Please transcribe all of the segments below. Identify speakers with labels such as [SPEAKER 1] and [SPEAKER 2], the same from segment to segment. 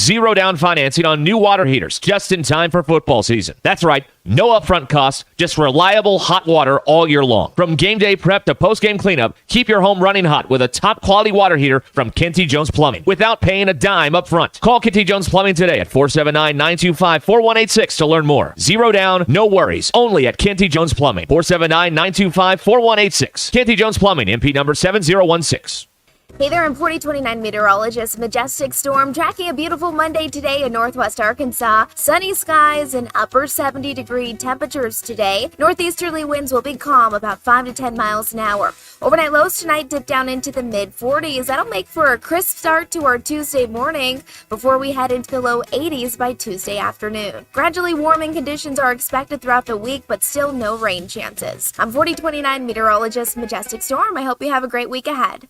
[SPEAKER 1] 0 down financing on new water heaters just in time for football season. That's right, no upfront costs, just reliable hot water all year long. From game day prep to post-game cleanup, keep your home running hot with a top-quality water heater from Kenty Jones Plumbing without paying a dime up front. Call Kenty Jones Plumbing today at 479-925-4186 to learn more. 0 down, no worries, only at Kenty Jones Plumbing. 479-925-4186. Kenty Jones Plumbing, MP number 7016.
[SPEAKER 2] Hey there, I'm 4029 meteorologist Majestic Storm tracking a beautiful Monday today in northwest Arkansas. Sunny skies and upper 70-degree temperatures today. Northeasterly winds will be calm, about 5 to 10 miles an hour. Overnight lows tonight dip down into the mid-40s. That'll make for a crisp start to our Tuesday morning before we head into the low 80s by Tuesday afternoon. Gradually warming conditions are expected throughout the week, but still no rain chances. I'm 4029 meteorologist Majestic Storm. I hope you have a great week ahead.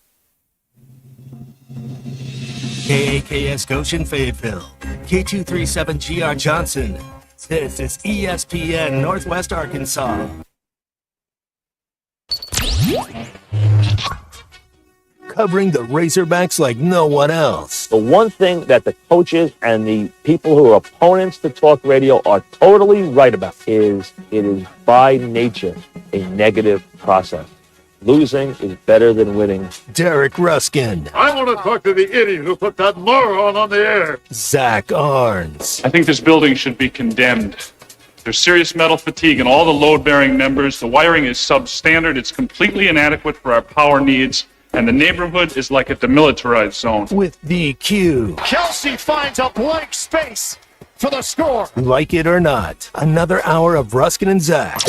[SPEAKER 3] KAKS Goshen Fayetteville, K237GR Johnson. This is ESPN Northwest Arkansas. Covering the Razorbacks like no one else.
[SPEAKER 4] The one thing that the coaches and the people who are opponents to talk radio are totally right about is it is by nature a negative process. Losing is better than winning.
[SPEAKER 3] Derek Ruskin.
[SPEAKER 5] I want to talk to the idiot who put that moron on the air.
[SPEAKER 3] Zach Arns.
[SPEAKER 6] I think this building should be condemned. There's serious metal fatigue in all the load-bearing members. The wiring is substandard. It's completely inadequate for our power needs. And the neighborhood is like a demilitarized zone.
[SPEAKER 3] With DQ.
[SPEAKER 5] Kelsey finds a blank space for the score.
[SPEAKER 3] Like it or not, another hour of Ruskin and Zach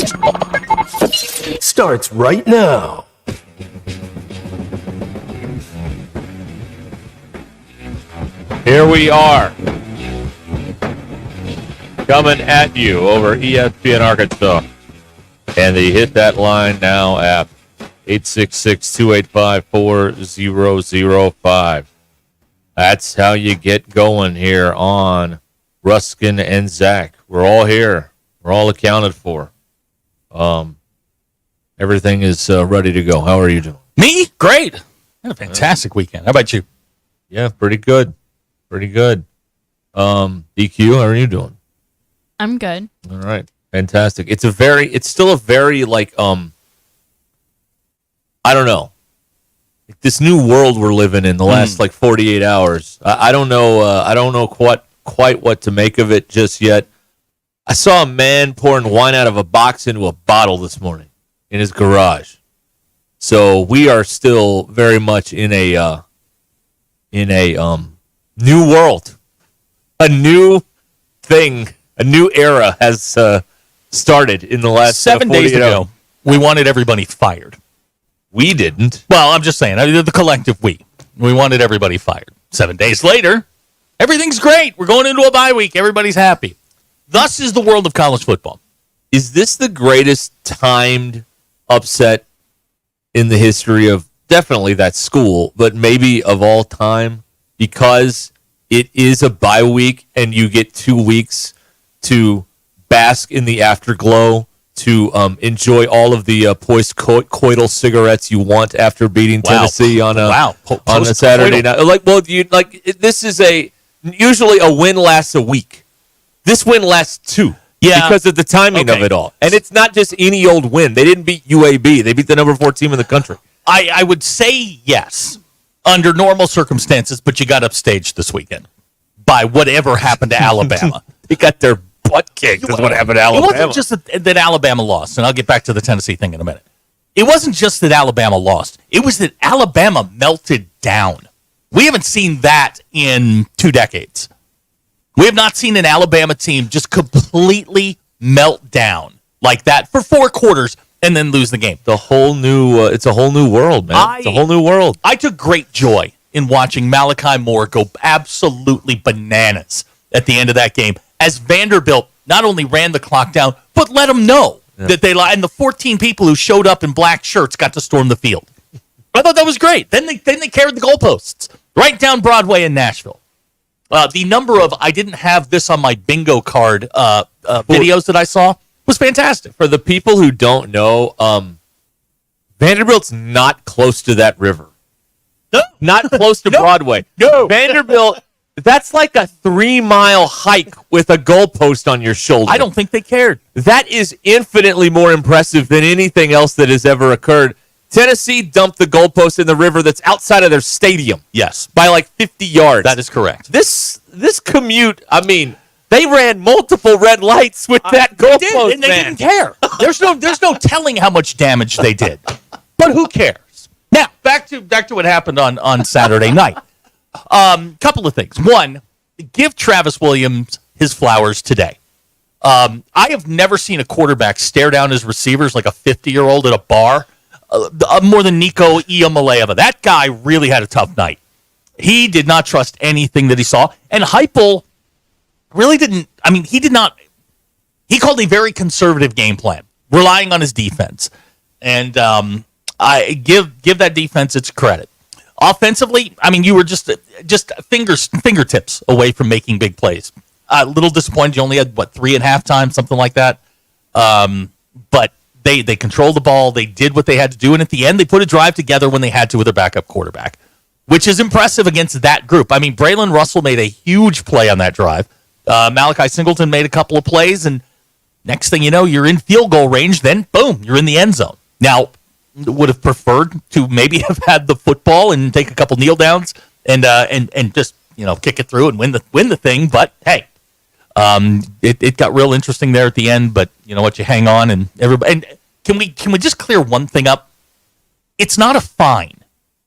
[SPEAKER 3] starts right now.
[SPEAKER 7] Here we are, coming at you over ESPN Arkansas. And they hit that line now at 866-285-4005. That's how you get going here on Ruskin and Zach. We're all here. We're all accounted for. Everything is ready to go. How are you doing?
[SPEAKER 8] Me? Great. Had a fantastic weekend. How about you?
[SPEAKER 7] Yeah, pretty good. Pretty good. DQ, how are you doing?
[SPEAKER 9] I'm good.
[SPEAKER 7] All right. Fantastic. It's still a very like I don't know. This new world we're living in the last 48 hours. I don't know quite what to make of it just yet. I saw a man pouring wine out of a box into a bottle this morning in his garage. So we are still very much in a new world. A new thing, a new era has started in the last
[SPEAKER 8] 7 days ago.
[SPEAKER 7] hours.
[SPEAKER 8] We wanted everybody fired.
[SPEAKER 7] We didn't.
[SPEAKER 8] Well, I'm just saying, the collective we wanted everybody fired. 7 days later, everything's great. We're going into a bye week. Everybody's happy. Thus is the world of college football.
[SPEAKER 7] Is this the greatest timed upset in the history of definitely that school, but maybe of all time? Because it is a bye week and you get 2 weeks to bask in the afterglow, to enjoy all of the post-coital cigarettes you want after beating Tennessee on a Saturday night. This is usually a win lasts a week. This win lasts 2. Yeah, because of the timing of it all. And it's not just any old win. They didn't beat UAB. They beat the number 4 team in the country.
[SPEAKER 8] I would say yes, under normal circumstances, but you got upstaged this weekend by whatever happened to Alabama.
[SPEAKER 7] They got their butt kicked is what happened to Alabama.
[SPEAKER 8] It wasn't just that Alabama lost, and I'll get back to the Tennessee thing in a minute. It wasn't just that Alabama lost. It was that Alabama melted down. We haven't seen that in 2 decades. We have not seen an Alabama team just completely melt down like that for 4 quarters and then lose the game.
[SPEAKER 7] It's a whole new world, man. It's a whole new world.
[SPEAKER 8] I took great joy in watching Malachi Moore go absolutely bananas at the end of that game as Vanderbilt not only ran the clock down, but let them know that they lied. And the 14 people who showed up in black shirts got to storm the field. I thought that was great. Then they carried the goalposts right down Broadway in Nashville. The number of I didn't have this on my bingo card videos that I saw was fantastic.
[SPEAKER 7] For the people who don't know, Vanderbilt's not close to that river.
[SPEAKER 8] No.
[SPEAKER 7] Not close to Broadway.
[SPEAKER 8] No.
[SPEAKER 7] Vanderbilt That's like a 3-mile hike with a goalpost on your shoulder.
[SPEAKER 8] I don't think they cared.
[SPEAKER 7] That is infinitely more impressive than anything else that has ever occurred. Tennessee dumped the goalpost in the river that's outside of their stadium.
[SPEAKER 8] Yes.
[SPEAKER 7] By like 50 yards.
[SPEAKER 8] That is correct.
[SPEAKER 7] This commute, I mean, they ran multiple red lights with that goalpost,
[SPEAKER 8] and they didn't care. There's no telling how much damage they did. But who cares? Now, back to what happened on Saturday night. Couple of things. One, give Travis Williams his flowers today. I have never seen a quarterback stare down his receivers like a 50-year-old at a bar more than Nico Iamaleava. That guy really had a tough night. He did not trust anything that he saw. And Heupel really didn't. I mean, he did not. He called a very conservative game plan, relying on his defense. And I give that defense its credit. Offensively, I mean, you were just fingertips away from making big plays. A little disappointed. You only had, 3 at halftime, something like that. But they controlled the ball. They did what they had to do. And at the end, they put a drive together when they had to with their backup quarterback, which is impressive against that group. I mean, Braylon Russell made a huge play on that drive. Malachi Singleton made a couple of plays. And next thing you know, you're in field goal range. Then, boom, you're in the end zone. Now, would have preferred to maybe have had the football and take a couple kneel downs and just kick it through and win the thing. But hey, it got real interesting there at the end. But you know what, you hang on and everybody. And can we just clear one thing up? It's not a fine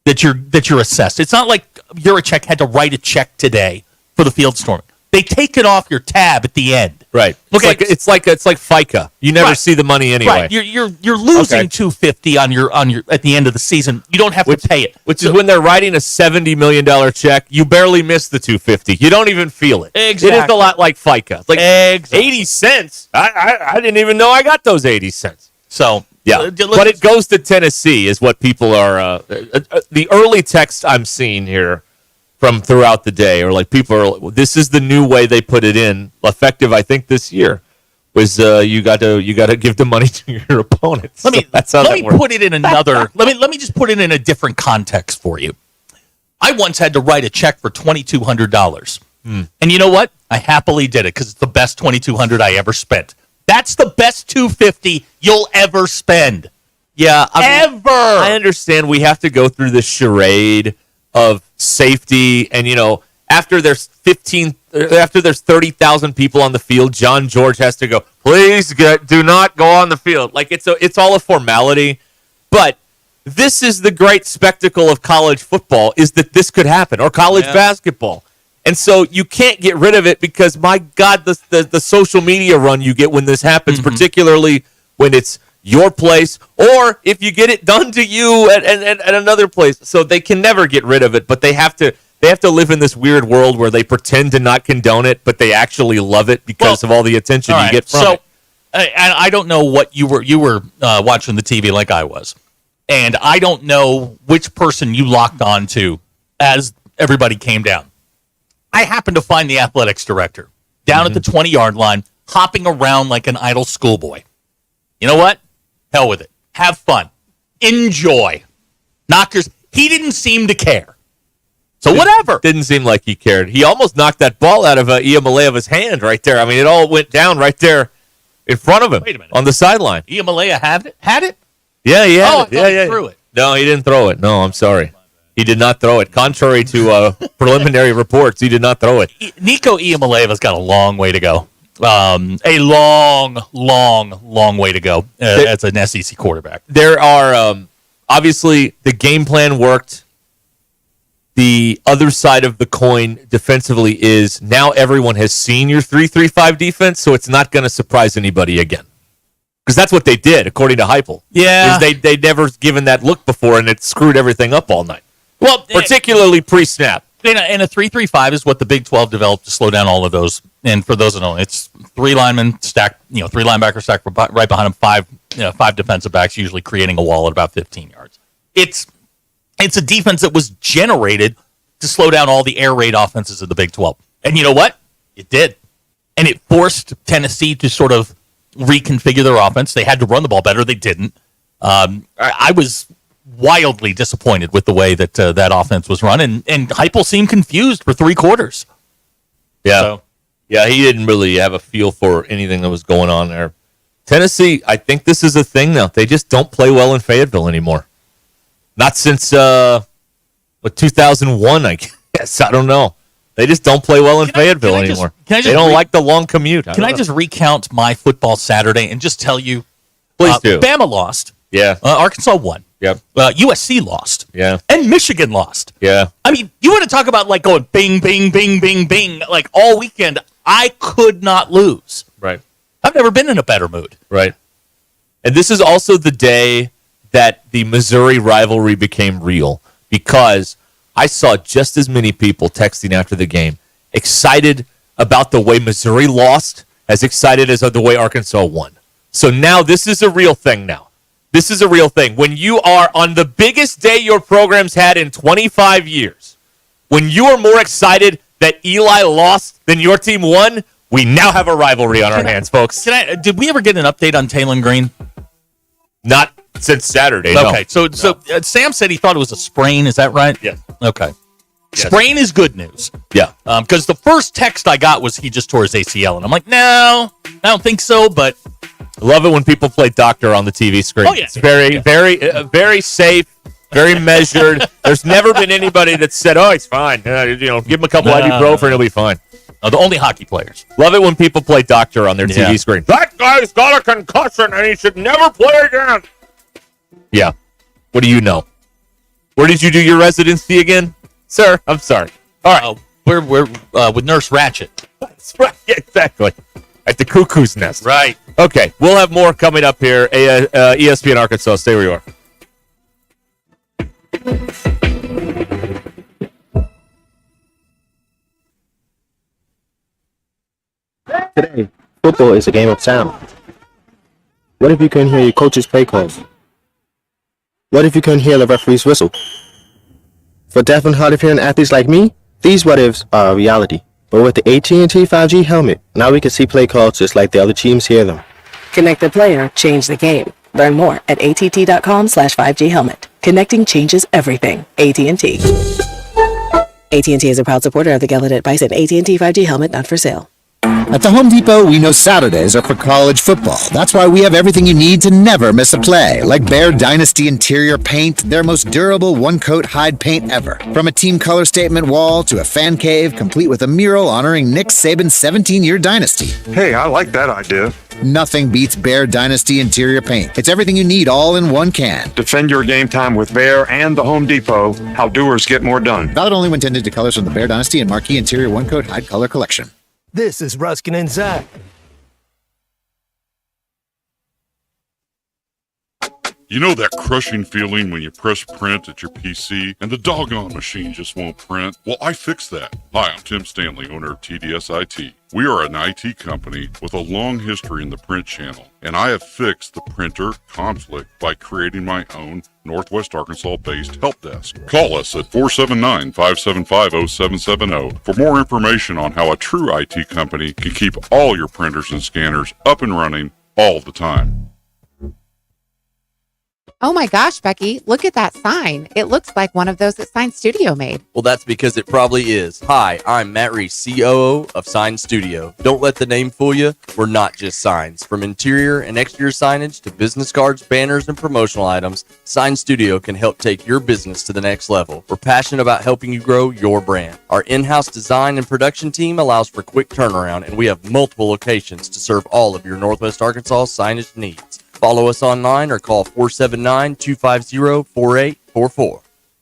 [SPEAKER 8] that you're assessed. It's not like Juracek had to write a check today for the field storming. They take it off your tab at the end.
[SPEAKER 7] Right.
[SPEAKER 8] Okay.
[SPEAKER 7] It's like FICA. You never see the money anyway.
[SPEAKER 8] Right. You're losing $250 on your at the end of the season. You don't have to pay it.
[SPEAKER 7] Which is when they're writing a $70 million check, you barely miss the $250. You don't even feel it.
[SPEAKER 8] Exactly.
[SPEAKER 7] It is a lot like FICA. Like
[SPEAKER 8] exactly.
[SPEAKER 7] 80 cents. I didn't even know I got those 80 cents.
[SPEAKER 8] So
[SPEAKER 7] yeah, but it goes to Tennessee is what people are. The early text I'm seeing here from throughout the day, or like people are. This is the new way they put it in, effective. I think this year was you got to give the money to your opponents.
[SPEAKER 8] Let me put it in another. let me just put it in a different context for you. I once had to write a check for $2,200, and you know what? I happily did it because it's the best $2,200 I ever spent. That's the best $250 you'll ever spend.
[SPEAKER 7] Yeah,
[SPEAKER 8] ever.
[SPEAKER 7] I understand we have to go through this charade of safety, and after there's 30,000 people on the field, John George has to go, please do not go on the field. Like it's all a formality. But this is the great spectacle of college football, is that this could happen, or college basketball. And so you can't get rid of it because, my God, the social media run you get when this happens, particularly when it's your place, or if you get it done to you at another place. So they can never get rid of it, but they have to live in this weird world where they pretend to not condone it, but they actually love it because of all the attention you get from it.
[SPEAKER 8] And I don't know what you were watching the TV like I was, and I don't know which person you locked on to as everybody came down. I happened to find the athletics director down at the 20-yard line, hopping around like an idle schoolboy. You know what? Hell with it. Have fun. Enjoy. Knockers. He didn't seem to care. So whatever.
[SPEAKER 7] Didn't seem like he cared. He almost knocked that ball out of Iamaleava's hand right there. I mean, it all went down right there in front of him.
[SPEAKER 8] Wait a minute.
[SPEAKER 7] On the sideline.
[SPEAKER 8] Iamaleava had it?
[SPEAKER 7] Yeah, he had it.
[SPEAKER 8] He threw it.
[SPEAKER 7] No, he didn't throw it. No, I'm sorry. He did not throw it. Contrary to preliminary reports, he did not throw it.
[SPEAKER 8] Nico Iamaleava's got a long way to go. A long way to go as an SEC quarterback.
[SPEAKER 7] There are, obviously, the game plan worked. The other side of the coin defensively is now everyone has seen your 3-3-5 defense, so it's not going to surprise anybody again. Because that's what they did, according to Heupel.
[SPEAKER 8] Yeah.
[SPEAKER 7] Is they'd never given that look before, and it screwed everything up all night.
[SPEAKER 8] Well,
[SPEAKER 7] particularly pre-snap.
[SPEAKER 8] And a 3-3-5 is what the Big 12 developed to slow down all of those. And for those that don't know, it's 3 linemen stacked, 3 linebackers stacked right behind them, 5 defensive backs, usually creating a wall at about 15 yards. It's a defense that was generated to slow down all the air raid offenses of the Big 12. And you know what? It did. And it forced Tennessee to sort of reconfigure their offense. They had to run the ball better. They didn't. I was wildly disappointed with the way that that offense was run, and Heupel seemed confused for 3 quarters.
[SPEAKER 7] Yeah.
[SPEAKER 8] So,
[SPEAKER 7] Yeah, he didn't really have a feel for anything that was going on there. Tennessee, I think this is a thing now. They just don't play well in Fayetteville anymore. Not since 2001, I guess. I don't know. They just don't play well in Fayetteville anymore. They don't like the long commute.
[SPEAKER 8] Can I just recount my football Saturday and just tell you?
[SPEAKER 7] Please do.
[SPEAKER 8] Bama lost.
[SPEAKER 7] Yeah.
[SPEAKER 8] Arkansas won.
[SPEAKER 7] Yep.
[SPEAKER 8] USC lost.
[SPEAKER 7] Yeah.
[SPEAKER 8] And Michigan lost.
[SPEAKER 7] Yeah.
[SPEAKER 8] I mean, you want to talk about like going bing, bing, bing, bing, bing, like all weekend. I could not lose.
[SPEAKER 7] Right.
[SPEAKER 8] I've never been in a better mood.
[SPEAKER 7] Right. And this is also the day that the Missouri rivalry became real, because I saw just as many people texting after the game excited about the way Missouri lost as excited as the way Arkansas won. So now this is a real thing now. This is a real thing. When you are on the biggest day your program's had in 25 years, when you are more excited that Eli lost than your team won, we now have a rivalry on our hands, folks.
[SPEAKER 8] Did we ever get an update on Taylon Green?
[SPEAKER 7] Not since Saturday,
[SPEAKER 8] okay, no. So Sam said he thought it was a sprain. Is that right?
[SPEAKER 7] Yeah.
[SPEAKER 8] Okay.
[SPEAKER 7] Yes.
[SPEAKER 8] Sprain is good news.
[SPEAKER 7] Yeah.
[SPEAKER 8] Because the first text I got was he just tore his ACL. And I'm like, no, I don't think so, but...
[SPEAKER 7] I love it when people play doctor on the TV screen.
[SPEAKER 8] Oh, yeah.
[SPEAKER 7] It's very safe, very measured. There's never been anybody that said, oh, he's fine. Give him a couple ibuprofen and he'll be fine.
[SPEAKER 8] The only hockey players.
[SPEAKER 7] Love it when people play doctor on their TV screen. That guy's got a concussion and he should never play again. Yeah. What do you know? Where did you do your residency again? Sir, I'm sorry. All right.
[SPEAKER 8] We're with Nurse Ratchet.
[SPEAKER 7] That's right. Exactly. At the Cuckoo's Nest.
[SPEAKER 8] Right.
[SPEAKER 7] Okay. We'll have more coming up here. ESPN Arkansas. Stay where you are.
[SPEAKER 9] Today, football is a game of sound. What if you couldn't hear your coach's play calls? What if you couldn't hear the referee's whistle? For deaf and hard of hearing athletes like me, these what ifs are a reality. But with the AT&T 5G helmet, now we can see play calls just like the other teams hear them.
[SPEAKER 10] Connect the player, change the game. Learn more at att.com/5G helmet. Connecting changes everything. AT&T. AT&T is a proud supporter of the Gallaudet Bison AT&T 5G helmet, not for sale.
[SPEAKER 11] At the Home Depot, we know Saturdays are for college football. That's why we have everything you need to never miss a play. Like Bear Dynasty interior paint, their most durable one-coat hide paint ever. From a team color statement wall to a fan cave, complete with a mural honoring Nick Saban's 17-year dynasty.
[SPEAKER 12] Hey, I like that idea.
[SPEAKER 11] Nothing beats Bear Dynasty interior paint. It's everything you need all in one can.
[SPEAKER 12] Defend your game time with Bear and the Home Depot. How doers get more done.
[SPEAKER 11] Valid only when tinted to colors from the Bear Dynasty and Marquee Interior one-coat hide color collection.
[SPEAKER 3] This is Ruskin and Zach.
[SPEAKER 13] You know that crushing feeling when you press print at your PC and the doggone machine just won't print? Well, I fixed that. Hi, I'm Tim Stanley, owner of TDS IT. We are an IT company with a long history in the print channel, and I have fixed the printer conflict by creating my own Northwest Arkansas-based help desk. Call us at 479-575-0770 for more information on how a true IT company can keep all your printers and scanners up and running all the time.
[SPEAKER 14] Oh my gosh, Becky, look at that sign. It looks like one of those that Sign Studio made.
[SPEAKER 15] Well, that's because it probably is. Hi, I'm Matt Reese, COO of Sign Studio. Don't let the name fool you. We're not just signs. From interior and exterior signage to business cards, banners, and promotional items, Sign Studio can help take your business to the next level. We're passionate about helping you grow your brand. Our in-house design and production team allows for quick turnaround, and we have multiple locations to serve all of your Northwest Arkansas signage needs. Follow us online or call 479-250-4844.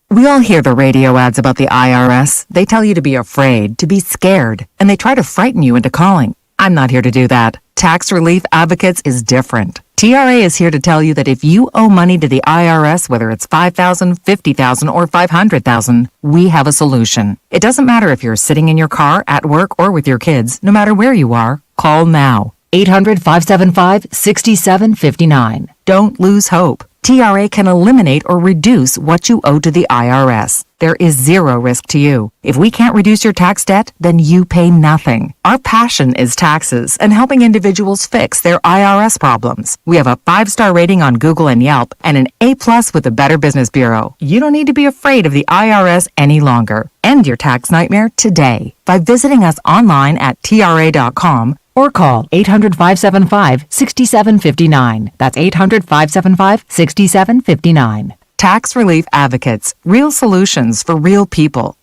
[SPEAKER 16] We all hear the radio ads about the IRS. They tell you to be afraid, to be scared, and they try to frighten you into calling. I'm not here to do that. Tax Relief Advocates is different. TRA is here to tell you that if you owe money to the IRS, whether it's $5,000, $50,000, or $500,000, we have a solution. It doesn't matter if you're sitting in your car, at work, or with your kids. No matter where you are, call now. 800-575-6759. Don't lose hope. TRA can eliminate or reduce what you owe to the IRS. There is zero risk to you. If we can't reduce your tax debt, then you pay nothing. Our passion is taxes and helping individuals fix their IRS problems. We have a 5-star rating on Google and Yelp and an A+ with the Better Business Bureau. You don't need to be afraid of the IRS any longer. End your tax nightmare today by visiting us online at TRA.com or call 800-575-6759. That's 800-575-6759. Tax Relief Advocates. Real solutions for real people.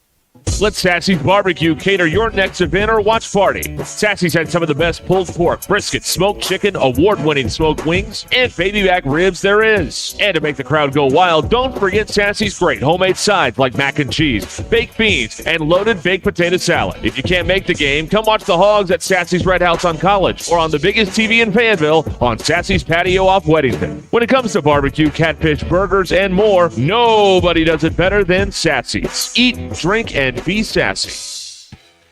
[SPEAKER 1] Let Sassy's Barbecue cater your next event or watch party. Sassy's had some of the best pulled pork, brisket, smoked chicken, award-winning smoked wings, and baby back ribs there is. And to make the crowd go wild, don't forget Sassy's great homemade sides like mac and cheese, baked beans, and loaded baked potato salad. If you can't make the game, come watch the Hogs at Sassy's Red House on College or on the biggest TV in Fayetteville on Sassy's Patio off Weddington. When it comes to barbecue, catfish, burgers, and more, nobody does it better than Sassy's. Eat, drink, and be sassy.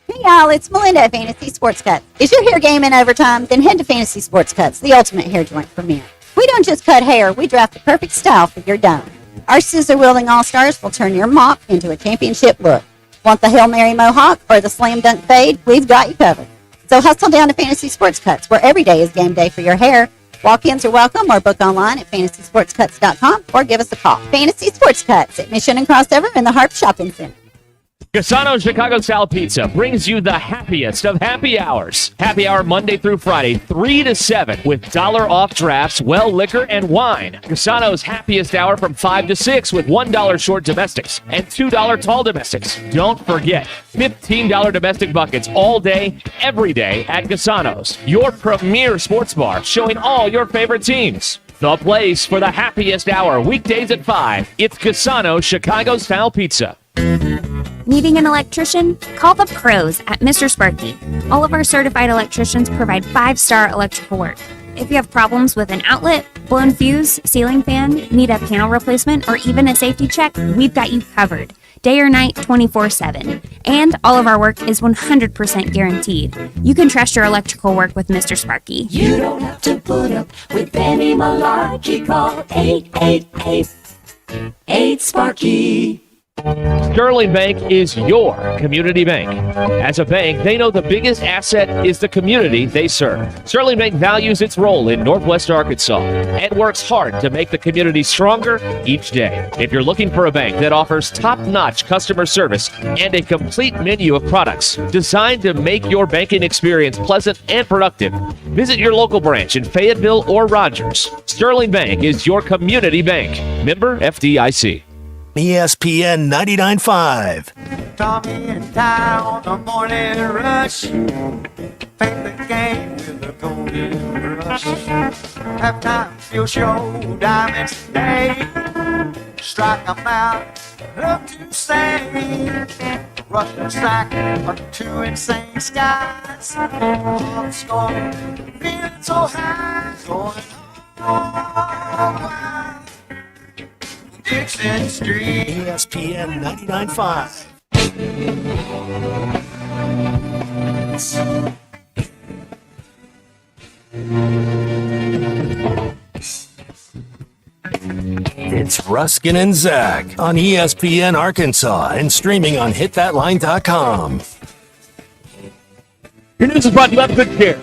[SPEAKER 17] Hey y'all, it's Melinda at Fantasy Sports Cuts. Is your hair game in overtime? Then head to Fantasy Sports Cuts, the ultimate hair joint for men. We don't just cut hair, we draft the perfect style for your dome. Our scissor-wielding all-stars will turn your mop into a championship look. Want the Hail Mary mohawk or the slam dunk fade? We've got you covered. So hustle down to Fantasy Sports Cuts, where every day is game day for your hair. Walk-ins are welcome or book online at fantasysportscuts.com or give us a call. Fantasy Sports Cuts at Mission and Crossover in the Harp Shopping Center.
[SPEAKER 1] Casano's Chicago-style pizza brings you the happiest of happy hours. Happy hour Monday through Friday, 3 to 7, with $1 off drafts, well liquor, and wine. Casano's happiest hour from 5 to 6 with $1 short domestics and $2 tall domestics. Don't forget, $15 domestic buckets all day, every day at Casano's, your premier sports bar showing all your favorite teams. The place for the happiest hour, weekdays at 5. It's Casano's Chicago-style pizza.
[SPEAKER 18] Needing an electrician? Call the pros at Mr. Sparky. All of our certified electricians provide 5-star electrical work. If you have problems with an outlet, blown fuse, ceiling fan, need a panel replacement, or even a safety check, we've got you covered. Day or night, 24/7. And all of our work is 100% guaranteed. You can trust your electrical work with Mr. Sparky.
[SPEAKER 19] You don't have to put up with any malarkey. Call 888-8-SPARKY.
[SPEAKER 1] Sterling Bank is your community bank. As a bank, they know the biggest asset is the community they serve. Sterling Bank values its role in Northwest Arkansas and works hard to make the community stronger each day. If you're looking for a bank that offers top-notch customer service and a complete menu of products designed to make your banking experience pleasant and productive, visit your local branch in Fayetteville or Rogers. Sterling Bank is your community bank. Member FDIC.
[SPEAKER 3] ESPN 99.5.
[SPEAKER 19] Tommy and Ty on the morning rush. Paint the game with a golden rush. Halftime field show, diamonds today. Strike 'em out, look to say. Russian sack of 2 insane skies. Scoring, feeling so high. Going home. Dixon Street.
[SPEAKER 3] ESPN 99.5. It's Ruskin and Zach on ESPN Arkansas and streaming on hitthatline.com.
[SPEAKER 8] Your news is brought to you by the Good Chair.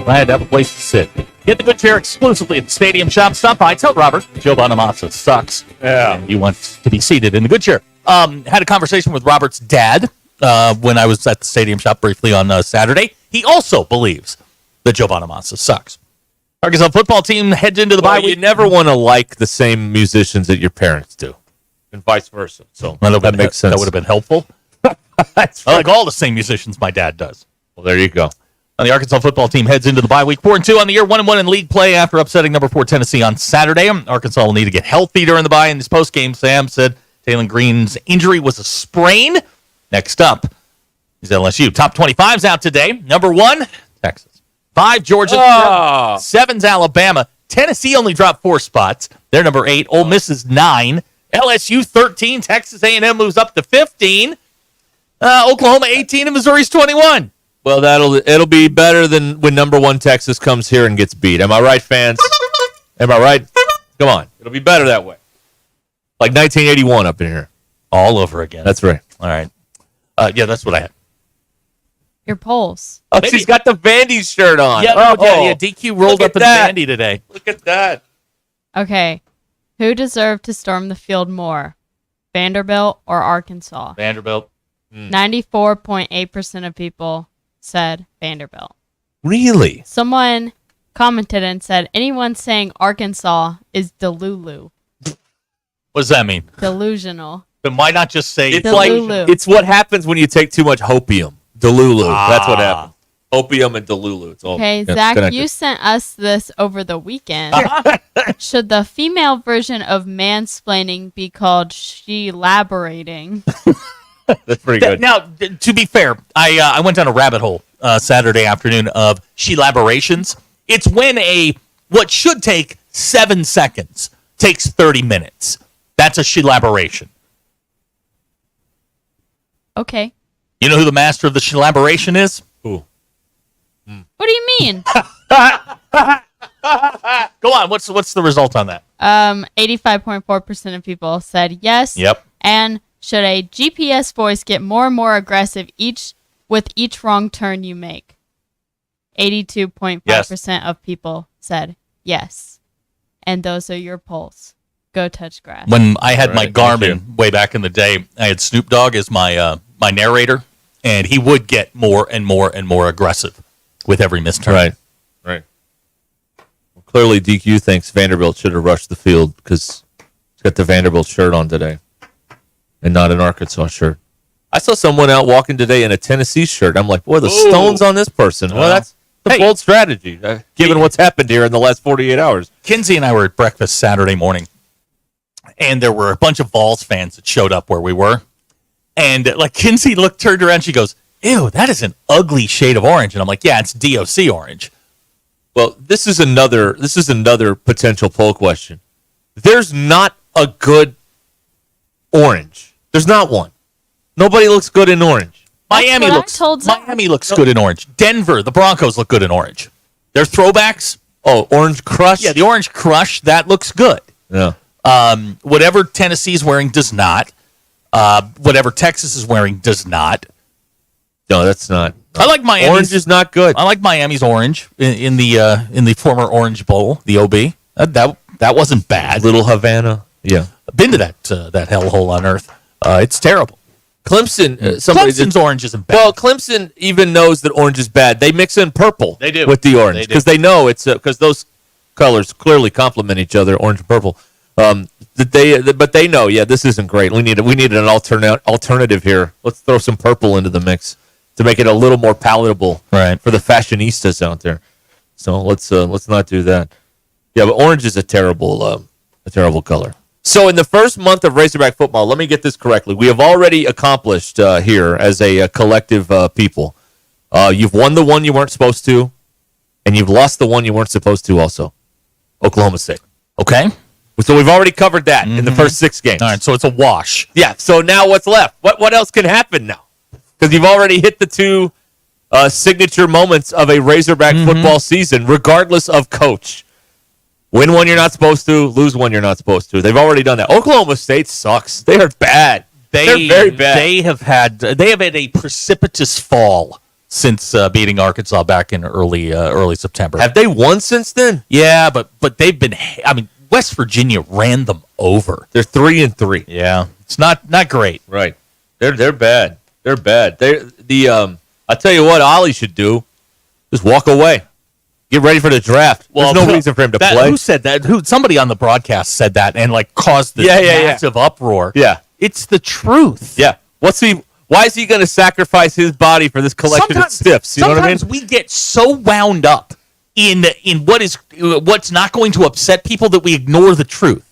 [SPEAKER 8] Glad to have a place to sit. Get the Good Chair exclusively at the Stadium Shop. Stop by. Tell Robert Joe Bonamassa sucks. Yeah. You want to be seated in the Good Chair. Had a conversation with Robert's dad when I was at the Stadium Shop briefly on Saturday. He also believes that Joe Bonamassa sucks. Arkansas football team heads into the bye week.
[SPEAKER 7] You never want to like the same musicians that your parents do, and vice versa. So that makes sense.
[SPEAKER 8] That would have been helpful.
[SPEAKER 7] That's
[SPEAKER 8] I like all the same musicians my dad does.
[SPEAKER 7] Well, there you go.
[SPEAKER 8] The Arkansas football team heads into the bye week 4-2 on the year, 1-1 in league play after upsetting number 4 Tennessee on Saturday. Arkansas will need to get healthy during the bye. In this postgame, Sam said Taylon Green's injury was a sprain. Next up is LSU. Top 25's out today. Number 1, Texas. 5, Georgia. 7's Alabama. Tennessee only dropped 4 spots. They're number 8. Ole Miss is 9. LSU 13. Texas A&M moves up to 15. Oklahoma 18 and Missouri's 21.
[SPEAKER 7] Well, it'll be better than when number 1 Texas comes here and gets beat. Am I right, fans? Am I right? Come on. It'll be better that way. Like 1981 up in here.
[SPEAKER 8] All over again.
[SPEAKER 7] That's right.
[SPEAKER 8] All right. Yeah, that's what I had.
[SPEAKER 20] Your polls.
[SPEAKER 7] Oh, she's got the Vandy's shirt on.
[SPEAKER 8] Yeah, DQ rolled up in Vandy today.
[SPEAKER 7] Look at that.
[SPEAKER 20] Okay. Who deserved to storm the field more? Vanderbilt or Arkansas?
[SPEAKER 8] Vanderbilt.
[SPEAKER 20] 94.8% of people said Vanderbilt.
[SPEAKER 7] Really?
[SPEAKER 20] Someone commented and said, anyone saying Arkansas is delulu.
[SPEAKER 8] What does that mean?
[SPEAKER 20] Delusional.
[SPEAKER 8] Then why not just say
[SPEAKER 7] It's
[SPEAKER 20] Delulu.
[SPEAKER 7] like it's what happens when you take too much hopium. Delulu. That's what happens. Opium and Delulu. It's all
[SPEAKER 20] Okay,
[SPEAKER 7] it's
[SPEAKER 20] Zach,
[SPEAKER 7] connected.
[SPEAKER 20] you sent us this over the weekend. Should the female version of mansplaining be called she-laborating?
[SPEAKER 7] That's pretty good.
[SPEAKER 8] Now, to be fair, I went down a rabbit hole Saturday afternoon of she-laborations. It's when what should take 7 seconds takes 30 minutes. That's a she-laboration.
[SPEAKER 20] Okay.
[SPEAKER 8] You know who the master of the she-laboration is?
[SPEAKER 7] Who?
[SPEAKER 20] What do you mean?
[SPEAKER 8] Go on. What's the result on that?
[SPEAKER 20] 85.4% of people said yes.
[SPEAKER 8] Yep.
[SPEAKER 20] And should a GPS voice get more and more aggressive with each wrong turn you make? 82.5% of people said yes. And those are your polls. Go touch grass.
[SPEAKER 8] When I had my Garmin way back in the day, I had Snoop Dogg as my my narrator, and he would get more and more and more aggressive with every missed turn.
[SPEAKER 7] Right. Well, clearly, DQ thinks Vanderbilt should have rushed the field because he's got the Vanderbilt shirt on today and not an Arkansas shirt. I saw someone out walking today in a Tennessee shirt. I'm like, boy, the stones on this person. Well, that's the bold strategy, given what's happened here in the last 48 hours.
[SPEAKER 8] Kinsey and I were at breakfast Saturday morning, and there were a bunch of Vols fans that showed up where we were. And Kinsey turned around, she goes, ew, that is an ugly shade of orange. And I'm like, yeah, it's DOC orange.
[SPEAKER 7] Well, this is another potential poll question. There's not a good orange. There's not one. Nobody looks good in orange.
[SPEAKER 8] Miami looks good in orange. Denver, the Broncos look good in orange. They're throwbacks.
[SPEAKER 7] Oh, Orange Crush?
[SPEAKER 8] Yeah, the Orange Crush, that looks good.
[SPEAKER 7] Yeah.
[SPEAKER 8] Whatever Tennessee's wearing does not. Whatever Texas is wearing does not.
[SPEAKER 7] No, that's not.
[SPEAKER 8] I like Miami's.
[SPEAKER 7] Orange is not good.
[SPEAKER 8] I like Miami's orange in the former Orange Bowl, the OB. That wasn't bad.
[SPEAKER 7] Little Havana. Yeah.
[SPEAKER 8] I've been to that hellhole on earth. It's terrible.
[SPEAKER 7] Clemson.
[SPEAKER 8] Clemson's orange isn't bad.
[SPEAKER 7] Well, Clemson even knows that orange is bad. They mix in purple.
[SPEAKER 8] They do.
[SPEAKER 7] With the orange
[SPEAKER 8] They do.
[SPEAKER 7] because they know it's because those colors clearly complement each other, orange and purple. But they know, yeah, this isn't great. We need an alternative here. Let's throw some purple into the mix to make it a little more palatable for the fashionistas out there. So let's not do that. Yeah, but orange is a terrible color. So in the first month of Razorback football, let me get this correctly. We have already accomplished here as a collective people. You've won the one you weren't supposed to, and you've lost the one you weren't supposed to also. Oklahoma State.
[SPEAKER 8] Okay.
[SPEAKER 7] So we've already covered that in the first 6 games.
[SPEAKER 8] All right, so it's a wash.
[SPEAKER 7] Yeah, so now what's left? What else can happen now? Because you've already hit the 2 signature moments of a Razorback football season, regardless of coach. Win one you're not supposed to, lose one you're not supposed to. They've already done that. Oklahoma State sucks. They are bad. They're very bad.
[SPEAKER 8] They have had a precipitous fall since beating Arkansas back in early September.
[SPEAKER 7] Have they won since then?
[SPEAKER 8] Yeah, but they've been. I mean, West Virginia ran them over.
[SPEAKER 7] They're 3-3.
[SPEAKER 8] Yeah, it's not great.
[SPEAKER 7] Right. They're bad. They're bad. I'll tell you what Ollie should do. Just walk away. Get ready for the draft.
[SPEAKER 8] Well,
[SPEAKER 7] there's no reason for him to play.
[SPEAKER 8] Who said that? Somebody on the broadcast said that and caused this massive uproar.
[SPEAKER 7] Yeah.
[SPEAKER 8] It's the truth.
[SPEAKER 7] Yeah. Why is he going to sacrifice his body for this collection of stiffs? You know what I mean?
[SPEAKER 8] Sometimes we get so wound up in what's not going to upset people that we ignore the truth.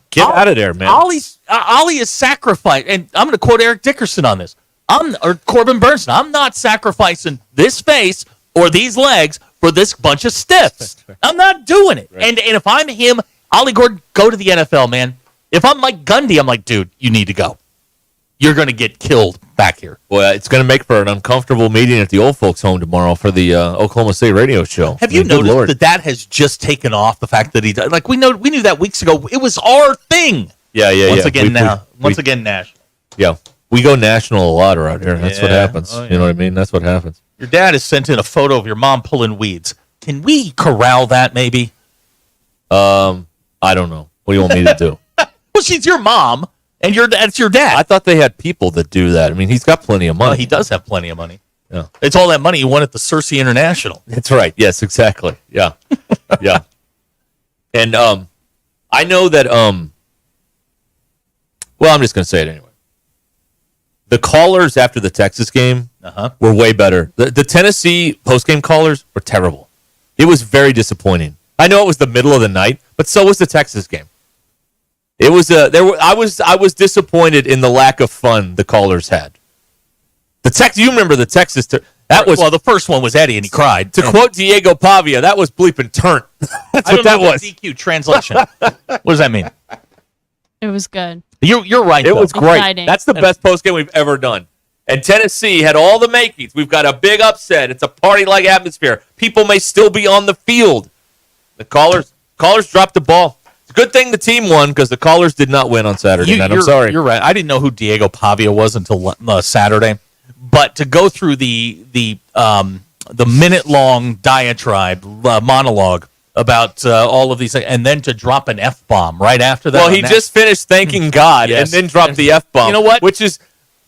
[SPEAKER 7] Get out of there, man.
[SPEAKER 8] Ollie is sacrificed, and I'm going to quote Eric Dickerson on this. Or Corbin Bernsen. I'm not sacrificing this face or these legs for this bunch of stiffs. I'm not doing it. Right. And if I'm him, Ollie Gordon, go to the NFL, man. If I'm Mike Gundy, I'm like, dude, you need to go. You're going to get killed back here.
[SPEAKER 7] Well, it's going to make for an uncomfortable meeting at the old folks' home tomorrow for the Oklahoma State radio show.
[SPEAKER 8] Have you noticed that has just taken off? The fact that he died, we knew that weeks ago. It was our thing.
[SPEAKER 7] Yeah.
[SPEAKER 8] Once again, national.
[SPEAKER 7] Yeah, we go national a lot around here. That's what happens.
[SPEAKER 8] Oh, yeah.
[SPEAKER 7] You know what I mean? That's what happens.
[SPEAKER 8] Your dad has sent in a photo of your mom pulling weeds. Can we corral that? Maybe.
[SPEAKER 7] I don't know. What do you want me to do?
[SPEAKER 8] Well, she's your mom. And that's your dad.
[SPEAKER 7] I thought they had people that do that. I mean, he's got plenty of money.
[SPEAKER 8] Well, he does have plenty of money.
[SPEAKER 7] Yeah.
[SPEAKER 8] It's all that money he won at the Cersei International.
[SPEAKER 7] That's right. Yes, exactly. Yeah. Yeah. And I know that well, I'm just going to say it anyway. The callers after the Texas game were way better. The Tennessee postgame callers were terrible. It was very disappointing. I know it was the middle of the night, but so was the Texas game. It was I was disappointed in the lack of fun the callers had. You remember the Texas that was
[SPEAKER 8] the first one was Eddie and he cried.
[SPEAKER 7] To quote Diego Pavia, that was bleeping turnt. That's what that was.
[SPEAKER 8] DQ translation. What does that mean?
[SPEAKER 20] It was good.
[SPEAKER 8] You're right.
[SPEAKER 7] It was great.
[SPEAKER 20] Exciting.
[SPEAKER 7] That's the best postgame we've ever done. And Tennessee had all the makings. We've got a big upset. It's a party-like atmosphere. People may still be on the field. The callers dropped the ball. It's a good thing the team won because the callers did not win on Saturday night. I'm sorry.
[SPEAKER 8] You're right. I didn't know who Diego Pavia was until Saturday. But to go through the minute-long diatribe monologue about all of these things, and then to drop an F-bomb right after that.
[SPEAKER 7] Well, he just finished thanking God and then dropped the F-bomb.
[SPEAKER 8] You know what?
[SPEAKER 7] Which is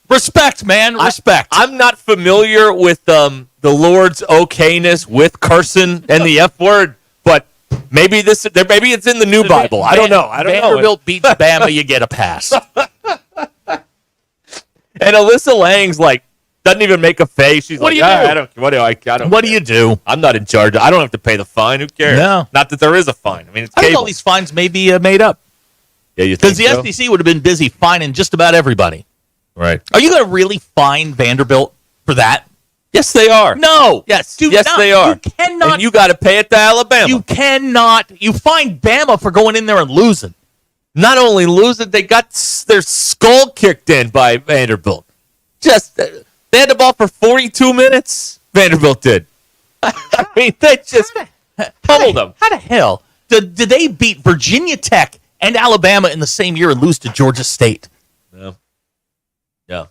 [SPEAKER 8] respect, man. Respect.
[SPEAKER 7] I'm not familiar with the Lord's okayness with cursing and the F word, but maybe it's in the new Bible. I don't know.
[SPEAKER 8] Vanderbilt beats Bama, you get a pass.
[SPEAKER 7] And Alyssa Lang's doesn't even make a face. She's
[SPEAKER 8] What do
[SPEAKER 7] like,
[SPEAKER 8] you do?
[SPEAKER 7] I don't. What do I don't
[SPEAKER 8] What
[SPEAKER 7] care.
[SPEAKER 8] do you do?
[SPEAKER 7] I'm not in charge. I don't have to pay the fine. Who cares?
[SPEAKER 8] No.
[SPEAKER 7] Not that there is a fine. I mean, it's
[SPEAKER 8] I think
[SPEAKER 7] cable.
[SPEAKER 8] all these fines may be made up.
[SPEAKER 7] Yeah, you think
[SPEAKER 8] Because the SEC would have been busy fining just about everybody.
[SPEAKER 7] Right.
[SPEAKER 8] Are you going to really fine Vanderbilt for that?
[SPEAKER 7] Yes, they are.
[SPEAKER 8] No.
[SPEAKER 7] Yes.
[SPEAKER 8] Do
[SPEAKER 7] Yes,
[SPEAKER 8] not.
[SPEAKER 7] they are.
[SPEAKER 8] You cannot.
[SPEAKER 7] And you got to pay it to Alabama.
[SPEAKER 8] You cannot. You fine Bama for going in there and losing.
[SPEAKER 7] Not only losing, they got their skull kicked in by Vanderbilt. They had the ball for 42 minutes. Vanderbilt did. I mean, they just pummeled them.
[SPEAKER 8] How the hell did they beat Virginia Tech and Alabama in the same year and lose to Georgia State?
[SPEAKER 7] Yeah.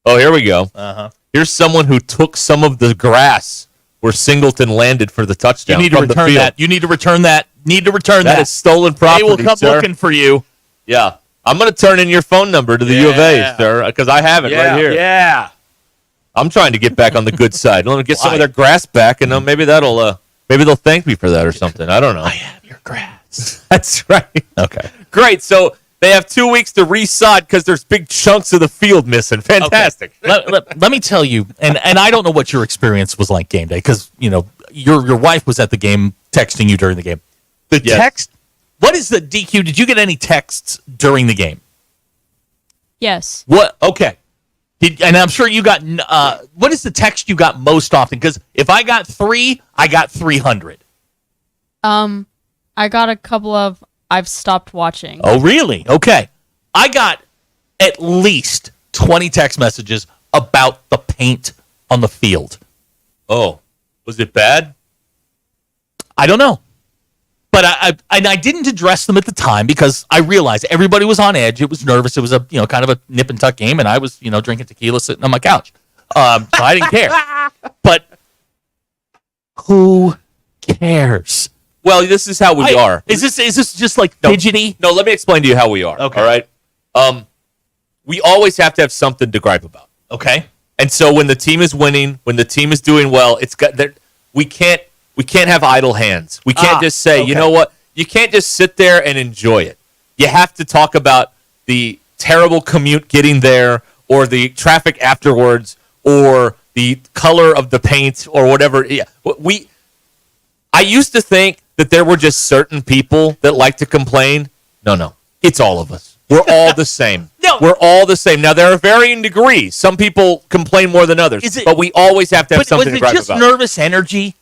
[SPEAKER 7] Oh, here we go.
[SPEAKER 8] Uh-huh.
[SPEAKER 7] Here's someone who took some of the grass where Singleton landed for the touchdown.
[SPEAKER 8] You need to
[SPEAKER 7] from the
[SPEAKER 8] return
[SPEAKER 7] field.
[SPEAKER 8] that. You need to return that.
[SPEAKER 7] That is stolen property,
[SPEAKER 8] They will come
[SPEAKER 7] sir.
[SPEAKER 8] looking for you.
[SPEAKER 7] Yeah. I'm going to turn in your phone number to the U of A, sir, because I have it right here.
[SPEAKER 8] Yeah.
[SPEAKER 7] I'm trying to get back on the good side. Let me get some of their grass back, and maybe maybe they'll thank me for that or something. I don't know.
[SPEAKER 8] I have your grass.
[SPEAKER 7] That's right.
[SPEAKER 8] Okay.
[SPEAKER 7] Great. So they have 2 weeks to resod because there's big chunks of the field missing. Fantastic.
[SPEAKER 8] Okay. Let me tell you, and I don't know what your experience was like game day because your wife was at the game texting you during the game. The text. What is the DQ? Did you get any texts during the game?
[SPEAKER 20] Yes.
[SPEAKER 8] What? Okay. And I'm sure you got. What is the text you got most often? Because if I got 3, I got 300.
[SPEAKER 20] I got a couple of I've stopped watching.
[SPEAKER 8] Oh, really? Okay. I got at least 20 text messages about the paint on the field.
[SPEAKER 7] Oh, was it bad?
[SPEAKER 8] I don't know. But I didn't address them at the time because I realized everybody was on edge. It was nervous. It was a kind of a nip and tuck game, and I was drinking tequila sitting on my couch. So I didn't care. But who cares?
[SPEAKER 7] Well, this is how we are.
[SPEAKER 8] Is this just like fidgety?
[SPEAKER 7] No, let me explain to you how we are.
[SPEAKER 8] Okay.
[SPEAKER 7] All right. We always have to have something to gripe about.
[SPEAKER 8] Okay.
[SPEAKER 7] And so when the team is winning, when the team is doing well, it's got that we can't have idle hands. We can't just say, you know what? You can't just sit there and enjoy it. You have to talk about the terrible commute getting there, or the traffic afterwards, or the color of the paint, or whatever. Yeah. I used to think that there were just certain people that like to complain. No. It's all of us. We're all the same.
[SPEAKER 8] No.
[SPEAKER 7] We're all the same. Now, there are varying degrees. Some people complain more than others. But we always have to have something to gripe about.
[SPEAKER 8] Was it just nervous energy?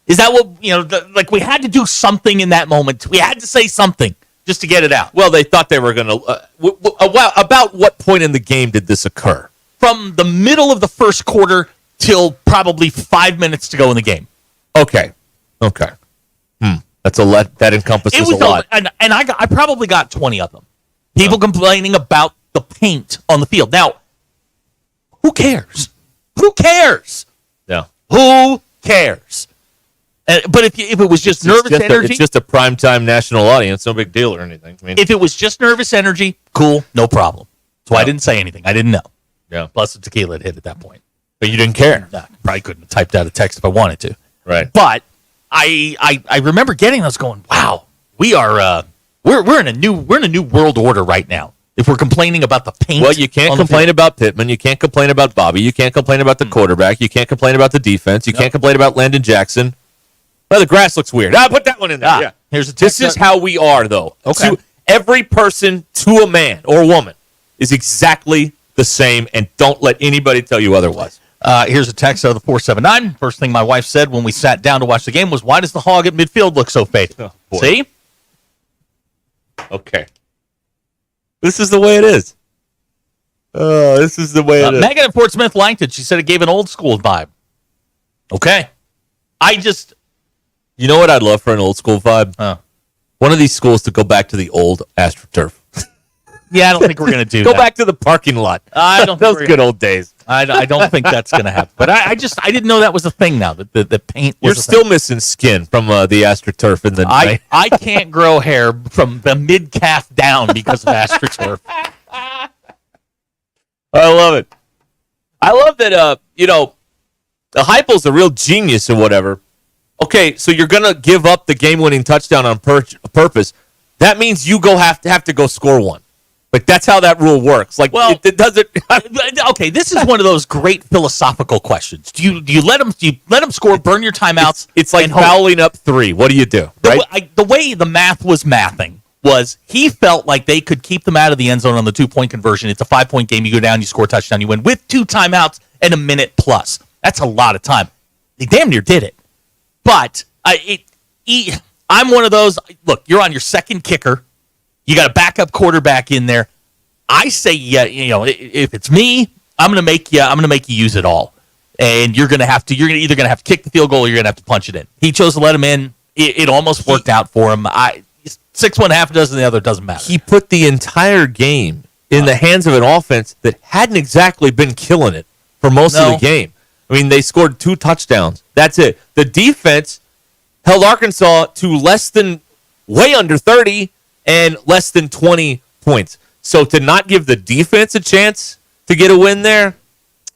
[SPEAKER 8] Is that what, we had to do something in that moment. We had to say something just to get it out.
[SPEAKER 7] Well, they thought they were going to. About what point in the game did this occur?
[SPEAKER 8] From the middle of the first quarter till probably 5 minutes to go in the game.
[SPEAKER 7] Okay. That's a lot. That encompasses a lot.
[SPEAKER 8] And I probably got 20 of them. People complaining about the paint on the field. Now, who cares? Who cares?
[SPEAKER 7] Yeah.
[SPEAKER 8] Who cares? But if it was just nervous energy,
[SPEAKER 7] it's just a primetime national audience, no big deal or anything. I mean,
[SPEAKER 8] if it was just nervous energy, cool, no problem. That's why I didn't say anything. I didn't know.
[SPEAKER 7] Yeah.
[SPEAKER 8] Plus the tequila had hit at that point.
[SPEAKER 7] But you didn't care.
[SPEAKER 8] Nah, probably couldn't have typed out a text if I wanted to.
[SPEAKER 7] Right.
[SPEAKER 8] But I remember getting those going, wow, we're in a new world order right now. If we're complaining about the paint.
[SPEAKER 7] Well, you can't complain about Pittman. You can't complain about Bobby. You can't complain about the quarterback. You can't complain about the defense. You can't complain about Landon Jackson. Well, the grass looks weird. Put that one in there. Yeah.
[SPEAKER 8] Here's a
[SPEAKER 7] This is how we are, though.
[SPEAKER 8] Okay.
[SPEAKER 7] Every person to a man or woman is exactly the same, and don't let anybody tell you otherwise.
[SPEAKER 8] Here's a text out of the 479. First thing my wife said when we sat down to watch the game was, "Why does the hog at midfield look so fake?"
[SPEAKER 7] Oh, boy.
[SPEAKER 8] See?
[SPEAKER 7] Okay. This is the way it is. This is the way it is.
[SPEAKER 8] Megan at Fort Smith liked it. She said it gave an old school vibe. Okay.
[SPEAKER 7] You know what I'd love for an old school vibe? One of these schools to go back to the old AstroTurf.
[SPEAKER 8] Yeah, I don't think we're going to do
[SPEAKER 7] Go
[SPEAKER 8] that.
[SPEAKER 7] back to the parking lot.
[SPEAKER 8] I don't
[SPEAKER 7] Those
[SPEAKER 8] think
[SPEAKER 7] good old days.
[SPEAKER 8] I don't think that's going to happen. But I didn't know that was a thing now, that the paint was
[SPEAKER 7] You're still missing skin from the AstroTurf in the night.
[SPEAKER 8] I can't grow hair from the mid-calf down because of AstroTurf.
[SPEAKER 7] I love it. I love that, the Heupel's a real genius or whatever. Okay, so you're going to give up the game-winning touchdown on purpose. That means you have to go score one. Like, that's how that rule works. Like,
[SPEAKER 8] well,
[SPEAKER 7] it doesn't.
[SPEAKER 8] Okay, this is one of those great philosophical questions. Do you let them score, burn your timeouts?
[SPEAKER 7] It's like fouling up 3. What do you do? Right?
[SPEAKER 8] The way the math was mathing was he felt like they could keep them out of the end zone on the 2-point conversion. It's a 5-point game. You go down, you score a touchdown, you win with 2 timeouts and a minute plus. That's a lot of time. They damn near did it. But I'm one of those. Look, you're on your second kicker. You got a backup quarterback in there. I say, if it's me, I'm gonna make you use it all, and you're either gonna have to kick the field goal or you're gonna have to punch it in. He chose to let him in. It almost worked out for him. 6-1, half a dozen, the other doesn't matter.
[SPEAKER 7] He put the entire game in the hands of an offense that hadn't exactly been killing it for most of the game. I mean, they scored 2 touchdowns. That's it. The defense held Arkansas to way under 30 and less than 20 points. So to not give the defense a chance to get a win there,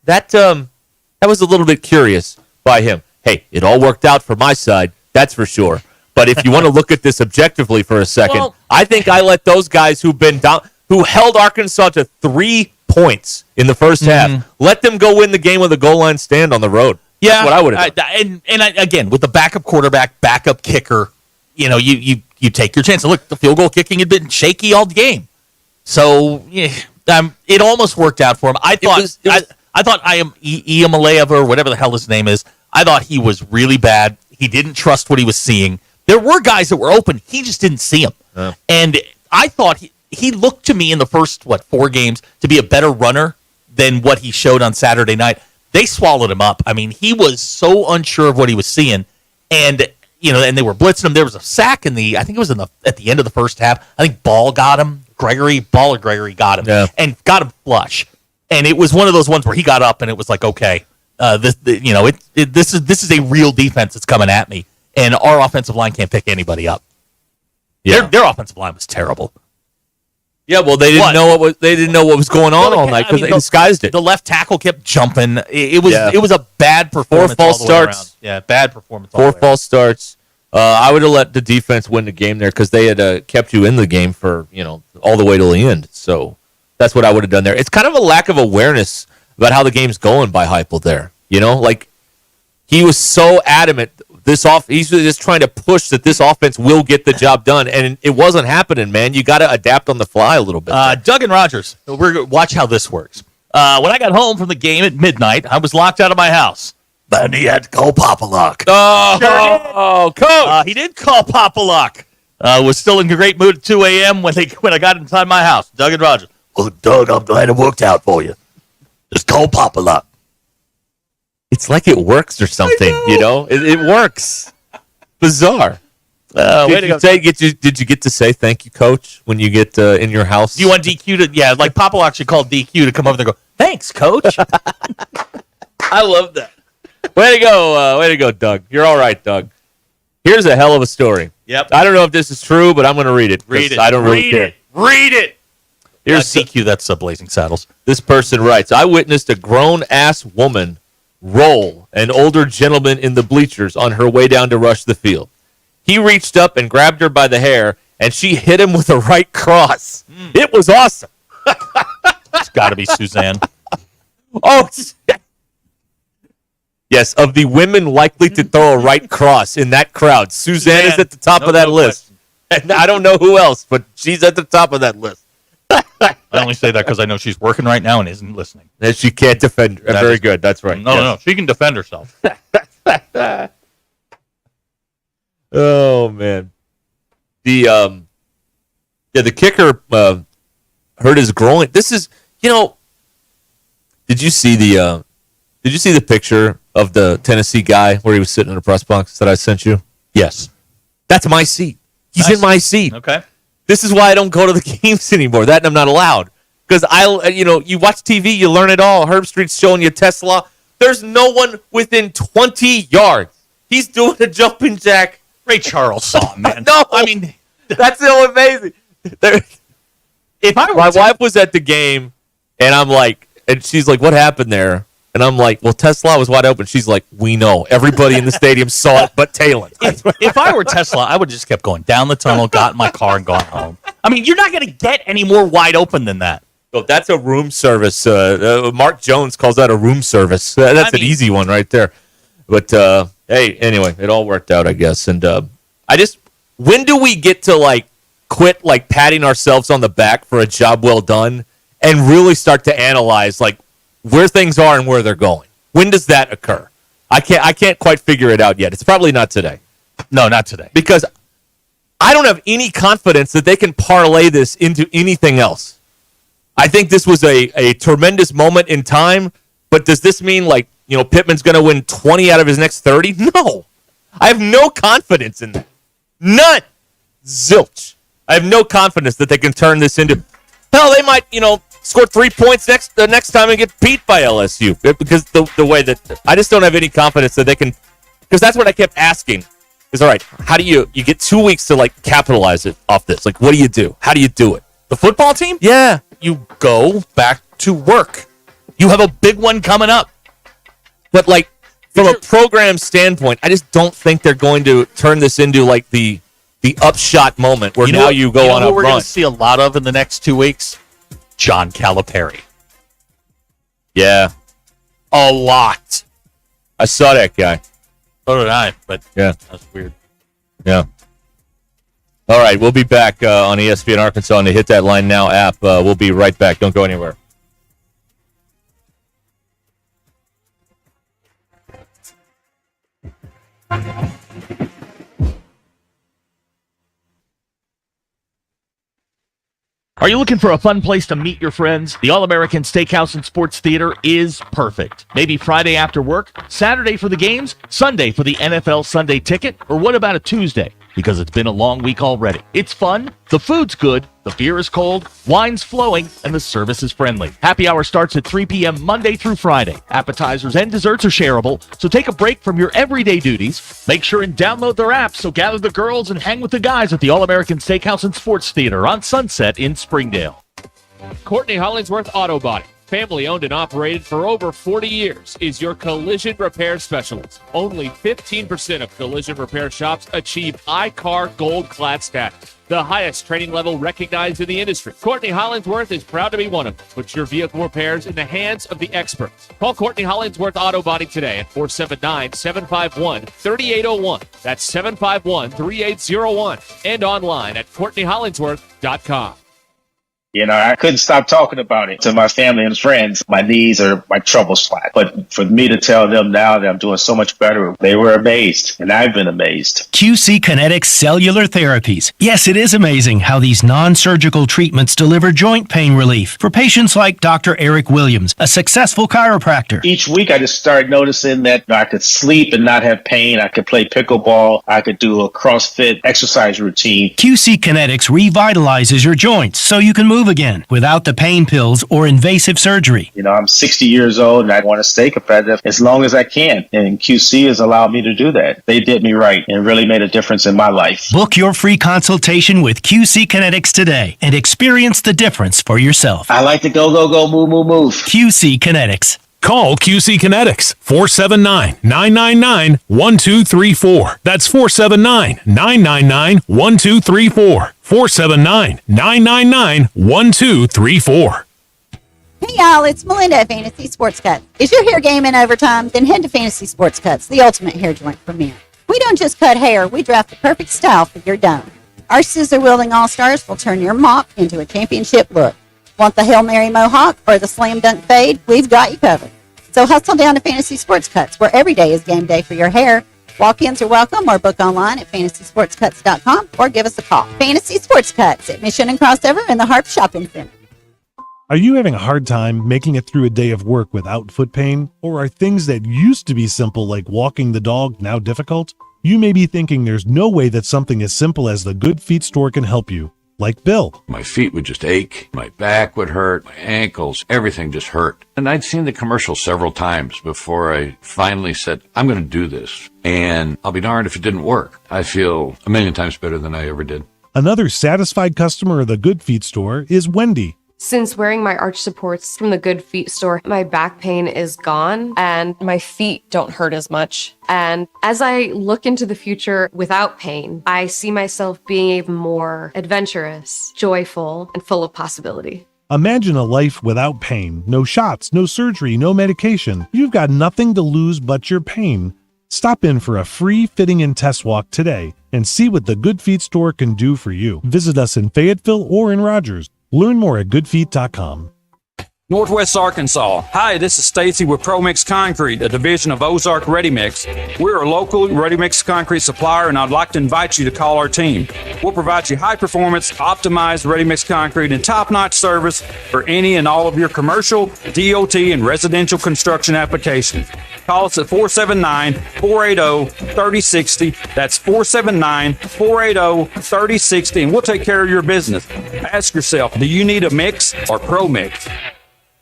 [SPEAKER 7] that was a little bit curious by him. Hey, it all worked out for my side, that's for sure. But if you want to look at this objectively for a second, I think I let those guys who held Arkansas to 3 points in the first half, let them go win the game with a goal line stand on the road.
[SPEAKER 8] Yeah,
[SPEAKER 7] that's what I would have done.
[SPEAKER 8] And again, with the backup quarterback, backup kicker, you take your chance. And look, the field goal kicking had been shaky all game, so it almost worked out for him. I thought Iamaleava or whatever the hell his name is. I thought he was really bad. He didn't trust what he was seeing. There were guys that were open. He just didn't see them. And I thought he looked to me in the first 4 games to be a better runner than what he showed on Saturday night. They swallowed him up. I mean, he was so unsure of what he was seeing, and and they were blitzing him. There was a sack at the end of the first half. I think Ball got him. Gregory got him, and got him flush. And it was one of those ones where he got up, and it was like, okay, this is a real defense that's coming at me, and our offensive line can't pick anybody up. Yeah, their offensive line was terrible.
[SPEAKER 7] Yeah, well, they didn't know what was going on all night because they disguised it.
[SPEAKER 8] The left tackle kept jumping. It was a bad performance.
[SPEAKER 7] 4 false starts.
[SPEAKER 8] Yeah, bad performance.
[SPEAKER 7] 4 false starts. I would have let the defense win the game there because they had kept you in the game for all the way till the end. So that's what I would have done there. It's kind of a lack of awareness about how the game's going by Heupel there. Like he was so adamant. He's just trying to push that this offense will get the job done, and it wasn't happening, man. You got to adapt on the fly a little bit.
[SPEAKER 8] Doug and Rogers, watch how this works. When I got home from the game at midnight, I was locked out of my house. Then he had to call Papa Luck.
[SPEAKER 7] Coach!
[SPEAKER 8] He did call Papa Luck. Was still in a great mood at 2 a.m. when I got inside my house. Doug and Rogers. Well, Doug, I'm glad it worked out for you. Just call Papa Luck.
[SPEAKER 7] It's like it works or something, It works. Bizarre. Did you get to say thank you, Coach, when you get in your house?
[SPEAKER 8] Do you want DQ to? Like Papa Luck should call DQ to come over there and go, thanks, Coach.
[SPEAKER 7] I love that. Way to go, Doug. You're all right, Doug. Here's a hell of a story.
[SPEAKER 8] Yep.
[SPEAKER 7] I don't know if this is true, but I'm going to read it.
[SPEAKER 8] Read it.
[SPEAKER 7] I don't really care.
[SPEAKER 8] Read it.
[SPEAKER 7] Here's
[SPEAKER 8] DQ, that's Blazing Saddles.
[SPEAKER 7] This person writes, I witnessed a grown-ass woman roll an older gentleman in the bleachers on her way down to rush the field. He reached up and grabbed her by the hair, and she hit him with a right cross. It was awesome.
[SPEAKER 8] It's got to be Suzanne.
[SPEAKER 7] Oh, yes, of the women likely to throw a right cross in that crowd, Suzanne is at the top of that list. And I don't know who else, but she's at the top of that list.
[SPEAKER 8] I only say that because I know she's working right now and isn't listening.
[SPEAKER 7] And she can't defend. Very good. That's right.
[SPEAKER 8] No, she can defend herself.
[SPEAKER 7] Oh man, the kicker hurt his groin. This is, did you see the picture of the Tennessee guy where he was sitting in the press box that I sent you?
[SPEAKER 8] Yes,
[SPEAKER 7] that's my seat. He's in my seat.
[SPEAKER 8] Okay.
[SPEAKER 7] This is why I don't go to the games anymore. That and I'm not allowed. Because you watch TV, you learn it all. Herb Street's showing you Tesla. There's no one within 20 yards. He's doing a jumping jack.
[SPEAKER 8] Ray Charles saw him, man.
[SPEAKER 7] No, I mean, that's so amazing. My wife was at the game, and I'm like, and she's like, what happened there? And I'm like, well, Tesla was wide open. She's like, we know. Everybody in the stadium saw it but Talon.
[SPEAKER 8] If I were Tesla, I would have just kept going down the tunnel, got in my car, and gone home. I mean, you're not going to get any more wide open than that.
[SPEAKER 7] So that's a room service. Mark Jones calls that a room service. That's an easy one right there. But, hey, anyway, it all worked out, I guess. And when do we get to, quit, patting ourselves on the back for a job well done and really start to analyze, where things are and where they're going? When does that occur? I can't quite figure it out yet. It's probably not today.
[SPEAKER 8] No, not today.
[SPEAKER 7] Because I don't have any confidence that they can parlay this into anything else. I think this was a tremendous moment in time, but does this mean Pittman's going to win 20 out of his next 30? No. I have no confidence in that. None. Zilch. I have no confidence that they can turn this into, hell, they might, score 3 points the next time and get beat by LSU, because the way that I just don't have any confidence that they can, because that's what I kept asking is, all right, how do you get 2 weeks to capitalize it off this? What do you do? How do you do it?
[SPEAKER 8] The football team?
[SPEAKER 7] Yeah.
[SPEAKER 8] You go back to work. You have a big one coming up.
[SPEAKER 7] But from a program standpoint, I just don't think they're going to turn this into the upshot moment where you go on a run.
[SPEAKER 8] We're going to see a lot of in the next 2 weeks. John Calipari.
[SPEAKER 7] Yeah.
[SPEAKER 8] A lot.
[SPEAKER 7] I saw that guy.
[SPEAKER 8] So did I, but
[SPEAKER 7] yeah,
[SPEAKER 8] that's weird.
[SPEAKER 7] Yeah. All right, we'll be back on ESPN Arkansas on the Hit That Line Now app. We'll be right back. Don't go anywhere.
[SPEAKER 21] Are you looking for a fun place to meet your friends? The All-American Steakhouse and Sports Theater is perfect. Maybe Friday after work, Saturday for the games, Sunday for the NFL Sunday ticket, or what about a Tuesday? Because it's been a long week already. It's fun, the food's good, the beer is cold, wine's flowing, and the service is friendly. Happy hour starts at 3 p.m. Monday through Friday. Appetizers and desserts are shareable, so take a break from your everyday duties. Make sure and download their app, so gather the girls and hang with the guys at the All-American Steakhouse and Sports Theater on Sunset in Springdale.
[SPEAKER 1] Courtney Hollingsworth Auto Body, family owned and operated for over 40 years, is your collision repair specialist. Only 15% of collision repair shops achieve iCar Gold Class status, the highest training level recognized in the industry. Courtney Hollingsworth is proud to be one of them. Put your vehicle repairs in the hands of the experts. Call Courtney Hollingsworth Auto Body today at 479-751-3801. That's 751-3801. And online at CourtneyHollingsworth.com.
[SPEAKER 22] I couldn't stop talking about it to my family and friends. My knees are my trouble spot. But for me to tell them now that I'm doing so much better, they were amazed, and I've been amazed.
[SPEAKER 23] QC Kinetics Cellular Therapies. Yes, it is amazing how these non-surgical treatments deliver joint pain relief for patients like Dr. Eric Williams, a successful chiropractor.
[SPEAKER 22] Each week, I just started noticing that I could sleep and not have pain. I could play pickleball. I could do a CrossFit exercise routine.
[SPEAKER 23] QC Kinetics revitalizes your joints so you can move move again without the pain pills or invasive surgery.
[SPEAKER 22] You know, I'm 60 years old and I want to stay competitive as long as I can. And QC has allowed me to do that. They did me right and really made a difference in my life.
[SPEAKER 23] Book your free consultation with QC Kinetics today and experience the difference for yourself.
[SPEAKER 22] I like to go, move, move, move.
[SPEAKER 23] QC Kinetics.
[SPEAKER 2] Call QC Kinetics 479-999-1234. That's 479-999-1234. 479-999-1234.
[SPEAKER 17] Hey y'all, it's Melinda at Fantasy Sports Cuts. Is your hair game in overtime? Then head to Fantasy Sports Cuts, the ultimate hair joint for men. We don't just cut hair, we draft the perfect style for your dome. Our scissor-wielding all-stars will turn your mop into a championship look. Want the Hail Mary Mohawk or the Slam Dunk Fade? We've got you covered. So hustle down to Fantasy Sports Cuts, where every day is game day for your hair. Walk-ins are welcome or book online at fantasysportscuts.com or give us a call. Fantasy Sports Cuts at Mission and Crossover in the Harp Shopping Center.
[SPEAKER 4] Are you having a hard time making it through a day of work without foot pain? Or are things that used to be simple like walking the dog now difficult? You may be thinking there's no way that something as simple as the Good Feet store can help you. Like Bill.
[SPEAKER 6] My feet would just ache, my back would hurt, my ankles, everything just hurt. And I'd seen the commercial several times before I finally said, I'm going to do this. And I'll be darned if it didn't work. I feel a million times better than I ever did.
[SPEAKER 4] Another satisfied customer of the Good Feet store is Wendy.
[SPEAKER 24] Since wearing my arch supports from the Good Feet store, my back pain is gone and my feet don't hurt as much. And as I look into the future without pain, I see myself being even more adventurous, joyful, and full of possibility.
[SPEAKER 4] Imagine a life without pain. No shots, no surgery, no medication. You've got nothing to lose but your pain. Stop in for a free fitting and test walk today and see what the Good Feet store can do for you. Visit us in Fayetteville or in Rogers. Learn more at goodfeet.com.
[SPEAKER 25] Northwest Arkansas. Hi, this is Stacy with ProMix Concrete, a division of Ozark Ready Mix. We're a local ready mix concrete supplier, and I'd like to invite you to call our team. We'll provide you high performance, optimized ready mix concrete and top-notch service for any and all of your commercial, DOT, and residential construction applications. Call us at 479-480-3060. That's 479-480-3060, and we'll take care of your business. Ask yourself, do you need a mix or ProMix?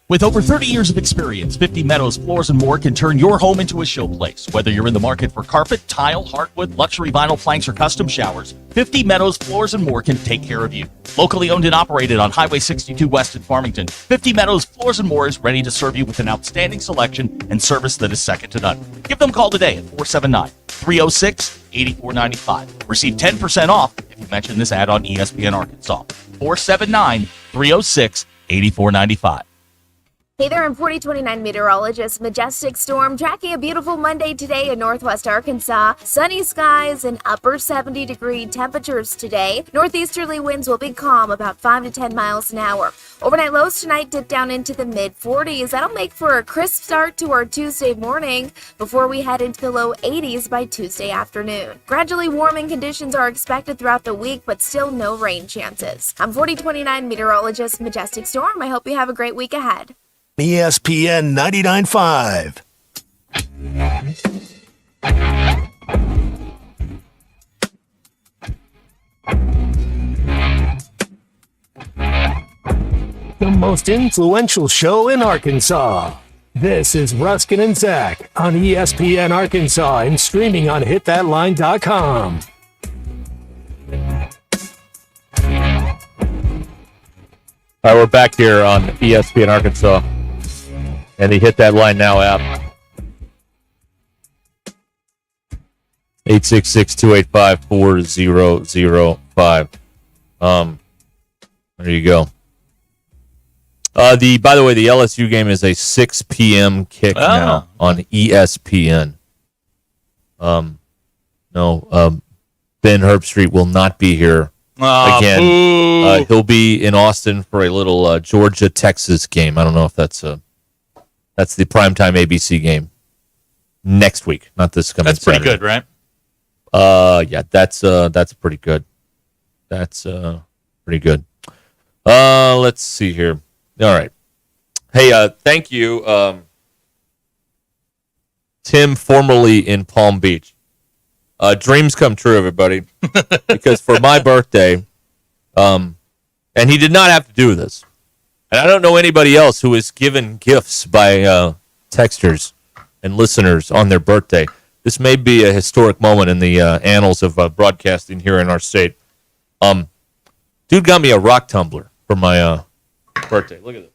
[SPEAKER 21] With over 30 years of experience, 50 Meadows Floors & More can turn your home into a showplace. Whether you're in the market for carpet, tile, hardwood, luxury vinyl planks, or custom showers, 50 Meadows Floors & More can take care of you. Locally owned and operated on Highway 62 West in Farmington, 50 Meadows Floors & More is ready to serve you with an outstanding selection and service that is second to none. Give them a call today at 479-306-8495. Receive 10% off if you mention this ad on ESPN Arkansas. 479-306-8495.
[SPEAKER 26] Hey there, I'm 4029 meteorologist Majestic Storm, tracking a beautiful Monday today in northwest Arkansas. Sunny skies and upper 70-degree temperatures today. Northeasterly winds will be calm, about 5 to 10 miles an hour. Overnight lows tonight dip down into the mid-40s. That'll make for a crisp start to our Tuesday morning before we head into the low 80s by Tuesday afternoon. Gradually warming conditions are expected throughout the week, but still no rain chances. I'm 4029 meteorologist Majestic Storm. I hope you have a great week ahead.
[SPEAKER 3] ESPN 99.5. The most influential show in Arkansas. This is Ruscin and Zach on ESPN Arkansas and streaming on hitthatline.com.
[SPEAKER 7] All right, we're back here on ESPN Arkansas. And the Hit That Line Now app. 866-285-4005. There you go. By the way, the LSU game is a 6 p.m. kick now on ESPN. Ben Herbstreit will not be here again. He'll be in Austin for a little Georgia-Texas game. I don't know if that's the primetime ABC game next week, not this coming
[SPEAKER 8] That's pretty
[SPEAKER 7] Saturday.
[SPEAKER 8] good, right?
[SPEAKER 7] Yeah, that's pretty good. That's pretty good. Let's see here. All right. Hey, thank you, Tim, formerly in Palm Beach. Dreams come true, everybody. Because for my birthday, And he did not have to do this. And I don't know anybody else who is given gifts by texters and listeners on their birthday. This may be a historic moment in the annals of broadcasting here in our state. Dude got me a rock tumbler for my birthday. Look at this.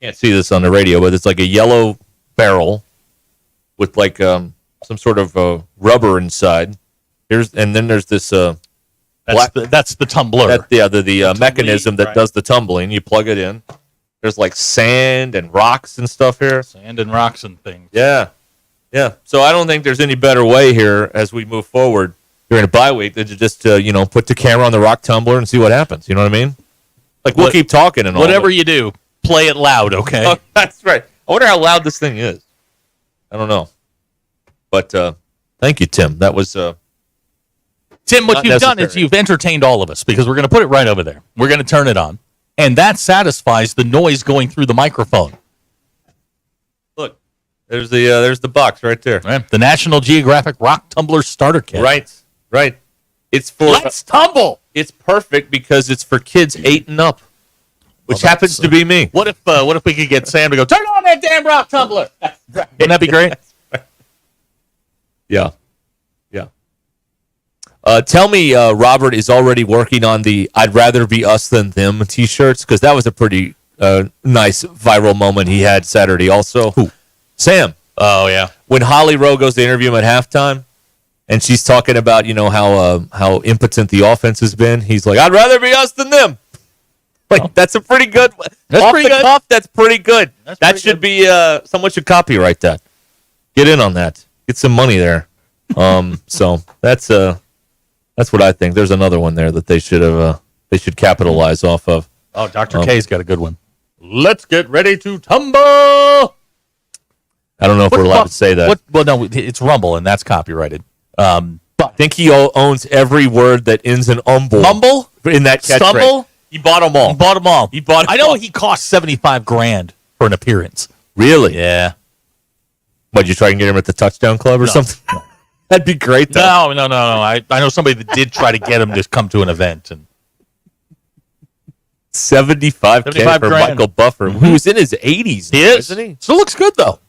[SPEAKER 7] Can't see this on the radio, but it's like a yellow barrel with like some sort of rubber inside. And then there's this
[SPEAKER 8] that's the tumbler.
[SPEAKER 7] The mechanism that does the tumbling. You plug it in. There's like sand and rocks and stuff here.
[SPEAKER 8] Sand and rocks and things.
[SPEAKER 7] Yeah. Yeah. So I don't think there's any better way here as we move forward during a bye week than to just, put the camera on the rock tumbler and see what happens. You know what I mean? Like, we'll keep talking and all.
[SPEAKER 8] Whatever you do, play it loud, okay?
[SPEAKER 7] Oh, that's right. I wonder how loud this thing is. I don't know. But thank you, Tim. That was...
[SPEAKER 8] Tim, what you've done is you've entertained all of us because we're going to put it right over there. We're going to turn it on. And that satisfies the noise going through the microphone.
[SPEAKER 7] Look, there's the box right there.
[SPEAKER 8] Right. The National Geographic Rock Tumbler Starter Kit.
[SPEAKER 7] Right. It's for...
[SPEAKER 8] Let's tumble!
[SPEAKER 7] It's perfect because it's for kids 8 and up, which happens to be me.
[SPEAKER 8] What if we could get Sam to go, turn on that damn rock tumbler? Wouldn't that be great?
[SPEAKER 7] Yeah. Tell me, Robert is already working on the "I'd rather be us than them" T-shirts, because that was a pretty nice viral moment he had Saturday. Also,
[SPEAKER 8] who?
[SPEAKER 7] Sam.
[SPEAKER 8] Oh yeah.
[SPEAKER 7] When Holly Rowe goes to interview him at halftime, and she's talking about how impotent the offense has been, he's like, "I'd rather be us than them." Like that's a pretty good.
[SPEAKER 8] That's
[SPEAKER 7] off
[SPEAKER 8] pretty
[SPEAKER 7] the
[SPEAKER 8] good.
[SPEAKER 7] cuff, that's pretty good.
[SPEAKER 8] That's
[SPEAKER 7] that
[SPEAKER 8] pretty
[SPEAKER 7] should be. Someone should copyright that. Get in on that. Get some money there. So that's what I think. There's another one there that they should capitalize off of.
[SPEAKER 8] Oh, Dr. K's got a good one. Let's get ready to tumble. I
[SPEAKER 7] don't know if we're allowed to say that.
[SPEAKER 8] Well, no, it's Rumble, and that's copyrighted.
[SPEAKER 7] But I think he owns every word that ends in umble.
[SPEAKER 8] Mumble?
[SPEAKER 7] In that catchphrase.
[SPEAKER 8] Stumble?
[SPEAKER 7] He bought them all.
[SPEAKER 8] I know he cost $75,000 for an appearance.
[SPEAKER 7] Really?
[SPEAKER 8] Yeah.
[SPEAKER 7] What'd you try and get him at the touchdown club or something? That'd be great, though.
[SPEAKER 8] No. I know somebody that did try to get him to come to an event. And
[SPEAKER 7] $75,000 for Michael Buffer, who's in his 80s.
[SPEAKER 8] He is.
[SPEAKER 7] Isn't he?
[SPEAKER 8] Still looks good, though.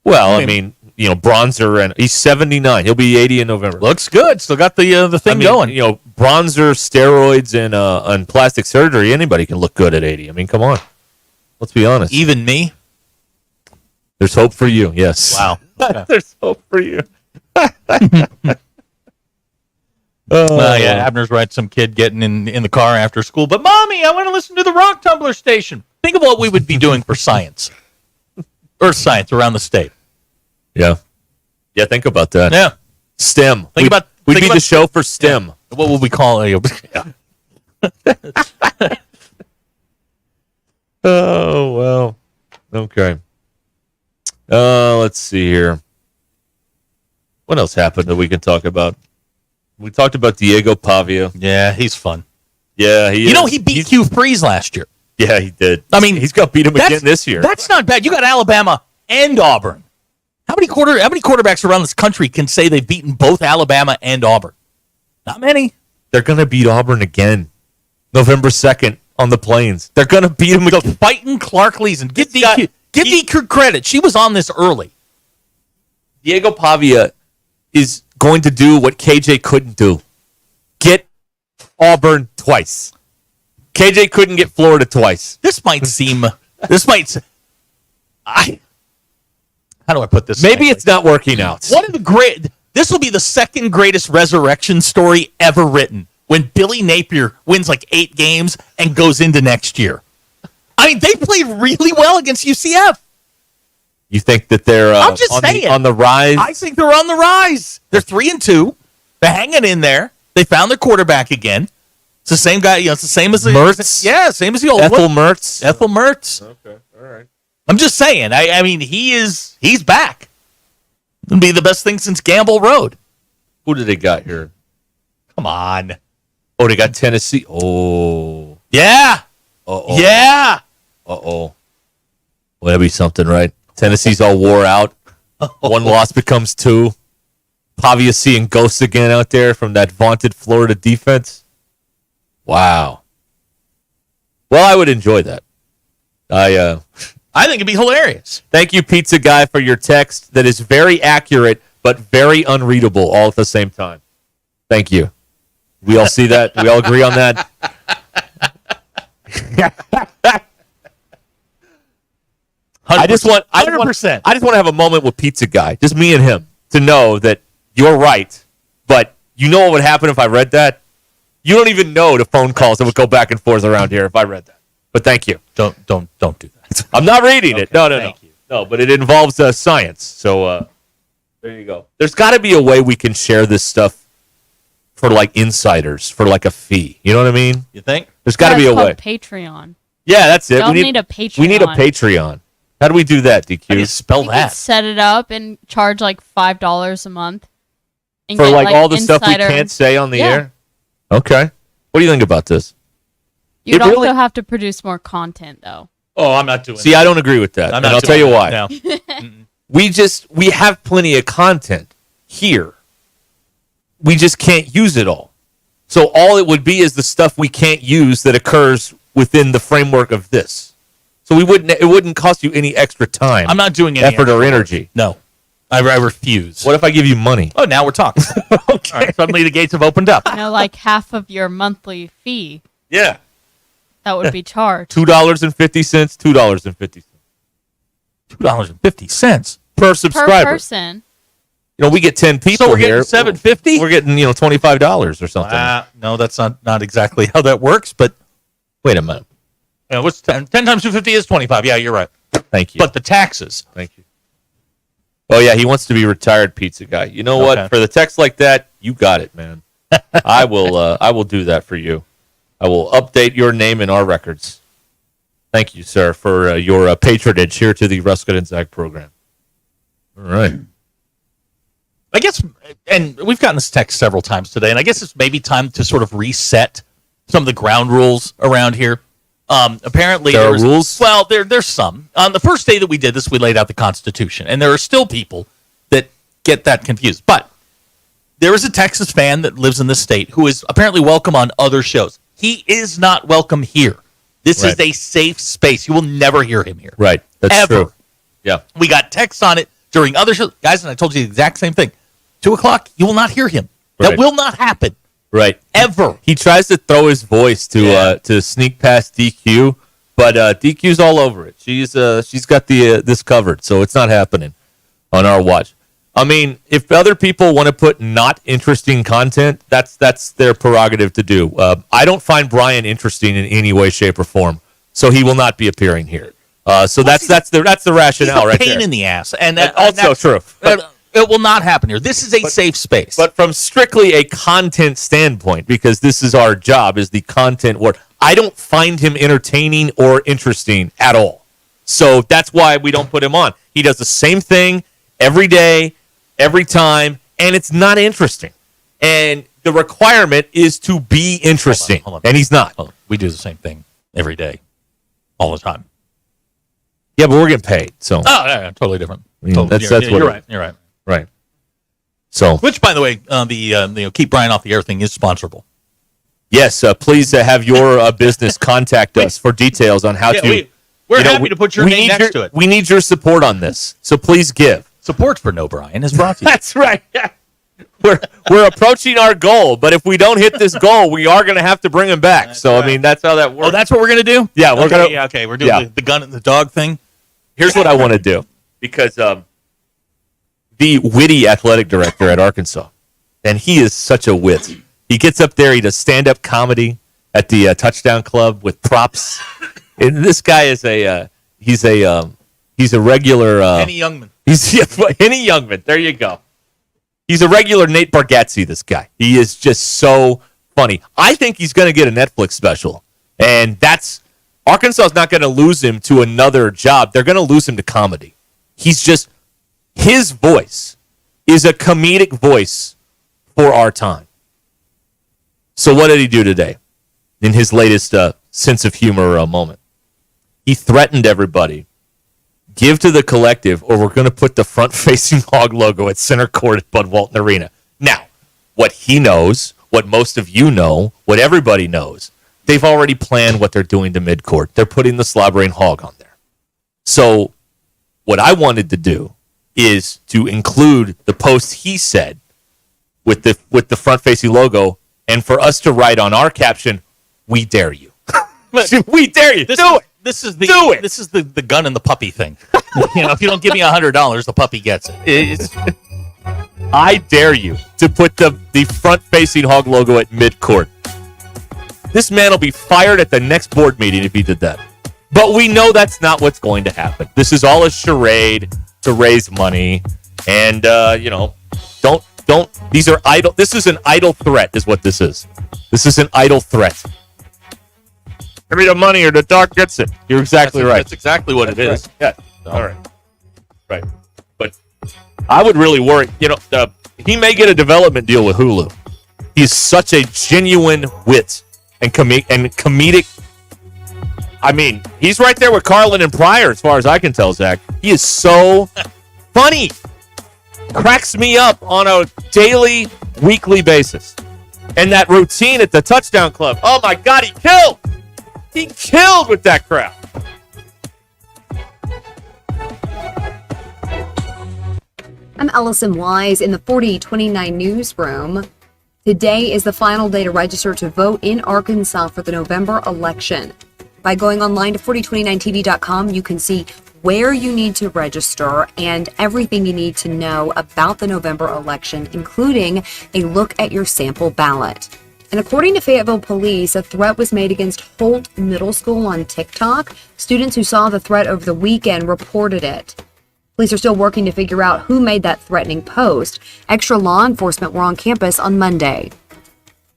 [SPEAKER 7] Well, I mean, bronzer, and he's 79. He'll be 80 in November.
[SPEAKER 8] Looks good. Still got the thing going.
[SPEAKER 7] Bronzer, steroids, and plastic surgery. Anybody can look good at 80. I mean, come on. Let's be honest.
[SPEAKER 8] Even me?
[SPEAKER 7] There's hope for you, yes.
[SPEAKER 8] Wow.
[SPEAKER 7] There's hope for you.
[SPEAKER 8] Abner's right. Some kid getting in the car after school. But, Mommy, I want to listen to the Rock Tumbler station. Think of what we would be doing for science. Earth science around the state.
[SPEAKER 7] Yeah. Yeah, think about that.
[SPEAKER 8] Yeah.
[SPEAKER 7] STEM. We'd be the show for STEM.
[SPEAKER 8] Yeah. What would we call it?
[SPEAKER 7] Oh, well. Okay. Let's see here. What else happened that we can talk about? We talked about Diego Pavia.
[SPEAKER 8] Yeah, he's fun.
[SPEAKER 7] Yeah, he is.
[SPEAKER 8] He beat Hugh Freeze last year.
[SPEAKER 7] Yeah, he did.
[SPEAKER 8] I mean,
[SPEAKER 7] he's got beat him again this year.
[SPEAKER 8] That's not bad. You got Alabama and Auburn. How many quarterbacks around this country can say they've beaten both Alabama and Auburn? Not many.
[SPEAKER 7] They're going to beat Auburn again. November 2nd on the Plains. They're going to beat him again.
[SPEAKER 8] Fighting Clark Leeson. Give DQ credit. She was on this early.
[SPEAKER 7] Diego Pavia is going to do what KJ couldn't do. Get Auburn twice. KJ couldn't get Florida twice.
[SPEAKER 8] How do I put this?
[SPEAKER 7] Maybe it's not working out.
[SPEAKER 8] This will be the second greatest resurrection story ever written when Billy Napier wins like 8 games and goes into next year. I mean, they played really well against UCF.
[SPEAKER 7] You think that they're
[SPEAKER 8] I'm just saying.
[SPEAKER 7] on the rise?
[SPEAKER 8] I think they're on the rise. They're 3-2. They're hanging in there. They found their quarterback again. It's the same guy. It's the same as
[SPEAKER 7] Mertz.
[SPEAKER 8] Yeah, same as the old
[SPEAKER 7] Ethel
[SPEAKER 8] one.
[SPEAKER 7] Mertz.
[SPEAKER 8] Ethel Mertz.
[SPEAKER 7] Okay, all right.
[SPEAKER 8] I'm just saying. I mean, he's back. It'll be the best thing since Gamble Road.
[SPEAKER 7] Who did they got here?
[SPEAKER 8] Come on.
[SPEAKER 7] Oh, they got Tennessee. Oh.
[SPEAKER 8] Yeah.
[SPEAKER 7] Uh-oh.
[SPEAKER 8] Yeah.
[SPEAKER 7] Uh-oh. Well, that'd be something, right? Tennessee's all wore out. One loss becomes 2. Pavia seeing ghosts again out there from that vaunted Florida defense. Wow. Well, I would enjoy that. I
[SPEAKER 8] think it'd be hilarious.
[SPEAKER 7] Thank you, Pizza Guy, for your text that is very accurate but very unreadable all at the same time. Thank you. We all see that. We all agree on that. I just want
[SPEAKER 8] 100%.
[SPEAKER 7] I just want to have a moment with Pizza Guy, just me and him, to know that you're right. But you know what would happen if I read that? You don't even know the phone calls that would go back and forth around here if I read that. But thank you.
[SPEAKER 8] Don't do that.
[SPEAKER 7] I'm not reading it. No.
[SPEAKER 8] Thank you.
[SPEAKER 7] No, but it involves science. So there you go. There's got to be a way we can share this stuff for like insiders for like a fee. You know what I mean?
[SPEAKER 8] You think?
[SPEAKER 7] There's got to be a way.
[SPEAKER 20] Patreon.
[SPEAKER 7] Yeah, that's it.
[SPEAKER 20] Y'all need a Patreon.
[SPEAKER 7] We need a Patreon. How do we do that, DQ?
[SPEAKER 8] How do you spell
[SPEAKER 20] You
[SPEAKER 8] that?
[SPEAKER 20] could set it up and charge like $5 a month. And
[SPEAKER 7] For
[SPEAKER 20] get,
[SPEAKER 7] like all the stuff we
[SPEAKER 20] insider-
[SPEAKER 7] can't say on the
[SPEAKER 20] Yeah.
[SPEAKER 7] air? Okay. What do you think about this?
[SPEAKER 20] You'd
[SPEAKER 7] It really-
[SPEAKER 20] also have to produce more content, though.
[SPEAKER 8] Oh, I'm not doing
[SPEAKER 7] See, I don't agree with that.
[SPEAKER 8] I'm
[SPEAKER 7] And
[SPEAKER 8] not
[SPEAKER 7] I'll tell
[SPEAKER 8] doing
[SPEAKER 7] you
[SPEAKER 8] that.
[SPEAKER 7] why.
[SPEAKER 8] No.
[SPEAKER 7] We have plenty of content here. We just can't use it all. So all it would be is the stuff we can't use that occurs within the framework of this. So it wouldn't cost you any extra time.
[SPEAKER 8] I'm not doing any
[SPEAKER 7] effort or
[SPEAKER 8] extra
[SPEAKER 7] energy.
[SPEAKER 8] No. I refuse.
[SPEAKER 7] What if I give you money?
[SPEAKER 8] Oh, now we're talking. Okay. All right, suddenly the gates have opened up.
[SPEAKER 20] Like half of your monthly fee
[SPEAKER 7] Yeah.
[SPEAKER 20] that would be charged.
[SPEAKER 7] $2.50, $2.50.
[SPEAKER 8] $2.50
[SPEAKER 7] per subscriber.
[SPEAKER 20] Per person.
[SPEAKER 7] You know, we get 10 people
[SPEAKER 8] we're getting
[SPEAKER 7] here.
[SPEAKER 8] $7.50?
[SPEAKER 7] We're getting, $25 or something.
[SPEAKER 8] No, that's not exactly how that works, but
[SPEAKER 7] wait a minute.
[SPEAKER 8] What's 10 times 250 is 25. Yeah, you're right.
[SPEAKER 7] Thank you.
[SPEAKER 8] But the taxes.
[SPEAKER 7] Thank you. Oh, yeah, he wants to be retired pizza guy. You know what?
[SPEAKER 8] Okay.
[SPEAKER 7] For the text like that, you got it, man. I will do that for you. I will update your name in our records. Thank you, sir, for your patronage here to the Ruscin and Zach program. All right.
[SPEAKER 8] I guess, and we've gotten this text several times today, and I guess it's maybe time to sort of reset some of the ground rules around here. Apparently,
[SPEAKER 7] there are rules?
[SPEAKER 8] Well, there's some. On the first day that we did this, we laid out the Constitution, and there are still people that get that confused. But there is a Texas fan that lives in this state who is apparently welcome on other shows. He is not welcome here. This is a safe space. You will never hear him here.
[SPEAKER 7] Right. That's
[SPEAKER 8] Ever.
[SPEAKER 7] true. Yeah.
[SPEAKER 8] We got texts on it during other shows. Guys, and I told you the exact same thing. 2:00, you will not hear him.
[SPEAKER 7] Right.
[SPEAKER 8] That will not happen.
[SPEAKER 7] Right.
[SPEAKER 8] Ever.
[SPEAKER 7] He tries to throw his voice to sneak past DQ, but DQ's all over it. She's got this covered, so it's not happening on our watch. I mean, if other people want to put not interesting content, that's their prerogative to do. I don't find Brian interesting in any way, shape, or form, so he will not be appearing here. So that's the rationale right there.
[SPEAKER 8] Pain in the ass, and
[SPEAKER 7] also true.
[SPEAKER 8] It will not happen here. This is a safe space.
[SPEAKER 7] But from strictly a content standpoint, because this is our job, is the content where I don't find him entertaining or interesting at all. So that's why we don't put him on. He does the same thing every day, every time, and it's not interesting. And the requirement is to be interesting,
[SPEAKER 8] Hold on.
[SPEAKER 7] and he's not.
[SPEAKER 8] We do the same thing every day, all the time.
[SPEAKER 7] Yeah, but we're getting paid, so
[SPEAKER 8] yeah, totally different.
[SPEAKER 7] I mean,
[SPEAKER 8] Totally.
[SPEAKER 7] that's what
[SPEAKER 8] you're
[SPEAKER 7] it-
[SPEAKER 8] right. You're right.
[SPEAKER 7] Right. So,
[SPEAKER 8] Which, by the way, the keep Brian off the air thing is sponsorable.
[SPEAKER 7] yes, please have your business contact us for details on how
[SPEAKER 8] Yeah,
[SPEAKER 7] to.
[SPEAKER 8] we're happy to put your name
[SPEAKER 7] need
[SPEAKER 8] next to it.
[SPEAKER 7] We need your support on this, so please give.
[SPEAKER 8] Support for No Brian is brought to you.
[SPEAKER 7] That's right. We're approaching our goal, but if we don't hit this goal, we are going to have to bring him back. I mean, that's how that works.
[SPEAKER 8] Oh, that's what we're gonna do.
[SPEAKER 7] Yeah, we're gonna.
[SPEAKER 8] Yeah, okay, we're doing the gun and the dog thing.
[SPEAKER 7] Here's what I want to do, because the witty athletic director at Arkansas, and he is such a wit. He gets up there, he does stand-up comedy at the Touchdown Club with props. And this guy is he's a regular.
[SPEAKER 8] Henny Youngman.
[SPEAKER 7] Henny Youngman. There you go. He's a regular Nate Bargatze, this guy. He is just so funny. I think he's going to get a Netflix special. And Arkansas is not going to lose him to another job. They're going to lose him to comedy. His voice is a comedic voice for our time. So what did he do today in his latest sense of humor moment? He threatened everybody. Give to the collective, or we're going to put the front-facing hog logo at center court at Bud Walton Arena. Now, what he knows, what most of you know, what everybody knows, they've already planned what they're doing to midcourt. They're putting the slobbering hog on there. So what I wanted to do is to include the post he said with the front-facing logo, and for us to write on our caption, "We dare you." We dare you. Do it.
[SPEAKER 8] This is the gun and the puppy thing. If you don't give me $100, the puppy gets it.
[SPEAKER 7] I dare you to put the front-facing hog logo at midcourt. This man will be fired at the next board meeting if he did that. But we know that's not what's going to happen. This is all a charade to raise money, and don't. These are idle. This is an idle threat, is what this is. This is an idle threat. Give me the money, or the dog gets it. You're exactly right.
[SPEAKER 8] That's exactly what it is.
[SPEAKER 7] Right. Yeah. All right. Right. But I would really worry. He may get a development deal with Hulu. He's such a genuine wit and comedic. I mean, he's right there with Carlin and Pryor, as far as I can tell, Zach. He is so funny. Cracks me up on a daily, weekly basis. And that routine at the touchdown club. Oh, my God, he killed. He killed with that crowd.
[SPEAKER 5] I'm Allison Wise in the 4029 newsroom. Today is the final day to register to vote in Arkansas for the November election. By going online to 4029tv.com, you can see where you need to register and everything you need to know about the November election, including a look at your sample ballot. And according to Fayetteville Police, a threat was made against Holt Middle School on TikTok. Students who saw the threat over the weekend reported it. Police are still working to figure out who made that threatening post. Extra law enforcement were on campus on Monday.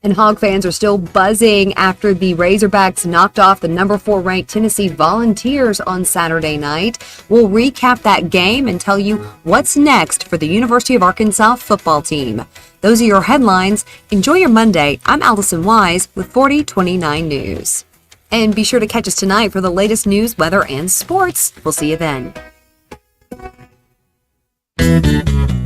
[SPEAKER 5] And Hog fans are still buzzing after the Razorbacks knocked off the number 4 ranked Tennessee Volunteers on Saturday night. We'll recap that game and tell you what's next for the University of Arkansas football team. Those are your headlines. Enjoy your Monday. I'm Allison Wise with 4029 News. And be sure to catch us tonight for the latest news, weather, and sports. We'll see you then.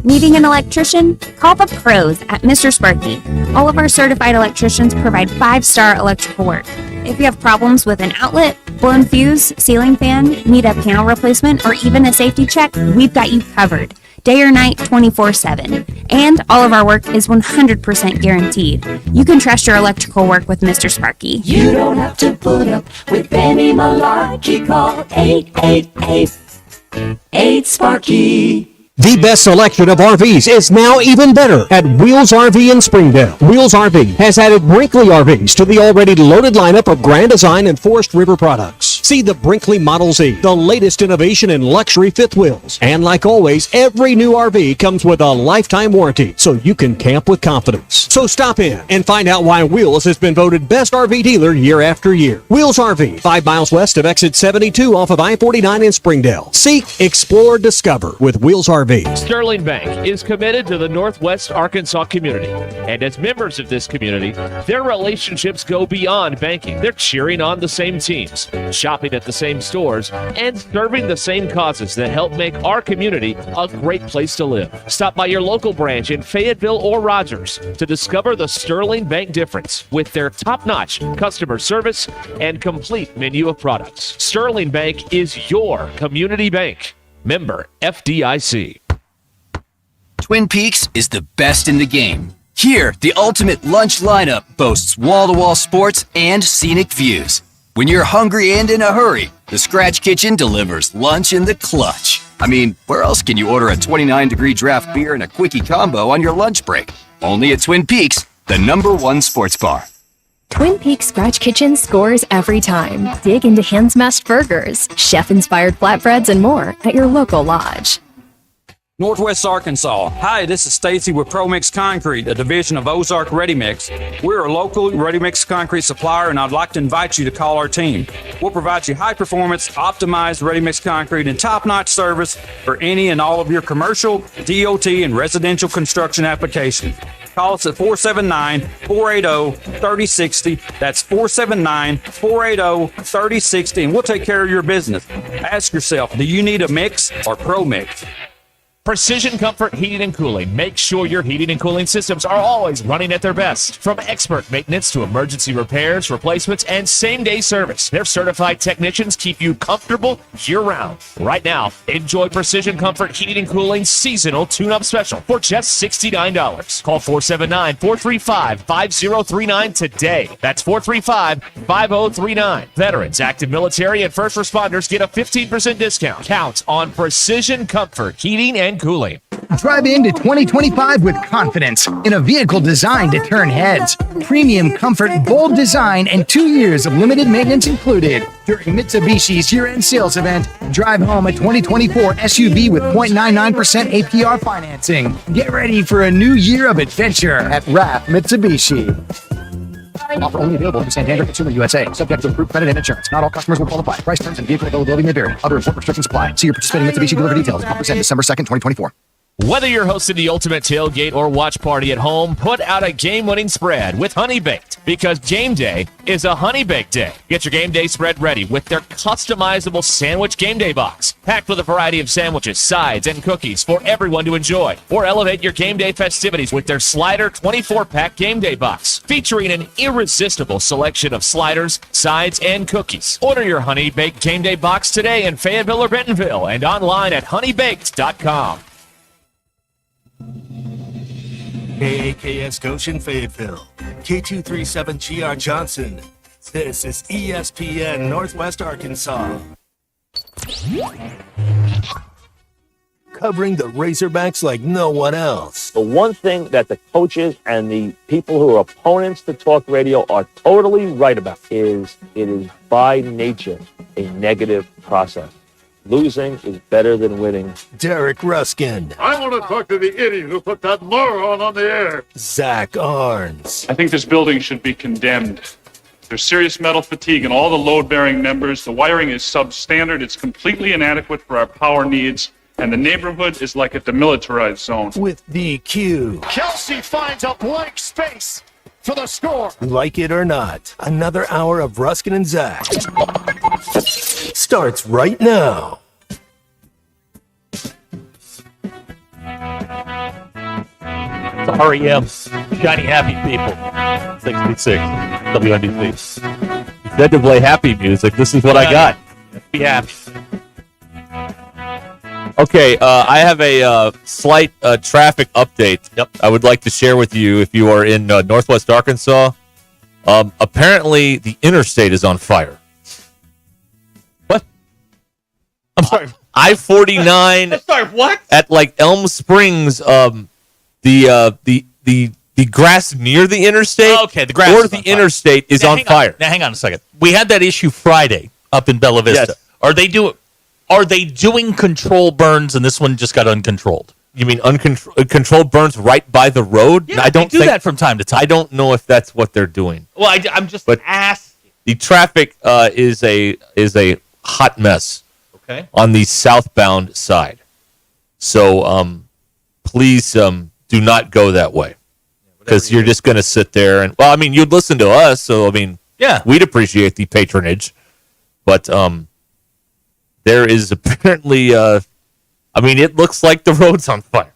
[SPEAKER 18] Needing an electrician? Call the pros at Mr. Sparky. All of our certified electricians provide 5-star electrical work. If you have problems with an outlet, blown fuse, ceiling fan, need a panel replacement, or even a safety check, we've got you covered. Day or night, 24/7. And all of our work is 100% guaranteed. You can trust your electrical work with Mr. Sparky.
[SPEAKER 9] You don't have to put up with any malarkey. Call 888-8-SPARKY.
[SPEAKER 10] The best selection of RVs is now even better at Wheels RV in Springdale. Wheels RV has added Brinkley RVs to the already loaded lineup of Grand Design and Forest River products. See the Brinkley Model Z, the latest innovation in luxury fifth wheels. And like always, every new RV comes with a lifetime warranty, so you can camp with confidence. So stop in and find out why Wheels has been voted best RV dealer year after year. Wheels RV, 5 miles west of exit 72 off of I-49 in Springdale. Seek, explore, discover with Wheels RV.
[SPEAKER 1] Sterling Bank is committed to the Northwest Arkansas community. And as members of this community, their relationships go beyond banking. They're cheering on the same teams, shopping at the same stores, and serving the same causes that help make our community a great place to live. Stop by your local branch in Fayetteville or Rogers to discover the Sterling Bank difference with their top-notch customer service and complete menu of products. Sterling Bank is your community bank. Member FDIC.
[SPEAKER 11] Twin Peaks is the best in the game. Here, the ultimate lunch lineup boasts wall-to-wall sports and scenic views. When you're hungry and in a hurry, the Scratch Kitchen delivers lunch in the clutch. I mean, where else can you order a 29-degree draft beer and a quickie combo on your lunch break? Only at Twin Peaks, the #1 sports bar.
[SPEAKER 12] Twin Peaks Scratch Kitchen scores every time. Dig into hand-smashed burgers, chef-inspired flatbreads, and more at your local lodge.
[SPEAKER 25] Northwest Arkansas. Hi, this is Stacy with ProMix Concrete, a division of Ozark Ready Mix. We're a local ready mix concrete supplier, and I'd like to invite you to call our team. We'll provide you high-performance, optimized ready mix concrete and top-notch service for any and all of your commercial, DOT, and residential construction applications. Call us at 479-480-3060. That's 479-480-3060, and we'll take care of your business. Ask yourself, do you need a mix or ProMix?
[SPEAKER 1] Precision Comfort Heating and Cooling. Make sure your heating and cooling systems are always running at their best. From expert maintenance to emergency repairs, replacements, and same-day service, their certified technicians keep you comfortable year-round. Right now, enjoy Precision Comfort Heating and Cooling seasonal tune-up special for just $69. Call 479-435-5039 today. That's 435-5039. Veterans, active military, and first responders get a 15% discount. Count on Precision Comfort Heating and Cooling.
[SPEAKER 13] Drive into 2025 with confidence in a vehicle designed to turn heads. Premium comfort, bold design, and 2 years of limited maintenance included. During Mitsubishi's year-end sales event, drive home a 2024 SUV with 0.99% APR financing. Get ready for a new year of adventure at RAF Mitsubishi. Offer only available through Santander Consumer USA. Subject to approved credit and insurance. Not all customers will qualify. Price, terms, and vehicle availability may vary. Other important restrictions apply. See your participating Mitsubishi dealer for details. Offers end December 2nd, 2024.
[SPEAKER 1] Whether you're hosting the ultimate tailgate or watch party at home, put out a game-winning spread with Honey Baked, because game day is a Honey Baked day. Get your game day spread ready with their customizable sandwich game day box, packed with a variety of sandwiches, sides, and cookies for everyone to enjoy. Or elevate your game day festivities with their Slider 24-pack game day box, featuring an irresistible selection of sliders, sides, and cookies. Order your Honey Baked game day box today in Fayetteville or Bentonville and online at honeybaked.com.
[SPEAKER 3] KAKS Goshen Fayetteville, K237GR Johnson. This is ESPN Northwest Arkansas. Covering the Razorbacks like no one else.
[SPEAKER 14] The one thing that the coaches and the people who are opponents to talk radio are totally right about is it is by nature a negative process. Losing is better than winning.
[SPEAKER 3] Derek Ruscin.
[SPEAKER 15] I want to talk to the idiot who put that moron on the air.
[SPEAKER 3] Zach Arns.
[SPEAKER 16] I think this building should be condemned. There's serious metal fatigue in all the load-bearing members. The wiring is substandard. It's completely inadequate for our power needs. And the neighborhood is like a demilitarized zone.
[SPEAKER 3] With DQ.
[SPEAKER 15] Kelsey finds a blank space for the score.
[SPEAKER 3] Like it or not, another hour of Ruscin and Zach starts right now.
[SPEAKER 8] It's REM, Shiny Happy People, 66, WNBC.
[SPEAKER 7] You said to play happy music. This is what I got.
[SPEAKER 8] Be happy.
[SPEAKER 7] Okay, I have a slight traffic update.
[SPEAKER 8] Yep.
[SPEAKER 7] I would like to share with you if you are in Northwest Arkansas. Apparently, the interstate is on fire.
[SPEAKER 8] What? I'm sorry.
[SPEAKER 7] I-49.
[SPEAKER 8] Sorry, what?
[SPEAKER 7] At like Elm Springs, the grass near the interstate.
[SPEAKER 8] Okay, the grass
[SPEAKER 7] or
[SPEAKER 8] is
[SPEAKER 7] the
[SPEAKER 8] on fire.
[SPEAKER 7] interstate is on fire.
[SPEAKER 8] Now, hang on a second. We had that issue Friday up in Bella Vista.
[SPEAKER 7] Yes.
[SPEAKER 8] Are they doing control burns and this one just got uncontrolled?
[SPEAKER 7] You mean uncontrolled burns right by the road?
[SPEAKER 8] Yeah,
[SPEAKER 7] I don't
[SPEAKER 8] they do that from time to time.
[SPEAKER 7] I don't know if that's what they're doing.
[SPEAKER 8] Well, I'm just asking.
[SPEAKER 7] The traffic is a hot mess.
[SPEAKER 8] Okay.
[SPEAKER 7] On the southbound side. So please do not go that way. Because you're just going to sit there and, well, I mean, you'd listen to us. So, I mean,
[SPEAKER 8] yeah,
[SPEAKER 7] we'd appreciate the patronage. But there is apparently, it looks like the road's on fire.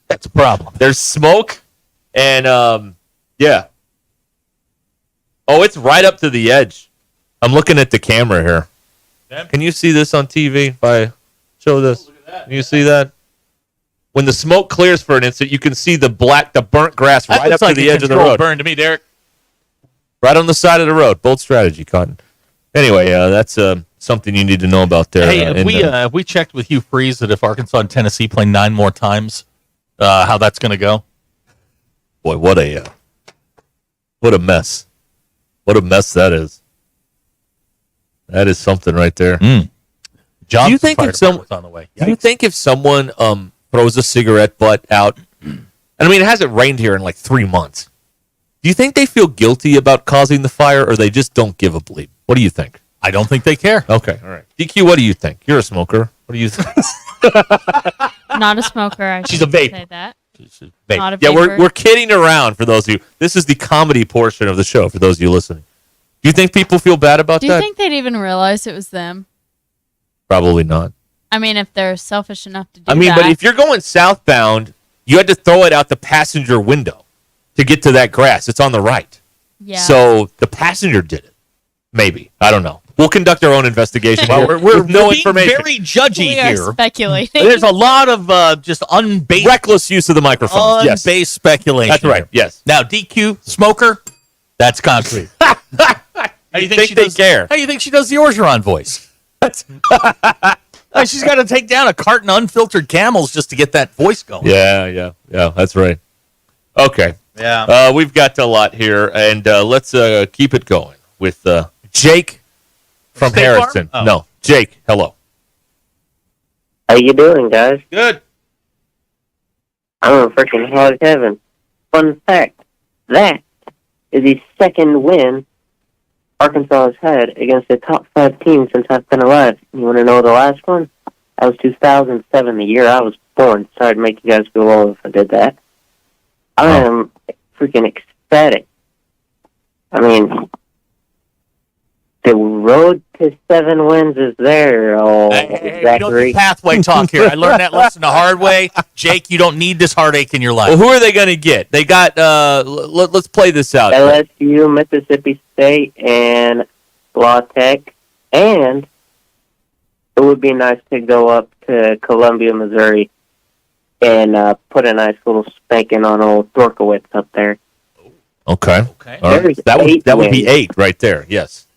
[SPEAKER 8] That's a problem.
[SPEAKER 7] There's smoke and, yeah. Oh, it's right up to the edge. I'm looking at the camera here. Can you see this on TV if I show this? Can you see that? When the smoke clears for an instant, you can see the burnt grass right up to the edge of the road.
[SPEAKER 8] Burn to me, Derek.
[SPEAKER 7] Right on the side of the road. Bold strategy, Cotton. Anyway, that's something you need to know about there.
[SPEAKER 8] Hey, have we checked with Hugh Freeze that if Arkansas and Tennessee play 9 more times, how that's going to go?
[SPEAKER 7] Boy, what a mess. What a mess that is. That is something right there.
[SPEAKER 8] Do
[SPEAKER 7] you think if
[SPEAKER 8] on the way?
[SPEAKER 7] Do you think if someone throws a cigarette butt out, and I mean it hasn't rained here in like 3 months, do you think they feel guilty about causing the fire, or they just don't give a bleep? What do you think?
[SPEAKER 8] I don't think they care.
[SPEAKER 7] Okay, all right. DQ, what do you think? You're a smoker. What do you think?
[SPEAKER 20] Not a smoker.
[SPEAKER 8] She's a vape.
[SPEAKER 20] Say that.
[SPEAKER 7] Vape.
[SPEAKER 20] Not a
[SPEAKER 7] Yeah,
[SPEAKER 20] vapor.
[SPEAKER 7] we're kidding around for those of you. This is the comedy portion of the show for those of you listening. Do you think people feel bad about
[SPEAKER 20] Do you
[SPEAKER 7] that?
[SPEAKER 20] think they'd even realize it was them?
[SPEAKER 7] Probably not.
[SPEAKER 20] I mean, if they're selfish enough to do
[SPEAKER 7] I mean,
[SPEAKER 20] that.
[SPEAKER 7] but if you're going southbound, you had to throw it out the passenger window to get to that grass. It's on the right.
[SPEAKER 20] Yeah.
[SPEAKER 7] So the passenger did it. Maybe. I don't know. We'll conduct our own investigation.
[SPEAKER 8] Well,
[SPEAKER 7] here
[SPEAKER 8] we're
[SPEAKER 7] with no
[SPEAKER 8] being
[SPEAKER 7] information.
[SPEAKER 8] very judgy
[SPEAKER 20] We are
[SPEAKER 8] here.
[SPEAKER 20] speculating.
[SPEAKER 8] There's a lot of just unbased,
[SPEAKER 7] reckless use of the microphone. Yes.
[SPEAKER 8] unbased speculation.
[SPEAKER 7] That's right.
[SPEAKER 8] here.
[SPEAKER 7] Yes.
[SPEAKER 8] Now, DQ, smoker, that's concrete. How do you think she
[SPEAKER 7] they
[SPEAKER 8] does?
[SPEAKER 7] care?
[SPEAKER 8] How do you think she does the Orgeron voice? She's got to take down a carton of unfiltered Camels just to get that voice going.
[SPEAKER 7] Yeah. That's right. Okay.
[SPEAKER 8] Yeah.
[SPEAKER 7] We've got a lot here, and let's keep it going with Jake from
[SPEAKER 8] State Farm?
[SPEAKER 7] Harrison.
[SPEAKER 8] Oh.
[SPEAKER 7] No, Jake. Hello.
[SPEAKER 2] How you doing, guys?
[SPEAKER 7] Good.
[SPEAKER 2] I'm a freaking hard heaven. Fun fact, that is the second win Arkansas has had against a top 5 team since I've been alive. You want to know the last one? That was 2007, the year I was born. Sorry to make you guys go old if I did that. I am freaking ecstatic. I mean, the road to 7 wins is there. Oh,
[SPEAKER 8] We don't do
[SPEAKER 2] Zachary.
[SPEAKER 8] pathway talk here. I learned that lesson the hard way. Jake, you don't need this heartache in your life.
[SPEAKER 7] Well, who are they going to get? They got. Let's play this out.
[SPEAKER 2] LSU, Mississippi State, and La Tech. And it would be nice to go up to Columbia, Missouri, and put a nice little spanking on old Dorkowitz up there.
[SPEAKER 7] Okay. All right.
[SPEAKER 2] There's
[SPEAKER 7] That would
[SPEAKER 2] 8
[SPEAKER 7] be
[SPEAKER 2] wins.
[SPEAKER 7] 8 right there. Yes,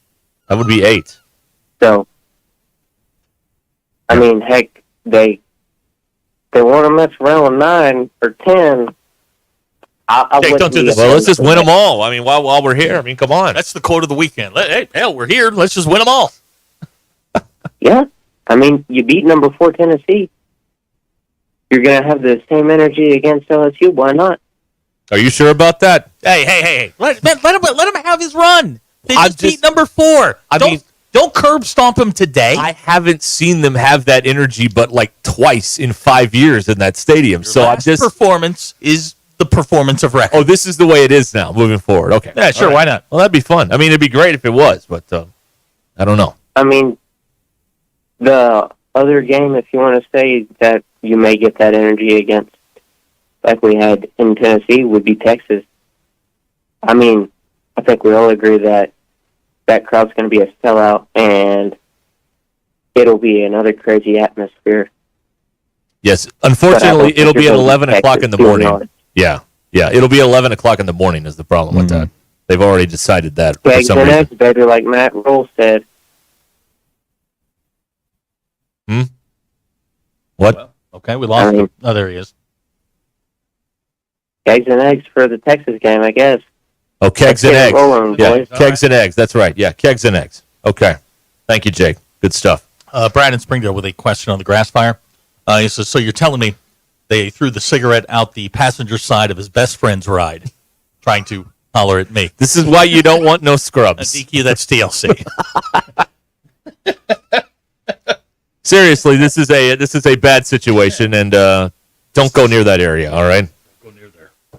[SPEAKER 7] that would be 8.
[SPEAKER 2] So, I mean, heck, they want to mess around with 9 or 10. I
[SPEAKER 8] Jake, don't do this.
[SPEAKER 7] Well, let's just win them all. I mean, while we're here, I mean, come on.
[SPEAKER 8] That's the quote of the weekend. Hey, hell, we're here. Let's just win them all.
[SPEAKER 2] Yeah, I mean, you beat number 4 Tennessee. You're going to have the same energy against LSU. Why not?
[SPEAKER 7] Are you sure about that?
[SPEAKER 8] Hey. Let him have his run. They just beat number 4. Don't curb stomp him today.
[SPEAKER 7] I haven't seen them have that energy, but like twice in 5 years in that stadium. So I'm
[SPEAKER 8] Last
[SPEAKER 7] just
[SPEAKER 8] performance is the performance of record.
[SPEAKER 7] Oh, this is the way it is now, moving forward. Okay.
[SPEAKER 8] Yeah, sure.
[SPEAKER 7] All
[SPEAKER 8] Why not?
[SPEAKER 7] Well, that'd be fun. I mean, it'd be great if it was, but I don't know.
[SPEAKER 2] I mean, the other game, if you want to say that you may get that energy against, like we had in Tennessee, would be Texas. I mean, I think we all agree that that crowd's going to be a sellout, and it'll be another crazy atmosphere.
[SPEAKER 7] Yes. Unfortunately,
[SPEAKER 2] But I
[SPEAKER 7] it'll
[SPEAKER 2] don't
[SPEAKER 7] be at
[SPEAKER 2] think
[SPEAKER 7] 11
[SPEAKER 2] Texas
[SPEAKER 7] o'clock in the
[SPEAKER 2] doing
[SPEAKER 7] morning.
[SPEAKER 2] all it.
[SPEAKER 7] Yeah. It'll be 11 o'clock in the morning is the problem with that. They've already decided that for
[SPEAKER 2] Eggs
[SPEAKER 7] some
[SPEAKER 2] and
[SPEAKER 7] reason.
[SPEAKER 2] eggs, baby, like Matt Rule said.
[SPEAKER 7] What?
[SPEAKER 8] Well, okay, we lost him. Oh, there he is.
[SPEAKER 2] Eggs and eggs for the Texas game, I guess.
[SPEAKER 7] Oh, kegs
[SPEAKER 2] Let's
[SPEAKER 7] and
[SPEAKER 2] get it
[SPEAKER 7] eggs.
[SPEAKER 2] rolling,
[SPEAKER 7] Yeah,
[SPEAKER 2] boys.
[SPEAKER 7] kegs and eggs. That's right. Yeah, kegs and eggs. Okay. Thank you, Jake. Good stuff.
[SPEAKER 8] Brad in Springdale with a question on the grass fire. He says, so you're telling me they threw the cigarette out the passenger side of his best friend's ride, trying to holler at me.
[SPEAKER 7] This is why you don't want no scrubs.
[SPEAKER 8] DQ, that's TLC.
[SPEAKER 7] Seriously, this is a bad situation, and don't go near that area. All right.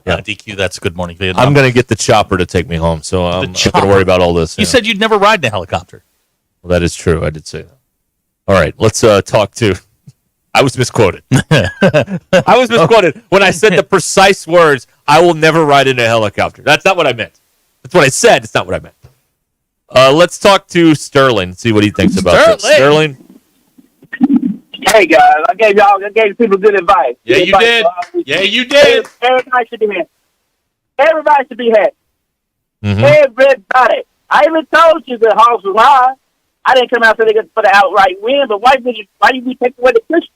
[SPEAKER 8] Yeah, DQ, that's Good Morning Vietnam.
[SPEAKER 7] I'm going to get the chopper to take me home, so I'm not going to worry about all this.
[SPEAKER 8] You said you'd never ride in a helicopter.
[SPEAKER 7] Well, that is true. I did say that. All right, let's talk to. I was misquoted. I was misquoted when I said the precise words. I will never ride in a helicopter. That's not what I meant. That's what I said. It's not what I meant. Let's talk to Sterling. See what he thinks about this. Sterling.
[SPEAKER 6] Hey guys, I gave people good advice.
[SPEAKER 7] Yeah,
[SPEAKER 6] Good
[SPEAKER 7] you
[SPEAKER 6] advice.
[SPEAKER 7] did. Yeah, you did.
[SPEAKER 6] Everybody should be happy. Everybody should be happy.
[SPEAKER 7] Mm-hmm.
[SPEAKER 6] Everybody. I even told you the house was high. I didn't come out so they could for the outright win, but why did you take away the cushion?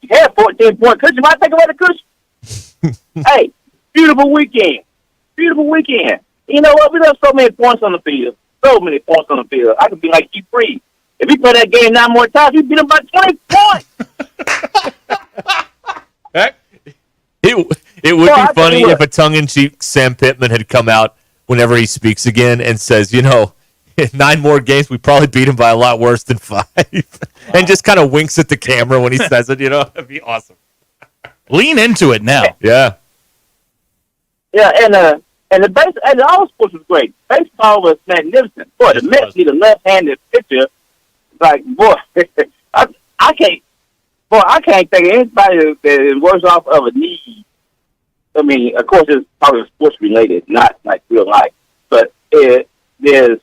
[SPEAKER 6] You had 14-point cushion. Why take away the cushion? Hey, beautiful weekend. Beautiful weekend. You know what? We left so many points on the field. So many points on the field. I could be like G. Free. If he play that game 9 more times, he'd beat him by 20 points.
[SPEAKER 7] It would be funny if a tongue-in-cheek Sam Pittman had come out whenever he speaks again and says, you know, in 9 more games, we probably beat him by a lot worse than 5. And just kind of winks at the camera when he says it, you know? That'd be awesome.
[SPEAKER 8] Lean into it now.
[SPEAKER 7] Yeah.
[SPEAKER 6] Yeah, and all sports was great. Baseball was magnificent. Boy, the Mets need a left-handed pitcher. Like, boy, I can't. Boy, I can't think of anybody that is worse off of a knee. I mean, of course, it's probably sports related, not like real life. But there's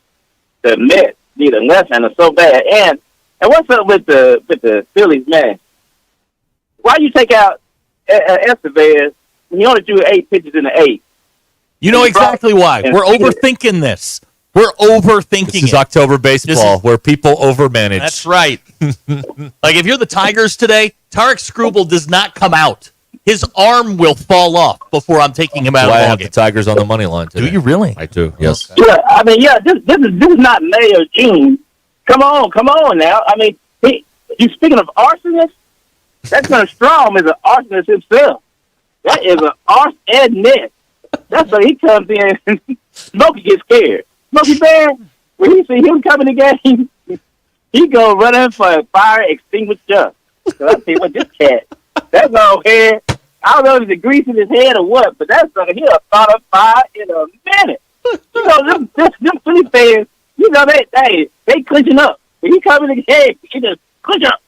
[SPEAKER 6] the Mets need a left-hander so bad. And what's up with the Phillies, man? Why you take out Estevez when he only threw 8 pitches in the 8th?
[SPEAKER 8] You know exactly why. We're overthinking this. We're overthinking
[SPEAKER 7] This is October baseball, where people overmanage.
[SPEAKER 8] That's right. Like, if you're the Tigers today, Tarek Skubal does not come out. His arm will fall off before I'm taking him out
[SPEAKER 7] Why I
[SPEAKER 8] of
[SPEAKER 7] have the Tigers on the money line today.
[SPEAKER 8] Do you really?
[SPEAKER 7] I do, yes.
[SPEAKER 6] Yeah, I mean, this is not May or June. Come on now. I mean, you speaking of arsonist? That kind of Strom is an arsonist himself. That is an arsonist. That's why he comes in and Smokey gets scared. Smokey Bear, when he see him coming in the game, he go running for a fire extinguisher. So I tell you what, this cat, that long hair, I don't know if it's grease in his head or what, but that sucker, he'll start a fire in a minute. You know, them Philly fans, you know, they clinching up. When he come in the game, he just clinch up.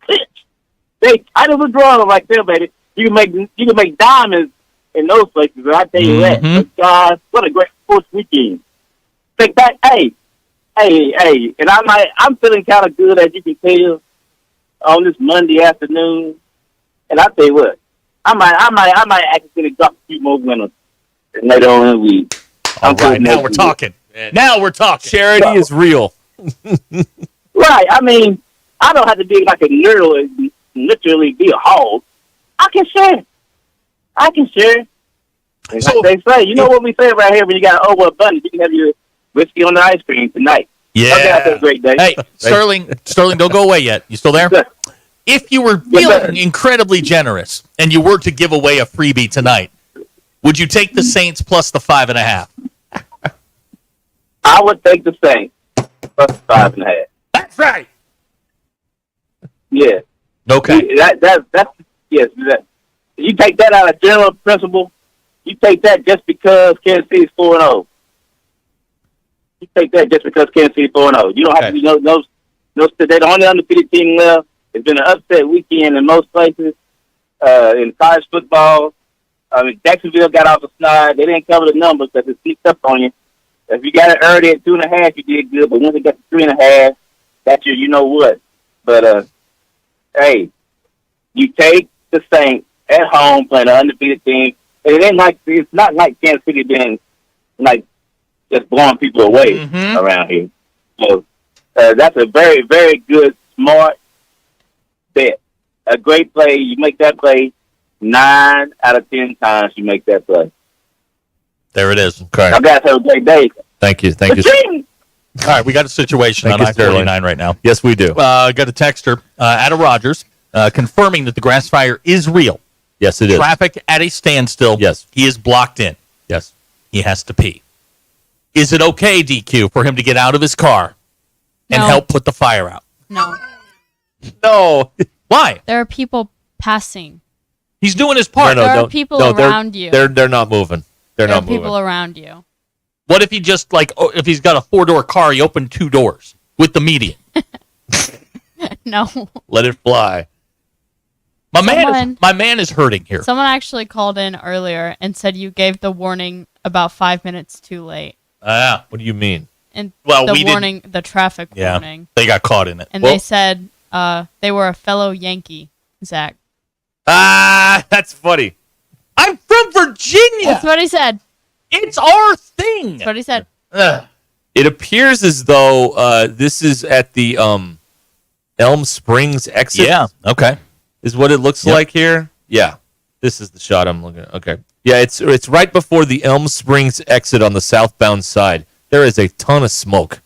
[SPEAKER 6] Clinch. I just draw them like that, baby. You can make diamonds in those places, and I tell you that. But God, what a great sports weekend. Think back, hey, and I'm feeling kind of good, as you can tell, on this Monday afternoon. And I tell you what, I might actually drop a few more winners later on in the week.
[SPEAKER 8] All right, now we're talking. Now we're talking.
[SPEAKER 7] Charity is real.
[SPEAKER 6] Right. I mean, I don't have to be like a nerd and literally be a hog. I can share. And so, like they say, you know what we say right here when you got an overabundance, you can have your whiskey on the ice cream tonight.
[SPEAKER 8] Yeah.
[SPEAKER 6] Okay, have a great day.
[SPEAKER 8] Hey, Sterling, don't go away yet. You still there? If you were feeling incredibly generous and you were to give away a freebie tonight, would you take the Saints plus the 5.5?
[SPEAKER 6] I would take the Saints plus 5.5.
[SPEAKER 8] That's right.
[SPEAKER 6] Yeah.
[SPEAKER 8] Okay.
[SPEAKER 6] That's yes. You take that out of general principle. You take that just because Kansas City's 4-0. You take that just because Kansas City's 4-0. You don't have to be no. They're the only undefeated team left. It's been an upset weekend in most places. In college football, I mean, Jacksonville got off the snide. They didn't cover the numbers because it sneaked up on you. If you got it early at 2.5, you did good. But once it got to 3.5, that's your you know what. But hey, you take the Saints at home playing an undefeated team. And it's not like Kansas City been like just blowing people away around here. So that's a very, very good, smart bet. A great play. You make that play 9 out of 10 times. You make that play.
[SPEAKER 8] There it is.
[SPEAKER 7] Okay.
[SPEAKER 6] You guys have a great day.
[SPEAKER 7] Thank you.
[SPEAKER 8] All right, we got a situation on I-49 right now.
[SPEAKER 7] Yes, we do.
[SPEAKER 8] Got a texter, Adam Rogers, confirming that the grass fire is real.
[SPEAKER 7] Yes, it is.
[SPEAKER 8] Traffic at a standstill.
[SPEAKER 7] Yes.
[SPEAKER 8] He is blocked in.
[SPEAKER 7] Yes.
[SPEAKER 8] He has to pee. Is it okay, DQ, for him to get out of his car and help put the fire out?
[SPEAKER 20] No.
[SPEAKER 7] No.
[SPEAKER 8] Why?
[SPEAKER 20] There are people passing.
[SPEAKER 8] He's doing his part.
[SPEAKER 20] There are people around you.
[SPEAKER 7] They're not moving. They're
[SPEAKER 20] There are
[SPEAKER 7] not moving.
[SPEAKER 20] people around you.
[SPEAKER 8] What if he just, if he's got a 4-door car, he opened 2 doors with the median?
[SPEAKER 20] No.
[SPEAKER 7] Let it fly.
[SPEAKER 8] My man is hurting here.
[SPEAKER 20] Someone actually called in earlier and said you gave the warning about 5 minutes too late.
[SPEAKER 7] What do you mean?
[SPEAKER 20] And
[SPEAKER 8] Well,
[SPEAKER 20] the
[SPEAKER 8] we
[SPEAKER 20] warning, the traffic
[SPEAKER 8] Yeah,
[SPEAKER 20] warning.
[SPEAKER 8] they got caught in it.
[SPEAKER 20] And they said they were a fellow Yankee, Zach.
[SPEAKER 7] That's funny.
[SPEAKER 8] I'm from Virginia.
[SPEAKER 20] That's what he said.
[SPEAKER 8] It's our thing.
[SPEAKER 20] That's what he said.
[SPEAKER 7] It appears as though this is at the Elm Springs exit.
[SPEAKER 8] Yeah, okay.
[SPEAKER 7] Is what it looks like here. Yeah. This is the shot I'm looking at. Okay. Yeah, it's right before the Elm Springs exit on the southbound side. There is a ton of smoke.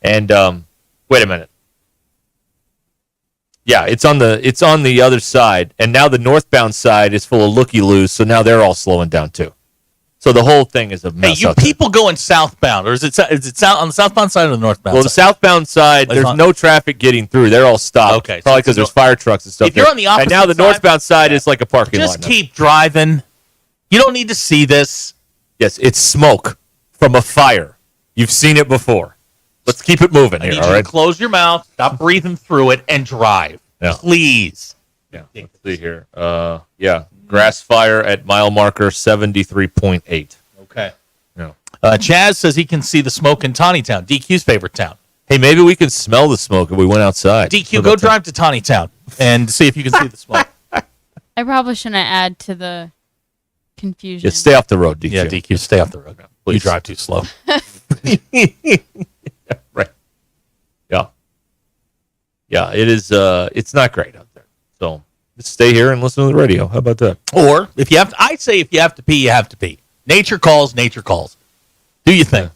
[SPEAKER 7] And wait a minute. Yeah, it's on the other side, and now the northbound side is full of looky-loos, so now they're all slowing down too. So the whole thing is a mess.
[SPEAKER 8] Hey, you people going southbound, or is it on the southbound side or the northbound?
[SPEAKER 7] Well, the southbound side, there's no traffic getting through. They're all stopped.
[SPEAKER 8] Okay,
[SPEAKER 7] probably because there's fire trucks and stuff.
[SPEAKER 8] If you're on the opposite
[SPEAKER 7] and now the
[SPEAKER 8] side,
[SPEAKER 7] northbound side is like a parking lot.
[SPEAKER 8] Just keep driving. You don't need to see this.
[SPEAKER 7] Yes, it's smoke from a fire. You've seen it before. Let's keep it moving
[SPEAKER 8] I
[SPEAKER 7] here.
[SPEAKER 8] need
[SPEAKER 7] All
[SPEAKER 8] you
[SPEAKER 7] right.
[SPEAKER 8] to close your mouth, stop breathing through it, and drive.
[SPEAKER 7] Yeah.
[SPEAKER 8] Please.
[SPEAKER 7] Yeah. Let's see here. Grass fire at mile marker 73.8.
[SPEAKER 8] Okay.
[SPEAKER 7] Yeah.
[SPEAKER 8] Chaz says he can see the smoke in Tawnytown, DQ's favorite town.
[SPEAKER 7] Hey, maybe we could smell the smoke if we went outside.
[SPEAKER 8] DQ, go drive to Tawnytown and see if you can see the smoke.
[SPEAKER 20] I probably shouldn't add to the confusion.
[SPEAKER 7] Yeah, stay off the road, DQ.
[SPEAKER 8] Yeah, DQ, stay off the road.
[SPEAKER 7] Please.
[SPEAKER 8] You drive too slow.
[SPEAKER 7] Right. Yeah. Yeah, it is. It's not great out there. So just stay here and listen to the radio. How about that?
[SPEAKER 8] Or if you have to, I say if you have to pee, you have to pee. Nature calls, nature calls. Do you think?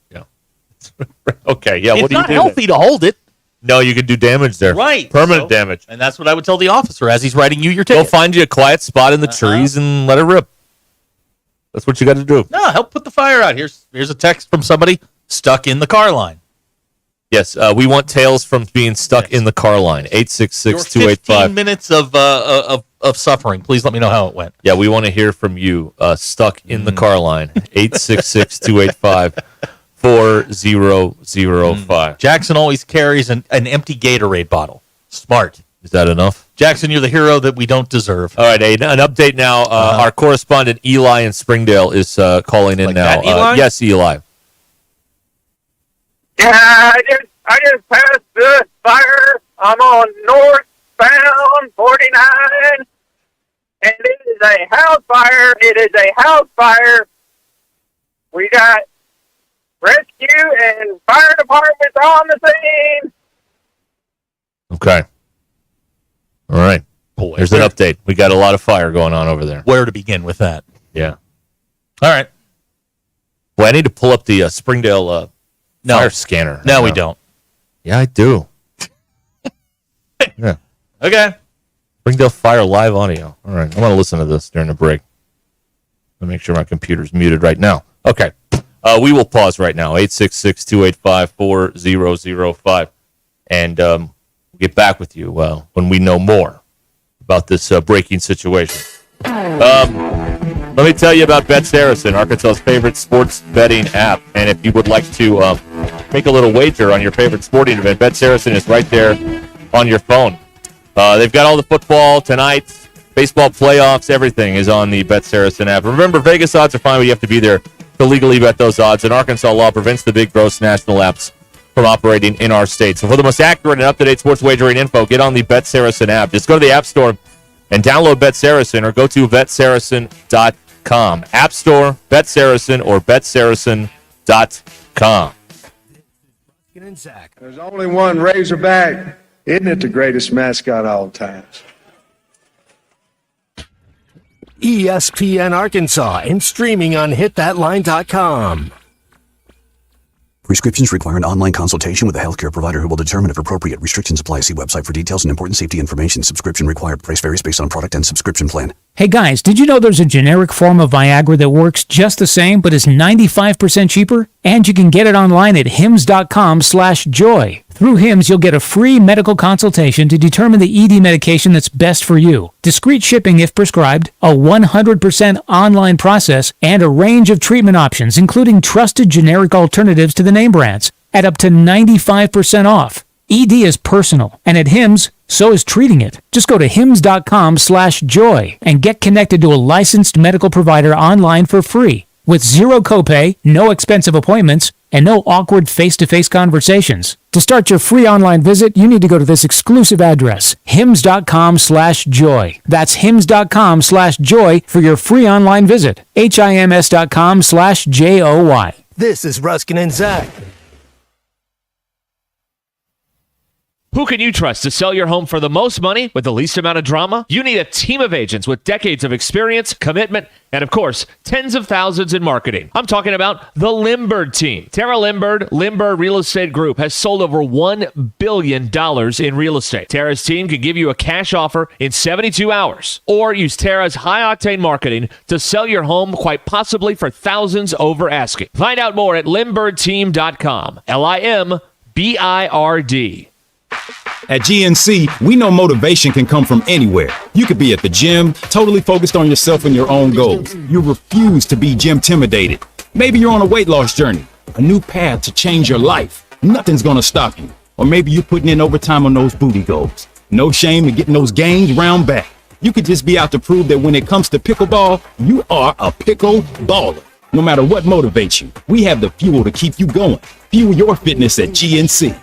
[SPEAKER 7] Yeah. Okay. Yeah.
[SPEAKER 8] It's
[SPEAKER 7] what do you
[SPEAKER 8] not
[SPEAKER 7] do
[SPEAKER 8] healthy to hold it.
[SPEAKER 7] No, you could do damage there.
[SPEAKER 8] Right.
[SPEAKER 7] Permanent damage.
[SPEAKER 8] And that's what I would tell the officer as he's writing you your
[SPEAKER 7] Go
[SPEAKER 8] ticket.
[SPEAKER 7] find you a quiet spot in the trees and let it rip. That's what you got to do.
[SPEAKER 8] No, help put the fire out. Here's a text from somebody stuck in the car line.
[SPEAKER 7] Yes, we want tales from being stuck in the car line. 866-285.
[SPEAKER 8] 15 minutes of suffering. Please let me know how it went.
[SPEAKER 7] Yeah, we want to hear from you stuck in the car line. 866-285-4005.
[SPEAKER 8] Jackson always carries an empty Gatorade bottle. Smart.
[SPEAKER 7] Is that enough?
[SPEAKER 8] Jackson, you're the hero that we don't deserve.
[SPEAKER 7] All right, an update now. Our correspondent Eli in Springdale is calling in now.
[SPEAKER 8] that Eli?
[SPEAKER 7] Yes, Eli.
[SPEAKER 4] Yeah, I just passed the fire. I'm on northbound 49, and it is a house fire. It is a house fire. We got rescue and fire departments on the scene.
[SPEAKER 7] Okay. All right.
[SPEAKER 8] Boy,
[SPEAKER 7] there's an update. We got a lot of fire going on over there.
[SPEAKER 8] Where to begin with that?
[SPEAKER 7] Yeah.
[SPEAKER 8] All right.
[SPEAKER 7] Well, I need to pull up the Springdale fire scanner.
[SPEAKER 8] No, we don't.
[SPEAKER 7] Yeah, I do. Yeah.
[SPEAKER 8] Okay.
[SPEAKER 7] Springdale Fire live audio. All right. I want to listen to this during the break. Let me make sure my computer's muted right now. Okay. We will pause right now. 866-285-4005. And we'll get back with you when we know more about this breaking situation. Let me tell you about Bet Saracen, Arkansas's favorite sports betting app. And if you would like to make a little wager on your favorite sporting event, Bet Saracen is right there on your phone. They've got all the football tonight, baseball playoffs, everything is on the Bet Saracen app. Remember, Vegas odds are fine, but you have to be there to legally bet those odds. And Arkansas law prevents the big, gross national apps from operating in our state. So for the most accurate and up-to-date sports wagering info, get on the Bet Saracen app. Just go to the App Store and download Bet Saracen or go to BetSaracen.com. App Store, Bet Saracen, or BetSaracen.com.
[SPEAKER 17] There's only one Razorback. Isn't it the greatest mascot of all times?
[SPEAKER 3] ESPN Arkansas and streaming on hitthatline.com.
[SPEAKER 19] Prescriptions require an online consultation with a healthcare provider who will determine if appropriate. Restrictions apply. See website for details and important safety information. Subscription required. Price varies based on product and subscription plan.
[SPEAKER 22] Hey guys, did you know there's a generic form of Viagra that works just the same but is 95% cheaper? And you can get it online at hims.com/joy. Through Hims, you'll get a free medical consultation to determine the ED medication that's best for you, discreet shipping if prescribed, a 100% online process, and a range of treatment options, including trusted generic alternatives to the name brands, at up to 95% off. ED is personal, and at Hims, so is treating it. Just go to hims.com/joy and get connected to a licensed medical provider online for free, with zero copay, no expensive appointments, and no awkward face-to-face conversations. To start your free online visit, you need to go to this exclusive address, hims.com/joy. That's hims.com/joy for your free online visit. hims.com/joy.
[SPEAKER 3] This is Ruskin and Zach.
[SPEAKER 1] Who can you trust to sell your home for the most money with the least amount of drama? You need a team of agents with decades of experience, commitment, and of course, tens of thousands in marketing. I'm talking about the Limbird team. Tara Limbird Real Estate Group has sold over $1 billion in real estate. Tara's team can give you a cash offer in 72 hours, or use Tara's high-octane marketing to sell your home quite possibly for thousands over asking. Find out more at limbirdteam.com. LIMBIRD.
[SPEAKER 23] At GNC, we know motivation can come from anywhere. You could be at the gym, totally focused on yourself and your own goals. You refuse to be gym-intimidated. Maybe you're on a weight loss journey, a new path to change your life. Nothing's gonna stop you. Or maybe you're putting in overtime on those booty goals. No shame in getting those gains round back. You could just be out to prove that when it comes to pickleball, you are a pickle baller. No matter what motivates you, we have the fuel to keep you going. Fuel your fitness at GNC.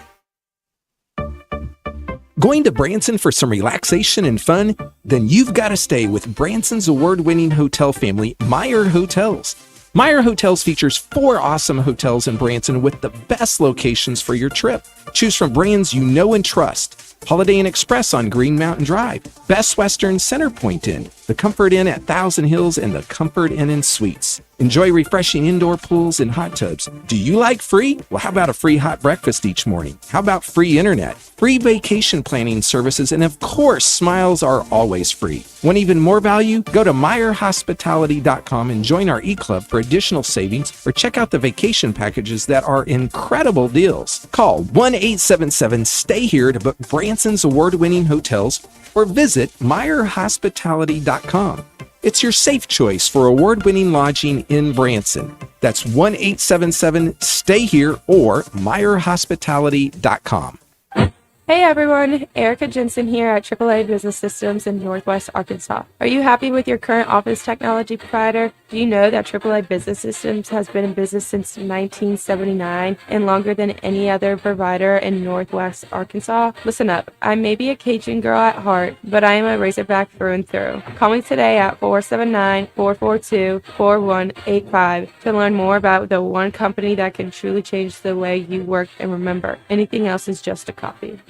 [SPEAKER 5] Going to Branson for some relaxation and fun? Then you've got to stay with Branson's award-winning hotel family, Meyer Hotels. Meyer Hotels features 4 awesome hotels in Branson with the best locations for your trip. Choose from brands you know and trust. Holiday Inn Express on Green Mountain Drive, Best Western Center Point Inn, the Comfort Inn at Thousand Hills, and the Comfort Inn and Suites. Enjoy refreshing indoor pools and hot tubs. Do you like free? Well, how about a free hot breakfast each morning? How about free internet, free vacation planning services, and of course, smiles are always free. Want even more value? Go to MeyerHospitality.com and join our e-club for additional savings, or check out the vacation packages that are incredible deals. Call 1-877-STAY-HERE to book Branson's award-winning hotels, or visit MeyerHospitality.com. It's your safe choice for award-winning lodging in Branson. That's 1-877-STAY-HERE or MeyerHospitality.com.
[SPEAKER 9] Hey everyone, Erica Jensen here at AAA Business Systems in Northwest Arkansas. Are you happy with your current office technology provider? Do you know that AAA Business Systems has been in business since 1979 and longer than any other provider in Northwest Arkansas? Listen up, I may be a Cajun girl at heart, but I am a Razorback through and through. Call me today at 479-442-4185 to learn more about the one company that can truly change the way you work, and remember, anything else is just a copy.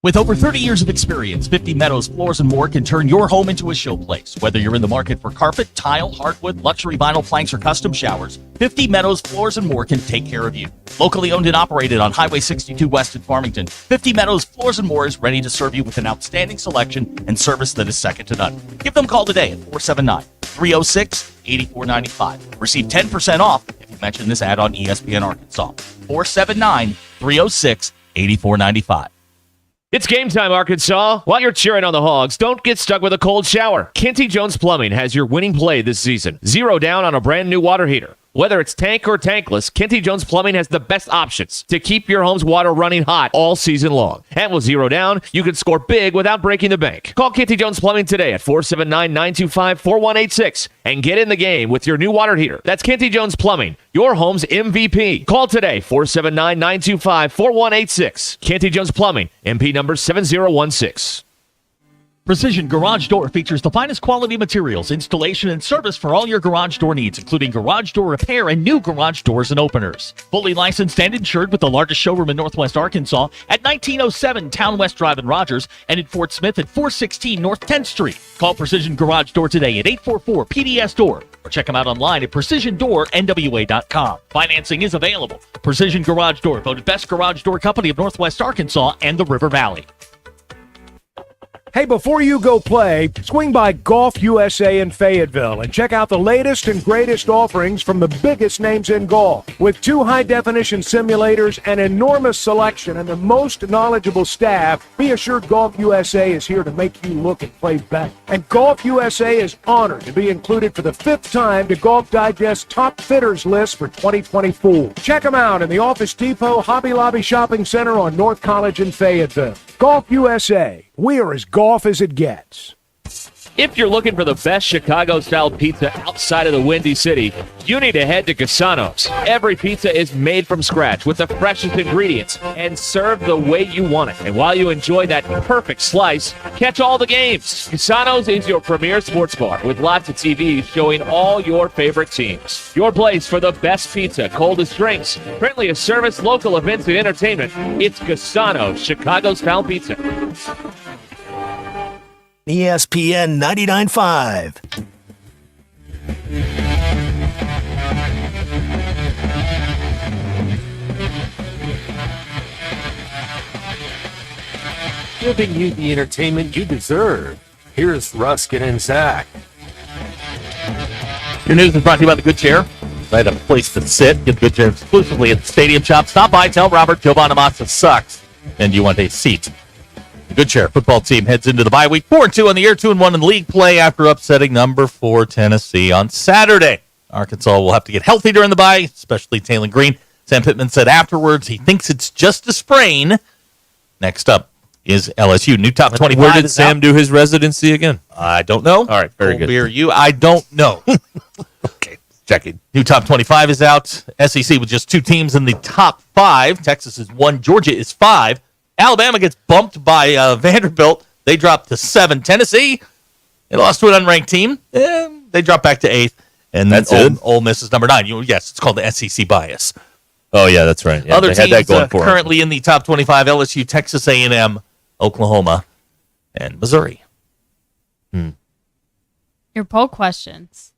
[SPEAKER 8] With over 30 years of experience, 50 Meadows Floors and More can turn your home into a showplace. Whether you're in the market for carpet, tile, hardwood, luxury vinyl planks, or custom showers, 50 Meadows Floors and More can take care of you. Locally owned and operated on Highway 62 West in Farmington, 50 Meadows Floors and More is ready to serve you with an outstanding selection and service that is second to none. Give them a call today at 479-306-8495. Receive 10% off if you mention this ad on ESPN Arkansas. 479-306-8495.
[SPEAKER 1] It's game time, Arkansas. While you're cheering on the Hogs, don't get stuck with a cold shower. Kenty Jones Plumbing has your winning play this season. 0 down on a brand new water heater. Whether it's tank or tankless, Kenty Jones Plumbing has the best options to keep your home's water running hot all season long. And with 0 down, you can score big without breaking the bank. Call Kenty Jones Plumbing today at 479-925-4186 and get in the game with your new water heater. That's Kenty Jones Plumbing, your home's MVP. Call today, 479-925-4186. Kenty Jones Plumbing, MP number 7016.
[SPEAKER 8] Precision Garage Door features the finest quality materials, installation, and service for all your garage door needs, including garage door repair and new garage doors and openers. Fully licensed and insured with the largest showroom in Northwest Arkansas at 1907 Town West Drive in Rogers and in Fort Smith at 416 North 10th Street. Call Precision Garage Door today at 844-PDS-DOOR or check them out online at PrecisionDoorNWA.com. Financing is available. Precision Garage Door, voted best garage door company of Northwest Arkansas and the River Valley.
[SPEAKER 18] Hey, before you go play, swing by Golf USA in Fayetteville and check out the latest and greatest offerings from the biggest names in golf. With 2 high-definition simulators, an enormous selection, and the most knowledgeable staff, be assured Golf USA is here to make you look and play better. And Golf USA is honored to be included for the 5th time to Golf Digest's Top Fitters list for 2024. Check them out in the Office Depot Hobby Lobby Shopping Center on North College in Fayetteville. Golf USA, we're as golf as it gets.
[SPEAKER 1] If you're looking for the best Chicago-style pizza outside of the Windy City, you need to head to Cassano's. Every pizza is made from scratch with the freshest ingredients and served the way you want it. And while you enjoy that perfect slice, catch all the games. Cassano's is your premier sports bar with lots of TVs showing all your favorite teams. Your place for the best pizza, coldest drinks, friendliest service, local events, and entertainment. It's Cassano's Chicago-style pizza.
[SPEAKER 3] ESPN 99.5. Giving you the entertainment you deserve. Here's Ruscin and Zach.
[SPEAKER 8] Your news is brought to you by The Good Chair. Right, a place to sit. Get The Good Chair exclusively at the Stadium Shop. Stop by, tell Robert Joe Bonamassa sucks, and you want a seat. The Good Chair football team heads into the bye week 4-2 on the year, 2-1 in league play after upsetting number 4 Tennessee on Saturday. Arkansas will have to get healthy during the bye, especially Taylor Green. Sam Pittman said afterwards he thinks it's just a sprain. Next up, is LSU. New top 25.
[SPEAKER 7] Where did
[SPEAKER 8] is
[SPEAKER 7] Sam
[SPEAKER 8] out.
[SPEAKER 7] do his residency again?
[SPEAKER 8] I don't know.
[SPEAKER 7] All right, very good.
[SPEAKER 8] Beer you. I don't know.
[SPEAKER 7] Okay, checking.
[SPEAKER 8] New top 25 is out. SEC with just 2 teams in the top 5. Texas is 1. Georgia is 5. Alabama gets bumped by Vanderbilt. They drop to 7. Tennessee, they lost to an unranked team. They drop back to 8th. And then Ole Miss is number 9. Yes, it's called the SEC bias.
[SPEAKER 7] Oh, yeah, that's right. Yeah,
[SPEAKER 8] Other
[SPEAKER 7] they had
[SPEAKER 8] teams
[SPEAKER 7] that going for them.
[SPEAKER 8] currently in the top 25, LSU, Texas A&M, Oklahoma, and Missouri.
[SPEAKER 20] Your poll questions.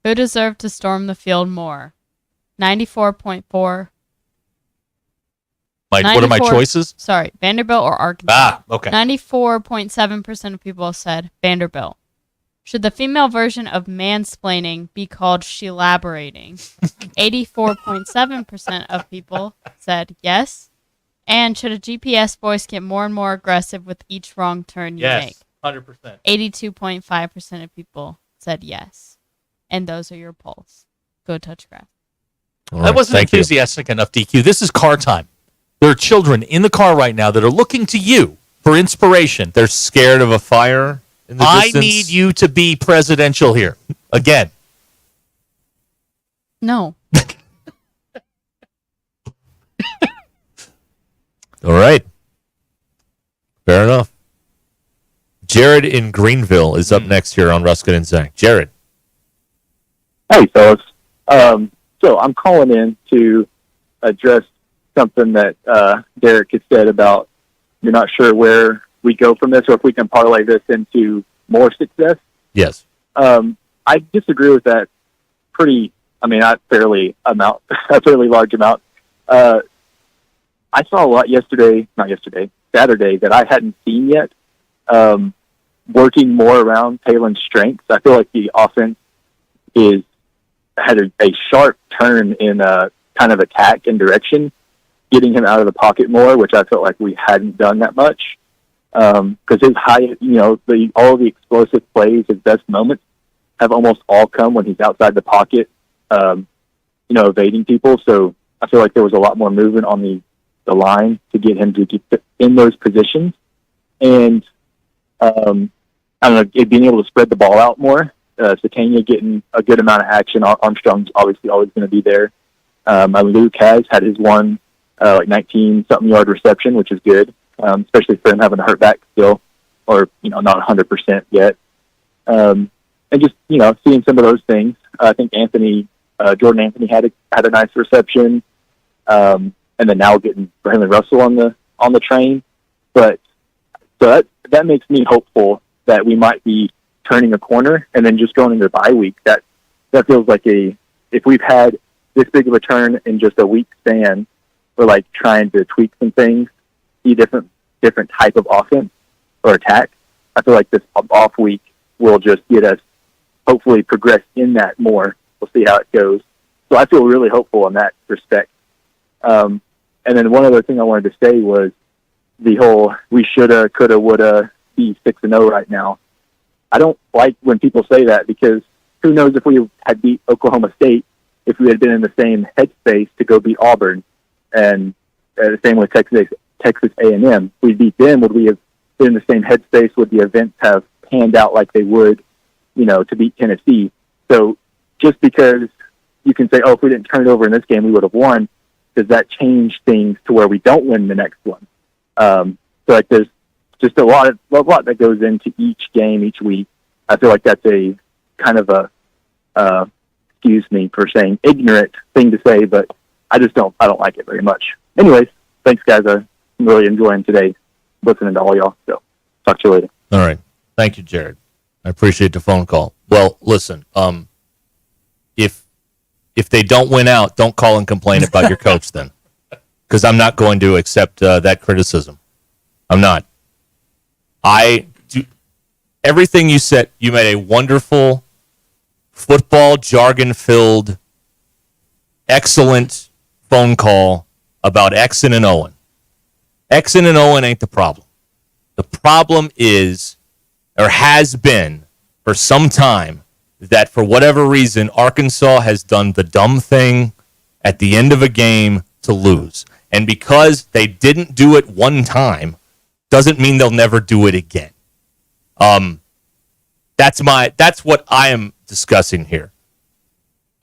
[SPEAKER 20] Who deserved to storm the field more? 94.4.
[SPEAKER 8] What are my choices?
[SPEAKER 20] Sorry, Vanderbilt or Arkansas?
[SPEAKER 8] Okay.
[SPEAKER 20] 94.7% of people said Vanderbilt. Should the female version of mansplaining be called shelaborating? 84.7% of people said yes. And should a GPS voice get more and more aggressive with each wrong turn you make?
[SPEAKER 8] Yes, 100%.
[SPEAKER 20] 82.5% of people said yes. And those are your polls. Go touch grass.
[SPEAKER 8] I wasn't enthusiastic enough, DQ. This is car time. There are children in the car right now that are looking to you for inspiration.
[SPEAKER 7] They're scared of a fire in the
[SPEAKER 8] I
[SPEAKER 7] distance.
[SPEAKER 8] need you to be presidential here. Again.
[SPEAKER 20] No.
[SPEAKER 7] All right. Fair enough. Jared in Greenville is up next here on Ruscin and Zach. Jared.
[SPEAKER 10] Hey, fellas. So I'm calling in to address something that Derek had said about you're not sure where we go from this or if we can parlay this into more success.
[SPEAKER 7] Yes.
[SPEAKER 10] I disagree with that a fairly large amount. I saw a lot Saturday that I hadn't seen yet. Working more around Taylor's strengths. I feel like the offense had a sharp turn in kind of attack and direction, getting him out of the pocket more, which I felt like we hadn't done that much. Because his all the explosive plays, his best moments, have almost all come when he's outside the pocket, evading people. So I feel like there was a lot more movement on the line to get him to get in those positions. And, being able to spread the ball out more. Satania getting a good amount of action. Armstrong's obviously always going to be there. Luke has had his one 19-something yard reception, which is good, especially for him having a hurt back still, or not 100% yet. And just seeing some of those things. I think Jordan Anthony had a nice reception, and then now getting Brandon Russell on the train. But so that makes me hopeful that we might be turning a corner, and then just going into the bye week. That feels like if we've had this big of a turn in just a week span, we're trying to tweak some things, see different type of offense or attack. I feel like this off week will just get us hopefully progress in that more. We'll see how it goes. So I feel really hopeful in that respect. And then one other thing I wanted to say was the whole we shoulda, coulda, woulda be 6-0 right now. I don't like when people say that, because who knows if we had beat Oklahoma State if we had been in the same headspace to go beat Auburn, and the same with Texas A&M. We beat them. Would we have been in the same headspace? Would the events have panned out like they would, to beat Tennessee? So just because you can say, oh, if we didn't turn it over in this game, we would have won, does that change things to where we don't win the next one? So there's just a lot that goes into each game, each week. I feel like that's a kind of a, excuse me for saying ignorant thing to say, but I don't like it very much. Anyways, thanks guys. I'm really enjoying today listening to all y'all. So talk to you later.
[SPEAKER 7] All right. Thank you, Jared. I appreciate the phone call. Well, listen, if they don't win out, don't call and complain about your coach then, because I'm not going to accept that criticism. I'm not. I do everything you said. You made a wonderful football jargon-filled, excellent phone call about Exon and Owen. Exon and Owen ain't the problem. The problem is, or has been for some time, that for whatever reason, Arkansas has done the dumb thing at the end of a game to lose. And because they didn't do it one time, doesn't mean they'll never do it again. That's what I am discussing here.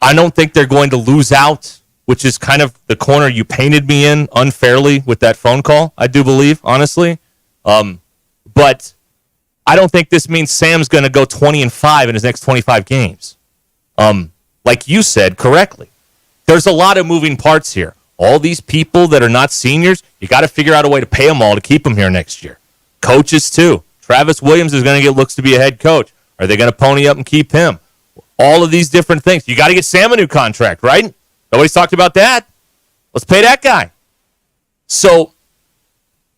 [SPEAKER 7] I don't think they're going to lose out, which is kind of the corner you painted me in unfairly with that phone call, I do believe, honestly. But I don't think this means Sam's going to go 20-5 in his next 25 games. Like you said correctly, there's a lot of moving parts here. All these people that are not seniors, you got to figure out a way to pay them all to keep them here next year. Coaches, too. Travis Williams is going to get looks to be a head coach. Are they going to pony up and keep him? All of these different things. You got to get Sam a new contract, right? Nobody's talked about that. Let's pay that guy. So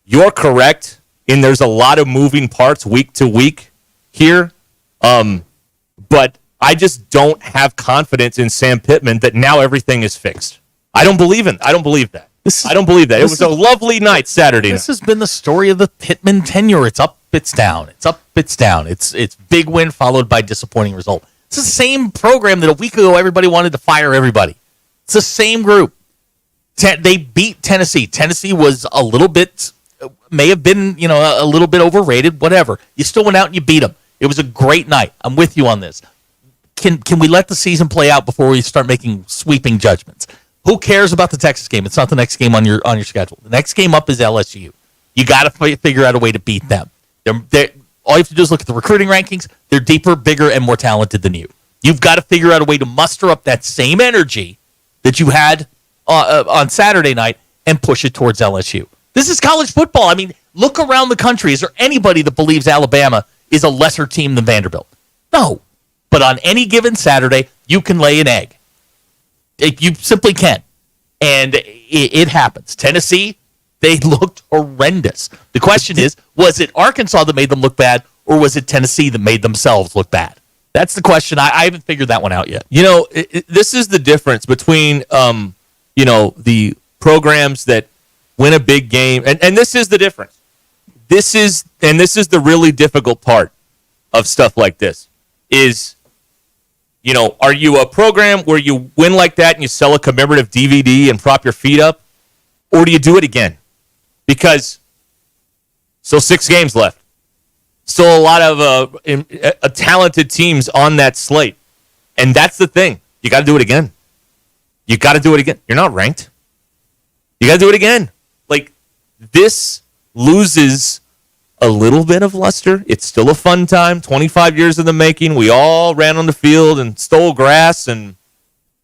[SPEAKER 7] you're correct in there's a lot of moving parts week to week here. But I just don't have confidence in Sam Pittman that now everything is fixed. I don't believe that. I don't believe that. It was a lovely night Saturday night.
[SPEAKER 8] This has been the story of the Pittman tenure. It's up, it's down. It's up, it's down. It's big win followed by disappointing result. It's the same program that a week ago everybody wanted to fire everybody. It's the same group. They beat Tennessee. Tennessee was a little bit, may have been, a little bit overrated, whatever. You still went out and you beat them. It was a great night. I'm with you on this. Can we let the season play out before we start making sweeping judgments? Who cares about the Texas game? It's not the next game on your schedule. The next game up is LSU. You got to figure out a way to beat them. All you have to do is look at the recruiting rankings. They're deeper, bigger, and more talented than you. You've got to figure out a way to muster up that same energy that you had on Saturday night and push it towards LSU. This is college football. I mean, look around the country. Is there anybody that believes Alabama is a lesser team than Vanderbilt? No. But on any given Saturday, you can lay an egg. You simply can. And it happens. Tennessee, they looked horrendous. The question is, was it Arkansas that made them look bad, or was it Tennessee that made themselves look bad? That's the question. I haven't figured that one out yet.
[SPEAKER 7] This is the difference between, the programs that win a big game. And this is the difference. This is the really difficult part of stuff like this is, are you a program where you win like that and you sell a commemorative DVD and prop your feet up? Or do you do it again? Because still 6 games left. Still a lot of talented teams on that slate. And that's the thing. You got to do it again. You got to do it again. You're not ranked. You got to do it again. Like, this loses a little bit of luster. It's still a fun time. 25 years in the making. We all ran on the field and stole grass, and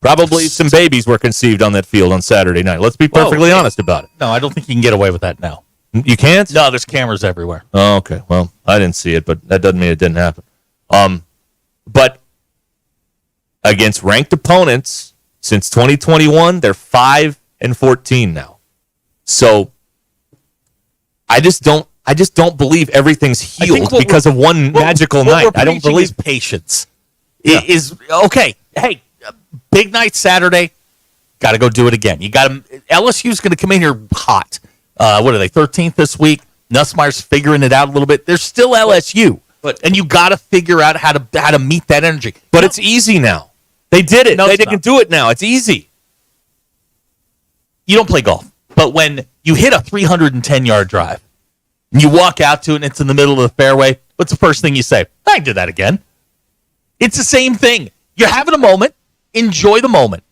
[SPEAKER 7] probably some babies were conceived on that field on Saturday night. Let's be perfectly honest about it.
[SPEAKER 8] No, I don't think you can get away with that now.
[SPEAKER 7] You can't?
[SPEAKER 8] No, there's cameras everywhere.
[SPEAKER 7] Oh, okay. Well, I didn't see it, but that doesn't mean it didn't happen. But against ranked opponents since 2021, they're 5-14 now. So I just don't believe everything's healed because of one magical night. I don't believe
[SPEAKER 8] patience is okay. Hey, big night Saturday. Got to go do it again. You got to. LSU's going to come in here hot. What are they? 13th this week. Nussmeier's figuring it out a little bit. There's still LSU, and you got to figure out how to meet that energy.
[SPEAKER 7] But it's easy now. They did it.
[SPEAKER 8] No,
[SPEAKER 7] they can do it now. It's easy.
[SPEAKER 8] You don't play golf, but when you hit a 310-yard drive, and you walk out to it, and it's in the middle of the fairway, what's the first thing you say? I can do that again. It's the same thing. You're having a moment. Enjoy the moment.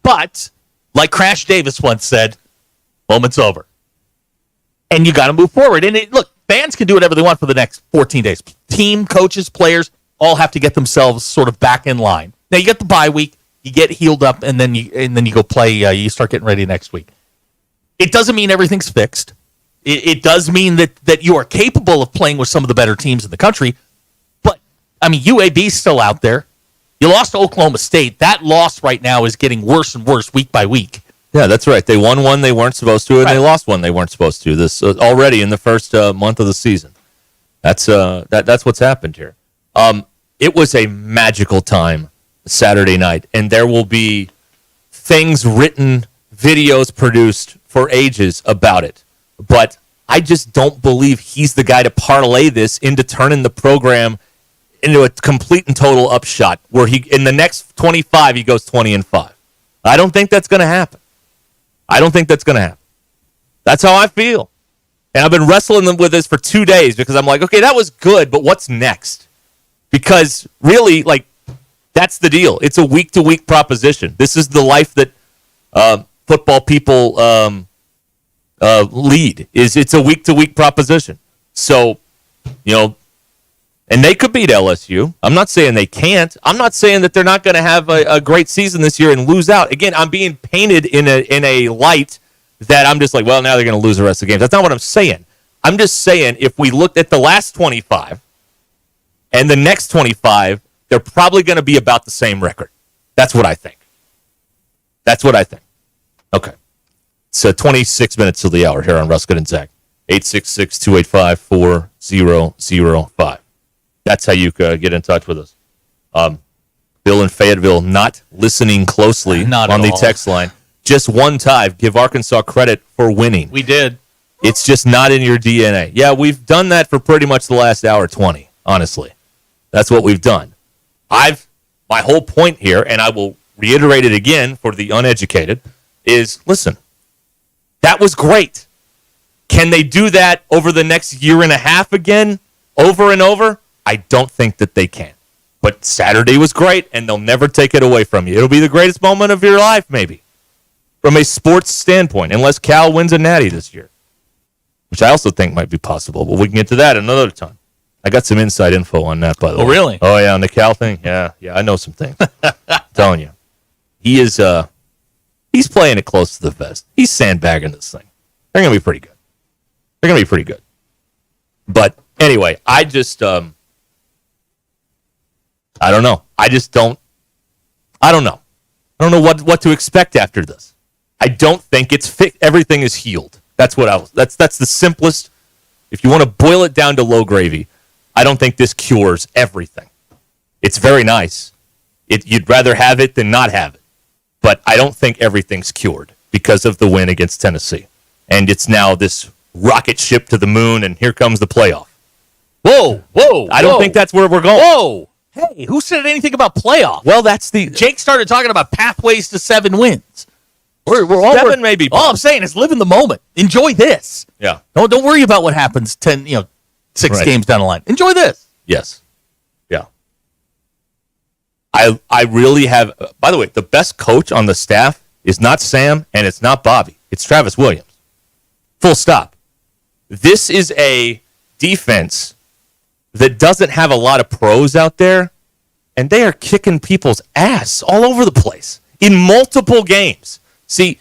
[SPEAKER 8] But, like Crash Davis once said, moment's over. And you got to move forward. And look, fans can do whatever they want for the next 14 days. Team, coaches, players, all have to get themselves sort of back in line. Now, you get the bye week. You get healed up, and then you go play. You start getting ready next week. It doesn't mean everything's fixed. It does mean that you are capable of playing with some of the better teams in the country. But, I mean, UAB's still out there. You lost to Oklahoma State. That loss right now is getting worse and worse week by week.
[SPEAKER 7] Yeah, that's right. They won one they weren't supposed to, and they lost one they weren't supposed to. This already in the first month of the season. That's what's happened here. It was a magical time Saturday night, and there will be things written, videos produced for ages about it. But I just don't believe he's the guy to parlay this into turning the program into a complete and total upshot where he in the next 25 he goes 20-5. I don't think that's going to happen. That's how I feel. And I've been wrestling with this for 2 days because I'm like, okay, that was good, but what's next? Because really, like, that's the deal. It's a week-to-week proposition. This is the life that football people lead. It's a week-to-week proposition. So, and they could beat LSU. I'm not saying they can't. I'm not saying that they're not going to have a great season this year and lose out. Again, I'm being painted in a light that I'm just like, well, now they're going to lose the rest of the games. That's not what I'm saying. I'm just saying if we looked at the last 25 and the next 25, they're probably going to be about the same record. That's what I think. Okay. So 26 minutes till the hour here on Ruscin and Zach. 866-285-4005. That's how you get in touch with us. Bill in Fayetteville not listening closely on the text line. Just one time, give Arkansas credit for winning.
[SPEAKER 8] We did.
[SPEAKER 7] It's just not in your DNA. Yeah, we've done that for pretty much the last hour 20, honestly. That's what we've done. My whole point here, and I will reiterate it again for the uneducated, is, listen, that was great. Can they do that over the next year and a half again, over and over? I don't think that they can. But Saturday was great, and they'll never take it away from you. It'll be the greatest moment of your life, maybe, from a sports standpoint, unless Cal wins a natty this year, which I also think might be possible, but we can get to that another time. I got some inside info on that, by the way.
[SPEAKER 8] Oh, really?
[SPEAKER 7] Oh, yeah, on the Cal thing? Yeah, I know some things. I'm telling you. He is, he's playing it close to the vest. He's sandbagging this thing. They're going to be pretty good. But anyway, I just, I don't know. I don't know. I don't know what to expect after this. I don't think it's everything is healed. That's that's the simplest. If you want to boil it down to low gravy, I don't think this cures everything. It's very nice. You'd rather have it than not have it. But I don't think everything's cured because of the win against Tennessee. And it's now this rocket ship to the moon, and here comes the playoff.
[SPEAKER 8] Whoa.
[SPEAKER 7] I don't think that's where we're going.
[SPEAKER 8] Whoa. Hey, who said anything about playoff?
[SPEAKER 7] Well, that's
[SPEAKER 8] Jake started talking about pathways to 7 wins. We're all
[SPEAKER 7] 7 maybe.
[SPEAKER 8] All I'm saying is live in the moment. Enjoy this.
[SPEAKER 7] Yeah.
[SPEAKER 8] Don't worry about what happens 6 games down the line. Enjoy this.
[SPEAKER 7] Yes. Yeah. I really have. By the way, the best coach on the staff is not Sam and it's not Bobby. It's Travis Williams. Full stop. This is a defense that doesn't have a lot of pros out there, and they are kicking people's ass all over the place in multiple games. See,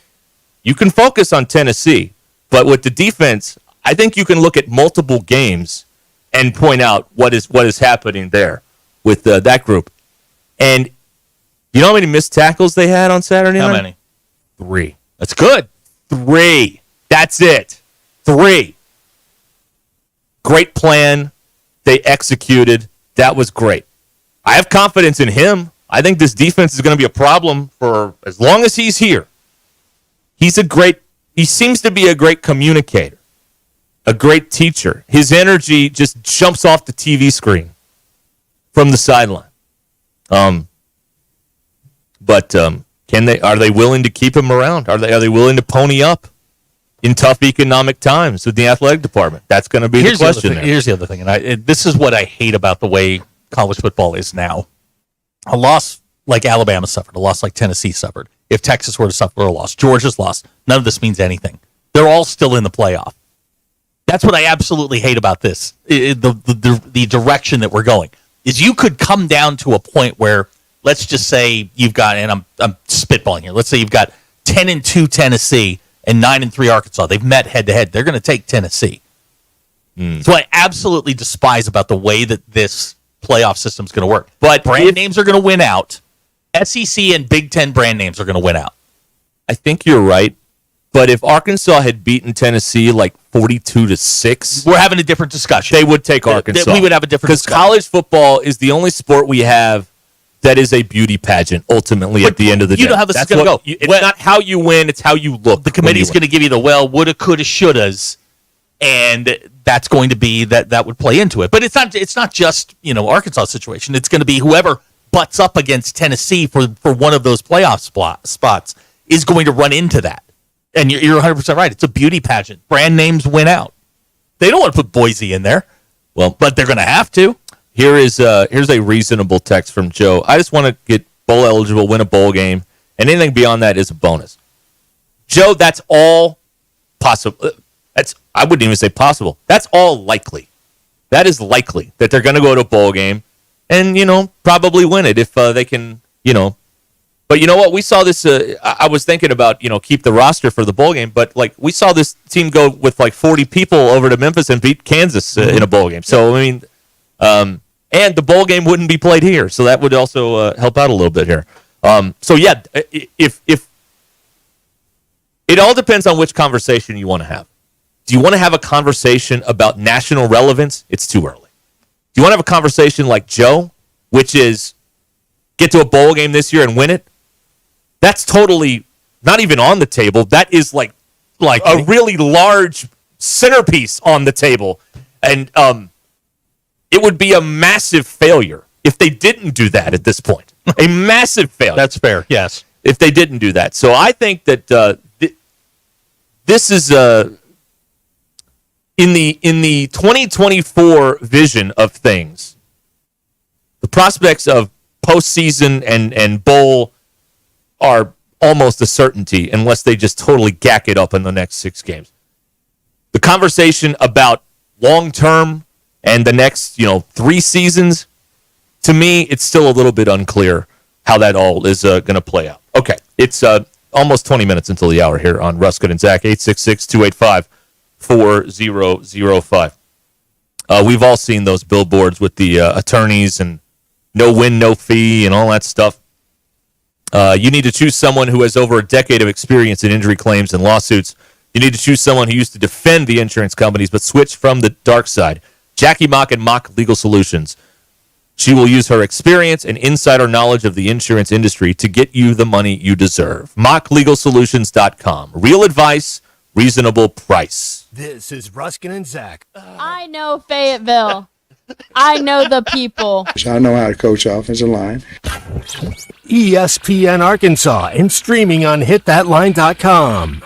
[SPEAKER 7] you can focus on Tennessee, but with the defense, I think you can look at multiple games and point out what is happening there with that group. And you know how many missed tackles they had on Saturday night?
[SPEAKER 8] How many?
[SPEAKER 7] 3. That's good. 3. That's it. 3. Great plan. They executed. That was great. I have confidence in him. I think this defense is going to be a problem for as long as he's here. He seems to be a great communicator, a great teacher. His energy just jumps off the TV screen from the sideline. But are they willing to keep him around? Are they willing to pony up in tough economic times with the athletic department? That's going to be the question.
[SPEAKER 8] Here's the other thing, and this is what I hate about the way college football is now. A loss like Alabama suffered, a loss like Tennessee suffered. If Texas were to suffer a loss, Georgia's lost. None of this means anything. They're all still in the playoff. That's what I absolutely hate about this. The direction that we're going is you could come down to a point where, let's just say you've got, and I'm spitballing here. Let's say you've got 10-2 Tennessee and 9-3 Arkansas. They've met head to head. They're going to take Tennessee. So I absolutely despise about the way that this playoff system is going to work. But brand names are going to win out. SEC and Big Ten brand names are going to win out.
[SPEAKER 7] I think you're right. But if Arkansas had beaten Tennessee like 42-6,
[SPEAKER 8] we're having a different discussion.
[SPEAKER 7] They would take Arkansas.
[SPEAKER 8] We would have a different discussion.
[SPEAKER 7] Because college football is the only sport we have that is a beauty pageant, ultimately, at the end of the day.
[SPEAKER 8] You know how this is going to go.
[SPEAKER 7] It's not how you win, it's how you look.
[SPEAKER 8] The committee's going to give you the woulda, coulda, shouldas, and that's going to be that would play into it. But it's not just Arkansas situation. It's going to be whoever butts up against Tennessee for one of those playoff spots is going to run into that. And you're 100% right. It's a beauty pageant. Brand names win out. They don't want to put Boise in there.
[SPEAKER 7] Well,
[SPEAKER 8] but they're going to have to.
[SPEAKER 7] Here's a reasonable text from Joe. I just want to get bowl eligible, win a bowl game, and anything beyond that is a bonus. Joe, that's all possible. I wouldn't even say possible. That's all likely. That is likely that they're going to go to a bowl game and, probably win it if they can, But you know what? We saw this. I was thinking about, keep the roster for the bowl game, but we saw this team go with 40 people over to Memphis and beat Kansas in a bowl game. So, and the bowl game wouldn't be played here. So that would also help out a little bit here. If it all depends on which conversation you want to have. Do you want to have a conversation about national relevance? It's too early. Do you want to have a conversation like Joe, which is get to a bowl game this year and win it? That's totally not even on the table. That is like a really large centerpiece on the table. And it would be a massive failure if they didn't do that at this point. A massive failure.
[SPEAKER 8] That's fair, yes.
[SPEAKER 7] If they didn't do that. So I think that this is in the 2024 vision of things, the prospects of postseason and bowl are almost a certainty unless they just totally gack it up in the next 6 games. The conversation about long-term and the next, 3 seasons, to me, it's still a little bit unclear how that all is going to play out. Okay, it's almost 20 minutes until the hour here on Ruscin and Zach, 866-285-4005. We've all seen those billboards with the attorneys and no win, no fee and all that stuff. You need to choose someone who has over a decade of experience in injury claims and lawsuits. You need to choose someone who used to defend the insurance companies but switched from the dark side. Jackie Mock and Mock Legal Solutions. She will use her experience and insider knowledge of the insurance industry to get you the money you deserve. MockLegalSolutions.com. Real advice, reasonable price.
[SPEAKER 3] This is Ruscin and Zach.
[SPEAKER 20] I know Fayetteville. I know the people.
[SPEAKER 17] I know how to coach offensive line.
[SPEAKER 3] ESPN Arkansas and streaming on hitthatline.com.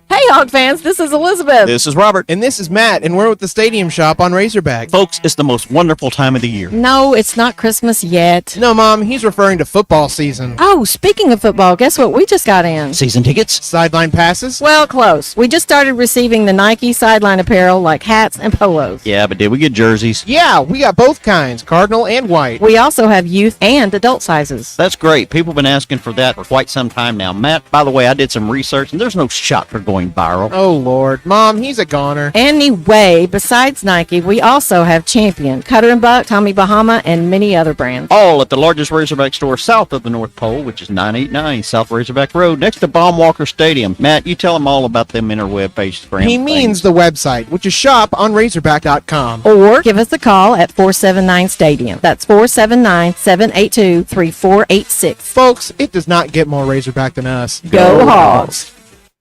[SPEAKER 11] Hey, Hog fans, this is Elizabeth.
[SPEAKER 12] This is Robert. And this is Matt, and we're with the Stadium Shop on Razorback.
[SPEAKER 21] Folks, it's the most wonderful time of the year.
[SPEAKER 11] No, it's not Christmas yet.
[SPEAKER 12] No, Mom, he's referring to football season.
[SPEAKER 11] Oh, speaking of football, guess what we just got in?
[SPEAKER 21] Season tickets?
[SPEAKER 12] Sideline passes?
[SPEAKER 11] Well, close. We just started receiving the Nike sideline apparel like hats and polos.
[SPEAKER 21] Yeah, but did we get jerseys?
[SPEAKER 12] Yeah, we got both kinds, cardinal and white.
[SPEAKER 11] We also have youth and adult sizes.
[SPEAKER 21] That's great. People have been asking for that for quite some time now. Matt, by the way, I did some research, and there's no shot for going viral.
[SPEAKER 12] Oh, Lord. Mom, he's a goner.
[SPEAKER 11] Anyway, besides Nike, we also have Champion, Cutter & Buck, Tommy Bahama, and many other brands.
[SPEAKER 21] All at the largest Razorback store south of the North Pole, which is 989 South Razorback Road, next to Baumwalker Stadium. Matt, you tell them all about them interweb page.
[SPEAKER 12] He means the website, which is shoponrazorback.com.
[SPEAKER 11] Or give us a call at 479-STADIUM. That's 479-782-3486.
[SPEAKER 12] Folks, it does not get more Razorback than us.
[SPEAKER 11] Go Hogs!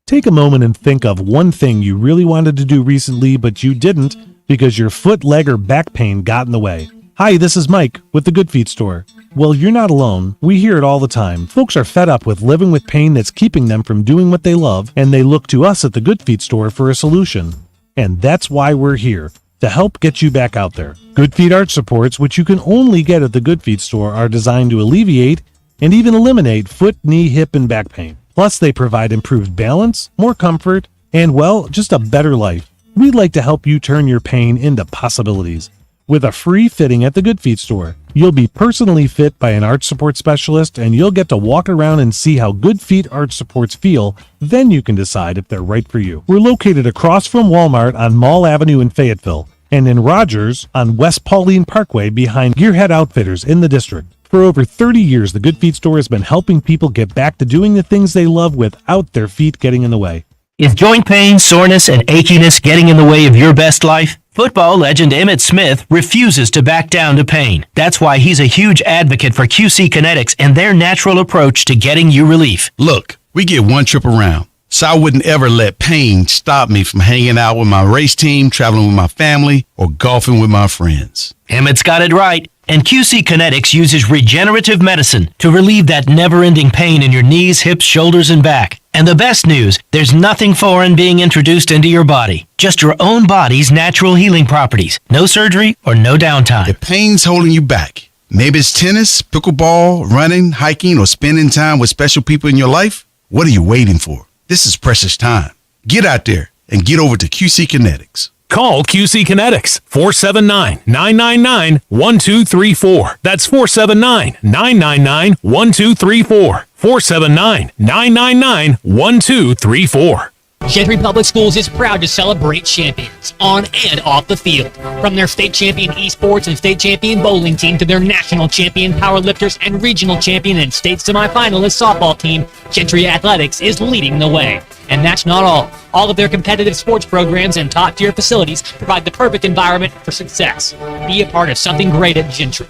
[SPEAKER 18] Take a moment and think of one thing you really wanted to do recently, but you didn't because your foot, leg, or back pain got in the way. Hi, this is Mike with the Good Feet Store. Well, you're not alone. We hear it all the time. Folks are fed up with living with pain that's keeping them from doing what they love, and they look to us at the Good Feet Store for a solution. And that's why we're here, to help get you back out there. Good Feet Arch Supports, which you can only get at the Good Feet Store, are designed to alleviate and even eliminate foot, knee, hip, and back pain. Plus, they provide improved balance, more comfort, and, well, just a better life. We'd like to help you turn your pain into possibilities. With a free fitting at the Good Feet Store, you'll be personally fit by an arch support specialist, and you'll get to walk around and see how Good Feet arch supports feel. Then you can decide if they're right for you. We're located across from Walmart on Mall Avenue in Fayetteville, and in Rogers on West Pauline Parkway behind Gearhead Outfitters in the district. For over 30 years, the Good Feet Store has been helping people get back to doing the things they love without their feet getting in the way.
[SPEAKER 24] Is joint pain, soreness, and achiness getting in the way of your best life? Football legend Emmitt Smith refuses to back down to pain. That's why he's a huge advocate for QC Kinetics and their natural approach to getting you relief.
[SPEAKER 25] Look, we get one trip around, so I wouldn't ever let pain stop me from hanging out with my race team, traveling with my family, or golfing with my friends.
[SPEAKER 24] Emmitt's got it right. And QC Kinetics uses regenerative medicine to relieve that never-ending pain in your knees, hips, shoulders, and back. And the best news, there's nothing foreign being introduced into your body. Just your own body's natural healing properties. No surgery or no downtime.
[SPEAKER 25] If pain's holding you back, maybe it's tennis, pickleball, running, hiking, or spending time with special people in your life, what are you waiting for? This is precious time. Get out there and get over to QC Kinetics.
[SPEAKER 2] Call QC Kinetics 479-999-1234. That's 479-999-1234. 479-999-1234.
[SPEAKER 13] Gentry Public Schools is proud to celebrate champions on and off the field. From their state champion esports and state champion bowling team to their national champion powerlifters and regional champion and state semifinalist softball team, Gentry Athletics is leading the way. And that's not all. All of their competitive sports programs and top-tier facilities provide the perfect environment for success. Be a part of something great at Gentry.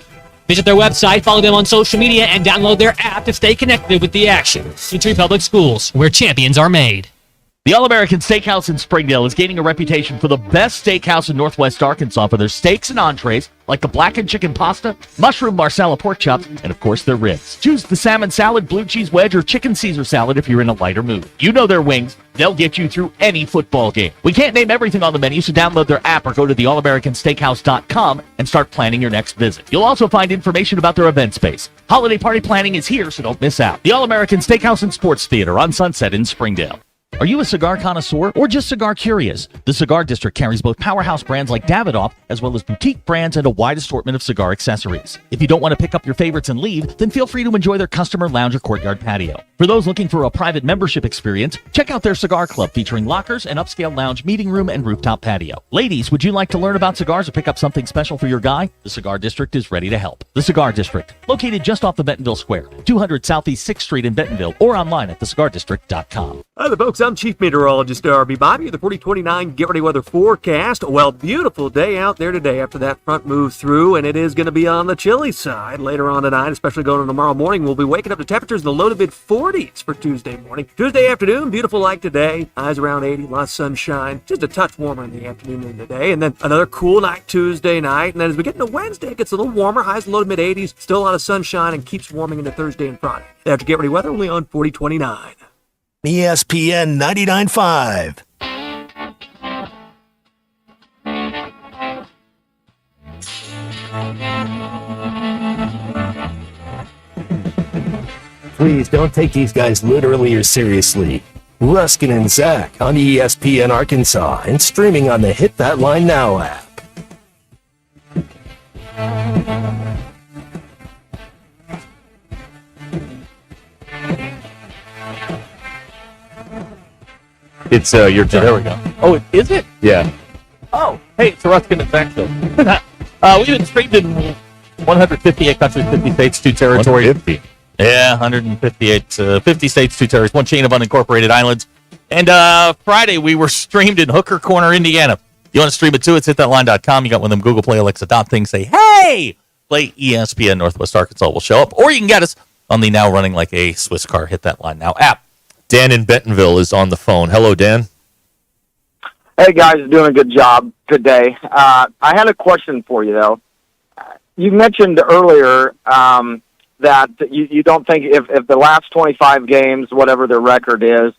[SPEAKER 13] Visit their website, follow them on social media, and download their app to stay connected with the action. Gentry Public Schools, where champions are made.
[SPEAKER 1] The All-American Steakhouse in Springdale is gaining a reputation for the best steakhouse in Northwest Arkansas for their steaks and entrees, like the blackened chicken pasta, mushroom marsala pork chops, and of course their ribs. Choose the salmon salad, blue cheese wedge, or chicken Caesar salad if you're in a lighter mood. You know their wings. They'll get you through any football game. We can't name everything on the menu, so download their app or go to theallamericansteakhouse.com and start planning your next visit. You'll also find information about their event space. Holiday party planning is here, so don't miss out. The All-American Steakhouse and Sports Theater on Sunset in Springdale. Are you a cigar connoisseur or just cigar curious? The Cigar District carries both powerhouse brands like Davidoff as well as boutique brands and a wide assortment of cigar accessories. If you don't want to pick up your favorites and leave, then feel free to enjoy their customer lounge or courtyard patio. For those looking for a private membership experience, check out their cigar club featuring lockers, an upscale lounge, meeting room, and rooftop patio. Ladies, would you like to learn about cigars or pick up something special for your guy? The Cigar District is ready to help. The Cigar District, located just off the Bentonville Square, 200 Southeast 6th Street in Bentonville, or online at thecigardistrict.com.
[SPEAKER 14] Hi there, folks. I'm Chief Meteorologist RB Bobby. The 4029 Get Ready Weather forecast. Well, beautiful day out there today after that front moves through, and it is going to be on the chilly side later on tonight, especially going into tomorrow morning. We'll be waking up to temperatures in the low to mid 40s for Tuesday morning. Tuesday afternoon, beautiful like today. Highs around 80, lots of sunshine. Just a touch warmer in the afternoon than today. And then another cool night Tuesday night. And then as we get into Wednesday, it gets a little warmer. Highs low to mid 80s. Still a lot of sunshine and keeps warming into Thursday and Friday. After Get Ready Weather, only on 4029.
[SPEAKER 3] ESPN 99.5. Please don't take these guys literally or seriously. Ruscin and Zach on ESPN Arkansas and streaming on the Hit That Line Now app.
[SPEAKER 1] It's your turn.
[SPEAKER 8] There we go.
[SPEAKER 1] Oh, is it?
[SPEAKER 7] Yeah.
[SPEAKER 1] Oh, hey, it's a Ruskin and Zach show. We've been streamed in 158 countries, 50 states, 2 territories.
[SPEAKER 7] 150.
[SPEAKER 8] Yeah, 158, 50 states, 2 territories, 1 chain of unincorporated islands. And Friday, we were streamed in Hooker Corner, Indiana. You want to stream it too? It's hithatline.com. You got one of them Google Play, Alexa dot things. Say, hey, play ESPN Northwest Arkansas will show up. Or you can get us on the now running like a Swiss car Hit That Line Now app.
[SPEAKER 7] Dan in Bentonville is on the phone. Hello, Dan.
[SPEAKER 15] Hey, guys, doing a good job today. I had a question for you, though. You mentioned earlier that you don't think if the last 25 games, whatever their record is,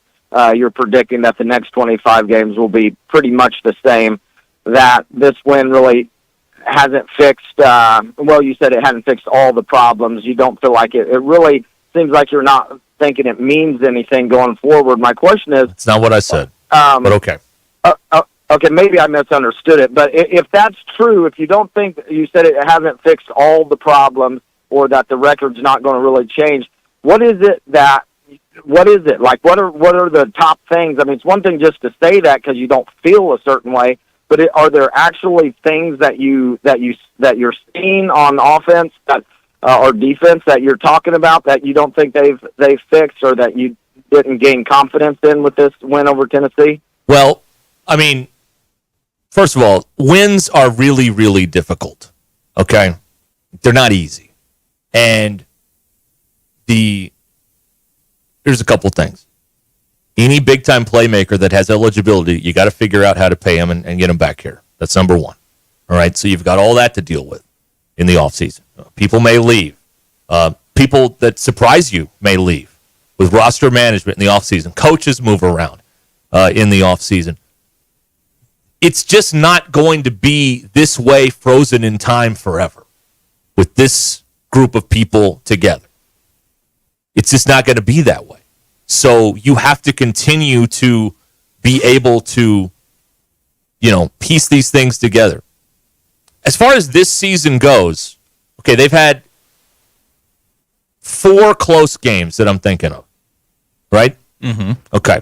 [SPEAKER 15] you're predicting that the next 25 games will be pretty much the same, that this win really hasn't fixed, well, you said it hadn't fixed all the problems. You don't feel like it really seems like you're not thinking it means anything going forward. My question is...
[SPEAKER 7] It's not what I said, but okay.
[SPEAKER 15] Okay, maybe I misunderstood it, but if that's true, if you don't think you said it hasn't fixed all the problems or that the record's not going to really change, what is it? Like, what are the top things? I mean, it's one thing just to say that because you don't feel a certain way, but are there actually things that you're seeing on offense that or defense that you're talking about that you don't think they've fixed or that you didn't gain confidence in with this win over Tennessee?
[SPEAKER 7] Well, I mean, first of all, wins are really, really difficult. Okay, they're not easy, and here's a couple things. Any big-time playmaker that has eligibility, you got to figure out how to pay him and get him back here. That's number one. All right, so you've got all that to deal with in the offseason. People may leave. People that surprise you may leave. with roster management in the offseason. Coaches move around in the offseason. It's just not going to be this way, frozen in time forever, with this group of people together. It's just not going to be that way. So you have to continue to be able to, piece these things together. As far as this season goes, okay, they've had 4 close games that I'm thinking of, right?
[SPEAKER 8] Mm-hmm.
[SPEAKER 7] Okay.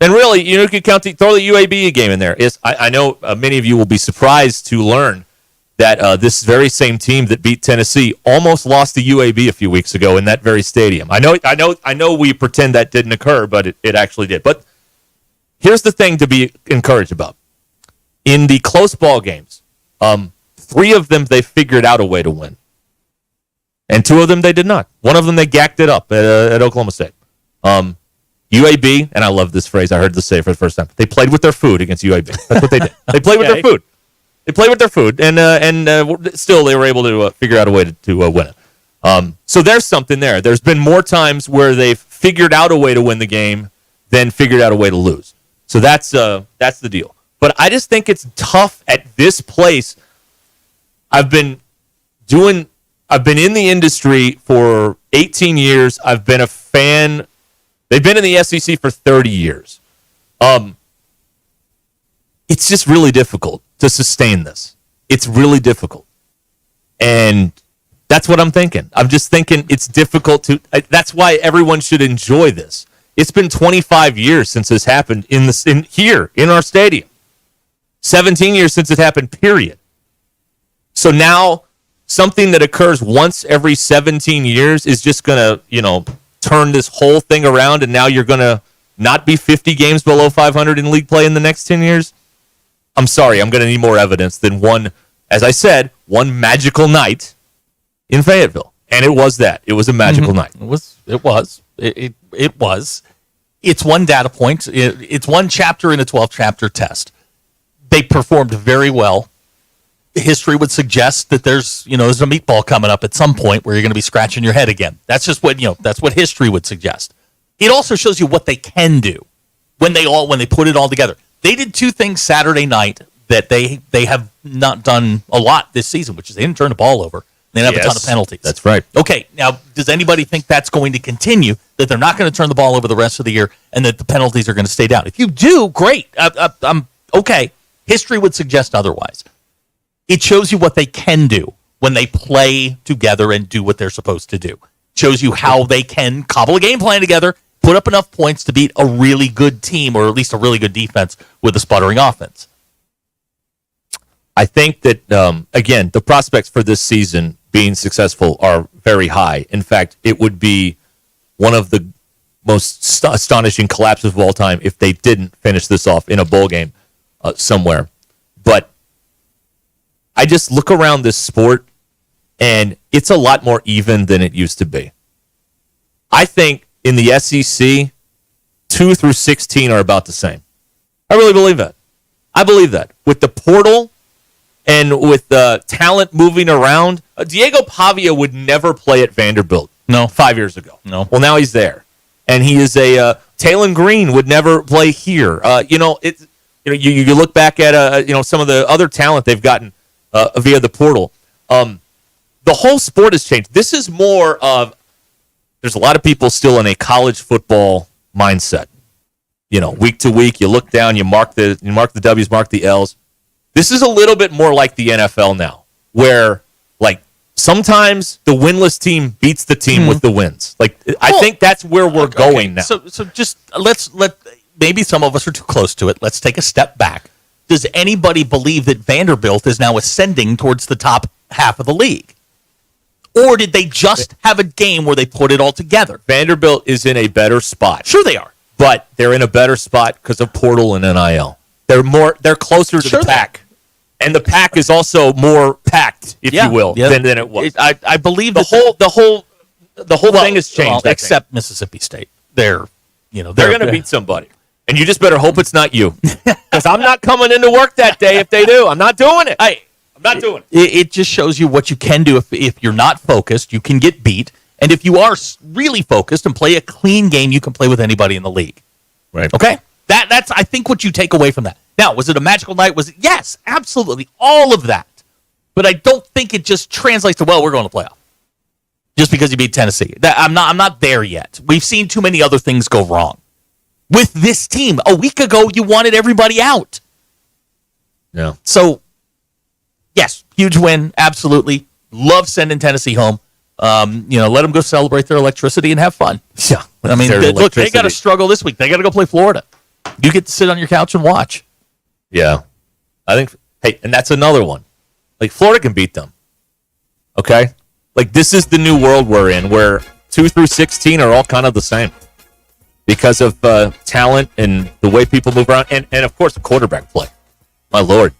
[SPEAKER 7] And really, you could throw the UAB game in there. I know many of you will be surprised to learn that this very same team that beat Tennessee almost lost to UAB a few weeks ago in that very stadium. I know. We pretend that didn't occur, but it actually did. But here's the thing to be encouraged about: in the close ball games, 3 of them they figured out a way to win, and 2 of them they did not. One of them they gacked it up at Oklahoma State. UAB, and I love this phrase. I heard this say for the first time. They played with their food against UAB. That's what they did. They played with their food. They played with their food, and still they were able to figure out a way to win it. So there's something there. There's been more times where they've figured out a way to win the game than figured out a way to lose. So that's the deal. But I just think it's tough at this place. I've been in the industry for 18 years. I've been a fan. They've been in the SEC for 30 years. It's just really difficult to sustain this. It's really difficult. And that's what I'm thinking. I'm just thinking it's difficult that's why everyone should enjoy this. It's been 25 years since this happened here in our stadium. 17 years since it happened, period. So now something that occurs once every 17 years is just going to, turn this whole thing around, and now you're going to not be 50 games below 500 in league play in the next 10 years? I'm sorry, I'm going to need more evidence than one magical night in Fayetteville. And it was that. It was a magical night.
[SPEAKER 8] It was. It's one data point. It's one chapter in a 12-chapter test. They performed very well. History would suggest that there's a meatball coming up at some point where you're going to be scratching your head again. That's just what that's what history would suggest. It also shows you what they can do when they put it all together. They did 2 things Saturday night that they have not done a lot this season, which is they didn't turn the ball over. They didn't have a ton of penalties.
[SPEAKER 7] That's right.
[SPEAKER 8] Okay, now does anybody think that's going to continue? That they're not going to turn the ball over the rest of the year, and that the penalties are going to stay down? If you do, great. I'm okay. History would suggest otherwise. It shows you what they can do when they play together and do what they're supposed to do. It shows you how they can cobble a game plan together, put up enough points to beat a really good team, or at least a really good defense with a sputtering offense.
[SPEAKER 7] I think that, again, the prospects for this season being successful are very high. In fact, it would be one of the most astonishing collapses of all time if they didn't finish this off in a bowl game somewhere. But I just look around this sport, and it's a lot more even than it used to be. I think in the SEC, 2 through 16 are about the same. I really believe that. I believe that. With the portal and with the talent moving around, Diego Pavia would never play at Vanderbilt.
[SPEAKER 8] No.
[SPEAKER 7] 5 years ago.
[SPEAKER 8] No.
[SPEAKER 7] Well, now he's there. And he is Talon Green would never play here. You look back at some of the other talent they've gotten via the portal. The whole sport has changed. This is more of, there's a lot of people still in a college football mindset. Week to week, you look down, you mark the W's, mark the L's. This is a little bit more like the NFL now, where sometimes the winless team beats the team with the wins. I think that's where we're going now.
[SPEAKER 8] So just maybe some of us are too close to it. Let's take a step back. Does anybody believe that Vanderbilt is now ascending towards the top half of the league? Or did they just have a game where they put it all together?
[SPEAKER 7] Vanderbilt is in a better spot.
[SPEAKER 8] Sure they are.
[SPEAKER 7] But they're in a better spot because of portal and NIL. They're closer to the pack. And the pack is also more packed, if you will, than it was.
[SPEAKER 8] I believe
[SPEAKER 7] the whole thing has changed.
[SPEAKER 8] Except Mississippi State. They're
[SPEAKER 7] going to beat somebody. And you just better hope it's not you. Because I'm not coming into work that day if they do. I'm not doing it. I'm not doing it.
[SPEAKER 8] It just shows you what you can do if you're not focused. You can get beat. And if you are really focused and play a clean game, you can play with anybody in the league.
[SPEAKER 7] Right.
[SPEAKER 8] Okay? That's, I think, what you take away from that. Now, was it a magical night? Yes, absolutely. All of that. But I don't think it just translates to, well, we're going to playoff. Just because you beat Tennessee. I'm not there yet. We've seen too many other things go wrong. With this team, a week ago, you wanted everybody out.
[SPEAKER 7] Yeah.
[SPEAKER 8] So, yes, huge win. Absolutely. Love sending Tennessee home. Let them go celebrate their electricity and have fun.
[SPEAKER 7] Yeah.
[SPEAKER 8] I mean, look, they got to struggle this week. They got to go play Florida. You get to sit on your couch and watch.
[SPEAKER 7] Yeah. I think, hey, and that's another one. Like, Florida can beat them. Okay? Like, this is the new world we're in, where 2 through 16 are all kind of the same because of talent and the way people move around, and of course, the quarterback play. My Lord.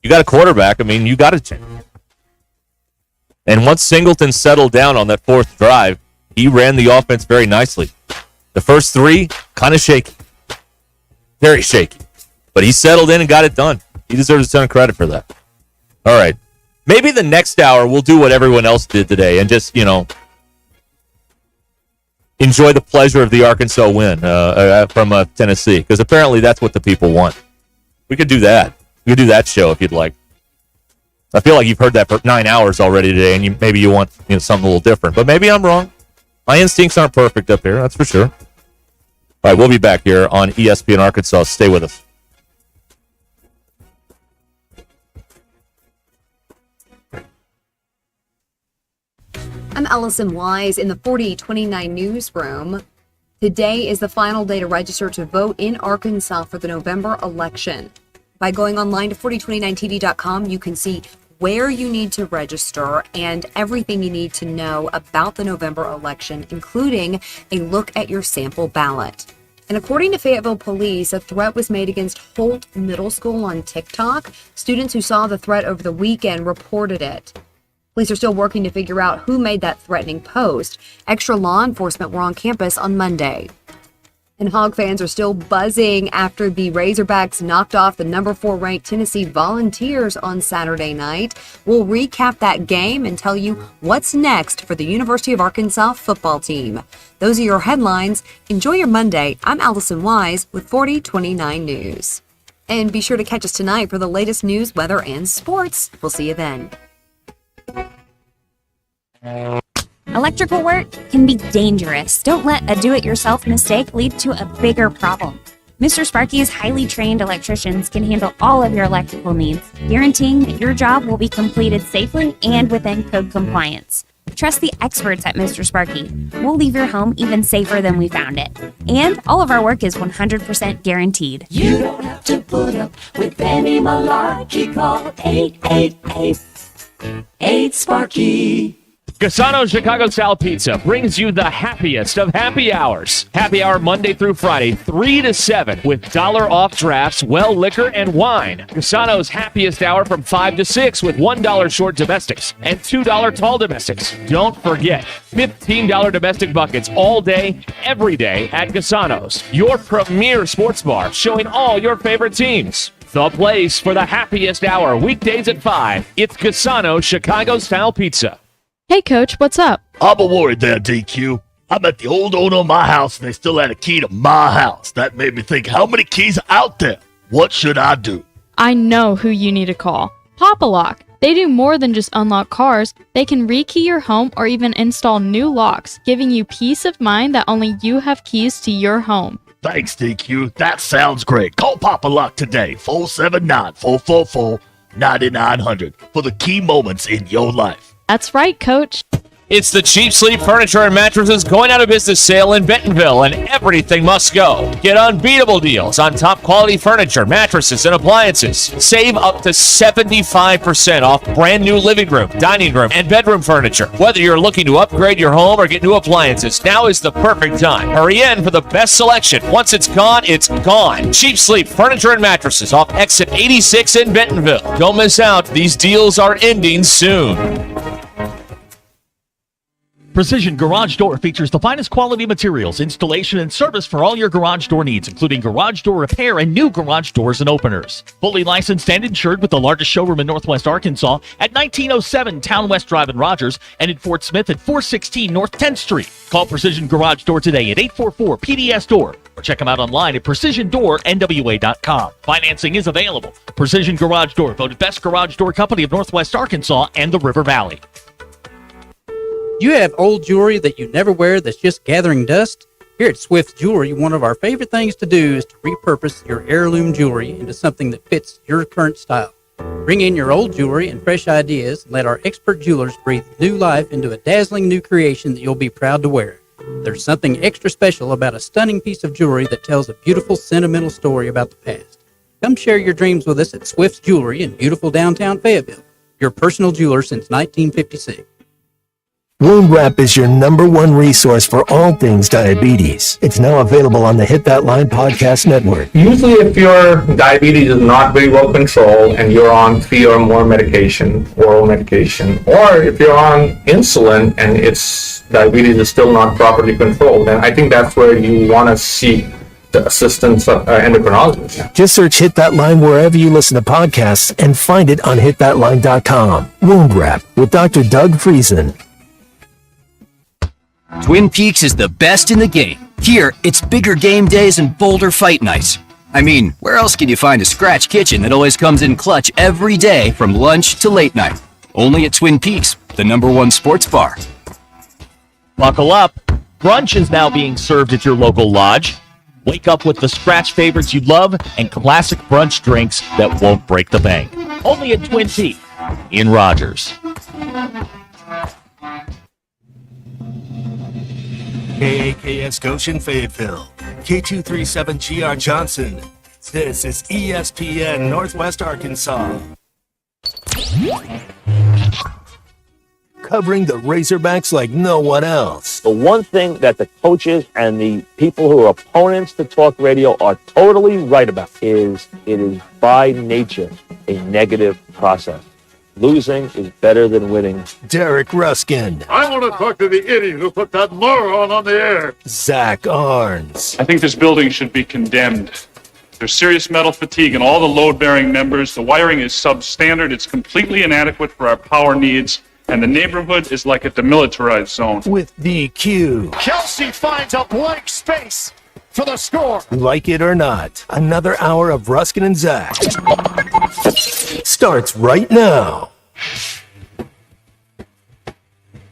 [SPEAKER 7] You got a quarterback, I mean, you got a chance. And once Singleton settled down on that fourth drive, he ran the offense very nicely. The first 3, kind of shaky. Very shaky. But he settled in and got it done. He deserves a ton of credit for that. All right. Maybe the next hour we'll do what everyone else did today and just, enjoy the pleasure of the Arkansas win from Tennessee, because apparently that's what the people want. We could do that. We could do that show if you'd like. I feel like you've heard that for 9 hours already today, and maybe you want something a little different. But maybe I'm wrong. My instincts aren't perfect up here, that's for sure. All right, we'll be back here on ESPN Arkansas. Stay with us.
[SPEAKER 4] I'm Allison Wise in the 4029 newsroom. Today is the final day to register to vote in Arkansas for the November election. By going online to 4029tv.com, you can see where you need to register and everything you need to know about the November election, including a look at your sample ballot. And according to Fayetteville Police, a threat was made against Holt Middle School on TikTok. Students who saw the threat over the weekend reported it. Police are still working to figure out who made that threatening post. Extra law enforcement were on campus on Monday. And Hog fans are still buzzing after the Razorbacks knocked off the number 4 ranked Tennessee Volunteers on Saturday night. We'll recap that game and tell you what's next for the University of Arkansas football team. Those are your headlines. Enjoy your Monday. I'm Allison Wise with 4029 News. And be sure to catch us tonight for the latest news, weather, and sports. We'll see you then.
[SPEAKER 6] Electrical work can be dangerous. Don't let a do-it-yourself mistake lead to a bigger problem. Mr. Sparky's highly trained electricians can handle all of your electrical needs, guaranteeing that your job will be completed safely and within code compliance. Trust the experts at Mr. Sparky. We'll leave your home even safer than we found it. And all of our work is 100% guaranteed.
[SPEAKER 16] You don't have to put up with any malarkey. Call 888-8-SPARKY.
[SPEAKER 1] Cassano Chicago Style Pizza brings you the happiest of happy hours. Happy hour Monday through Friday, 3 to 7, with $1 off drafts, well liquor, and wine. Cassano's happiest hour from 5 to 6 with $1 short domestics and $2 tall domestics. Don't forget, $15 domestic buckets all day, every day at Cassano's, your premier sports bar showing all your favorite teams. The place for the happiest hour, weekdays at 5. It's Cassano Chicago Style Pizza.
[SPEAKER 19] Hey, Coach, what's up?
[SPEAKER 22] I'm a worried there, DQ. I met the old owner of my house, and they still had a key to my house. That made me think, how many keys are out there? What should I do?
[SPEAKER 19] I know who you need to call. Pop a Lock. They do more than just unlock cars. They can rekey your home or even install new locks, giving you peace of mind that only you have keys to your home.
[SPEAKER 22] Thanks, DQ. That sounds great. Call Papa Lock today, 479-444-9900, for the key moments in your life.
[SPEAKER 19] That's right, Coach.
[SPEAKER 1] It's the Cheap Sleep Furniture and Mattresses going out of business sale in Bentonville, and everything must go. Get unbeatable deals on top quality furniture, mattresses, and appliances. Save up to 75% off brand new living room, dining room, and bedroom furniture. Whether you're looking to upgrade your home or get new appliances, now is the perfect time. Hurry in for the best selection. Once it's gone, it's gone. Cheap Sleep Furniture and Mattresses off exit 86 in Bentonville. Don't miss out. These deals are ending soon.
[SPEAKER 5] Precision Garage Door features the finest quality materials, installation, and service for all your garage door needs, including garage door repair and new garage doors and openers. Fully licensed and insured with the largest showroom in Northwest Arkansas at 1907 Town West Drive in Rogers and in Fort Smith at 416 North 10th Street. Call Precision Garage Door today at 844-PDS-DOOR or check them out online at PrecisionDoorNWA.com. Financing is available. Precision Garage Door, voted Best Garage Door Company of Northwest Arkansas and the River Valley.
[SPEAKER 9] You have old jewelry that you never wear that's just gathering dust? Here at Swift Jewelry, one of our favorite things to do is to repurpose your heirloom jewelry into something that fits your current style. Bring in your old jewelry and fresh ideas and let our expert jewelers breathe new life into a dazzling new creation that you'll be proud to wear. There's something extra special about a stunning piece of jewelry that tells a beautiful, sentimental story about the past. Come share your dreams with us at Swift's Jewelry in beautiful downtown Fayetteville, your personal jeweler since 1956.
[SPEAKER 3] Wound Wrap is your #1 resource for all things diabetes. It's now available on the Hit That Line podcast network.
[SPEAKER 10] Usually if your diabetes is not very well controlled and you're on 3 or more medication, oral medication, or if you're on insulin and diabetes is still not properly controlled, then I think that's where you want to seek the assistance of endocrinologist.
[SPEAKER 3] Just search Hit That Line wherever you listen to podcasts and find it on hitthatline.com. Wound Wrap with Dr. Doug Friesen.
[SPEAKER 20] Twin Peaks is the best in the game. Here, it's bigger game days and bolder fight nights. I mean, where else can you find a scratch kitchen that always comes in clutch every day from lunch to late night? Only at Twin Peaks, the #1 sports bar.
[SPEAKER 1] Buckle up. Brunch is now being served at your local lodge. Wake up with the scratch favorites you love and classic brunch drinks that won't break the bank. Only at Twin Peaks in Rogers.
[SPEAKER 3] KAKS Goshen Fayetteville, K237GR Johnson. This is ESPN Northwest Arkansas. Covering the Razorbacks like no one else.
[SPEAKER 23] The one thing that the coaches and the people who are opponents to talk radio are totally right about is it is by nature a negative process. Losing is better than winning.
[SPEAKER 3] Derek Ruskin.
[SPEAKER 22] I want to talk to the idiot who put that moron on the air.
[SPEAKER 3] Zach Arns.
[SPEAKER 26] I think this building should be condemned. There's serious metal fatigue in all the load-bearing members. The wiring is substandard. It's completely inadequate for our power needs. And the neighborhood is like a demilitarized zone.
[SPEAKER 3] With DQ.
[SPEAKER 18] Kelsey finds a blank space for the score.
[SPEAKER 3] Like it or not, another hour of Ruskin and Zach starts right now.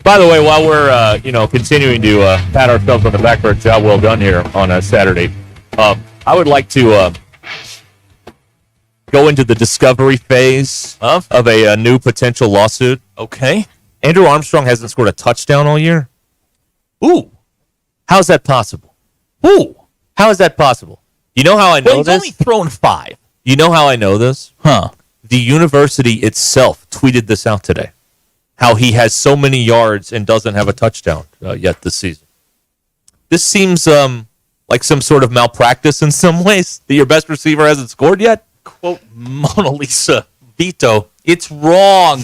[SPEAKER 1] By the way, while we're continuing to pat ourselves on the back for a job well done here on a Saturday, I would like to go into the discovery phase of a new potential lawsuit.
[SPEAKER 8] Okay.
[SPEAKER 1] Andrew Armstrong hasn't scored a touchdown all year. Ooh. How's that possible? Ooh. How is that possible? You know how I know
[SPEAKER 8] he's
[SPEAKER 1] this?
[SPEAKER 8] only thrown 5.
[SPEAKER 1] You know how I know this?
[SPEAKER 8] Huh.
[SPEAKER 1] The university itself tweeted this out today. How he has so many yards and doesn't have a touchdown yet this season. This seems like some sort of malpractice in some ways that your best receiver hasn't scored yet.
[SPEAKER 8] Quote Mona Lisa Vito. It's wrong.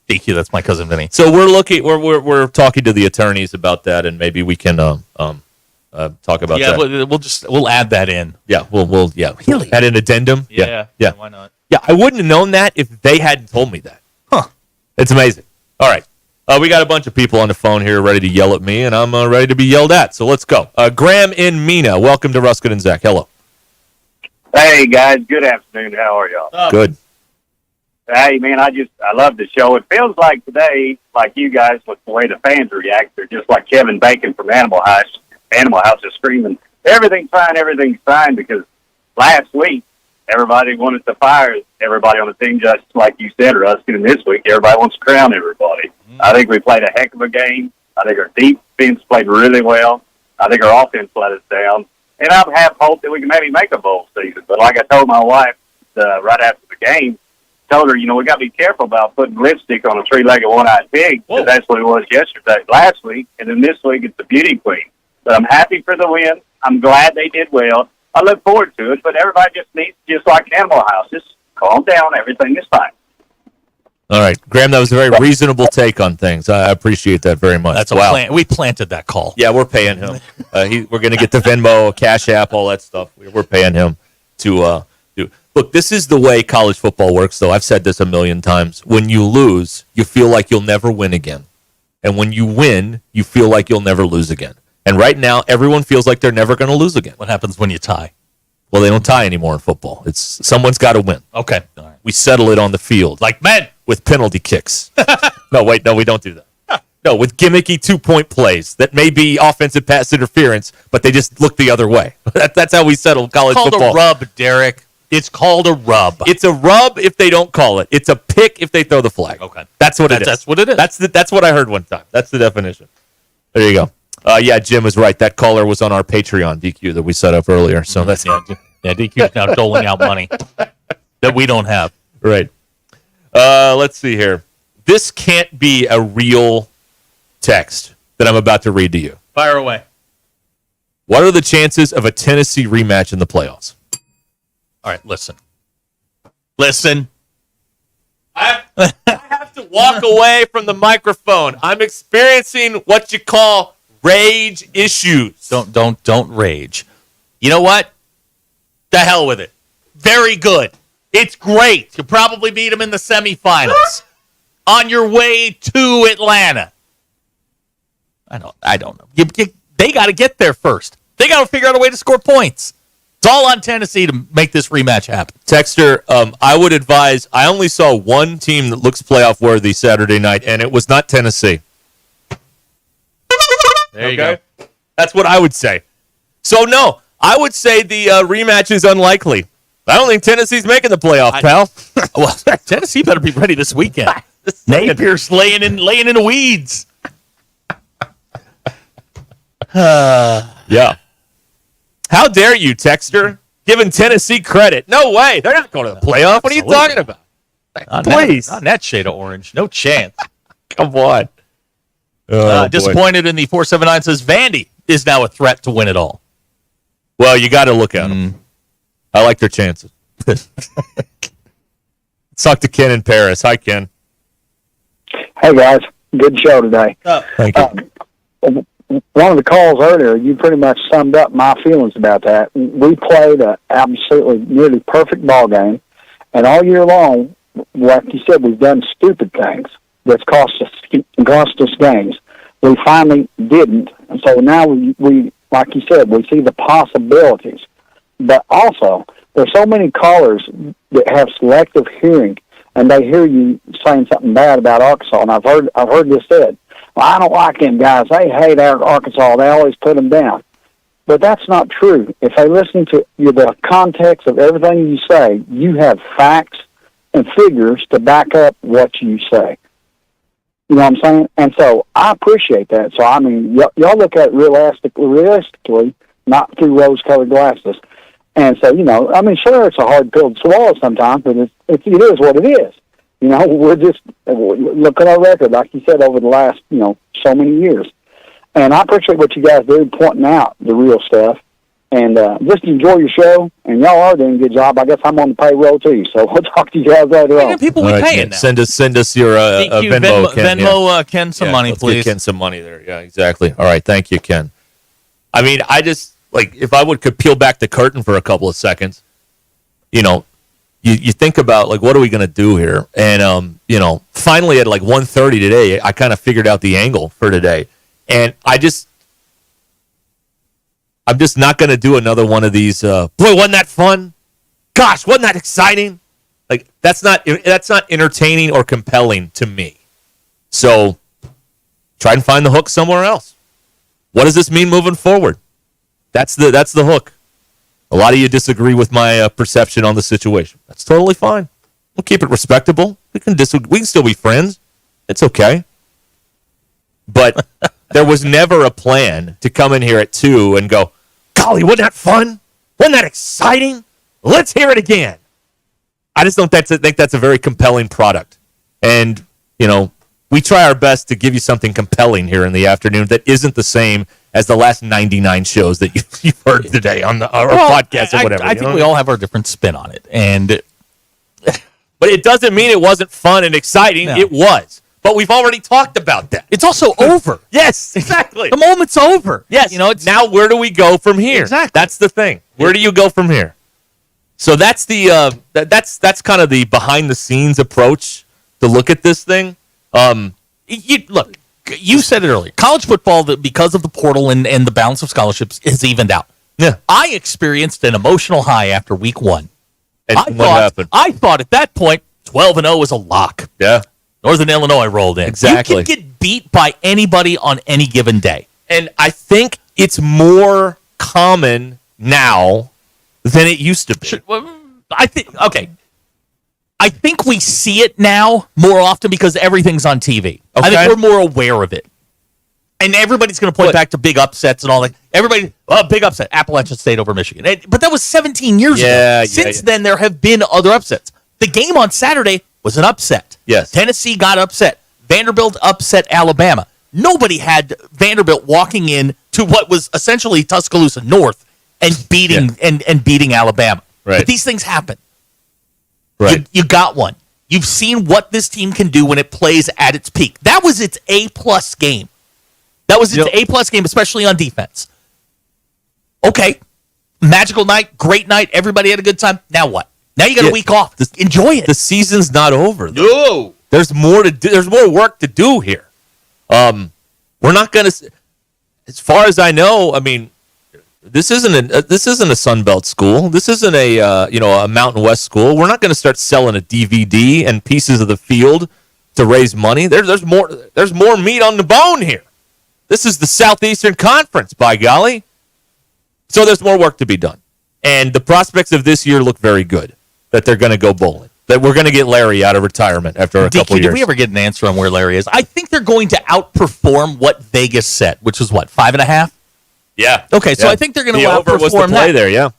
[SPEAKER 8] Thank you. That's my cousin Vinny.
[SPEAKER 1] So we're talking to the attorneys about that, and maybe we can talk about that.
[SPEAKER 8] Yeah, we'll add that in.
[SPEAKER 1] Yeah, we'll
[SPEAKER 8] Really?
[SPEAKER 1] add an addendum.
[SPEAKER 8] Yeah. Why not?
[SPEAKER 1] Yeah, I wouldn't have known that if they hadn't told me that.
[SPEAKER 8] Huh.
[SPEAKER 1] It's amazing. All right. We got a bunch of people on the phone here ready to yell at me, and I'm ready to be yelled at. So let's go. Graham in Mena. Welcome to Ruskin and Zach. Hello.
[SPEAKER 27] Hey, guys. Good afternoon. How are y'all?
[SPEAKER 1] Good.
[SPEAKER 27] Hey, man, I love the show. It feels like today, like you guys, with the way the fans react, they're just like Kevin Bacon from Animal House. Animal House is screaming, everything's fine, because last week, everybody wanted to fire everybody on the team, just like you said, Ruskin, and this week, everybody wants to crown everybody. I think we played a heck of a game. I think our defense played really well. I think our offense let us down. And I have hope that we can maybe make a bowl season. But like I told my wife right after the game, told her, we got to be careful about putting lipstick on a three-legged, one-eyed pig, because that's what it was last week. And then this week, it's the beauty queen. But I'm happy for the win. I'm glad they did well. I look forward to it, but everybody just needs, just like Animal House, just calm down. Everything is fine.
[SPEAKER 7] All right, Graham, that was a very reasonable take on things. I appreciate that very much.
[SPEAKER 8] That's we planted that call.
[SPEAKER 7] Yeah, we're paying him. We're going to get the Venmo, Cash App, all that stuff. We're paying him to do. Look, this is the way college football works, though. I've said this a million times. When you lose, you feel like you'll never win again. And when you win, you feel like you'll never lose again. And right now, everyone feels like they're never going to lose again.
[SPEAKER 8] What happens when you tie?
[SPEAKER 7] Well, they don't tie anymore in football. It's someone's got to win.
[SPEAKER 8] Okay. All right.
[SPEAKER 7] We settle it on the field.
[SPEAKER 8] Like men.
[SPEAKER 7] With penalty kicks. No, we don't do that. No, with gimmicky 2-point plays that may be offensive pass interference, but they just look the other way. That's how we settle college football.
[SPEAKER 8] It's called a rub, Derek. It's called a rub.
[SPEAKER 7] It's a rub if they don't call it. It's a pick if they throw the flag.
[SPEAKER 8] Okay.
[SPEAKER 7] That's what it is.
[SPEAKER 8] That's what it is.
[SPEAKER 7] That's what I heard one time. That's the definition. There you go. Yeah, Jim was right. That caller was on our Patreon, DQ, that we set up earlier. So that's
[SPEAKER 8] DQ's now doling out money that we don't have.
[SPEAKER 7] Right. Let's see here. This can't be a real text that I'm about to read to you.
[SPEAKER 8] Fire away.
[SPEAKER 7] What are the chances of a Tennessee rematch in the playoffs?
[SPEAKER 8] All right, listen. Listen.
[SPEAKER 7] I have to walk away from the microphone. I'm experiencing what you call rage issues.
[SPEAKER 8] Don't rage. You know what? The hell with it. Very good. It's great. You'll probably beat them in the semifinals. On your way to Atlanta. I don't know. They got to get there first. They got to figure out a way to score points. It's all on Tennessee to make this rematch happen.
[SPEAKER 7] Texter, I would advise, I only saw one team that looks playoff worthy Saturday night, and it was not Tennessee.
[SPEAKER 8] There you go.
[SPEAKER 7] That's what I would say. So, no, I would say the rematch is unlikely. I don't think Tennessee's making the playoff, pal.
[SPEAKER 8] Well, Tennessee better be ready this weekend. Napier's laying in the weeds.
[SPEAKER 7] Yeah. How dare you, Texter? Giving Tennessee credit. No way. They're not going to the playoff. What are you talking about? Please.
[SPEAKER 8] Not that shade of orange. No chance.
[SPEAKER 7] Come on.
[SPEAKER 8] Disappointed in the 479 says Vandy is now a threat to win it all.
[SPEAKER 7] Well, you got to look at them. I like their chances. Let's talk to Ken in Paris. Hi, Ken.
[SPEAKER 2] Hey, guys. Good show today.
[SPEAKER 7] Thank you.
[SPEAKER 2] One of the calls earlier, you pretty much summed up my feelings about that. We played an absolutely nearly perfect ball game, and all year long, like you said, we've done stupid things that's cost us games. We finally didn't, and so now we like you said, we see the possibilities. But also, there's so many callers that have selective hearing, and they hear you saying something bad about Arkansas, and I've heard this said. Well, I don't like them guys. They hate Arkansas. They always put them down. But that's not true. If they listen to the context of everything you say, you have facts and figures to back up what you say. You know what I'm saying? And so I appreciate that. So, I mean, y'all look at it realistically, not through rose-colored glasses. And so, I mean, sure, it's a hard pill to swallow sometimes, but it is what it is. We're just, look at our record, like you said, over the last, so many years. And I appreciate what you guys do, pointing out the real stuff. And just enjoy your show. And y'all are doing a good job. I guess I'm on the payroll, too. So we'll talk to you guys later on.
[SPEAKER 8] People we paying now.
[SPEAKER 7] Send us your Venmo, Ken.
[SPEAKER 8] Venmo Ken some money,
[SPEAKER 7] let's
[SPEAKER 8] please.
[SPEAKER 7] Get Ken some money there. Yeah, exactly. All right. Thank you, Ken. I mean, I just, if I could peel back the curtain for a couple of seconds, you think about, what are we going to do here? And, finally at 1:30 today, I kind of figured out the angle for today. And I'm just not going to do another one of these, boy, wasn't that fun? Gosh, wasn't that exciting? That's not entertaining or compelling to me. So try and find the hook somewhere else. What does this mean moving forward? That's the hook. A lot of you disagree with my perception on the situation. That's totally fine. We'll keep it respectable. We can still be friends. It's okay. But there was never a plan to come in here at 2 and go, golly, wasn't that fun? Wasn't that exciting? Let's hear it again. I just don't think that's a very compelling product. And, we try our best to give you something compelling here in the afternoon that isn't the same as the last 99 shows that you've heard today on our podcast or whatever.
[SPEAKER 8] I think we all have our different spin on it. And
[SPEAKER 7] But it doesn't mean it wasn't fun and exciting.
[SPEAKER 8] No.
[SPEAKER 7] It was. But we've already talked about that.
[SPEAKER 8] It's also over.
[SPEAKER 7] Yes, exactly.
[SPEAKER 8] The moment's over.
[SPEAKER 7] Yes. Now where do we go from here?
[SPEAKER 8] Exactly.
[SPEAKER 7] That's the thing. Where do you go from here? So that's the that's kind of the behind the scenes approach to look at this thing.
[SPEAKER 8] Look, you said it earlier. College football, because of the portal and the balance of scholarships, has evened out.
[SPEAKER 7] Yeah.
[SPEAKER 8] I experienced an emotional high after week 1.
[SPEAKER 7] And what happened?
[SPEAKER 8] I thought at that point 12-0 was a lock.
[SPEAKER 7] Yeah.
[SPEAKER 8] Northern Illinois rolled in.
[SPEAKER 7] Exactly.
[SPEAKER 8] You can get beat by anybody on any given day.
[SPEAKER 7] And I think it's more common now than it used to be.
[SPEAKER 8] I think we see it now more often because everything's on TV. I think we're more aware of it. And everybody's going to point back to big upsets and all that. Big upset, Appalachian State over Michigan. But that was 17 years ago. Since then, there have been other upsets. The game on Saturday was an upset.
[SPEAKER 7] Yes.
[SPEAKER 8] Tennessee got upset. Vanderbilt upset Alabama. Nobody had Vanderbilt walking in to what was essentially Tuscaloosa North and beating and beating Alabama.
[SPEAKER 7] Right.
[SPEAKER 8] But these things happen.
[SPEAKER 7] Right.
[SPEAKER 8] You got one. You've seen what this team can do when it plays at its peak. That was its A-plus game. That was its A-plus game, especially on defense. Okay. Magical night, great night, everybody had a good time. Now what? Now you got a week off. Enjoy it.
[SPEAKER 7] The season's not over, though.
[SPEAKER 8] No.
[SPEAKER 7] There's more to do. There's more work to do here. We're not going to, as far as I know, I mean, this isn't a Sun Belt school. This isn't a Mountain West school. We're not going to start selling a DVD and pieces of the field to raise money. There's more meat on the bone here. This is the Southeastern Conference, by golly. So there's more work to be done. And the prospects of this year look very good, that they're going to go bowling, that we're going to get Larry out of retirement after a couple years.
[SPEAKER 8] Did we ever get an answer on where Larry is? I think they're going to outperform what Vegas set, which was what, 5.5?
[SPEAKER 7] Yeah.
[SPEAKER 8] Okay, so I think they're going to outperform
[SPEAKER 7] over was the play
[SPEAKER 8] that.
[SPEAKER 7] there, yeah.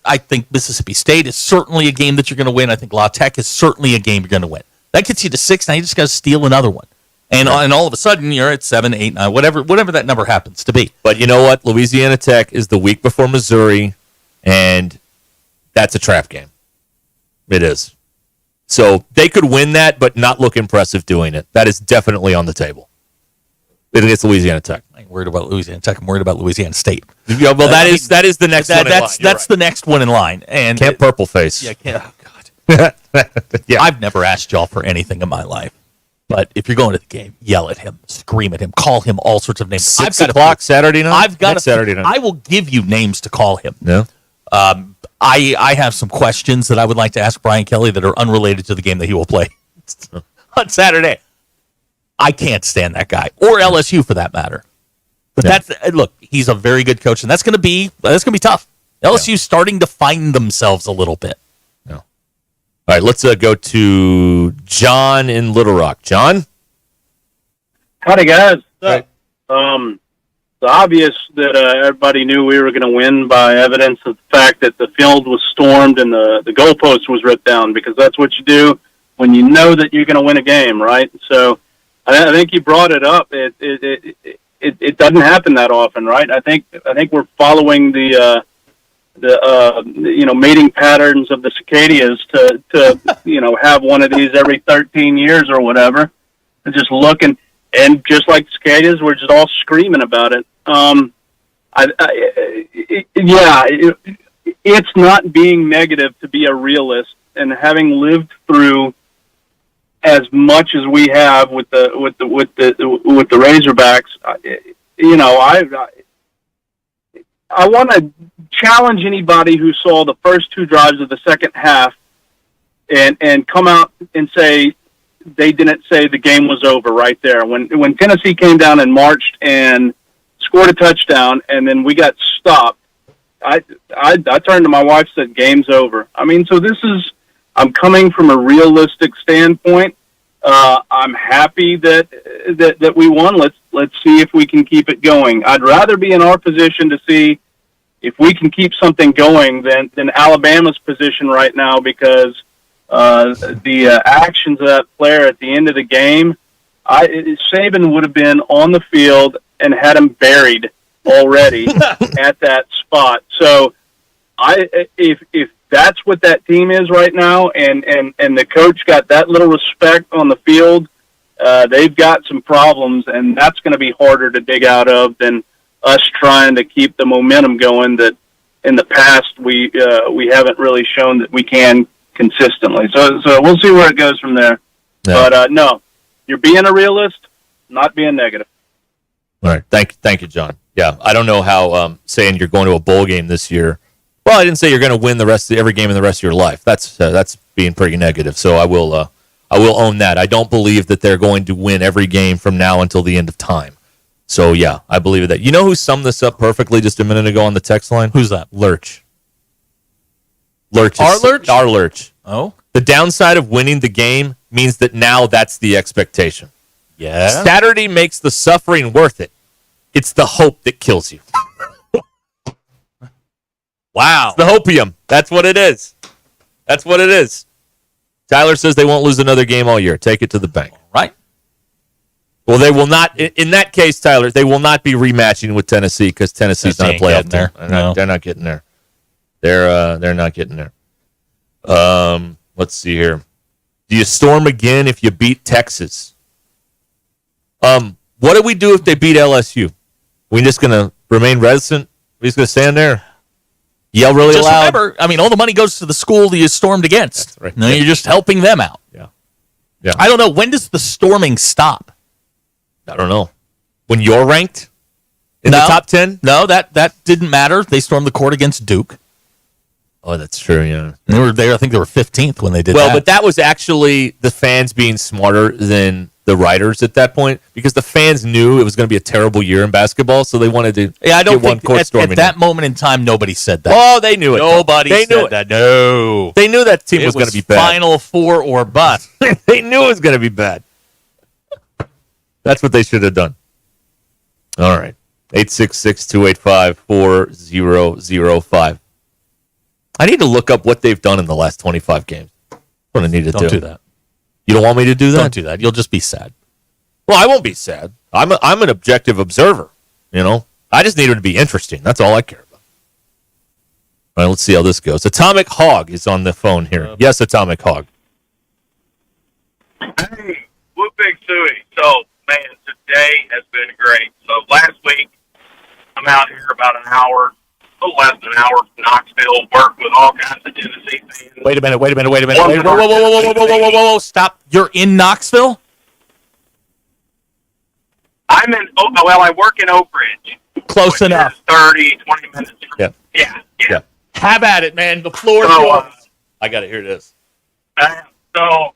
[SPEAKER 8] I think Mississippi State is certainly a game that you're going to win. I think La Tech is certainly a game you're going to win. That gets you to 6. Now you just got to steal another one. And all of a sudden, you're at 7, 8, 9, whatever that number happens to be.
[SPEAKER 7] But you know what? Louisiana Tech is the week before Missouri, and that's a trap game. It is. So they could win that, but not look impressive doing it. That is definitely on the table. Against Louisiana Tech.
[SPEAKER 8] I ain't worried about Louisiana Tech. I'm worried about Louisiana State.
[SPEAKER 7] Yeah, well, that is the next one in line.
[SPEAKER 8] That's the next one in line. And
[SPEAKER 7] Camp Purple Face.
[SPEAKER 8] Yeah, oh, God.
[SPEAKER 7] Yeah.
[SPEAKER 8] I've never asked y'all for anything in my life. But if you're going to the game, yell at him, scream at him, call him all sorts of names.
[SPEAKER 7] 6 o'clock Saturday night? Saturday night.
[SPEAKER 8] I will give you names to call him.
[SPEAKER 7] Yeah.
[SPEAKER 8] I have some questions that I would like to ask Brian Kelly that are unrelated to the game that he will play on Saturday. I can't stand that guy, or LSU for that matter. But look, he's a very good coach, and that's going to be tough. LSU's starting to find themselves a little bit.
[SPEAKER 7] All right, let's go to John in Little Rock. John?
[SPEAKER 11] Howdy, guys. Right. It's obvious that everybody knew we were going to win by evidence of the fact that the field was stormed and the goalpost was ripped down, because that's what you do when you know that you're going to win a game, right? So I think you brought it up. It doesn't happen that often, right? I think we're following the mating patterns of the cicadas to have one of these every 13 years or whatever, and just looking, and just like cicadas, we're just all screaming about it. It's not being negative to be a realist, and having lived through as much as we have with the Razorbacks, I want to challenge anybody who saw the first 2 drives of the second half and come out and say they didn't say the game was over right there. When Tennessee came down and marched and scored a touchdown, and then we got stopped, I turned to my wife and said, game's over. I mean, so I'm coming from a realistic standpoint. I'm happy that we won. Let's see if we can keep it going. I'd rather be in our position to see if we can keep something going than Alabama's position right now, because the actions of that player at the end of the game, Saban would have been on the field and had him buried already at that spot. So if that's what that team is right now, and the coach got that little respect on the field, they've got some problems, and that's going to be harder to dig out of than us trying to keep the momentum going that in the past we haven't really shown that we can consistently. So we'll see where it goes from there.
[SPEAKER 7] Yeah.
[SPEAKER 11] But no, you're being a realist, not being negative.
[SPEAKER 7] All right. Thank you, John. Yeah, I don't know how saying you're going to a bowl game this year. Well, I didn't say you're going to win every game in the rest of your life. That's being pretty negative. So I will own that. I don't believe that they're going to win every game from now until the end of time. So yeah, I believe that. You know who summed this up perfectly just a minute ago on the text line?
[SPEAKER 8] Who's that?
[SPEAKER 7] Lurch.
[SPEAKER 8] Our Lurch?
[SPEAKER 7] Our Lurch.
[SPEAKER 8] Oh.
[SPEAKER 7] The downside of winning the game means that now that's the expectation.
[SPEAKER 8] Yeah.
[SPEAKER 7] Saturday makes the suffering worth it. It's the hope that kills you.
[SPEAKER 8] Wow.
[SPEAKER 7] It's the hopium. That's what it is. That's what it is. Tyler says they won't lose another game all year. Take it to the bank.
[SPEAKER 8] Right.
[SPEAKER 7] Well, they will not. In that case, Tyler, they will not be rematching with Tennessee because Tennessee's not a playoff team. They're not getting there. They're not getting there. Let's see here. Do you storm again if you beat Texas? What do we do if they beat LSU? We just going to remain reticent? We just going to stand there? Yell really
[SPEAKER 8] just
[SPEAKER 7] loud?
[SPEAKER 8] Remember, I mean, all the money goes to the school that you stormed against.
[SPEAKER 7] That's right.
[SPEAKER 8] No, you're just helping them out.
[SPEAKER 7] Yeah.
[SPEAKER 8] I don't know. When does the storming stop?
[SPEAKER 7] I don't know. When you're ranked in the top 10?
[SPEAKER 8] No, that didn't matter. They stormed the court against Duke.
[SPEAKER 7] Oh, that's true, yeah.
[SPEAKER 8] They were there. I think they were 15th when they did that.
[SPEAKER 7] Well, but that was actually the fans being smarter than the writers at that point because the fans knew it was going to be a terrible year in basketball, so they wanted to
[SPEAKER 8] I don't
[SPEAKER 7] get
[SPEAKER 8] think at that moment in time, nobody said that.
[SPEAKER 7] Oh, they knew it.
[SPEAKER 8] Nobody
[SPEAKER 7] they
[SPEAKER 8] said
[SPEAKER 7] knew it.
[SPEAKER 8] that. No.
[SPEAKER 7] They knew that team was going to be bad.
[SPEAKER 8] Final Four or bust.
[SPEAKER 7] They knew it was going to be bad. That's what they should have done. All right. 866-285-4005. I need to look up what they've done in the last 25 games. That's what I need to do.
[SPEAKER 8] Don't do that.
[SPEAKER 7] You don't want me to do that?
[SPEAKER 8] Don't do that. You'll just be sad.
[SPEAKER 7] Well, I won't be sad. I'm an objective observer, you know? I just need it to be interesting. That's all I care about. All right, let's see how this goes. Atomic Hog is on the phone here. Yes, Atomic Hog.
[SPEAKER 12] Hey, Whoop Big Suey. So, man, today has been great. So, last week, I'm out here about an hour, a little less than an hour from Knoxville, work with all kinds of Tennessee fans.
[SPEAKER 8] Wait a minute. Whoa. Stop. You're in Knoxville?
[SPEAKER 12] I'm in, I work in Oak Ridge.
[SPEAKER 8] Close enough.
[SPEAKER 12] 30, 20 minutes.
[SPEAKER 7] Yeah.
[SPEAKER 8] Have at it, man. The floor is
[SPEAKER 12] So,
[SPEAKER 8] yours.
[SPEAKER 7] I got it. Here it is.
[SPEAKER 12] So,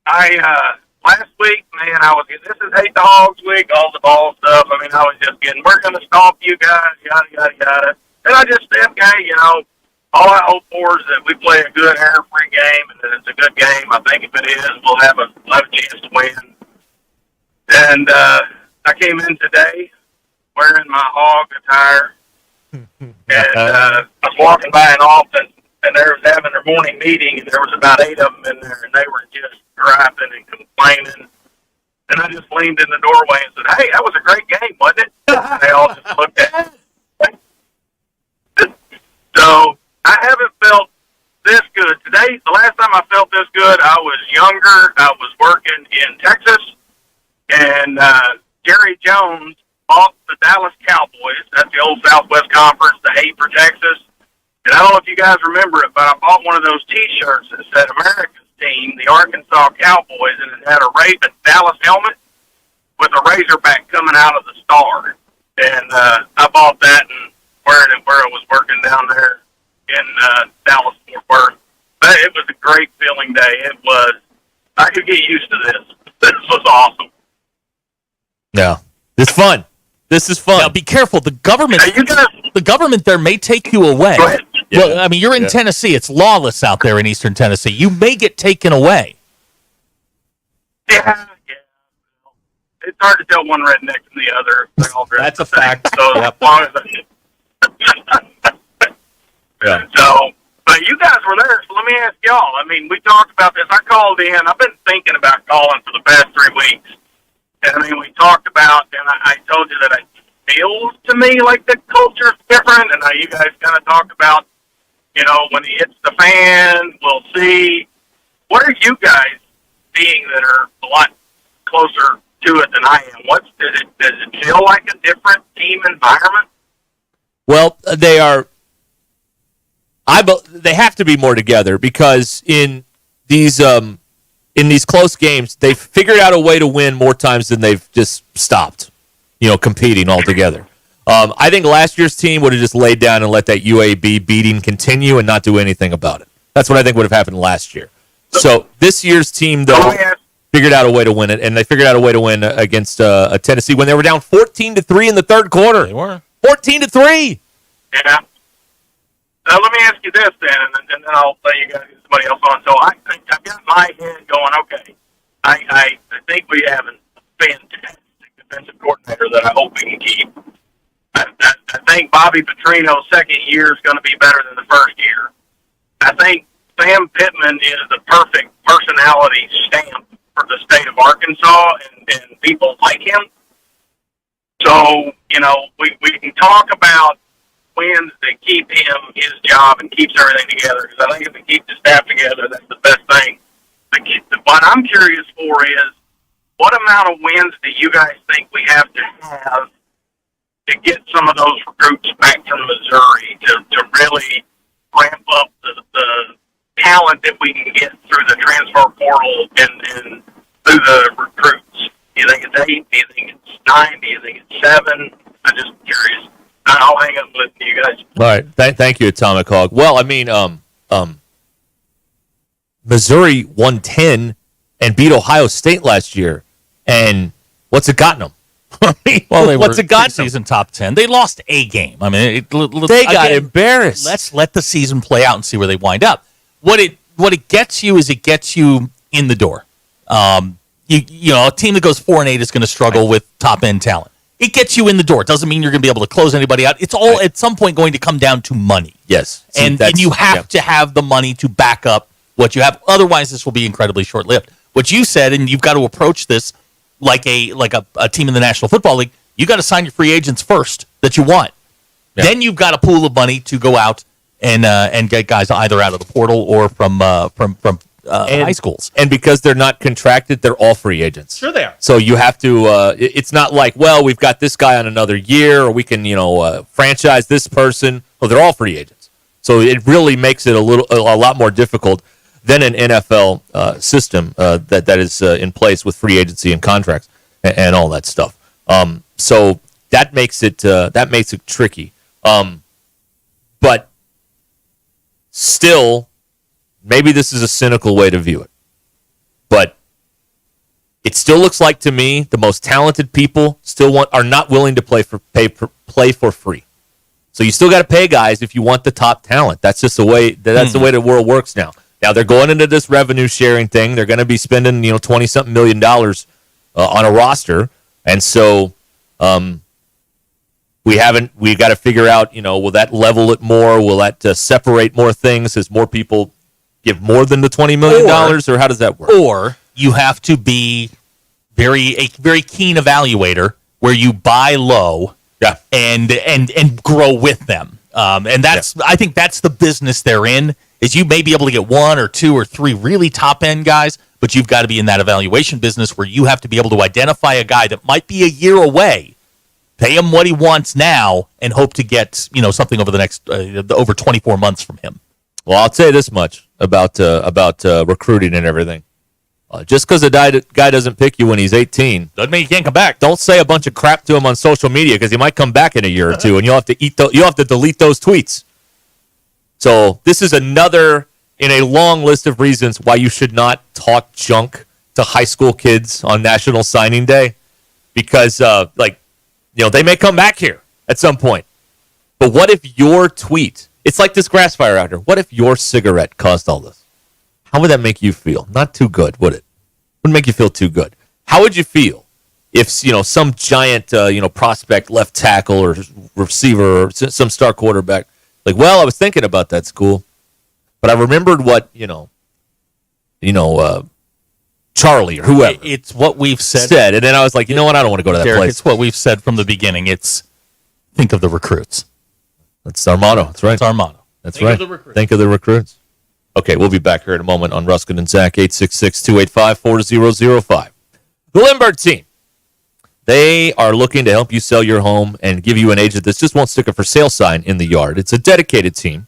[SPEAKER 12] last week, man, this is Hate the Hogs week, all the ball stuff. I mean, I was just we're going to stomp you guys, yada, yada, yada. And I just said, okay, you know, all I hope for is that we play a good error-free game and that it's a good game. I think if it is, we'll have a chance to win. And I came in today wearing my hog attire, and I was walking by an office, and they was having their morning meeting, and there was about 8 of them in there, and they were just griping and complaining. And I just leaned in the doorway and said, hey, that was a great game, wasn't it? And they all just looked at me. So I haven't felt this good. Today, the last time I felt this good, I was younger. I was working in Texas, and Jerry Jones bought the Dallas Cowboys. That's the old Southwest Conference, the 8 for Texas. And I don't know if you guys remember it, but I bought one of those T-shirts that said America's team, the Arkansas Cowboys, and it had a Dallas helmet with a razorback coming out of the star. And I bought that and wearing it where I was working down there in Dallas, Fort Worth. But it was a great feeling day. I could get used to this. This was awesome.
[SPEAKER 7] Yeah. It's fun. This is fun.
[SPEAKER 8] Now, be careful. The government there may take you away.
[SPEAKER 12] Go ahead.
[SPEAKER 8] Well, I mean, you're in Tennessee. It's lawless out there in eastern Tennessee. You may get taken away.
[SPEAKER 12] Yeah. It's hard to tell one redneck from the other. They're all
[SPEAKER 7] That's a fact.
[SPEAKER 12] So as long as
[SPEAKER 7] Yeah.
[SPEAKER 12] So, but you guys were there, so let me ask y'all. I mean, we talked about this. I called in. I've been thinking about calling for the past 3 weeks. And, I mean, we talked about, and I told you that it feels to me like the culture's different. And you guys kind of talked about, When it hits the fan, we'll see. What are you guys seeing that are a lot closer to it than I am? Does it feel like a different team environment?
[SPEAKER 7] Well, they are. They have to be more together because in these close games, they've figured out a way to win more times than they've just stopped, competing altogether. I think last year's team would have just laid down and let that UAB beating continue and not do anything about it. That's what I think would have happened last year. So this year's team, though, figured out a way to win it, and they figured out a way to win against Tennessee when they were down 14-3 in the third quarter.
[SPEAKER 8] They were
[SPEAKER 7] 14-3.
[SPEAKER 12] Yeah. Let me ask you this then, and then I'll let you guys get somebody else on. So I've got my head going. Okay, I think we have a fantastic defensive coordinator that I hope we can keep. I think Bobby Petrino's second year is going to be better than the first year. I think Sam Pittman is the perfect personality stamp for the state of Arkansas, and people like him. So, we can talk about wins that keep him his job and keeps everything together, because I think if we keep the staff together, that's the best thing. What I'm curious for is, what amount of wins do you guys think we have to get some of those recruits back from Missouri to really ramp up the talent that we can get through the transfer portal and through the recruits? Do you think it's 8? Do you think it's 9? Do you think it's 7? I'm just curious. I'll hang up with you guys.
[SPEAKER 7] All right. Thank you, Atomic Hog. Well, I mean, Missouri won 10 and beat Ohio State last year. And what's it gotten them?
[SPEAKER 8] What's it gotten season top 10? They lost a game. I mean,
[SPEAKER 7] they got embarrassed.
[SPEAKER 8] Let's let the season play out and see where they wind up. What it gets you is it gets you in the door. A team that goes 4-8 is going to struggle with top end talent. It gets you in the door. It doesn't mean you're going to be able to close anybody out. It's all at some point going to come down to money.
[SPEAKER 7] Yes.
[SPEAKER 8] And you have to have the money to back up what you have. Otherwise, this will be incredibly short-lived. What you said, and you've got to approach this like a team in the National Football League, you got to sign your free agents first that you want. Yeah. Then you've got a pool of money to go out and get guys either out of the portal or from high schools.
[SPEAKER 7] And because they're not contracted, they're all free agents.
[SPEAKER 8] Sure they are.
[SPEAKER 7] So you have to it's not like, well, we've got this guy on another year, or we can, franchise this person. Well, they're all free agents. So it really makes it a lot more difficult than an NFL system that is in place with free agency and contracts and all that stuff. So that makes it tricky. But still, maybe this is a cynical way to view it, but it still looks like to me the most talented people are not willing to play for free. So you still got to pay guys if you want the top talent. That's just the way the world works now. Now they're going into this revenue sharing thing. They're going to be spending $20-something million on a roster, and so we got to figure out will that level it more? Will that separate more things as more people give more than the $20 million, or how does that work?
[SPEAKER 8] Or you have to be a very keen evaluator where you buy low, and grow with them. I think that's the business they're in. Is you may be able to get 1 or 2 or 3 really top end guys, but you've got to be in that evaluation business where you have to be able to identify a guy that might be a year away, pay him what he wants now, and hope to get something over the next over 24 months from him.
[SPEAKER 7] Well, I'll say this much about recruiting and everything. Just because a guy doesn't pick you when he's 18
[SPEAKER 8] doesn't mean he can't come back.
[SPEAKER 7] Don't say a bunch of crap to him on social media, because he might come back in a year or two, and you'll have to delete those tweets. So this is another in a long list of reasons why you should not talk junk to high school kids on National Signing Day, because they may come back here at some point. But what if your tweet? It's like this grass fire out here. What if your cigarette caused all this? How would that make you feel? Not too good, would it? Wouldn't make you feel too good. How would you feel if some giant prospect left tackle or receiver or some star quarterback, like, well, I was thinking about that school, but I remembered what Charlie or whoever.
[SPEAKER 8] It's what we've said,
[SPEAKER 7] and then I was like, you know what? I don't want to go to that
[SPEAKER 8] Derek,
[SPEAKER 7] place.
[SPEAKER 8] It's what we've said from the beginning. It's think of the recruits.
[SPEAKER 7] That's our motto. That's right.
[SPEAKER 8] It's our motto.
[SPEAKER 7] That's right. Think of the recruits. Okay, we'll be back here in a moment on Ruscin and Zach, 866-285-4005. The Lindbergh team. They are looking to help you sell your home and give you an agent that just won't stick a for sale sign in the yard. It's a dedicated team,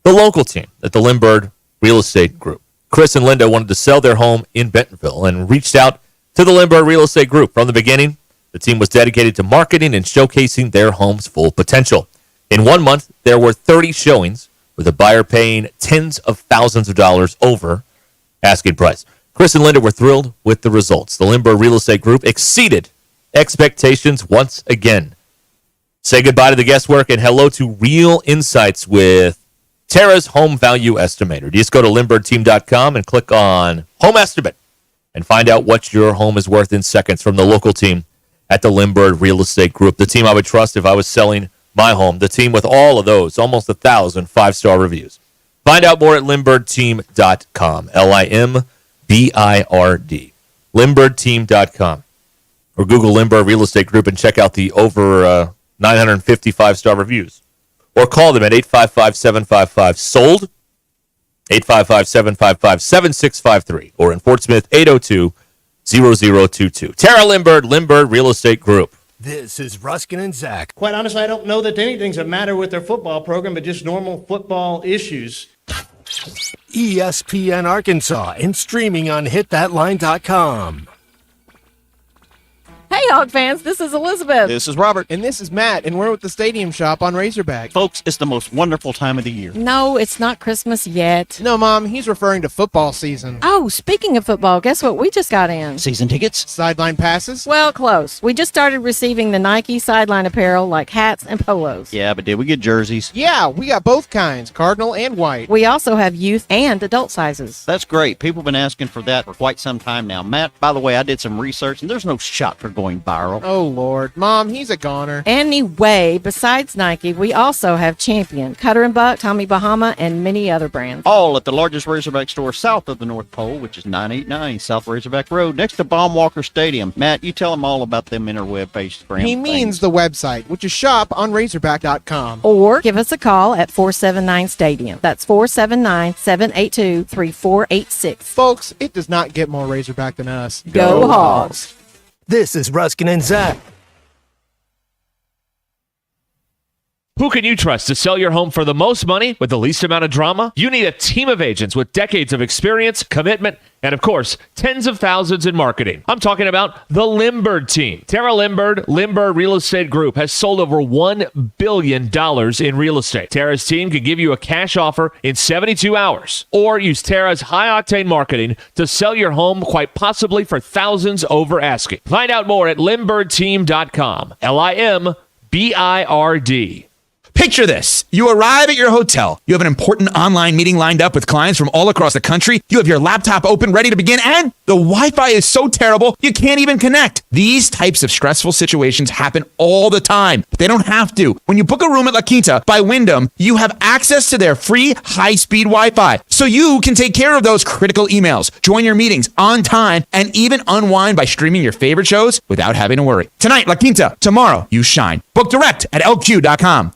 [SPEAKER 7] the local team at the Lindbergh Real Estate Group. Chris and Linda wanted to sell their home in Bentonville and reached out to the Lindbergh Real Estate Group. From the beginning, the team was dedicated to marketing and showcasing their home's full potential. In 1 month, there were 30 showings, with a buyer paying tens of thousands of dollars over asking price. Chris and Linda were thrilled with the results. The Lindbergh Real Estate Group exceeded expectations once again. Say goodbye to the guesswork and hello to real insights with Tara's Home Value Estimator. You just go to lindberghteam.com and click on Home Estimate and find out what your home is worth in seconds from the local team at the Lindbergh Real Estate Group. The team I would trust if I was selling my home. The team with all of those, almost 1,000 5-star reviews. Find out more at lindberghteam.com. LIMBIRD. lindberghteam.com. Or Google Lindbergh Real Estate Group and check out the over 950 5-star reviews. Or call them at 855-755-SOLD, 855-755-7653, or in Fort Smith, 802-0022. Tara Lindbergh, Lindbergh Real Estate Group.
[SPEAKER 3] This is Ruscin and Zach.
[SPEAKER 13] Quite honestly, I don't know that anything's a matter with their football program, but just normal football issues.
[SPEAKER 3] ESPN Arkansas and streaming on hitthatline.com.
[SPEAKER 14] Hey, Hog fans, this is Elizabeth.
[SPEAKER 15] This is Robert. And this is Matt, and we're at the Stadium Shop on Razorback.
[SPEAKER 17] Folks, it's the most wonderful time of the year.
[SPEAKER 14] No, it's not Christmas yet.
[SPEAKER 15] No, Mom, he's referring to football season.
[SPEAKER 14] Oh, speaking of football, guess what we just got in?
[SPEAKER 17] Season tickets?
[SPEAKER 15] Sideline passes?
[SPEAKER 14] Well, close. We just started receiving the Nike sideline apparel like hats and polos.
[SPEAKER 17] Yeah, but did we get jerseys?
[SPEAKER 15] Yeah, we got both kinds, cardinal and white.
[SPEAKER 14] We also have youth and adult sizes.
[SPEAKER 17] That's great. People have been asking for that for quite some time now. Matt, by the way, I did some research, and there's no shot for going viral.
[SPEAKER 15] Oh, Lord. Mom, he's a goner.
[SPEAKER 14] Anyway, besides Nike, we also have Champion, Cutter & Buck, Tommy Bahama, and many other brands.
[SPEAKER 17] All at the largest Razorback store south of the North Pole, which is 989 South Razorback Road, next to Baumwalker Stadium. Matt, you tell them all about them interweb-based brands.
[SPEAKER 15] He means the website, which is shop on Razorback.com.
[SPEAKER 14] Or give us a call at 479-STADIUM. That's 479-782-3486.
[SPEAKER 15] Folks, it does not get more Razorback than us.
[SPEAKER 14] Go Hogs!
[SPEAKER 3] This is Ruscin and Zach.
[SPEAKER 1] Who can you trust to sell your home for the most money with the least amount of drama? You need a team of agents with decades of experience, commitment, and of course, tens of thousands in marketing. I'm talking about the Lindbergh team. Tara Lindbergh, Lindbergh Real Estate Group, has sold over $1 billion in real estate. Tara's team can give you a cash offer in 72 hours, or use Tara's high-octane marketing to sell your home quite possibly for thousands over asking. Find out more at lindberghteam.com. LIMBIRD.
[SPEAKER 21] Picture this. You arrive at your hotel. You have an important online meeting lined up with clients from all across the country. You have your laptop open, ready to begin, and the Wi-Fi is so terrible, you can't even connect. These types of stressful situations happen all the time, but they don't have to. When you book a room at La Quinta by Wyndham, you have access to their free high-speed Wi-Fi, so you can take care of those critical emails, join your meetings on time, and even unwind by streaming your favorite shows without having to worry. Tonight, La Quinta. Tomorrow, you shine. Book direct at lq.com.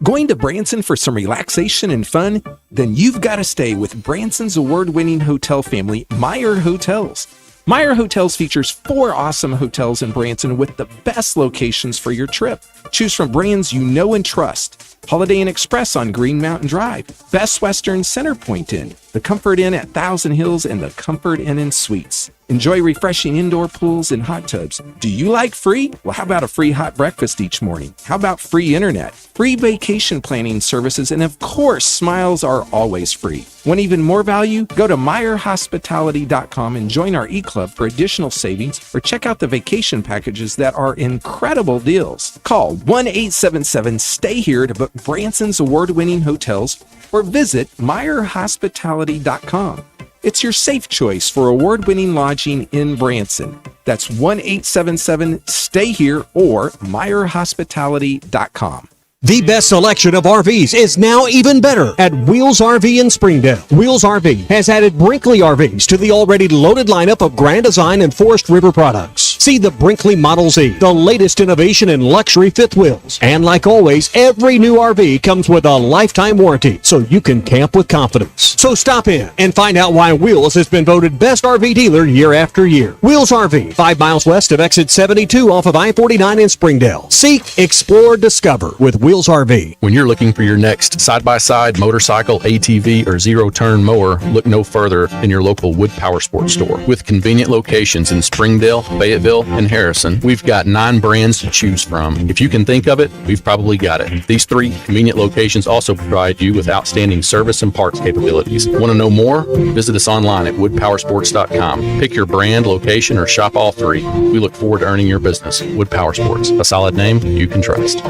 [SPEAKER 24] Going to Branson for some relaxation and fun? Then you've got to stay with Branson's award-winning hotel family, Meyer Hotels. Meyer Hotels features 4 awesome hotels in Branson with the best locations for your trip. Choose from brands you know and trust. Holiday Inn Express on Green Mountain Drive, Best Western Centerpoint Inn, the Comfort Inn at Thousand Hills, and the Comfort Inn and Suites. Enjoy refreshing indoor pools and hot tubs. Do you like free? Well, how about a free hot breakfast each morning? How about free internet, free vacation planning services, and of course, smiles are always free. Want even more value? Go to MeyerHospitality.com and join our e-club for additional savings, or check out the vacation packages that are incredible deals. Call 1-877-STAY-HERE to book Branson's award-winning hotels, or visit MeyerHospitality.com. It's your safe choice for award-winning lodging in Branson. That's 1-877-STAY-HERE or MeyerHospitality.com.
[SPEAKER 25] The best selection of RVs is now even better at Wheels RV in Springdale. Wheels RV has added Brinkley RVs to the already loaded lineup of Grand Design and Forest River products. See the Brinkley Model Z, the latest innovation in luxury fifth wheels. And like always, every new RV comes with a lifetime warranty, so you can camp with confidence. So stop in and find out why Wheels has been voted best RV dealer year after year. Wheels RV, 5 miles west of exit 72 off of I-49 in Springdale. Seek, explore, discover with Wheels RV.
[SPEAKER 4] When you're looking for your next side-by-side, motorcycle, ATV, or zero-turn mower, look no further than your local Wood Power Sports store. With convenient locations in Springdale, Fayetteville, and Harrison, we've got 9 brands to choose from. If you can think of it, we've probably got it. These 3 convenient locations also provide you with outstanding service and parts capabilities. Want to know more? Visit us online at woodpowersports.com. Pick your brand, location, or shop all 3. We look forward to earning your business. Wood Power Sports, a solid name you can trust.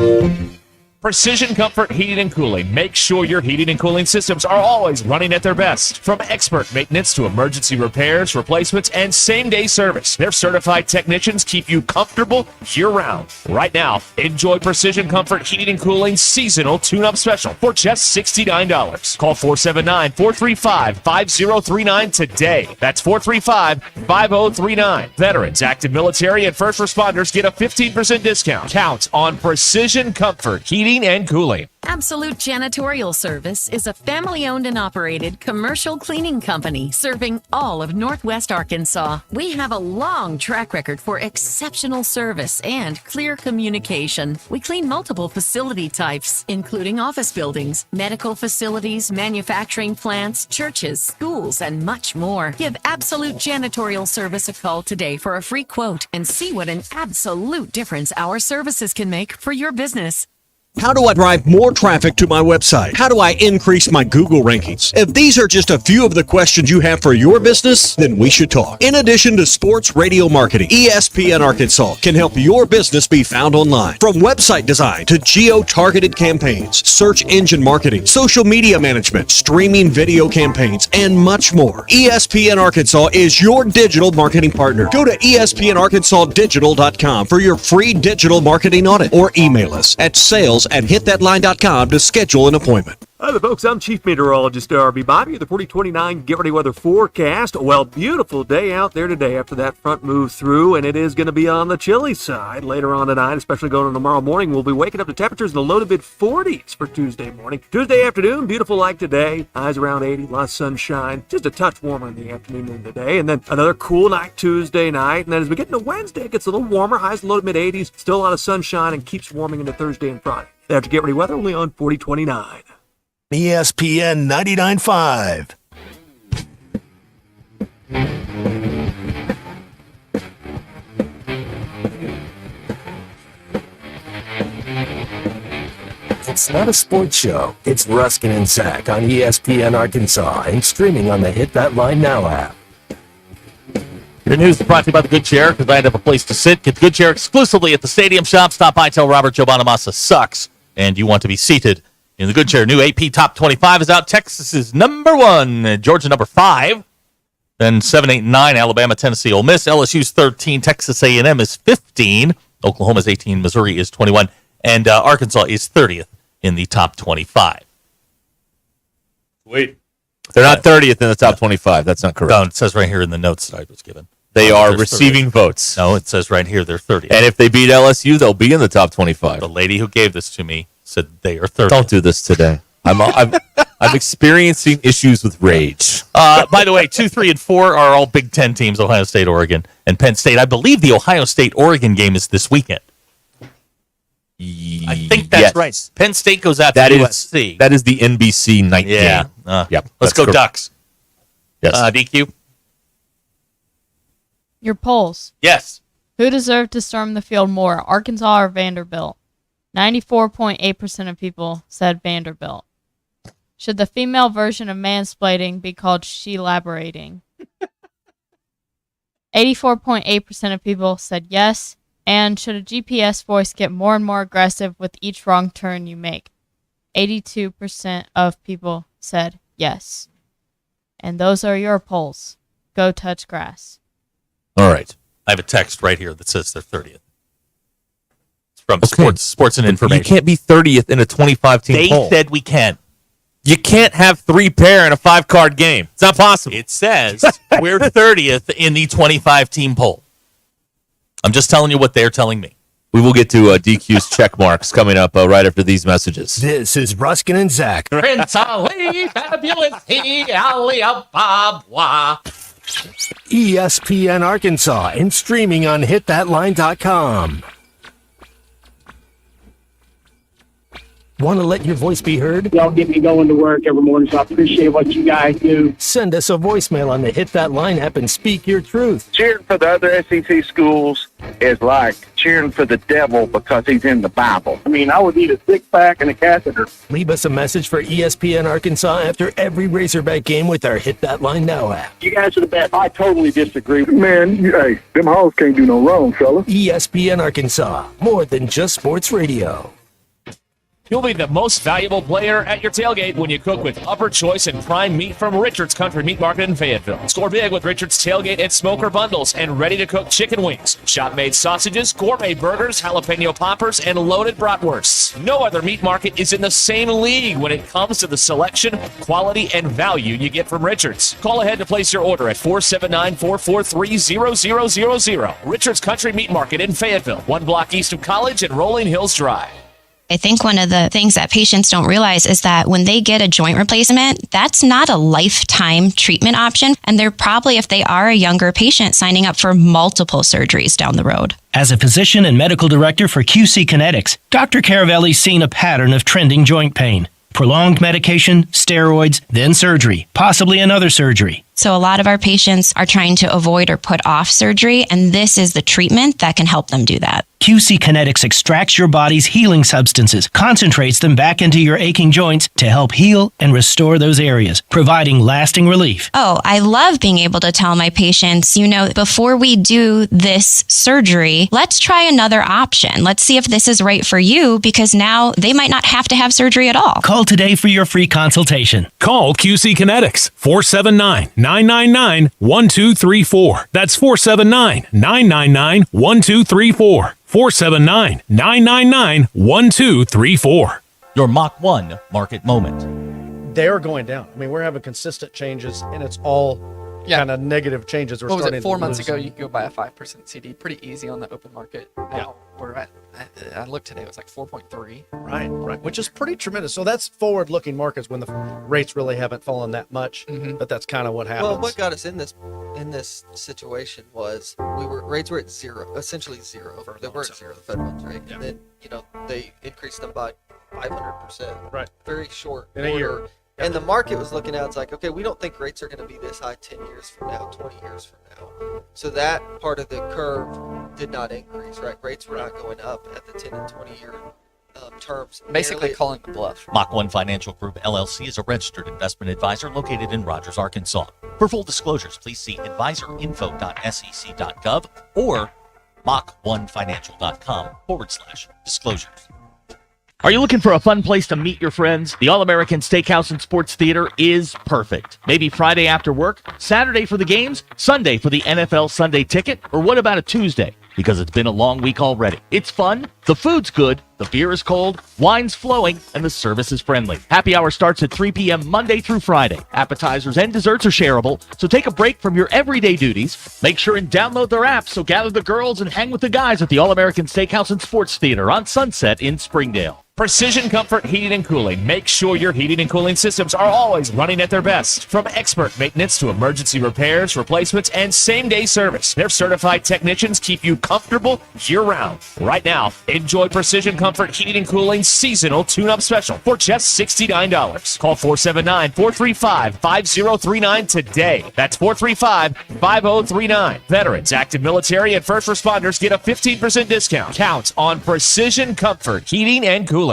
[SPEAKER 1] Precision Comfort Heating and Cooling. Make sure your heating and cooling systems are always running at their best. From expert maintenance to emergency repairs, replacements, and same-day service, their certified technicians keep you comfortable year-round. Right now, enjoy Precision Comfort Heating and Cooling seasonal tune-up special for just $69. Call 479-435-5039 today. That's 435-5039. Veterans, active military, and first responders get a 15% discount. Count on Precision Comfort Heating and Cooling.
[SPEAKER 5] Absolute Janitorial Service is a family-owned and operated commercial cleaning company serving all of Northwest Arkansas. We have a long track record for exceptional service and clear communication. We clean multiple facility types, including office buildings, medical facilities, manufacturing plants, churches, schools, and much more. Give Absolute Janitorial Service a call today for a free quote and see what an absolute difference our services can make for your business.
[SPEAKER 25] How do I drive more traffic to my website? How do I increase my Google rankings? If these are just a few of the questions you have for your business, then we should talk. In addition to sports radio marketing, ESPN Arkansas can help your business be found online. From website design to geo-targeted campaigns, search engine marketing, social media management, streaming video campaigns, and much more. ESPN Arkansas is your digital marketing partner. Go to espnarkansasdigital.com for your free digital marketing audit or email us at sales@hitthatline.com to schedule an appointment.
[SPEAKER 6] Hi there, folks. I'm Chief Meteorologist RB Bobby of the 4029 Get Ready Weather Forecast. Well, beautiful day out there today after that front move through, and it is going to be on the chilly side later on tonight, especially going into tomorrow morning. We'll be waking up to temperatures in the low to mid 40s for Tuesday morning. Tuesday afternoon, beautiful like today. Highs around 80, lots of sunshine. Just a touch warmer in the afternoon than today. And then another cool night Tuesday night. And then as we get into Wednesday, it gets a little warmer. Highs low to mid 80s. Still a lot of sunshine and keeps warming into Thursday and Friday. They have to Get Ready Weather only on 4029.
[SPEAKER 3] ESPN 99.5. It's not a sports show. It's Ruscin and Zach on ESPN Arkansas and streaming on the Hit That Line Now app.
[SPEAKER 8] Your news is brought to you by the Good Chair, because I have a place to sit. Get the Good Chair exclusively at the Stadium Shop. Stop by, tell Robert Joe Bonamassa sucks, and you want to be seated in the Good Chair. New AP Top 25 is out. Texas is number 1, Georgia number 5, then 7, 8, 9, Alabama, Tennessee, Ole Miss. LSU's 13, Texas A&M is 15, Oklahoma's 18, Missouri is 21, and Arkansas is 30th in the Top 25.
[SPEAKER 7] Wait. They're not 30th in the top 25. That's not correct.
[SPEAKER 8] No, it says right here in the notes that I was given.
[SPEAKER 7] They are receiving 30th votes.
[SPEAKER 8] No, it says right here they're 30th.
[SPEAKER 7] And if they beat LSU, they'll be in the top 25.
[SPEAKER 8] The lady who gave this to me said they are 30th.
[SPEAKER 7] Don't do this today. I'm experiencing issues with rage.
[SPEAKER 8] By the way, 2, 3, and 4 are all Big Ten teams: Ohio State, Oregon, and Penn State. I believe the Ohio State-Oregon game is this weekend. I think that's right. Penn State goes after USC.
[SPEAKER 7] That is the NBC night game.
[SPEAKER 8] Yep. Let's go Ducks.
[SPEAKER 7] Yes.
[SPEAKER 8] DQ.
[SPEAKER 9] Your polls.
[SPEAKER 8] Yes.
[SPEAKER 9] Who deserved to storm the field more, Arkansas or Vanderbilt? 94.8% of people said Vanderbilt. Should the female version of mansplaining be called she-laborating? 84.8% of people said yes. And should a GPS voice get more and more aggressive with each wrong turn you make? 82% of people said yes. And those are your polls. Go touch grass.
[SPEAKER 7] All right.
[SPEAKER 8] I have a text right here that says they're 30th. It's from Sports and Information.
[SPEAKER 7] You can't be 30th in a 25-team poll.
[SPEAKER 8] They said we can.
[SPEAKER 7] You can't have 3 pair in a 5-card game. It's not possible.
[SPEAKER 8] It says we're 30th in the 25-team poll. I'm just telling you what they're telling me.
[SPEAKER 7] We will get to DQ's check marks coming up right after these messages.
[SPEAKER 3] This is Ruscin and Zach.
[SPEAKER 10] Prince Ali, fabulous he, Ali Ababa.
[SPEAKER 3] ESPN Arkansas and streaming on hitthatline.com. Want to let your voice be heard?
[SPEAKER 16] Y'all get me going to work every morning, so I appreciate what you guys do.
[SPEAKER 3] Send us a voicemail on the Hit That Line app and speak your truth.
[SPEAKER 19] Cheering for the other SEC schools is like cheering for the devil because he's in the Bible.
[SPEAKER 16] I mean, I would need a six-pack and a catheter.
[SPEAKER 3] Leave us a message for ESPN Arkansas after every Razorback game with our Hit That Line Now app.
[SPEAKER 16] You guys are the best. I totally disagree.
[SPEAKER 2] Man, hey, them Hogs can't do no wrong, fella.
[SPEAKER 3] ESPN Arkansas, more than just sports radio.
[SPEAKER 1] You'll be the most valuable player at your tailgate when you cook with upper choice and prime meat from Richard's Country Meat Market in Fayetteville. Score big with Richard's Tailgate and Smoker Bundles and ready-to-cook chicken wings, shop-made sausages, gourmet burgers, jalapeno poppers, and loaded bratwursts. No other meat market is in the same league when it comes to the selection, quality, and value you get from Richard's. Call ahead to place your order at 479-443-0000. Richard's Country Meat Market in Fayetteville, 1 block east of College and Rolling Hills Drive.
[SPEAKER 20] I think one of the things that patients don't realize is that when they get a joint replacement, that's not a lifetime treatment option. And they're probably, if they are a younger patient, signing up for multiple surgeries down the road.
[SPEAKER 22] As a physician and medical director for QC Kinetics, Dr. Caravelli's seen a pattern of trending joint pain. Prolonged medication, steroids, then surgery, possibly another surgery.
[SPEAKER 20] So a lot of our patients are trying to avoid or put off surgery, and this is the treatment that can help them do that.
[SPEAKER 22] QC Kinetics extracts your body's healing substances, concentrates them back into your aching joints to help heal and restore those areas, providing lasting relief.
[SPEAKER 20] Oh, I love being able to tell my patients, before we do this surgery, let's try another option. Let's see if this is right for you, because now they might not have to have surgery at all.
[SPEAKER 22] Call today for your free consultation.
[SPEAKER 23] Call QC Kinetics, 479-999-1234. That's 479-999-1234. 479-999-1234.
[SPEAKER 8] Your Mach 1 market moment.
[SPEAKER 13] They're going down. I mean, we're having consistent changes, and it's all kind of negative changes.
[SPEAKER 26] What was it, 4 months ago, you could go buy a 5% CD pretty easy on the open market. Now we're at, I looked today, it was like 4.3.
[SPEAKER 13] Right, which is pretty tremendous. So that's forward-looking markets when the rates really haven't fallen that much, but that's kind of what happens.
[SPEAKER 28] Well, what got us in this situation was rates were at zero, essentially zero. They weren't zero, the Fed funds rate. Yeah. And then, they increased them by 500%.
[SPEAKER 13] Right.
[SPEAKER 28] Very short
[SPEAKER 13] in a year.
[SPEAKER 28] And the market was looking at, it's like, okay, we don't think rates are going to be this high 10 years from now, 20 years from now. So that part of the curve did not increase, right? Rates were not going up at the 10 and 20-year terms.
[SPEAKER 26] Basically calling the bluff.
[SPEAKER 8] Mach 1 Financial Group, LLC is a registered investment advisor located in Rogers, Arkansas. For full disclosures, please see advisorinfo.sec.gov or mach1financial.com/disclosures.
[SPEAKER 29] Are you looking for a fun place to meet your friends? The All-American Steakhouse and Sports Theater is perfect. Maybe Friday after work, Saturday for the games, Sunday for the NFL Sunday ticket, or what about a Tuesday? Because it's been a long week already. It's fun, the food's good, the beer is cold, wine's flowing, and the service is friendly. Happy hour starts at 3 p.m. Monday through Friday. Appetizers and desserts are shareable, so take a break from your everyday duties. Make sure and download their app, so gather the girls and hang with the guys at the All-American Steakhouse and Sports Theater on Sunset in Springdale. Precision Comfort Heating and Cooling. Make sure your heating and cooling systems are always running at their best. From expert maintenance to emergency repairs, replacements, and same-day service, their certified technicians keep you comfortable year-round. Right now, enjoy Precision Comfort Heating and Cooling seasonal tune-up special for just $69. Call 479-435-5039 today. That's 435-5039. Veterans, active military, and first responders get a 15% discount. Count on Precision Comfort Heating and Cooling.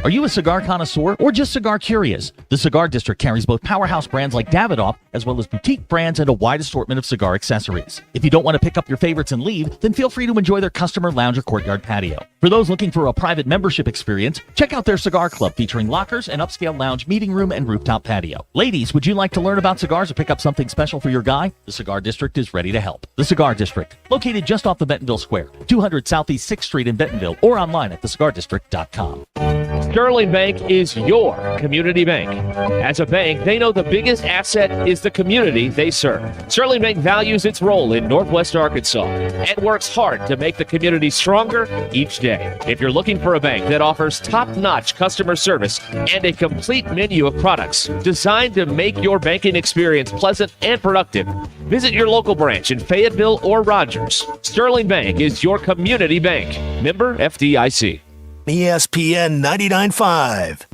[SPEAKER 29] Are you a cigar connoisseur or just cigar curious? The Cigar District carries both powerhouse brands like Davidoff as well as boutique brands and a wide assortment of cigar accessories. If you don't want to pick up your favorites and leave, then feel free to enjoy their customer lounge or courtyard patio. For those looking for a private membership experience, check out their cigar club featuring lockers, an upscale lounge, meeting room, and rooftop patio. Ladies, would you like to learn about cigars or pick up something special for your guy? The Cigar District is ready to help. The Cigar District, located just off the Bentonville Square, 200 Southeast 6th Street in Bentonville, or online at thecigardistrict.com.
[SPEAKER 1] Sterling Bank is your community bank. As a bank, they know the biggest asset is the community they serve. Sterling Bank values its role in Northwest Arkansas and works hard to make the community stronger each day. If you're looking for a bank that offers top-notch customer service and a complete menu of products designed to make your banking experience pleasant and productive, visit your local branch in Fayetteville or Rogers. Sterling Bank is your community bank. Member FDIC.
[SPEAKER 3] ESPN 99.5.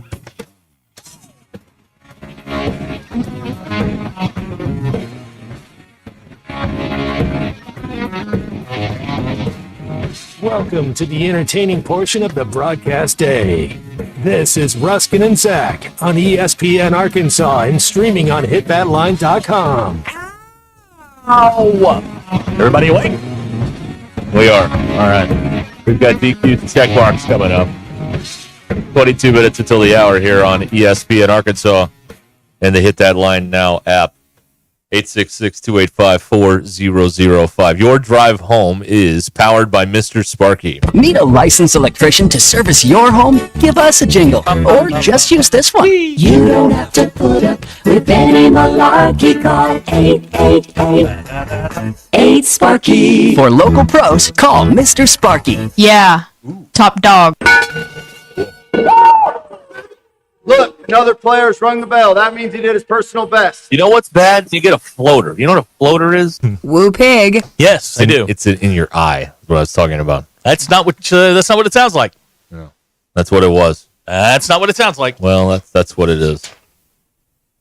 [SPEAKER 3] Welcome to the entertaining portion of the broadcast day. This is Ruscin and Zach on ESPN Arkansas and streaming on hitthatline.com.
[SPEAKER 7] Ow! Everybody awake? We are. All right. We've got DQ check marks coming up. 22 minutes until the hour here on ESPN Arkansas and the Hit That Line Now app. 866-285-4005. Your drive home is powered by Mr. Sparky.
[SPEAKER 11] Need a licensed electrician to service your home? Give us a jingle. Or just use this one.
[SPEAKER 12] You don't have to put up with any malarkey. Call 888-8-SPARKY.
[SPEAKER 11] For local pros, call Mr. Sparky.
[SPEAKER 9] Yeah. Top dog.
[SPEAKER 14] Look, another player's rung the bell. That means he did his personal best.
[SPEAKER 7] You know what's bad? You get a floater. You know what a floater is?
[SPEAKER 11] Woo pig.
[SPEAKER 8] Yes, I do.
[SPEAKER 7] It's in your eye. That's what I was talking about.
[SPEAKER 8] That's not what it sounds like.
[SPEAKER 7] That's what it was.
[SPEAKER 8] That's not what it sounds like.
[SPEAKER 7] Well, that's what it is.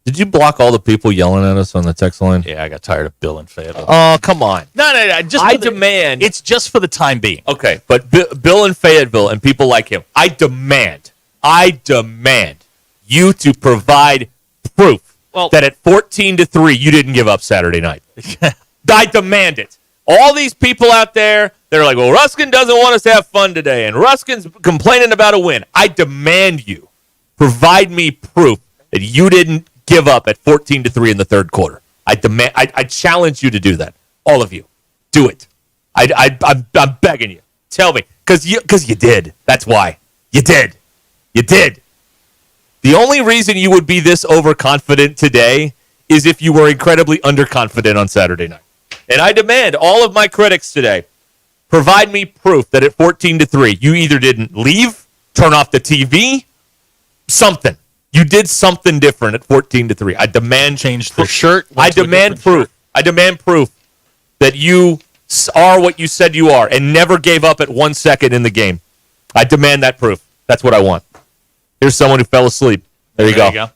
[SPEAKER 7] Did you block all the people yelling at us on the text line?
[SPEAKER 8] Yeah, I got tired of Bill and Fayetteville.
[SPEAKER 7] Oh, come on.
[SPEAKER 8] No.
[SPEAKER 7] I demand.
[SPEAKER 8] It's just for the time being.
[SPEAKER 7] Okay, but Bill in Fayetteville and people like him, I demand you to provide proof that at 14-3 you didn't give up Saturday night. I demand it. All these people out there, they're like, well, Ruscin doesn't want us to have fun today, and Ruskin's complaining about a win. I demand you provide me proof that you didn't give up at 14-3 in the third quarter. I challenge you to do that. All of you. Do it. I'm begging you. Tell me. Because you did. That's why. You did. You did. The only reason you would be this overconfident today is if you were incredibly underconfident on Saturday night. And I demand all of my critics today provide me proof that at 14-3 you either didn't leave, turn off the TV, something. You did something different at 14-3. I demand
[SPEAKER 8] change the shirt.
[SPEAKER 7] I demand proof. Shirt. I demand proof that you are what you said you are and never gave up at 1 second in the game. I demand that proof. That's what I want. Here's someone who fell asleep. There you go.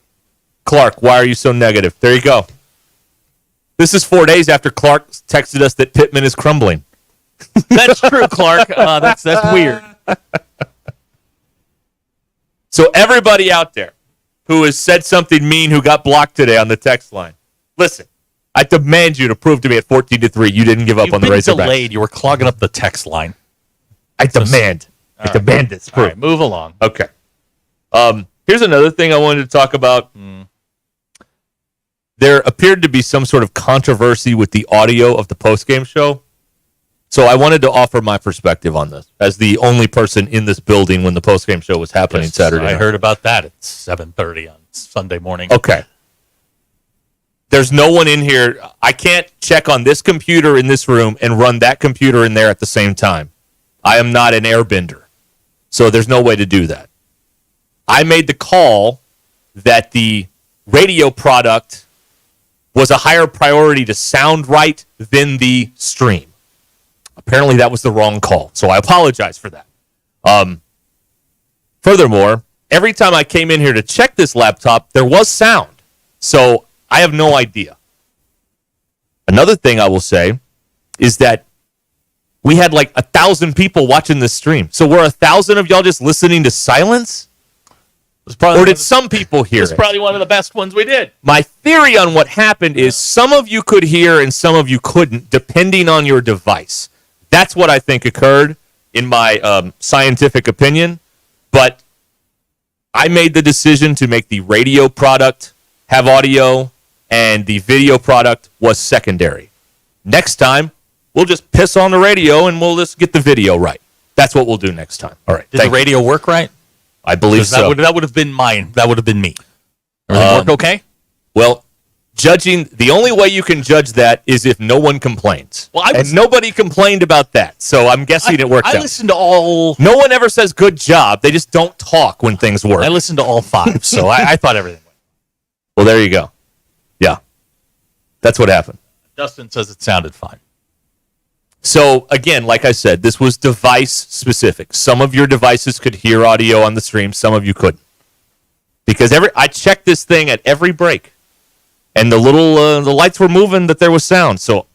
[SPEAKER 7] Clark, why are you so negative? There you go. This is 4 days after Clark texted us that Pittman is crumbling.
[SPEAKER 8] That's true, Clark. That's weird.
[SPEAKER 7] So everybody out there who has said something mean who got blocked today on the text line, listen, I demand you to prove to me at 14-3 you didn't give up on the Razorbacks.
[SPEAKER 8] You've been delayed. You were clogging up the text line.
[SPEAKER 7] I demand this proof.
[SPEAKER 8] All right, move along.
[SPEAKER 7] Okay. Here's another thing I wanted to talk about. There appeared to be some sort of controversy with the audio of the postgame show. So I wanted to offer my perspective on this as the only person in this building when the postgame show was happening Saturday night.
[SPEAKER 8] I heard about that at 7:30 on Sunday morning.
[SPEAKER 7] Okay. There's no one in here. I can't check on this computer in this room and run that computer in there at the same time. I am not an airbender. So there's no way to do that. I made the call that the radio product was a higher priority to sound right than the stream. Apparently that was the wrong call, so I apologize for that. Furthermore, every time I came in here to check this laptop, there was sound. So I have no idea. Another thing I will say is that we had like 1,000 people watching this stream. So were 1,000 of y'all just listening to silence? Or did some people hear it?
[SPEAKER 8] It's probably one of the best ones we did.
[SPEAKER 7] My theory on what happened is some of you could hear and some of you couldn't, depending on your device. That's what I think occurred in my scientific opinion. But I made the decision to make the radio product have audio and the video product was secondary. Next time, we'll just piss on the radio and we'll just get the video right. That's what we'll do next time. All right.
[SPEAKER 8] Did the radio work right?
[SPEAKER 7] I believe so.
[SPEAKER 8] That would have been mine. That would have been me. Everything work okay?
[SPEAKER 7] Well, judging, the only way you can judge that is if no one complains.
[SPEAKER 8] Well,
[SPEAKER 7] and nobody complained about that, so I'm guessing it worked out.
[SPEAKER 8] I listened to all...
[SPEAKER 7] No one ever says good job. They just don't talk when things work.
[SPEAKER 8] I listened to all 5, so I thought everything went.
[SPEAKER 7] Well, there you go. Yeah. That's what happened.
[SPEAKER 8] Dustin says it sounded fine.
[SPEAKER 7] So, again, like I said, this was device-specific. Some of your devices could hear audio on the stream. Some of you couldn't. Because I checked this thing at every break. And the lights were moving that there was sound. So,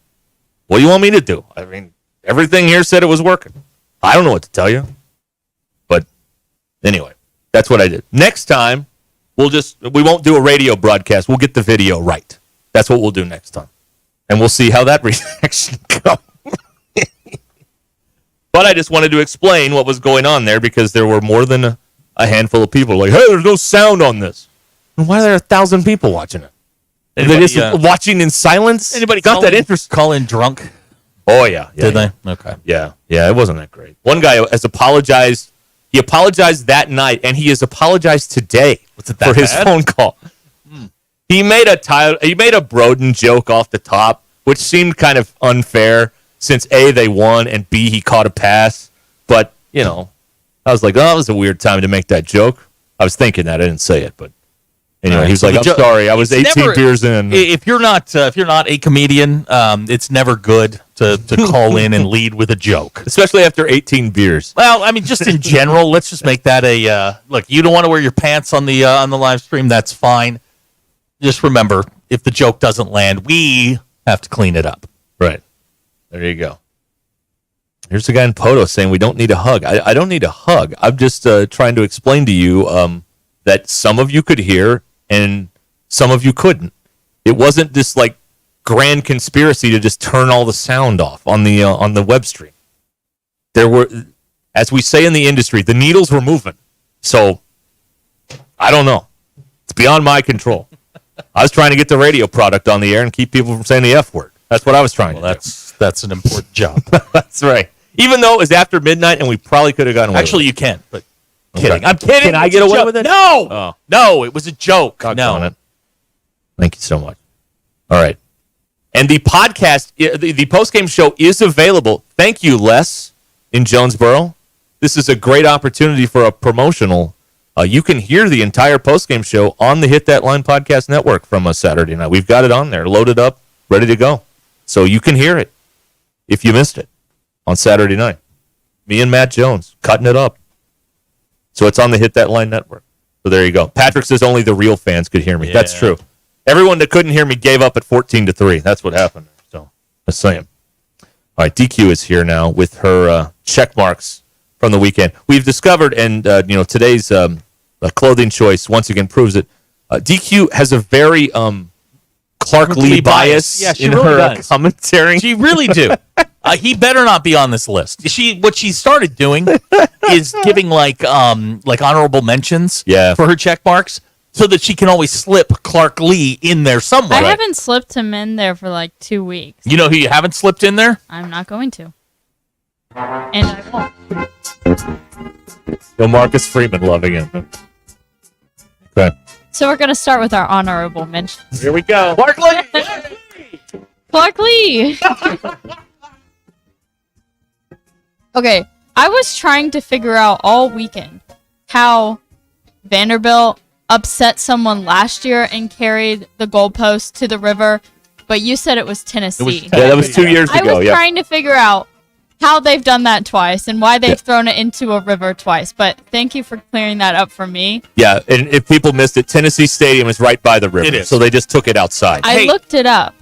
[SPEAKER 7] what do you want me to do? I mean, everything here said it was working. I don't know what to tell you. But anyway, that's what I did. Next time, we won't do a radio broadcast. We'll get the video right. That's what we'll do next time. And we'll see how that reaction goes. But I just wanted to explain what was going on there because there were more than a handful of people like, hey, there's no sound on this. And why are there 1,000 people watching it? They're just watching in silence?
[SPEAKER 8] Anybody
[SPEAKER 7] not that interesting.
[SPEAKER 8] Call in drunk?
[SPEAKER 7] Oh, yeah.
[SPEAKER 8] Did they? Okay.
[SPEAKER 7] Yeah, it wasn't that great. One guy has apologized. He apologized that night, and he has apologized today for his phone call. He made a Broden joke off the top, which seemed kind of unfair since A, they won, and B, he caught a pass. But, I was like, oh, it was a weird time to make that joke. I was thinking that. I didn't say it, but anyway, he was like, I'm sorry. I was 18 beers in.
[SPEAKER 8] If you're not a comedian, it's never good to call in and lead with a joke.
[SPEAKER 7] Especially after 18 beers.
[SPEAKER 8] Well, I mean, just in general, let's just make that a look, you don't want to wear your pants on the live stream, that's fine. Just remember, if the joke doesn't land, we have to clean it up.
[SPEAKER 7] Right. There you go. Here's the guy in Poto saying we don't need a hug. I don't need a hug. I'm just trying to explain to you that some of you could hear and some of you couldn't. It wasn't this like grand conspiracy to just turn all the sound off on the web stream. There were, as we say in the industry, the needles were moving. So I don't know. It's beyond my control. I was trying to get the radio product on the air and keep people from saying the F word. That's what I was trying to do.
[SPEAKER 8] That's an important job.
[SPEAKER 7] That's right. Even though it was after midnight and we probably could have gotten away
[SPEAKER 8] Actually,
[SPEAKER 7] with it.
[SPEAKER 8] you can, but kidding.
[SPEAKER 7] Okay.
[SPEAKER 8] I'm kidding.
[SPEAKER 7] Can I get away with it?
[SPEAKER 8] No.
[SPEAKER 7] Oh.
[SPEAKER 8] No, it was a joke.
[SPEAKER 7] Doggone it. Thank you so much. All right. And the podcast, the post-game show is available. Thank you, Les, in Jonesboro. This is a great opportunity for a promotional. You can hear the entire post-game show on the Hit That Line podcast network from a Saturday night. We've got it on there, loaded up, ready to go. So you can hear it if you missed it on Saturday night. Me and Matt Jones cutting it up. So it's on the Hit That Line network. So there you go. Patrick says only the real fans could hear me. Yeah. That's true. Everyone that couldn't hear me gave up at 14-3. That's what happened. So just saying. All right, DQ is here now with her check marks from the weekend. We've discovered, and today's clothing choice once again proves it. DQ has a very Clark Lee bias in
[SPEAKER 8] really
[SPEAKER 7] her
[SPEAKER 8] does.
[SPEAKER 7] commentary.
[SPEAKER 8] She really do. He better not be on this list. What she started doing is giving like honorable mentions for her check marks so that she can always slip Clark Lee in there somewhere.
[SPEAKER 9] I haven't slipped him in there for like 2 weeks.
[SPEAKER 8] You know who you haven't slipped in there?
[SPEAKER 9] I'm not going to. And I won't.
[SPEAKER 7] Yo, Marcus Freeman loving it. Okay.
[SPEAKER 9] So we're going to start with our honorable mentions.
[SPEAKER 7] Here we go.
[SPEAKER 8] Clark Lee!
[SPEAKER 9] Clark Lee! Okay, I was trying to figure out all weekend how Vanderbilt upset someone last year and carried the goalpost to the river, but you said it was Tennessee.
[SPEAKER 7] That was 2 years ago.
[SPEAKER 9] I was trying to figure out how they've done that twice and why they've thrown it into a river twice, but thank you for clearing that up for me.
[SPEAKER 7] Yeah, and if people missed it, Tennessee Stadium is right by the river.
[SPEAKER 8] It is.
[SPEAKER 7] So they just took it outside.
[SPEAKER 9] I looked it up.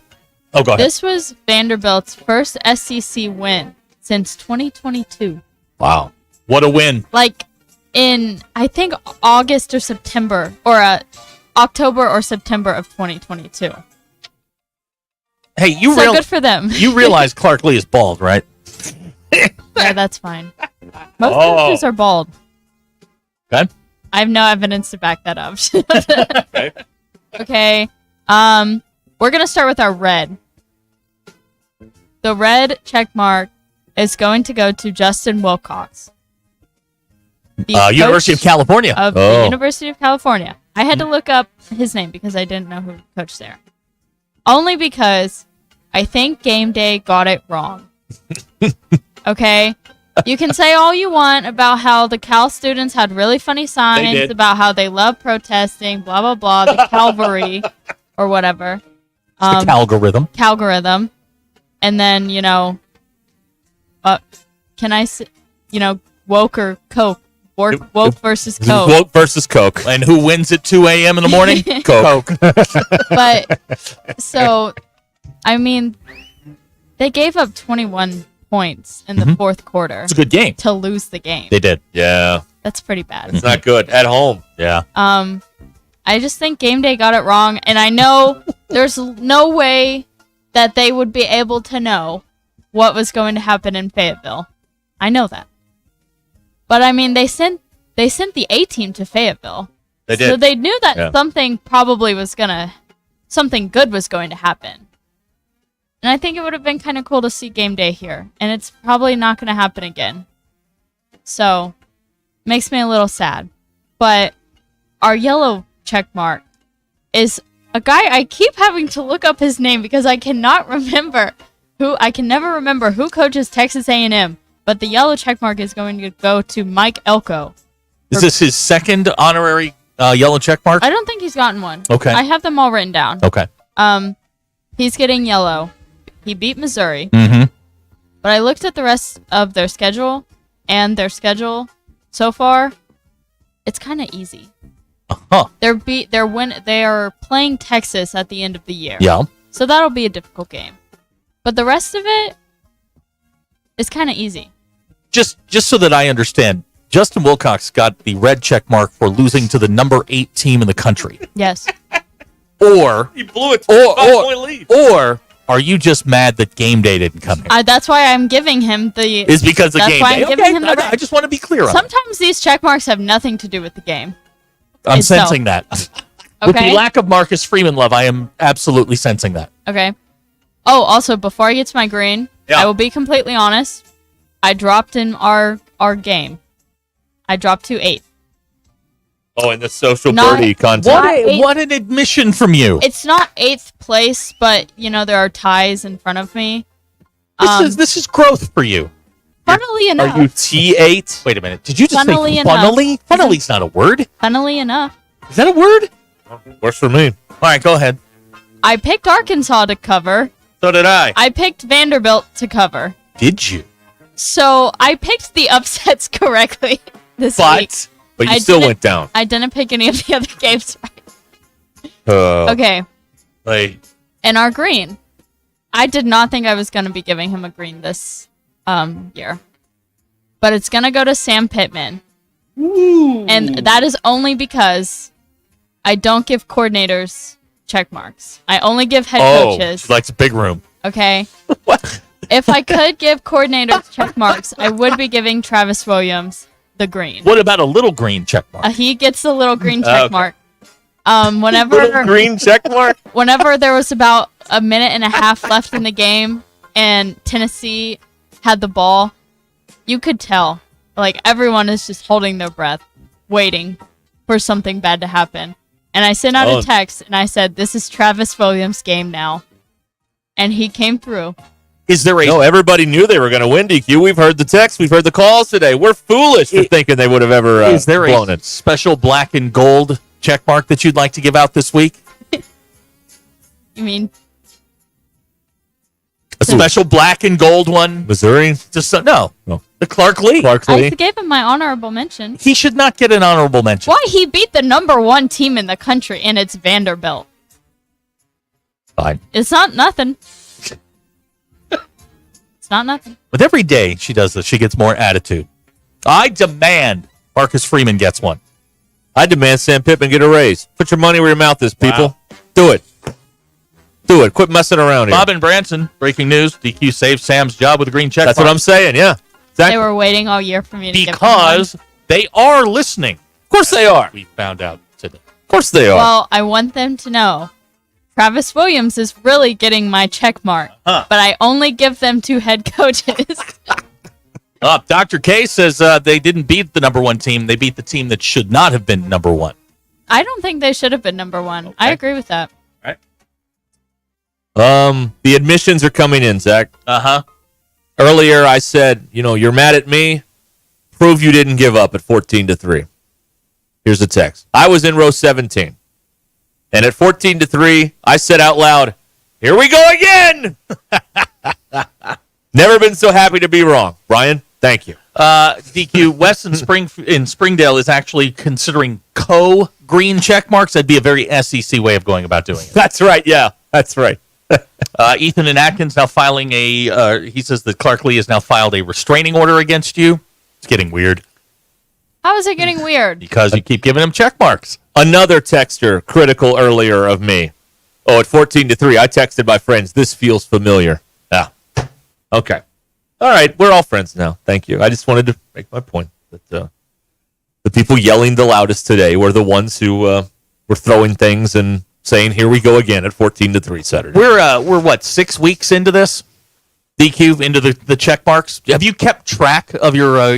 [SPEAKER 8] Oh, go ahead.
[SPEAKER 9] This was Vanderbilt's first SEC win since 2022.
[SPEAKER 7] Wow.
[SPEAKER 8] What a win.
[SPEAKER 9] Like in, I think, August or September, or October or September of 2022.
[SPEAKER 8] Hey,
[SPEAKER 9] good for them.
[SPEAKER 8] You realize Clark Lee is bald, right?
[SPEAKER 9] Yeah, that's fine. Most coaches are bald.
[SPEAKER 8] Okay.
[SPEAKER 9] I have no evidence to back that up.
[SPEAKER 8] Okay.
[SPEAKER 9] Okay. We're gonna start with our red. The red check mark is going to go to Justin Wilcox. the
[SPEAKER 8] University
[SPEAKER 9] coach
[SPEAKER 8] of California.
[SPEAKER 9] Of the University of California. I had to look up his name because I didn't know who coached there. Only because I think Game Day got it wrong. Okay? You can say all you want about how the Cal students had really funny signs, about how they love protesting, blah, blah, blah, the Calvary, or whatever.
[SPEAKER 8] The Calgorithm.
[SPEAKER 9] Calgorithm. And then, can I say, woke or Coke? Woke versus Coke.
[SPEAKER 7] Woke versus Coke.
[SPEAKER 8] And who wins at 2 a.m. in the morning? Coke.
[SPEAKER 9] But, so, I mean, they gave up 21 points in the fourth quarter.
[SPEAKER 8] It's a good game.
[SPEAKER 9] To lose the game.
[SPEAKER 8] They did.
[SPEAKER 7] Yeah.
[SPEAKER 9] That's pretty bad.
[SPEAKER 7] It's not good. At home.
[SPEAKER 8] Yeah.
[SPEAKER 9] I just think Game Day got it wrong, and I know there's no way that they would be able to know what was going to happen in Fayetteville. I know that. But I mean, they sent the A team to Fayetteville.
[SPEAKER 7] They did.
[SPEAKER 9] So they knew that something good was going to happen. And I think it would have been kind of cool to see Game Day here. And it's probably not going to happen again. So, makes me a little sad. But our yellow check mark is a guy I keep having to look up his name because I cannot remember I can never remember who coaches Texas A&M. But the yellow check mark is going to go to Mike Elko.
[SPEAKER 8] Is this his second honorary yellow check mark?
[SPEAKER 9] I don't think he's gotten one.
[SPEAKER 8] Okay.
[SPEAKER 9] I have them all written down.
[SPEAKER 8] Okay.
[SPEAKER 9] He's getting yellow. He beat Missouri.
[SPEAKER 8] Mm-hmm.
[SPEAKER 9] But I looked at the rest of their schedule, and their schedule so far, it's kind of easy.
[SPEAKER 8] Uh-huh.
[SPEAKER 9] They are playing Texas at the end of the year.
[SPEAKER 8] Yeah.
[SPEAKER 9] So that'll be a difficult game. But the rest of it is kind of easy.
[SPEAKER 8] Just so that I understand, Justin Wilcox got the red check mark for losing to the number 8 team in the country.
[SPEAKER 9] Yes.
[SPEAKER 8] Or
[SPEAKER 7] he blew it. 5-point lead.
[SPEAKER 8] Or are you just mad that Game Day didn't come here?
[SPEAKER 9] That's why I'm giving him the.
[SPEAKER 8] Is because of Game Day.
[SPEAKER 9] I'm giving him the
[SPEAKER 8] I just want to be clear on it.
[SPEAKER 9] Sometimes these check marks have nothing to do with the game.
[SPEAKER 8] I'm sensing that. With
[SPEAKER 9] Okay.
[SPEAKER 8] the lack of Marcus Freeman love, I am absolutely sensing that.
[SPEAKER 9] Okay. Oh, also, before I get to my green, I will be completely honest. I dropped in our game. I dropped to 8th.
[SPEAKER 7] Oh, in the social
[SPEAKER 9] Not-
[SPEAKER 7] birdie contest.
[SPEAKER 8] What an admission from you.
[SPEAKER 9] It's not 8th place, but there are ties in front of me.
[SPEAKER 8] This is growth for you.
[SPEAKER 9] Funnily enough.
[SPEAKER 8] Are you T8? Wait a minute. Did you just
[SPEAKER 9] Funnily
[SPEAKER 8] say
[SPEAKER 9] enough.
[SPEAKER 8] funnily? Funny's not a word.
[SPEAKER 9] Funnily enough,
[SPEAKER 8] Is that a word?
[SPEAKER 7] Works for me.
[SPEAKER 8] All right, go ahead.
[SPEAKER 9] I picked Arkansas to cover.
[SPEAKER 7] So did I.
[SPEAKER 9] I picked Vanderbilt to cover.
[SPEAKER 8] Did you?
[SPEAKER 9] So I picked the upsets correctly this week.
[SPEAKER 7] But you
[SPEAKER 9] I
[SPEAKER 7] still
[SPEAKER 9] didn't-
[SPEAKER 7] went down.
[SPEAKER 9] I didn't pick any of the other games right.
[SPEAKER 7] Oh.
[SPEAKER 9] Okay.
[SPEAKER 7] Like,
[SPEAKER 9] And our green. I did not think I was going to be giving him a green this year. But it's going to go to Sam Pittman. And that is only because I don't give coordinators check marks. I only give head coaches.
[SPEAKER 7] She likes a big room.
[SPEAKER 9] Okay. If I could give coordinators check marks, I would be giving Travis Williams the green.
[SPEAKER 8] What about a little green check mark?
[SPEAKER 9] He gets the little green check
[SPEAKER 8] Okay.
[SPEAKER 9] mark. Whenever
[SPEAKER 7] Little green check mark?
[SPEAKER 9] Whenever there was about a minute and a half left in the game and Tennessee had the ball, you could tell. Like, everyone is just holding their breath, waiting for something bad to happen. And I sent out a text and I said, "This is Travis Williams' game now." And he came through.
[SPEAKER 8] Is there
[SPEAKER 7] No, everybody knew they were going to win, DQ. We've heard the texts. We've heard the calls today. We're foolish for thinking they would have ever
[SPEAKER 8] is there
[SPEAKER 7] blown
[SPEAKER 8] a
[SPEAKER 7] it.
[SPEAKER 8] special black and gold check mark that you'd like to give out this week?
[SPEAKER 9] You mean
[SPEAKER 8] A special black and gold one?
[SPEAKER 7] Missouri?
[SPEAKER 8] Just no. The Clark Lee.
[SPEAKER 9] I gave him my honorable mention.
[SPEAKER 8] He should not get an honorable mention.
[SPEAKER 9] Why? He beat the number 1 team in the country, and it's Vanderbilt.
[SPEAKER 8] Fine.
[SPEAKER 9] It's not nothing. It's not nothing.
[SPEAKER 8] With every day she does this, she gets more attitude. I demand Marcus Freeman gets one.
[SPEAKER 7] I demand Sam Pittman get a raise. Put your money where your mouth is, people. Do it. Do it. Quit messing around here.
[SPEAKER 8] Bob and Branson, breaking news. DQ saved Sam's job with a green check
[SPEAKER 7] That's
[SPEAKER 8] mark.
[SPEAKER 7] what I'm saying, yeah. Exactly.
[SPEAKER 9] They were waiting all year for me to
[SPEAKER 8] Because they are listening.
[SPEAKER 7] Of course they are.
[SPEAKER 8] We found out today.
[SPEAKER 7] Of course they are.
[SPEAKER 9] Well, I want them to know Travis Williams is really getting my check mark, but I only give them to head coaches.
[SPEAKER 8] Dr. K says they didn't beat the number one team. They beat the team that should not have been number one.
[SPEAKER 9] I don't think they should have been number one. I agree with that.
[SPEAKER 7] The admissions are coming in, Zach.
[SPEAKER 8] Uh-huh.
[SPEAKER 7] Earlier I said, you're mad at me. Prove you didn't give up at 14-3. Here's the text. I was in row 17. And at 14-3, I said out loud, here we go again. Never been so happy to be wrong. Brian, thank you.
[SPEAKER 8] DQ, West in Springdale is actually considering green check marks. That'd be a very SEC way of going about doing it.
[SPEAKER 7] That's right. Yeah, that's right.
[SPEAKER 8] Ethan and Atkins now filing he says that Clark Lee has now filed a restraining order against you. It's getting weird.
[SPEAKER 9] How is it getting weird?
[SPEAKER 8] Because you keep giving him check marks.
[SPEAKER 7] Another texter critical earlier of me. At 14-3, I texted my friends, this feels familiar. Yeah. Okay. All right. We're all friends now. Thank you. I just wanted to make my point that the people yelling the loudest today were the ones who were throwing things and saying, here we go again at 14-3 Saturday.
[SPEAKER 8] We're what, 6 weeks into this? DQ, into the check marks? Have you kept track of your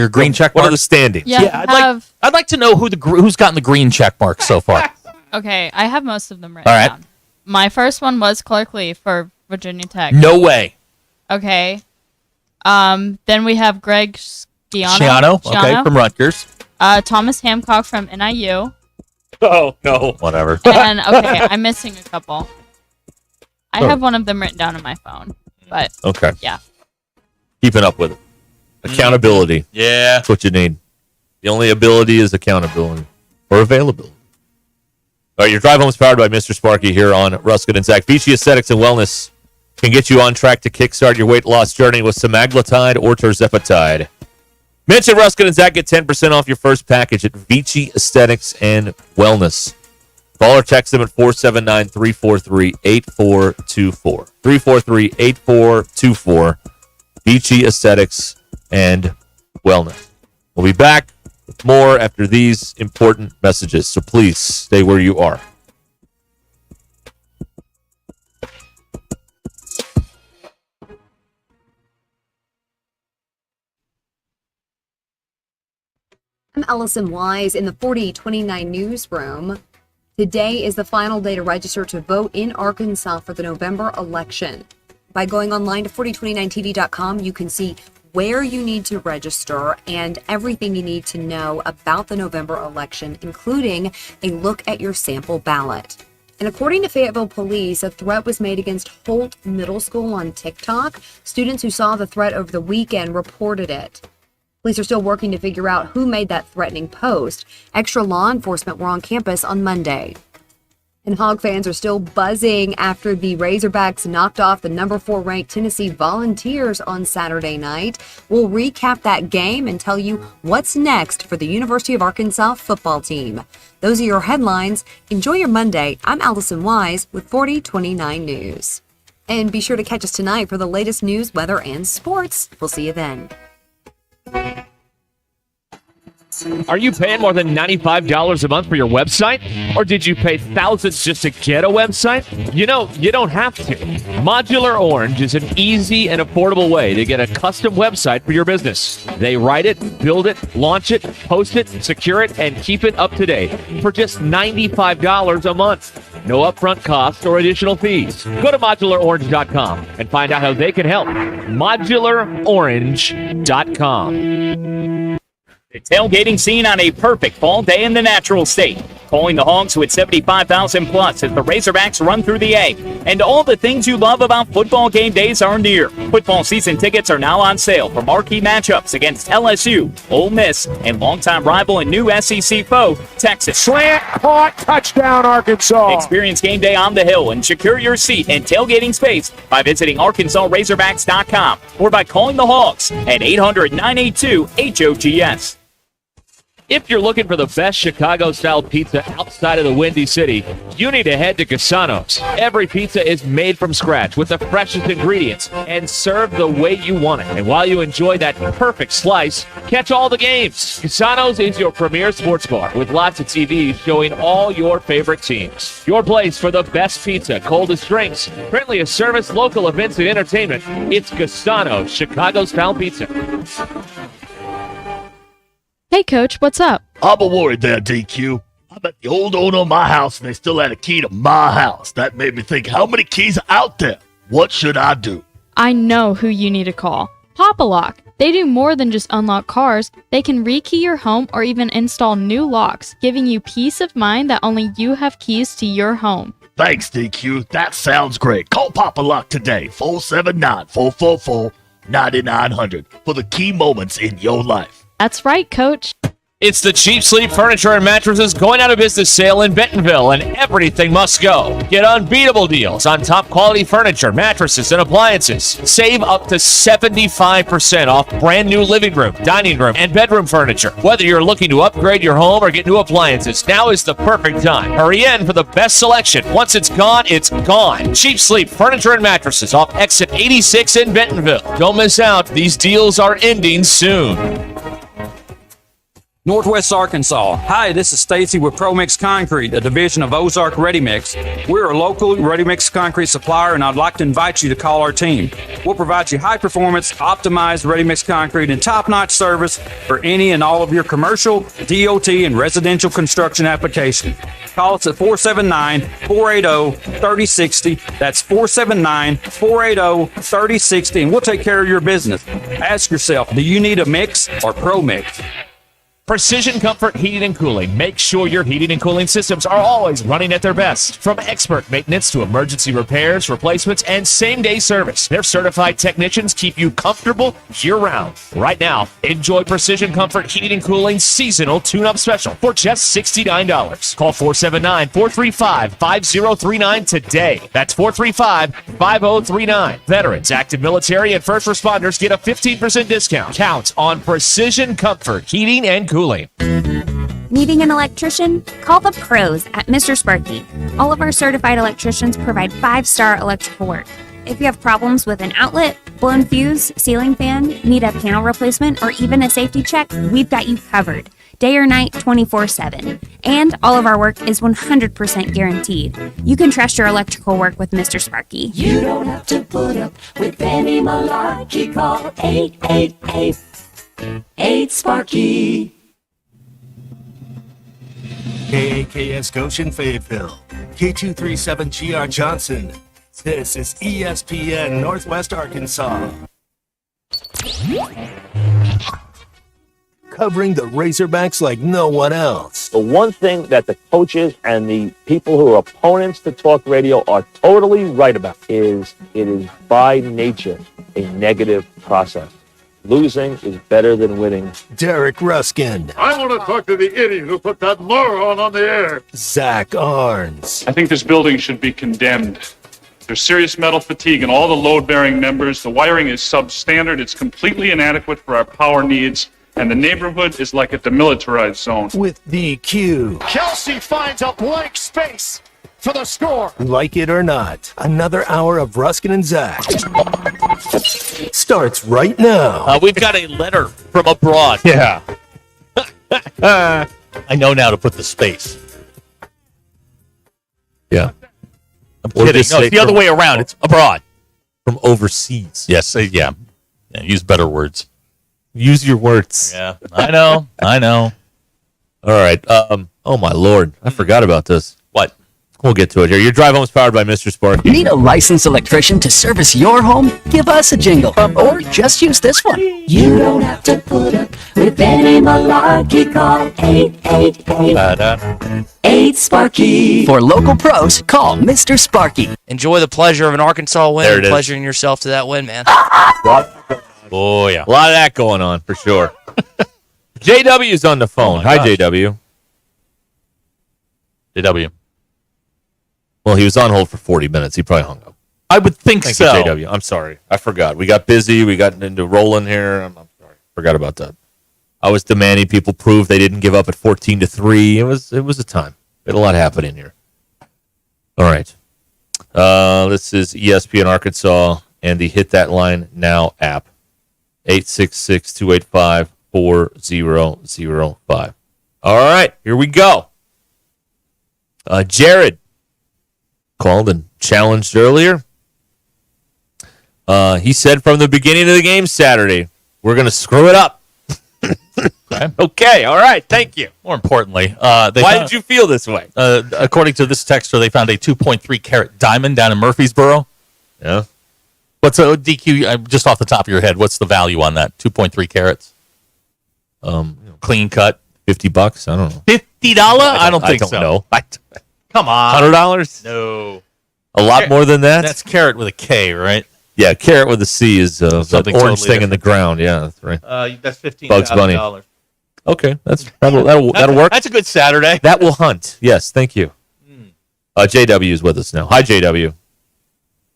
[SPEAKER 8] green check marks?
[SPEAKER 7] What are the standings?
[SPEAKER 9] Yeah,
[SPEAKER 8] I'd like to know who's gotten the green check marks so far.
[SPEAKER 9] Okay, I have most of them written
[SPEAKER 8] All right.
[SPEAKER 9] down. My first one was Clark Lee for Virginia Tech.
[SPEAKER 8] No way.
[SPEAKER 9] Okay. Then we have Greg
[SPEAKER 8] Schiano, okay, from Rutgers.
[SPEAKER 9] Thomas Hancock from NIU.
[SPEAKER 7] Oh, no.
[SPEAKER 8] Whatever.
[SPEAKER 9] And, okay, I'm missing a couple. I have one of them written down on my phone. But,
[SPEAKER 7] okay.
[SPEAKER 9] Yeah.
[SPEAKER 7] Keeping up with it. Accountability.
[SPEAKER 8] Yeah.
[SPEAKER 7] That's what you need. The only ability is accountability or availability. All right, your drive home is powered by Mr. Sparky here on Ruscin and Zach. Vichy Aesthetics and Wellness can get you on track to kickstart your weight loss journey with semaglutide or tirzepatide. Mention Ruscin and Zach, get 10% off your first package at Vichy Aesthetics and Wellness. Call or text them at 479-343-8424. 343-8424. Vichy Aesthetics and Wellness. We'll be back with more after these important messages, so please stay where you are.
[SPEAKER 4] I'm Allison Wise in the 4029 newsroom. Today is the final day to register to vote in Arkansas for the November election. By going online to 4029tv.com, you can see where you need to register and everything you need to know about the November election, including a look at your sample ballot. And according to Fayetteville Police, a threat was made against Holt Middle School on TikTok. Students who saw the threat over the weekend reported it. Police are still working to figure out who made that threatening post. Extra law enforcement were on campus on Monday. And Hog fans are still buzzing after the Razorbacks knocked off the number 4 ranked Tennessee Volunteers on Saturday night. We'll recap that game and tell you what's next for the University of Arkansas football team. Those are your headlines. Enjoy your Monday. I'm Allison Wise with 4029 News. And be sure to catch us tonight for the latest news, weather, and sports. We'll see you then.
[SPEAKER 1] Are you paying more than $95 a month for your website? Or did you pay thousands just to get a website? You don't have to. Modular Orange is an easy and affordable way to get a custom website for your business. They write it, build it, launch it, post it, secure it, and keep it up to date for just $95 a month. No upfront costs or additional fees. Go to modularorange.com and find out how they can help. modularorange.com.
[SPEAKER 5] The tailgating scene on a perfect fall day in the natural state. Calling the Hogs with 75,000 plus as the Razorbacks run through the A. And all the things you love about football game days are near. Football season tickets are now on sale for marquee matchups against LSU, Ole Miss, and longtime rival and new SEC foe, Texas.
[SPEAKER 15] Slant, caught, touchdown, Arkansas.
[SPEAKER 5] Experience game day on the Hill and secure your seat and tailgating space by visiting ArkansasRazorbacks.com or by calling the Hogs at 800-982-HOGS.
[SPEAKER 1] If you're looking for the best Chicago-style pizza outside of the Windy City, you need to head to Cassano's. Every pizza is made from scratch with the freshest ingredients and served the way you want it. And while you enjoy that perfect slice, catch all the games. Cassano's is your premier sports bar with lots of TVs showing all your favorite teams. Your place for the best pizza, coldest drinks, friendliest service, local events, and entertainment. It's Cassano's Chicago-style pizza.
[SPEAKER 9] Hey, Coach, what's up?
[SPEAKER 6] I'm a worried there, DQ. I met the old owner of my house and they still had a key to my house. That made me think, how many keys are out there? What should I do?
[SPEAKER 9] I know who you need to call. Pop-A-Lock. They do more than just unlock cars. They can rekey your home or even install new locks, giving you peace of mind that only you have keys to your home.
[SPEAKER 6] Thanks, DQ. That sounds great. Call Pop-A-Lock today, 479-444-9900 for the key moments in your life.
[SPEAKER 9] That's right, Coach.
[SPEAKER 1] It's the Cheap Sleep Furniture and Mattresses going out of business sale in Bentonville, and everything must go. Get unbeatable deals on top quality furniture, mattresses, and appliances. Save up to 75% off brand new living room, dining room, and bedroom furniture. Whether you're looking to upgrade your home or get new appliances, now is the perfect time. Hurry in for the best selection. Once it's gone, it's gone. Cheap Sleep Furniture and Mattresses off exit 86 in Bentonville. Don't miss out. These deals are ending soon.
[SPEAKER 10] Northwest Arkansas. Hi, this is Stacy with ProMix Concrete, a division of Ozark Ready Mix. We're a local ready mix concrete supplier, and I'd like to invite you to call our team. We'll provide you high performance, optimized ready mix concrete and top-notch service for any and all of your commercial, DOT, and residential construction applications. Call us at 479-480-3060. That's 479-480-3060, and we'll take care of your business. Ask yourself, do you need a mix or ProMix?
[SPEAKER 1] Precision Comfort Heating and Cooling. Make sure your heating and cooling systems are always running at their best. From expert maintenance to emergency repairs, replacements, and same-day service, their certified technicians keep you comfortable year-round. Right now, enjoy Precision Comfort Heating and Cooling seasonal tune-up special for just $69. Call 479-435-5039 today. That's 435-5039. Veterans, active military, and first responders get a 15% discount. Count on Precision Comfort Heating and Cooling.
[SPEAKER 17] Needing an electrician? Call the pros at Mr. Sparky. All of our certified electricians provide 5-star electrical work. If you have problems with an outlet, blown fuse, ceiling fan, need a panel replacement, or even a safety check, we've got you covered. Day or night, 24/7. And all of our work is 100% guaranteed. You can trust your electrical work with Mr. Sparky.
[SPEAKER 12] You don't have to put up with any malarkey. Call 888-8
[SPEAKER 3] KAKS Goshen Fayetteville, K237GR Johnson. This is ESPN Northwest Arkansas. Covering the Razorbacks like no one else.
[SPEAKER 18] The one thing that the coaches and the people who are opponents to talk radio are totally right about is it is by nature a negative process. Losing is better than winning.
[SPEAKER 3] Derek Ruscin.
[SPEAKER 15] I want to talk to the idiot who put that moron on the air.
[SPEAKER 3] Zach Arns.
[SPEAKER 19] I think this building should be condemned. There's serious metal fatigue in all the load-bearing members. The wiring is substandard. It's completely inadequate for our power needs. And the neighborhood is like a demilitarized zone.
[SPEAKER 3] With DQ.
[SPEAKER 15] Kelsey finds a blank space for the score.
[SPEAKER 3] Like it or not, another hour of Ruskin and Zach starts right now.
[SPEAKER 8] We've got a letter from abroad.
[SPEAKER 7] Yeah.
[SPEAKER 8] I know now to put the space.
[SPEAKER 7] Yeah.
[SPEAKER 8] I'm kidding. No, it's the other way around. It's abroad.
[SPEAKER 7] From overseas.
[SPEAKER 8] Yes, yeah. Use better words.
[SPEAKER 7] Use your words.
[SPEAKER 8] Yeah, I know.
[SPEAKER 7] All right. Oh, my Lord. I forgot about this.
[SPEAKER 8] What?
[SPEAKER 7] We'll get to it here. Your drive home is powered by Mr. Sparky.
[SPEAKER 11] Need a licensed electrician to service your home? Give us a jingle. Or just use this one.
[SPEAKER 12] You don't have to put up with any malarkey. Call 888-8
[SPEAKER 11] For local pros, call Mr. Sparky.
[SPEAKER 21] Enjoy the pleasure of an Arkansas win.
[SPEAKER 7] There it is.
[SPEAKER 21] Pleasuring yourself to that win, man.
[SPEAKER 7] Oh, yeah. A lot of that going on, for sure. JW's on the phone. Hi,
[SPEAKER 8] gosh.
[SPEAKER 7] JW.
[SPEAKER 8] JW.
[SPEAKER 7] Well, he was on hold for 40 minutes. He probably hung up.
[SPEAKER 8] I would think
[SPEAKER 7] Thank
[SPEAKER 8] so.
[SPEAKER 7] you, JW. I'm sorry. I forgot. We got busy. We got into rolling here. I'm sorry. Forgot about that. I was demanding people prove they didn't give up at 14-3. It was a time. We had a lot happening here. All right. This is ESPN Arkansas and the Hit That Line Now app. 866-285-4005. All right, here we go. Jared called and challenged earlier. He said from the beginning of the game Saturday, we're going to screw it up. Okay, all right, thank you.
[SPEAKER 8] More importantly,
[SPEAKER 7] why did you feel this way?
[SPEAKER 8] According to this texter, they found a 2.3 carat diamond down in Murfreesboro.
[SPEAKER 7] Yeah.
[SPEAKER 8] What's a DQ? Just off the top of your head, what's the value on that? 2.3 carats. Clean cut.
[SPEAKER 7] $50. I don't know.
[SPEAKER 8] $50? I don't think so.
[SPEAKER 7] Know.
[SPEAKER 8] Come on.
[SPEAKER 7] $100?
[SPEAKER 8] No.
[SPEAKER 7] A lot more than that?
[SPEAKER 8] That's carat with a K, right?
[SPEAKER 7] Yeah, carrot with a C is that orange
[SPEAKER 8] totally
[SPEAKER 7] thing in
[SPEAKER 8] different.
[SPEAKER 7] the ground. Yeah, that's right.
[SPEAKER 8] That's $15,000.
[SPEAKER 7] Bugs Bunny. Okay, that'll work.
[SPEAKER 8] That's a good Saturday.
[SPEAKER 7] That will hunt. Yes, thank you. JW is with us now. Hi, JW.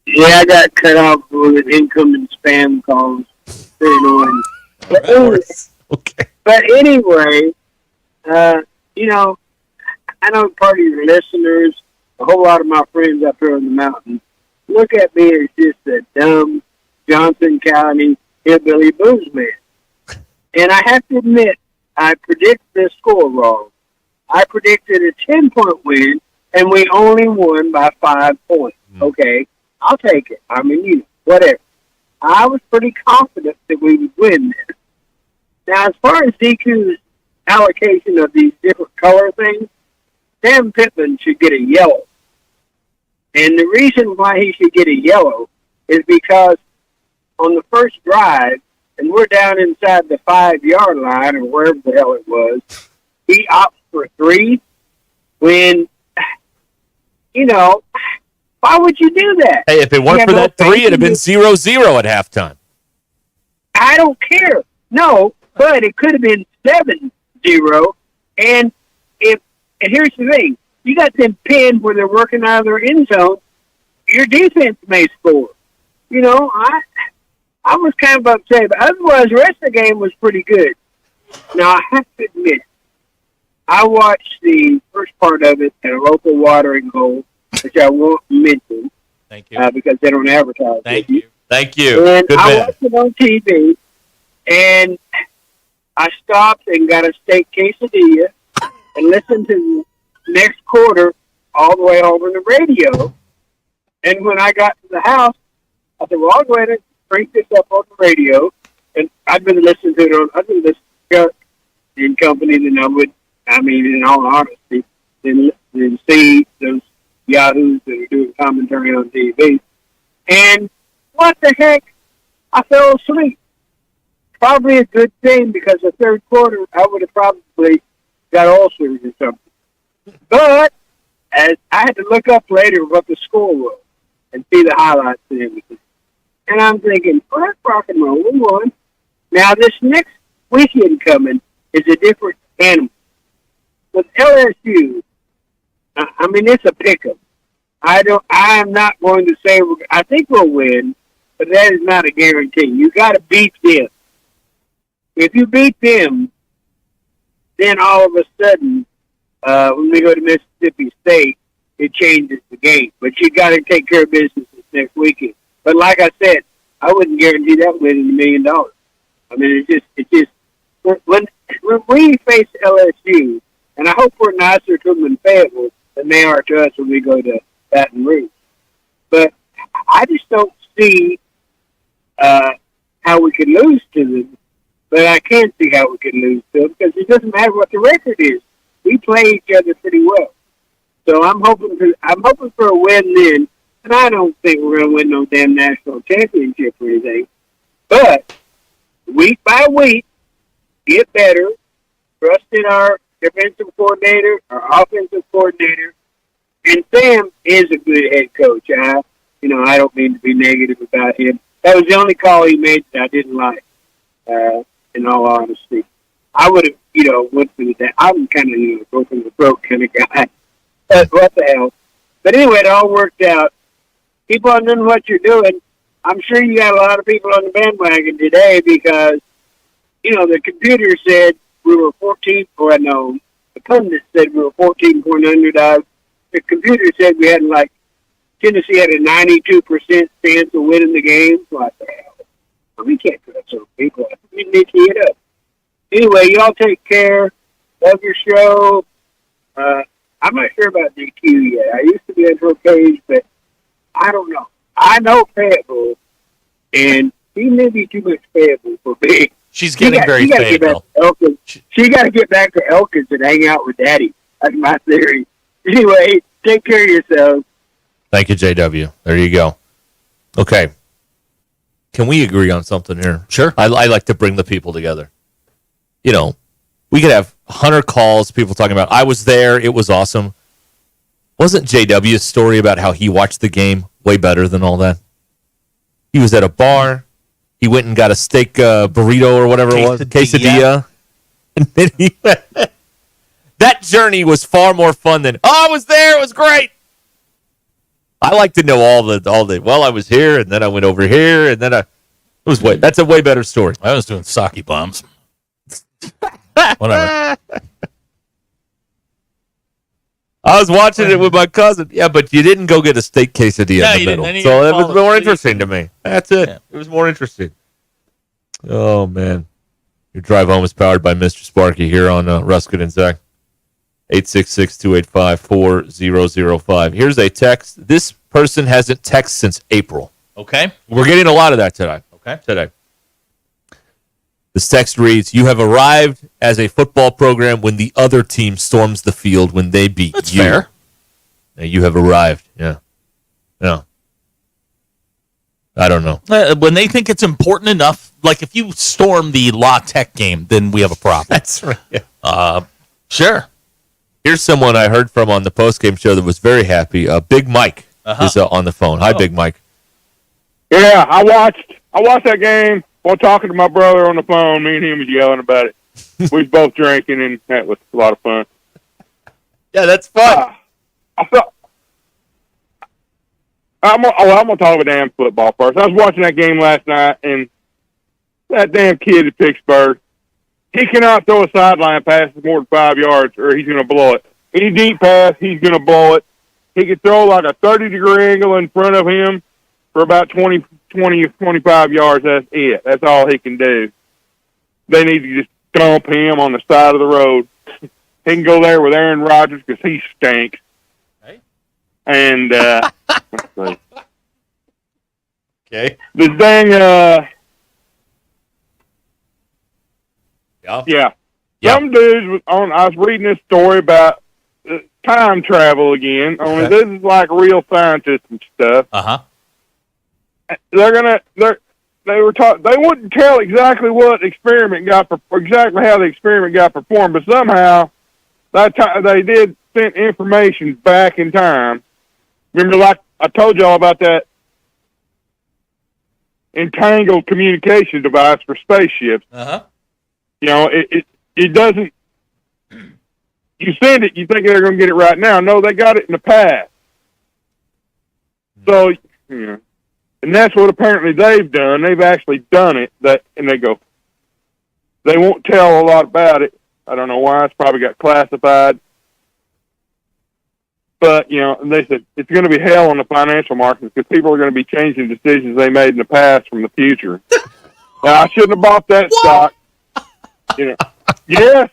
[SPEAKER 2] Yeah, I got cut off with incoming spam calls. Very annoying. But anyway, I know part of your listeners, a whole lot of my friends up here in the mountains, look at me as just a dumb Johnson County hillbilly blues man. And I have to admit, I predicted the score wrong. I predicted a 10-point win, and we only won by 5 points. Okay, I'll take it. I mean, whatever. I was pretty confident that we would win this. Now, as far as DQ's allocation of these different color things, Sam Pittman should get a yellow. And the reason why he should get a yellow is because on the first drive, and we're down inside the 5-yard line or wherever the hell it was, he opts for 3 when, why would you do that?
[SPEAKER 7] Hey, if it weren't for that 3, it'd have been 0-0 at halftime.
[SPEAKER 2] I don't care. No, but it could have been 7-0. And here's the thing. You got them pinned where they're working out of their end zone. Your defense may score. I was kind of upset, but otherwise the rest of the game was pretty good. Now, I have to admit, I watched the first part of it at a local watering hole, which I won't mention.
[SPEAKER 8] Thank you.
[SPEAKER 2] Because they don't advertise.
[SPEAKER 8] Thank you.
[SPEAKER 7] Thank you.
[SPEAKER 2] And
[SPEAKER 7] Good
[SPEAKER 2] I
[SPEAKER 7] man.
[SPEAKER 2] watched it on TV, and I stopped and got a steak quesadilla and listened to the next quarter all the way over the radio. And when I got to the house, I said, well, I'll go ahead and crank this up on the radio. And I've been listening to it I've been listening to it in company than I would, in all honesty, than see those yahoos that are doing commentary on TV. And what the heck? I fell asleep. Probably a good thing because the third quarter, I would have probably got ulcers or something. But as I had to look up later what the score was and see the highlights and everything. And I'm thinking, well, that's rock and roll. We won. Now, this next weekend coming is a different animal. With LSU, it's a pick-up. I am not going to say, I think we'll win, but that is not a guarantee. You got to beat them. If you beat them, then all of a sudden, when we go to Mississippi State, it changes the game. But you got to take care of business this next weekend. But like I said, I wouldn't guarantee that winning $1 million. It's just when we face LSU, and I hope we're nicer to them in Fayetteville than they are to us when we go to Baton Rouge. But I just don't see how we could lose to them. But I can see how we could lose to them because it doesn't matter what the record is. We play each other pretty well. So I'm hoping for a win then. And I don't think we're going to win no damn national championship or anything. But week by week, get better. Trust in our defensive coordinator, our offensive coordinator. And Sam is a good head coach. I don't mean to be negative about him. That was the only call he made that I didn't like, in all honesty. I would have, went through that. I'm kind of, go from the throat kind of guy. But what the hell. But anyway, it all worked out. Keep on doing what you're doing. I'm sure you got a lot of people on the bandwagon today because the computer said we were 14, or no, the pundit said we were 14-point underdogs. The computer said we had Tennessee had a 92% chance of winning the game. What the hell? Well, we can't trust those people. We need to get up. Anyway, y'all take care. Love your show. I'm not sure about DQ yet. I used to be into a page, but I don't know. I know Fayetteville, and he may be too much Fayetteville for me.
[SPEAKER 8] She's getting very Fayetteville.
[SPEAKER 2] She got to get back to Elkins and hang out with Daddy. That's my theory. Anyway, take care of yourselves.
[SPEAKER 7] Thank you, JW. There you go. Okay. Can we agree on something here?
[SPEAKER 8] Sure.
[SPEAKER 7] I like to bring the people together. We could have 100 calls, people talking about, I was there, it was awesome. Wasn't JW's story about how he watched the game way better than all that? He was at a bar. He went and got a steak burrito or whatever it was. Quesadilla. And then that journey was far more fun than, I was there, it was great. I like to know all the. Well, I was here, and then I went over here, and then that's a way better story.
[SPEAKER 8] I was doing sake bombs. Whatever.
[SPEAKER 7] I was watching it with my cousin. Yeah, but you didn't go get a steak quesadilla in the middle. So it was more interesting to me. That's it. Yeah. It was more interesting. Oh, man. Your drive home is powered by Mr. Sparky here on Ruscin and Zach. 866-285-4005. Here's a text. This person hasn't texted since April.
[SPEAKER 8] Okay.
[SPEAKER 7] We're getting a lot of that today.
[SPEAKER 8] Okay.
[SPEAKER 7] Today. This text reads, you have arrived as a football program when the other team storms the field when they beat
[SPEAKER 8] That's
[SPEAKER 7] you.
[SPEAKER 8] Fair.
[SPEAKER 7] Now, you have arrived. Yeah. No. I don't know.
[SPEAKER 8] When they think it's important enough, like if you storm the La Tech game, then we have a problem.
[SPEAKER 7] That's right.
[SPEAKER 8] Sure.
[SPEAKER 7] Here's someone I heard from on the postgame show that was very happy. Big Mike is on the phone. Hi, Big Mike.
[SPEAKER 13] Yeah, I watched that game while talking to my brother on the phone. Me and him was yelling about it. We was both drinking, and that was a lot of fun.
[SPEAKER 7] Yeah, that's fun.
[SPEAKER 13] I'm going to talk about damn football first. I was watching that game last night, and that damn kid at Pittsburgh, he cannot throw a sideline pass more than 5 yards, or he's going to blow it. Any deep pass, he's going to blow it. He can throw like a 30-degree angle in front of him for about 20 or 25 yards. That's it. That's all he can do. They need to just dump him on the side of the road. He can go there with Aaron Rodgers because he stinks.
[SPEAKER 8] Hey.
[SPEAKER 13] And, let's see.
[SPEAKER 7] Okay.
[SPEAKER 13] This dang, yeah. Some dudes I was reading this story about time travel again. Only this is like real scientists and stuff. They wouldn't tell exactly what experiment exactly how the experiment got performed, but somehow they did send information back in time. Remember, like I told y'all about that entangled communication device for spaceships. It doesn't. You send it, you think they're going to get it right now. No, they got it in the past. So, and that's what apparently they've done. They've actually done it. And they go. They won't tell a lot about it. I don't know why. It's probably got classified. But they said it's going to be hell on the financial markets because people are going to be changing decisions they made in the past from the future. Now, I shouldn't have bought that stock. Yes.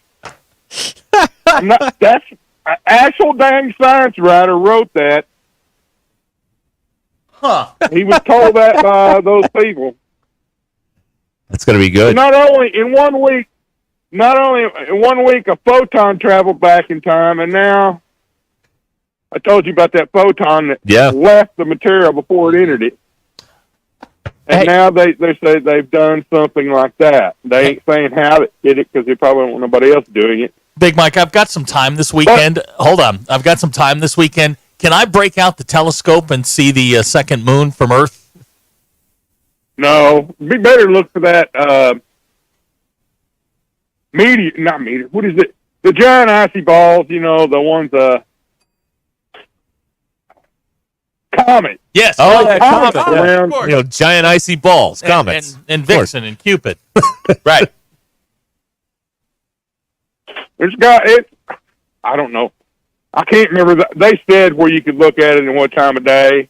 [SPEAKER 13] That's an actual dang science writer wrote that. He was told that by those people.
[SPEAKER 7] That's going to be good.
[SPEAKER 13] Not only in 1 week, a photon traveled back in time, and now I told you about that photon that left the material before it entered it. And now they say they've done something like that. They ain't saying how they did it because they probably don't want nobody else doing it.
[SPEAKER 8] Big Mike, I've got some time this weekend. Hold on. I've got some time this weekend. Can I break out the telescope and see the second moon from Earth?
[SPEAKER 13] No. It'd be better to look for that not meteor. What is it? The giant icy balls, the ones, comet.
[SPEAKER 8] Yes.
[SPEAKER 13] Comet.
[SPEAKER 7] Giant icy balls. Comets.
[SPEAKER 8] And Vixen and Cupid.
[SPEAKER 7] Right.
[SPEAKER 13] I don't know. I can't remember. They said where you could look at it in what time of day.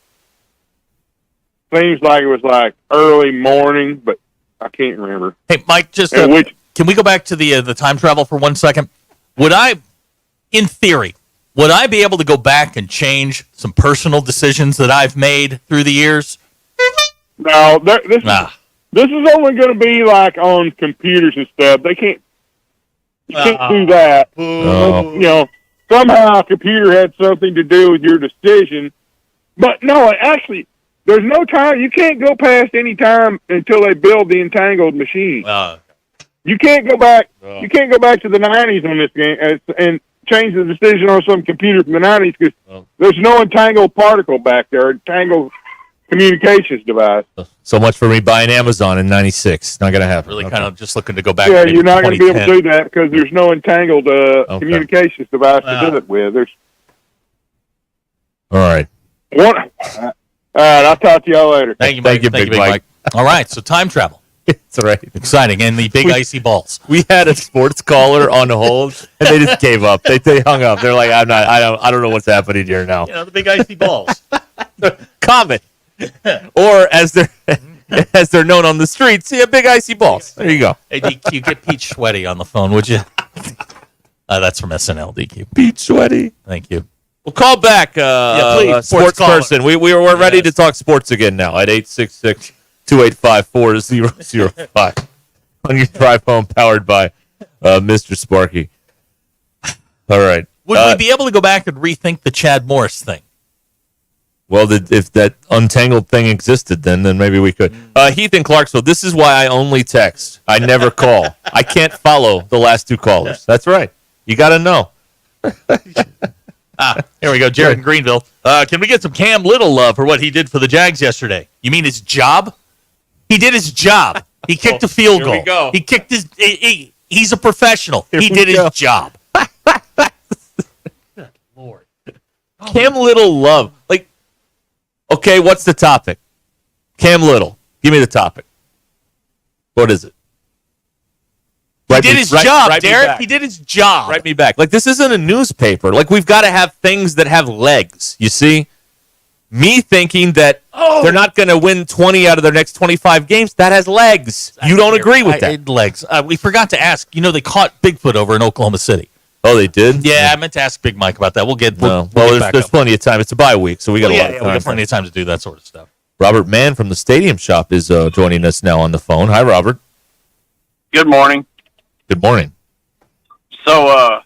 [SPEAKER 13] Seems like it was like early morning, but I can't remember.
[SPEAKER 8] Hey, Mike, just can we go back to the time travel for 1 second? In theory, would I be able to go back and change some personal decisions that I've made through the years?
[SPEAKER 13] No, this is only going to be like on computers and stuff. You can't do that. You know, somehow a computer had something to do with your decision. But no, actually, there's no time. You can't go past any time until they build the entangled machine. You can't go back. You can't go back to the 90s on this game and change the decision on some computer from the 90s because there's no entangled particle back there, entangled communications device.
[SPEAKER 7] So much for me buying Amazon in '96. Not gonna happen.
[SPEAKER 8] Really kind of just looking to go back.
[SPEAKER 13] Yeah,
[SPEAKER 8] to
[SPEAKER 13] you're not going to be able to
[SPEAKER 8] 2010.
[SPEAKER 13] do that because there's no entangled communications device to do it with. There's
[SPEAKER 7] All right.
[SPEAKER 13] one. All right, I'll talk to y'all later.
[SPEAKER 8] Thank you, Big Mike. All right, so time travel.
[SPEAKER 7] It's all right.
[SPEAKER 8] Exciting. And the big icy balls.
[SPEAKER 7] We had a sports caller on hold, and they just gave up. They hung up. They're like, I don't know what's happening here now.
[SPEAKER 8] You know, the big icy balls.
[SPEAKER 7] Common. Or as they're known on the streets, big icy balls. There you go.
[SPEAKER 8] Hey, DQ, get Pete Sweaty on the phone, would you? That's from SNL, DQ.
[SPEAKER 7] Pete Sweaty.
[SPEAKER 8] Thank you.
[SPEAKER 7] We'll call back
[SPEAKER 8] please,
[SPEAKER 7] sports
[SPEAKER 8] caller.
[SPEAKER 7] person. We're ready to talk sports again now at 866-285-4005 on your drive home, powered by Mr. Sparky. All right.
[SPEAKER 8] Would we be able to go back and rethink the Chad Morris thing?
[SPEAKER 7] Well, if that untangled thing existed, then maybe we could. Heath in Clarksville, this is why I only text. I never call. I can't follow the last two callers. That's right. You got to know.
[SPEAKER 8] Here we go. Jared in Greenville. Can we get some Cam Little love for what he did for the Jags yesterday? You mean his job? He did his job. He kicked a field goal.
[SPEAKER 7] Here we go.
[SPEAKER 8] He kicked his. He's a professional. He did his job.
[SPEAKER 7] Lord. Cam Little love. Okay, what's the topic? Cam Little. Give me the topic. What is it?
[SPEAKER 8] He did his job, Derek. He did his job.
[SPEAKER 7] Write me back. This isn't a newspaper. We've got to have things that have legs, you see? Me thinking that they're not going to win 20 out of their next 25 games, that has legs. You don't agree with that?
[SPEAKER 8] Legs. We forgot to ask. They caught Bigfoot over in Oklahoma City.
[SPEAKER 7] Oh, they did?
[SPEAKER 8] Yeah, I meant to ask Big Mike about that. We'll get back
[SPEAKER 7] there's
[SPEAKER 8] up.
[SPEAKER 7] plenty of time. It's a bye week, so we got a lot of time.
[SPEAKER 8] We got plenty of time to do that sort of stuff.
[SPEAKER 7] Robert Mann from the Stadium Shop is joining us now on the phone. Hi, Robert.
[SPEAKER 16] Good morning.
[SPEAKER 7] Good morning.
[SPEAKER 16] So,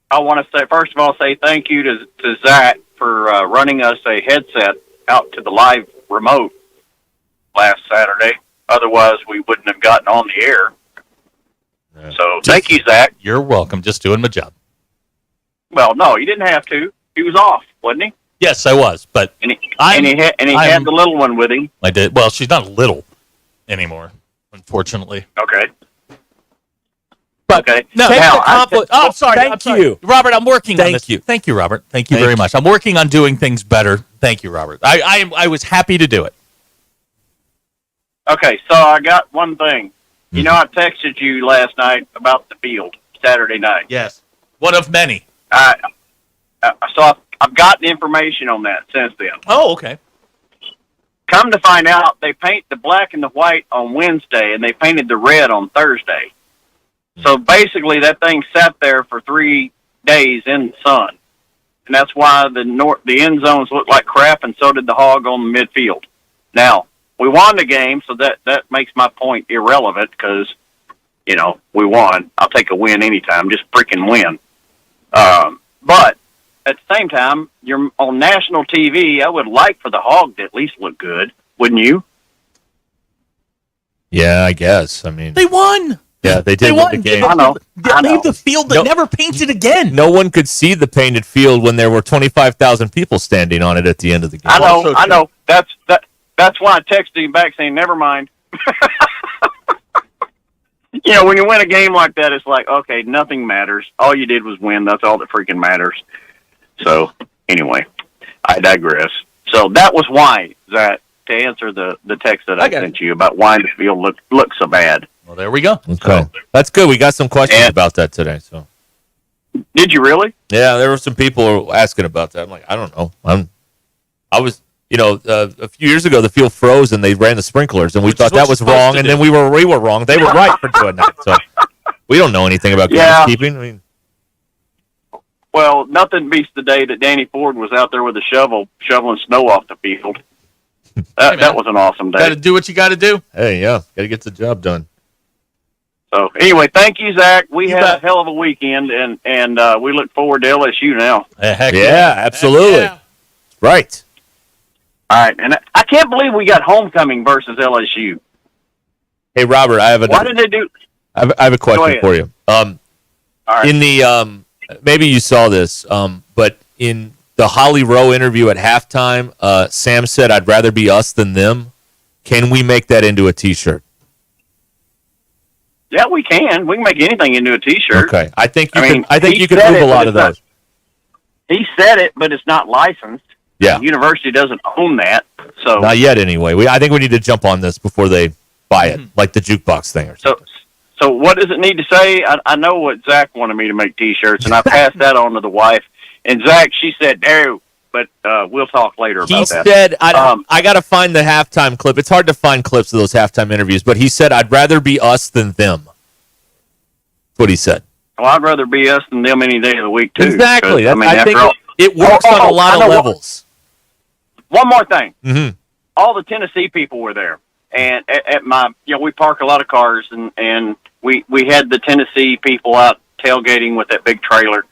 [SPEAKER 16] I want to first of all, say thank you to Zach for running us a headset out to the live remote last Saturday. Otherwise, we wouldn't have gotten on the air. So, thank you, Zach.
[SPEAKER 8] You're welcome. Just doing my job.
[SPEAKER 16] Well, no, you didn't have to. He was off, wasn't he?
[SPEAKER 8] Yes, I was, but
[SPEAKER 16] he had the little one with him.
[SPEAKER 8] I did. Well, she's not little anymore, unfortunately.
[SPEAKER 16] Okay.
[SPEAKER 8] But
[SPEAKER 16] okay.
[SPEAKER 8] No, I'm sorry.
[SPEAKER 7] Thank you,
[SPEAKER 8] Robert. I'm working on this.
[SPEAKER 7] Thank you.
[SPEAKER 8] Thank you, Robert. Thank you very much. I'm working on doing things better. Thank you, Robert. I was happy to do it.
[SPEAKER 16] Okay, so I got one thing. You know, I texted you last night about the field Saturday night.
[SPEAKER 8] Yes. One of many.
[SPEAKER 16] So I've gotten information on that since then.
[SPEAKER 8] Oh, okay.
[SPEAKER 16] Come to find out, they paint the black and the white on Wednesday, and they painted the red on Thursday. So basically, that thing sat there for 3 days in the sun, and that's why the end zones looked like crap, and so did the hog on the midfield. Now, we won the game, so that makes my point irrelevant because, we won. I'll take a win anytime, just freaking win. But at the same time, you're on national TV. I would like for the hog to at least look good, wouldn't you?
[SPEAKER 7] Yeah, I guess. I mean,
[SPEAKER 8] they won.
[SPEAKER 7] Yeah, they did win the game.
[SPEAKER 16] I know.
[SPEAKER 8] Leave the field. They never painted again.
[SPEAKER 7] No one could see the painted field when there were 25,000 people standing on it at the end of the game.
[SPEAKER 16] I know. That's why I texted him back saying, never mind. When you win a game like that, it's like, okay, nothing matters. All you did was win. That's all that freaking matters. So, anyway, I digress. So that was why, Zach, to answer the text that I sent you about why the field looked so bad.
[SPEAKER 8] Well, there we go.
[SPEAKER 7] Okay. That's good. We got some questions about that today. So.
[SPEAKER 16] Did you really?
[SPEAKER 7] Yeah, there were some people asking about that. I'm like, I don't know. I was, a few years ago, the field froze and they ran the sprinklers, and we thought that was wrong, and then we were wrong. They were right for doing that. So we don't know anything about groundskeeping. I mean,
[SPEAKER 16] well, nothing beats the day that Danny Ford was out there with a shovel shoveling snow off the field. That was an awesome day.
[SPEAKER 8] Got to do what you got to do.
[SPEAKER 7] Hey, yeah, got to get the job done.
[SPEAKER 16] So anyway, thank you, Zach. We had a hell of a weekend, and we look forward to LSU now.
[SPEAKER 8] Heck
[SPEAKER 7] yeah, absolutely.
[SPEAKER 8] Heck yeah.
[SPEAKER 7] Right.
[SPEAKER 16] All right, and I can't believe we got homecoming versus LSU.
[SPEAKER 7] Hey, Robert, I have
[SPEAKER 16] Why did they do?
[SPEAKER 7] I have a question for you.
[SPEAKER 16] All right.
[SPEAKER 7] In the maybe you saw this, but in the Holly Rowe interview at halftime, Sam said, "I'd rather be us than them." Can we make that into a T-shirt?
[SPEAKER 16] Yeah, we can. We can make anything into a T-shirt.
[SPEAKER 7] Okay, I think you
[SPEAKER 16] mean,
[SPEAKER 7] can. I think
[SPEAKER 16] he
[SPEAKER 7] you can
[SPEAKER 16] said
[SPEAKER 7] move
[SPEAKER 16] it,
[SPEAKER 7] a lot
[SPEAKER 16] but
[SPEAKER 7] of
[SPEAKER 16] it's
[SPEAKER 7] those.
[SPEAKER 16] He said it, but it's not licensed.
[SPEAKER 7] Yeah.
[SPEAKER 16] The university doesn't own that, so
[SPEAKER 7] Not yet, anyway. I think we need to jump on this before they buy it, like the jukebox thing or something.
[SPEAKER 16] So what does it need to say? I know what Zach wanted me to make T-shirts, and I passed that on to the wife. And Zach, she said, "No," but we'll talk later about that.
[SPEAKER 7] He said, I got to find the halftime clip. It's hard to find clips of those halftime interviews, but he said, "I'd rather be us than them." That's what he said.
[SPEAKER 16] Well, I'd rather be us than them any day of the week, too.
[SPEAKER 7] Exactly.
[SPEAKER 16] I mean,
[SPEAKER 7] I think it works on a lot of levels.
[SPEAKER 16] One more thing.
[SPEAKER 7] Mm-hmm.
[SPEAKER 16] All the Tennessee people were there. And at my, we park a lot of cars, and we had the Tennessee people out tailgating with that big trailer.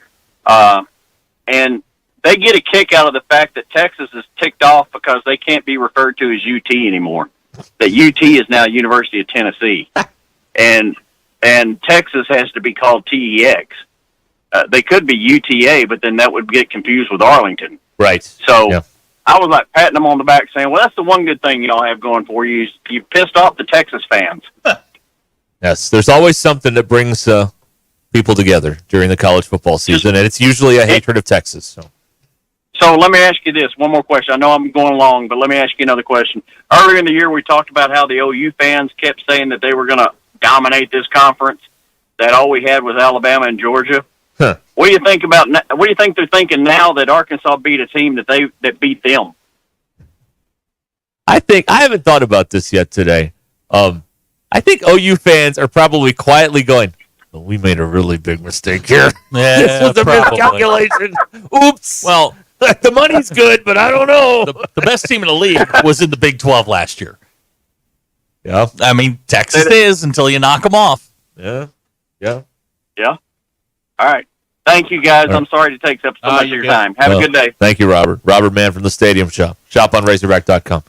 [SPEAKER 16] And they get a kick out of the fact that Texas is ticked off because they can't be referred to as UT anymore. That UT is now University of Tennessee. and Texas has to be called TEX. They could be UTA, but then that would get confused with Arlington.
[SPEAKER 7] Right.
[SPEAKER 16] So
[SPEAKER 7] yeah.
[SPEAKER 16] I was like patting them on the back saying, well, that's the one good thing y'all have going for you. You pissed off the Texas fans.
[SPEAKER 7] Yes, there's always something that brings people together during the college football season, and it's usually a hatred of Texas.
[SPEAKER 16] So let me ask you this, one more question. I know I'm going long, but let me ask you another question. Earlier in the year, we talked about how the OU fans kept saying that they were going to dominate this conference, that all we had was Alabama and Georgia.
[SPEAKER 7] Huh.
[SPEAKER 16] What do you think about? What do you think they're thinking now that Arkansas beat a team that beat them?
[SPEAKER 7] I haven't thought about this yet today. I think OU fans are probably quietly going, well, we made a really big mistake here.
[SPEAKER 8] Yeah,
[SPEAKER 7] this was a miscalculation. Oops.
[SPEAKER 8] Well,
[SPEAKER 7] the money's good, but I don't know.
[SPEAKER 8] The best team in the league was in the Big 12 last year.
[SPEAKER 7] Yeah.
[SPEAKER 8] I mean, Texas is until you knock them off.
[SPEAKER 7] Yeah. Yeah.
[SPEAKER 16] Yeah. All right. Thank you, guys. I'm sorry to take up so much of your time. Have a good day.
[SPEAKER 7] Thank you, Robert. Robert Mann from the Stadium Shop. Shop on Razorback.com.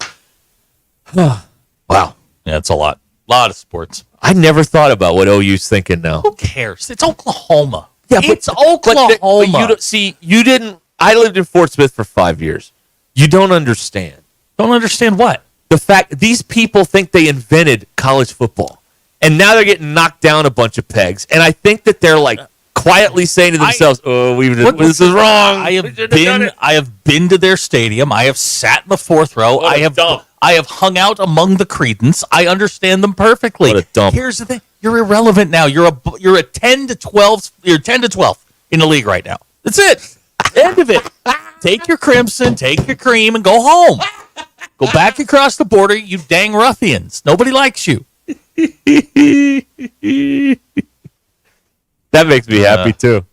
[SPEAKER 7] Wow.
[SPEAKER 8] Yeah, it's a lot. A lot of sports.
[SPEAKER 7] I never thought about what OU's thinking now.
[SPEAKER 8] Who cares? It's Oklahoma.
[SPEAKER 7] Yeah,
[SPEAKER 8] it's Oklahoma.
[SPEAKER 7] But you didn't. I lived in Fort Smith for 5 years. You don't understand.
[SPEAKER 8] Don't understand what?
[SPEAKER 7] The fact these people think they invented college football, and now they're getting knocked down a bunch of pegs. And I think that they're like quietly saying to themselves, "This is wrong."
[SPEAKER 8] I have been to their stadium. I have sat in the fourth row. I have hung out among the credence. I understand them perfectly.
[SPEAKER 7] What a dump.
[SPEAKER 8] Here's the thing: you're irrelevant now. You're a 10 to 12. You're 10 to 12 in the league right now. That's it. End of it. Take your crimson, take your cream, and go home. Go back across the border, you dang ruffians. Nobody likes you.
[SPEAKER 7] That makes me happy too.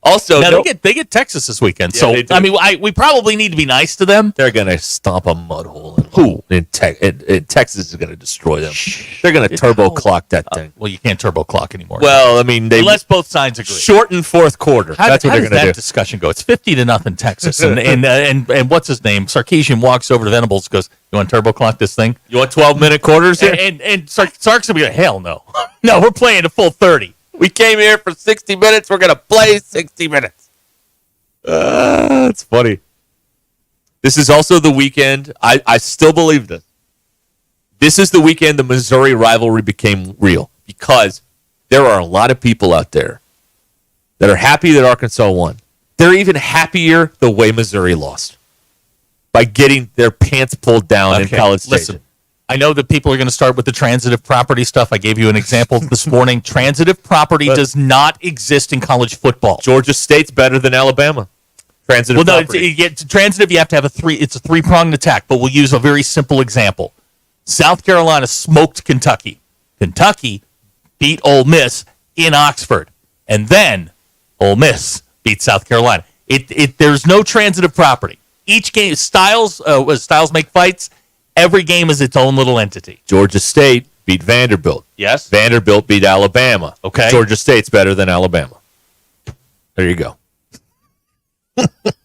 [SPEAKER 7] Also,
[SPEAKER 8] now, they get Texas this weekend, so I mean, we probably need to be nice to them.
[SPEAKER 7] They're going to stomp a mud hole. In Texas is going to destroy them. They're going to turbo clock that thing.
[SPEAKER 8] Well, you can't turbo clock anymore.
[SPEAKER 7] Well, I mean,
[SPEAKER 8] unless both sides agree.
[SPEAKER 7] Shorten fourth quarter. That's what they're going to do.
[SPEAKER 8] How does that discussion go? It's 50-0 Texas, and what's his name? Sarkisian walks over to Venables, and goes, "You want turbo clock this thing?
[SPEAKER 7] You want 12-minute quarters here?"
[SPEAKER 8] And Sark's going to be like, "Hell no, no, we're playing a full 30."
[SPEAKER 7] We came here for 60 minutes. We're going to play 60 minutes. It's funny. This is also the weekend. I still believe this. This is the weekend the Missouri rivalry became real because there are a lot of people out there that are happy that Arkansas won. They're even happier the way Missouri lost by getting their pants pulled down in College Station.
[SPEAKER 8] Listen, I know that people are going to start with the transitive property stuff. I gave you an example this morning. Transitive property does not exist in college football.
[SPEAKER 7] Georgia State's better than Alabama. Transitive property.
[SPEAKER 8] Transitive, you have to have it's a three-pronged attack, but we'll use a very simple example. South Carolina smoked Kentucky. Kentucky beat Ole Miss in Oxford. And then Ole Miss beat South Carolina. There's no transitive property. Each game, styles make fights. Every game is its own little entity.
[SPEAKER 7] Georgia State beat Vanderbilt.
[SPEAKER 8] Yes.
[SPEAKER 7] Vanderbilt beat Alabama.
[SPEAKER 8] Okay.
[SPEAKER 7] Georgia State's better than Alabama. There you go.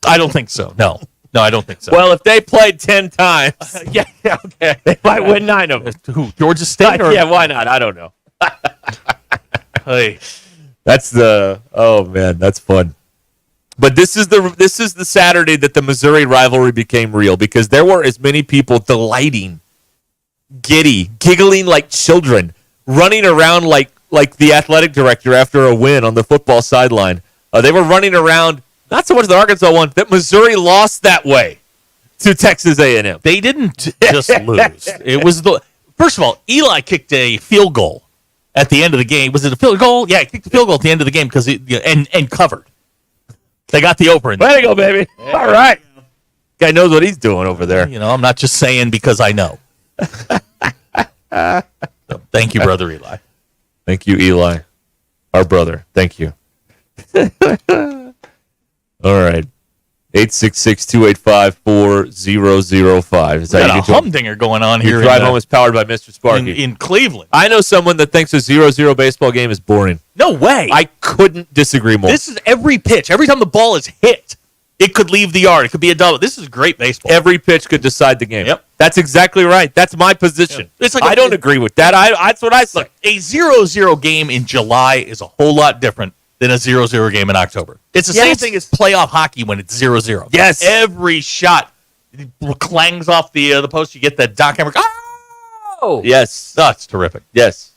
[SPEAKER 8] I don't think so. No, I don't think so.
[SPEAKER 7] Well, if they played 10 times,
[SPEAKER 8] yeah, okay.
[SPEAKER 7] they might win 9 of them.
[SPEAKER 8] Who, Georgia State? Or?
[SPEAKER 7] Yeah, why not? I don't know.
[SPEAKER 8] Hey.
[SPEAKER 7] That's that's fun. But this is the Saturday that the Missouri rivalry became real because there were as many people delighting, giggling like children, running around like the athletic director after a win on the football sideline. They were running around, not so much the Arkansas one, that Missouri lost that way to Texas A&M.
[SPEAKER 8] They didn't just lose. It was first of all, Eli kicked a field goal at the end of the game. Was it a field goal? Yeah, he kicked the field goal at the end of the game because and covered. They got the opener.
[SPEAKER 7] Way to go, baby. Yeah. All right. Guy knows what he's doing over there.
[SPEAKER 8] I'm not just saying because I know. So, thank you, Brother Eli.
[SPEAKER 7] Thank you, Eli. Our brother. Thank you. All right. 866-285-4005. Is
[SPEAKER 8] We got a humdinger going on here.
[SPEAKER 7] Your drive home is powered by Mr. Sparky.
[SPEAKER 8] In Cleveland.
[SPEAKER 7] I know someone that thinks a 0-0 baseball game is boring.
[SPEAKER 8] No way.
[SPEAKER 7] I couldn't disagree more.
[SPEAKER 8] This is every pitch. Every time the ball is hit, it could leave the yard. It could be a double. This is great baseball.
[SPEAKER 7] Every pitch could decide the game.
[SPEAKER 8] Yep.
[SPEAKER 7] That's exactly right. That's my position.
[SPEAKER 8] Yeah. It's like
[SPEAKER 7] I don't agree with that. That's what I say.
[SPEAKER 8] Look, a 0-0 game in July is a whole lot different than a 0-0 game in October. It's the same thing as playoff hockey when it's 0-0.
[SPEAKER 7] Yes.
[SPEAKER 8] Every shot clangs off the post. You get that Doc Emmerich. Oh!
[SPEAKER 7] Yes.
[SPEAKER 8] That's terrific.
[SPEAKER 7] Yes.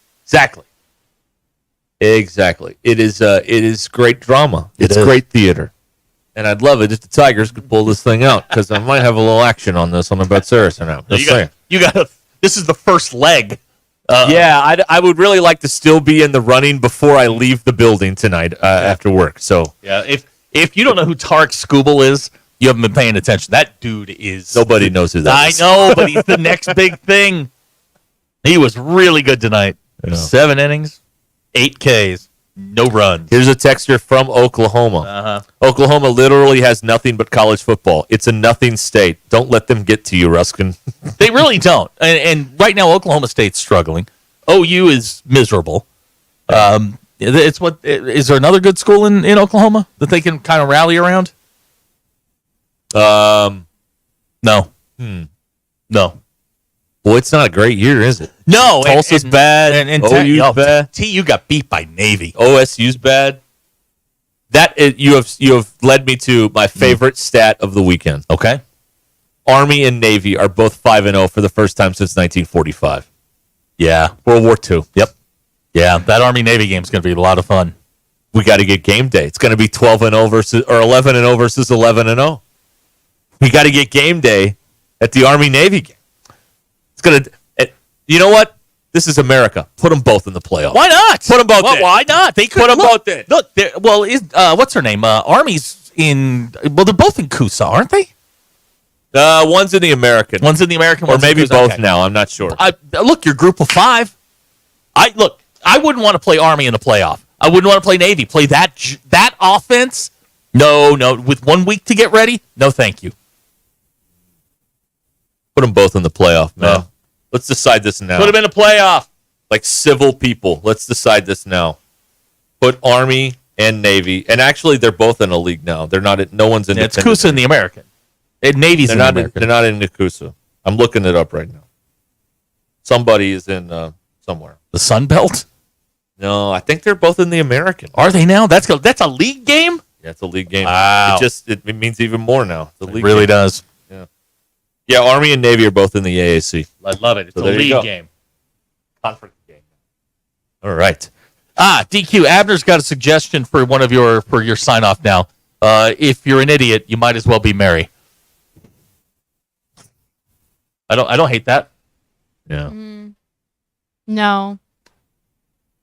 [SPEAKER 7] Exactly. It is great drama. It's great theater. And I'd love it if the Tigers could pull this thing out because I might have a little action on this on about Saracen now. Just saying.
[SPEAKER 8] This is the first leg.
[SPEAKER 7] I would really like to still be in the running before I leave the building tonight after work. So
[SPEAKER 8] yeah, if you don't know who Tarek Skubal is, you haven't been paying attention. That dude is
[SPEAKER 7] nobody knows who that is.
[SPEAKER 8] I know, but he's the next big thing. He was really good tonight.
[SPEAKER 7] Yeah.
[SPEAKER 8] 7 innings, 8 Ks, no runs.
[SPEAKER 7] Here's a texture from Oklahoma. Oklahoma literally has nothing but college football. It's a nothing state. Don't let them get to you, Ruscin.
[SPEAKER 8] They really don't. And right now, Oklahoma State's struggling. OU is miserable. Is there another good school in Oklahoma that they can kind of rally around? No. No.
[SPEAKER 7] Boy, it's not a great year, is it?
[SPEAKER 8] No.
[SPEAKER 7] Tulsa's bad.
[SPEAKER 8] And
[SPEAKER 7] OU's bad.
[SPEAKER 8] TU got beat by Navy.
[SPEAKER 7] OSU's bad. You have led me to my favorite stat of the weekend.
[SPEAKER 8] Okay.
[SPEAKER 7] Army and Navy are both 5-0 for the first time since 1945.
[SPEAKER 8] Yeah.
[SPEAKER 7] World War II.
[SPEAKER 8] Yep. Yeah, that Army-Navy game is going to be a lot of fun.
[SPEAKER 7] We got to get game day. It's going to be 12-0 versus or 11-0 versus 11-0. We got to get game day at the Army-Navy game. It's going to. You know what? This is America. Put them both in the playoffs.
[SPEAKER 8] Why not?
[SPEAKER 7] Put them both in.
[SPEAKER 8] Why not? They could
[SPEAKER 7] put them both in.
[SPEAKER 8] Look, what's her name? Army's in. Well, they're both in Coosa, aren't they?
[SPEAKER 7] One's in the American.
[SPEAKER 8] One's in the American.
[SPEAKER 7] Or maybe
[SPEAKER 8] both
[SPEAKER 7] okay. Now. I'm not sure.
[SPEAKER 8] Look, you're group of 5. I wouldn't want to play Army in the playoff. I wouldn't want to play Navy. Play that offense? No. With 1 week to get ready? No, thank you.
[SPEAKER 7] Put them both in the playoff, man. No. Let's decide this now.
[SPEAKER 8] Put them in a playoff.
[SPEAKER 7] Like civil people. Let's decide this now. Put Army and Navy. And actually, they're both in a league now. They're not. No one's in.
[SPEAKER 8] It's Coosa in the American. Navy's in the American.
[SPEAKER 7] They're not in Coosa. I'm looking it up right now. Somebody is in somewhere.
[SPEAKER 8] The Sun Belt?
[SPEAKER 7] No, I think they're both in the American.
[SPEAKER 8] Are they now? That's a league game?
[SPEAKER 7] Yeah, it's a league game.
[SPEAKER 8] Wow.
[SPEAKER 7] It means even more now.
[SPEAKER 8] It really does.
[SPEAKER 7] Yeah. Yeah, Army and Navy are both in the AAC.
[SPEAKER 8] I love it. It's a league game. Conference game.
[SPEAKER 7] All right.
[SPEAKER 8] DQ, Abner's got a suggestion for your sign off now. If you're an idiot, you might as well be Mary. I don't hate that.
[SPEAKER 7] Yeah.
[SPEAKER 9] No.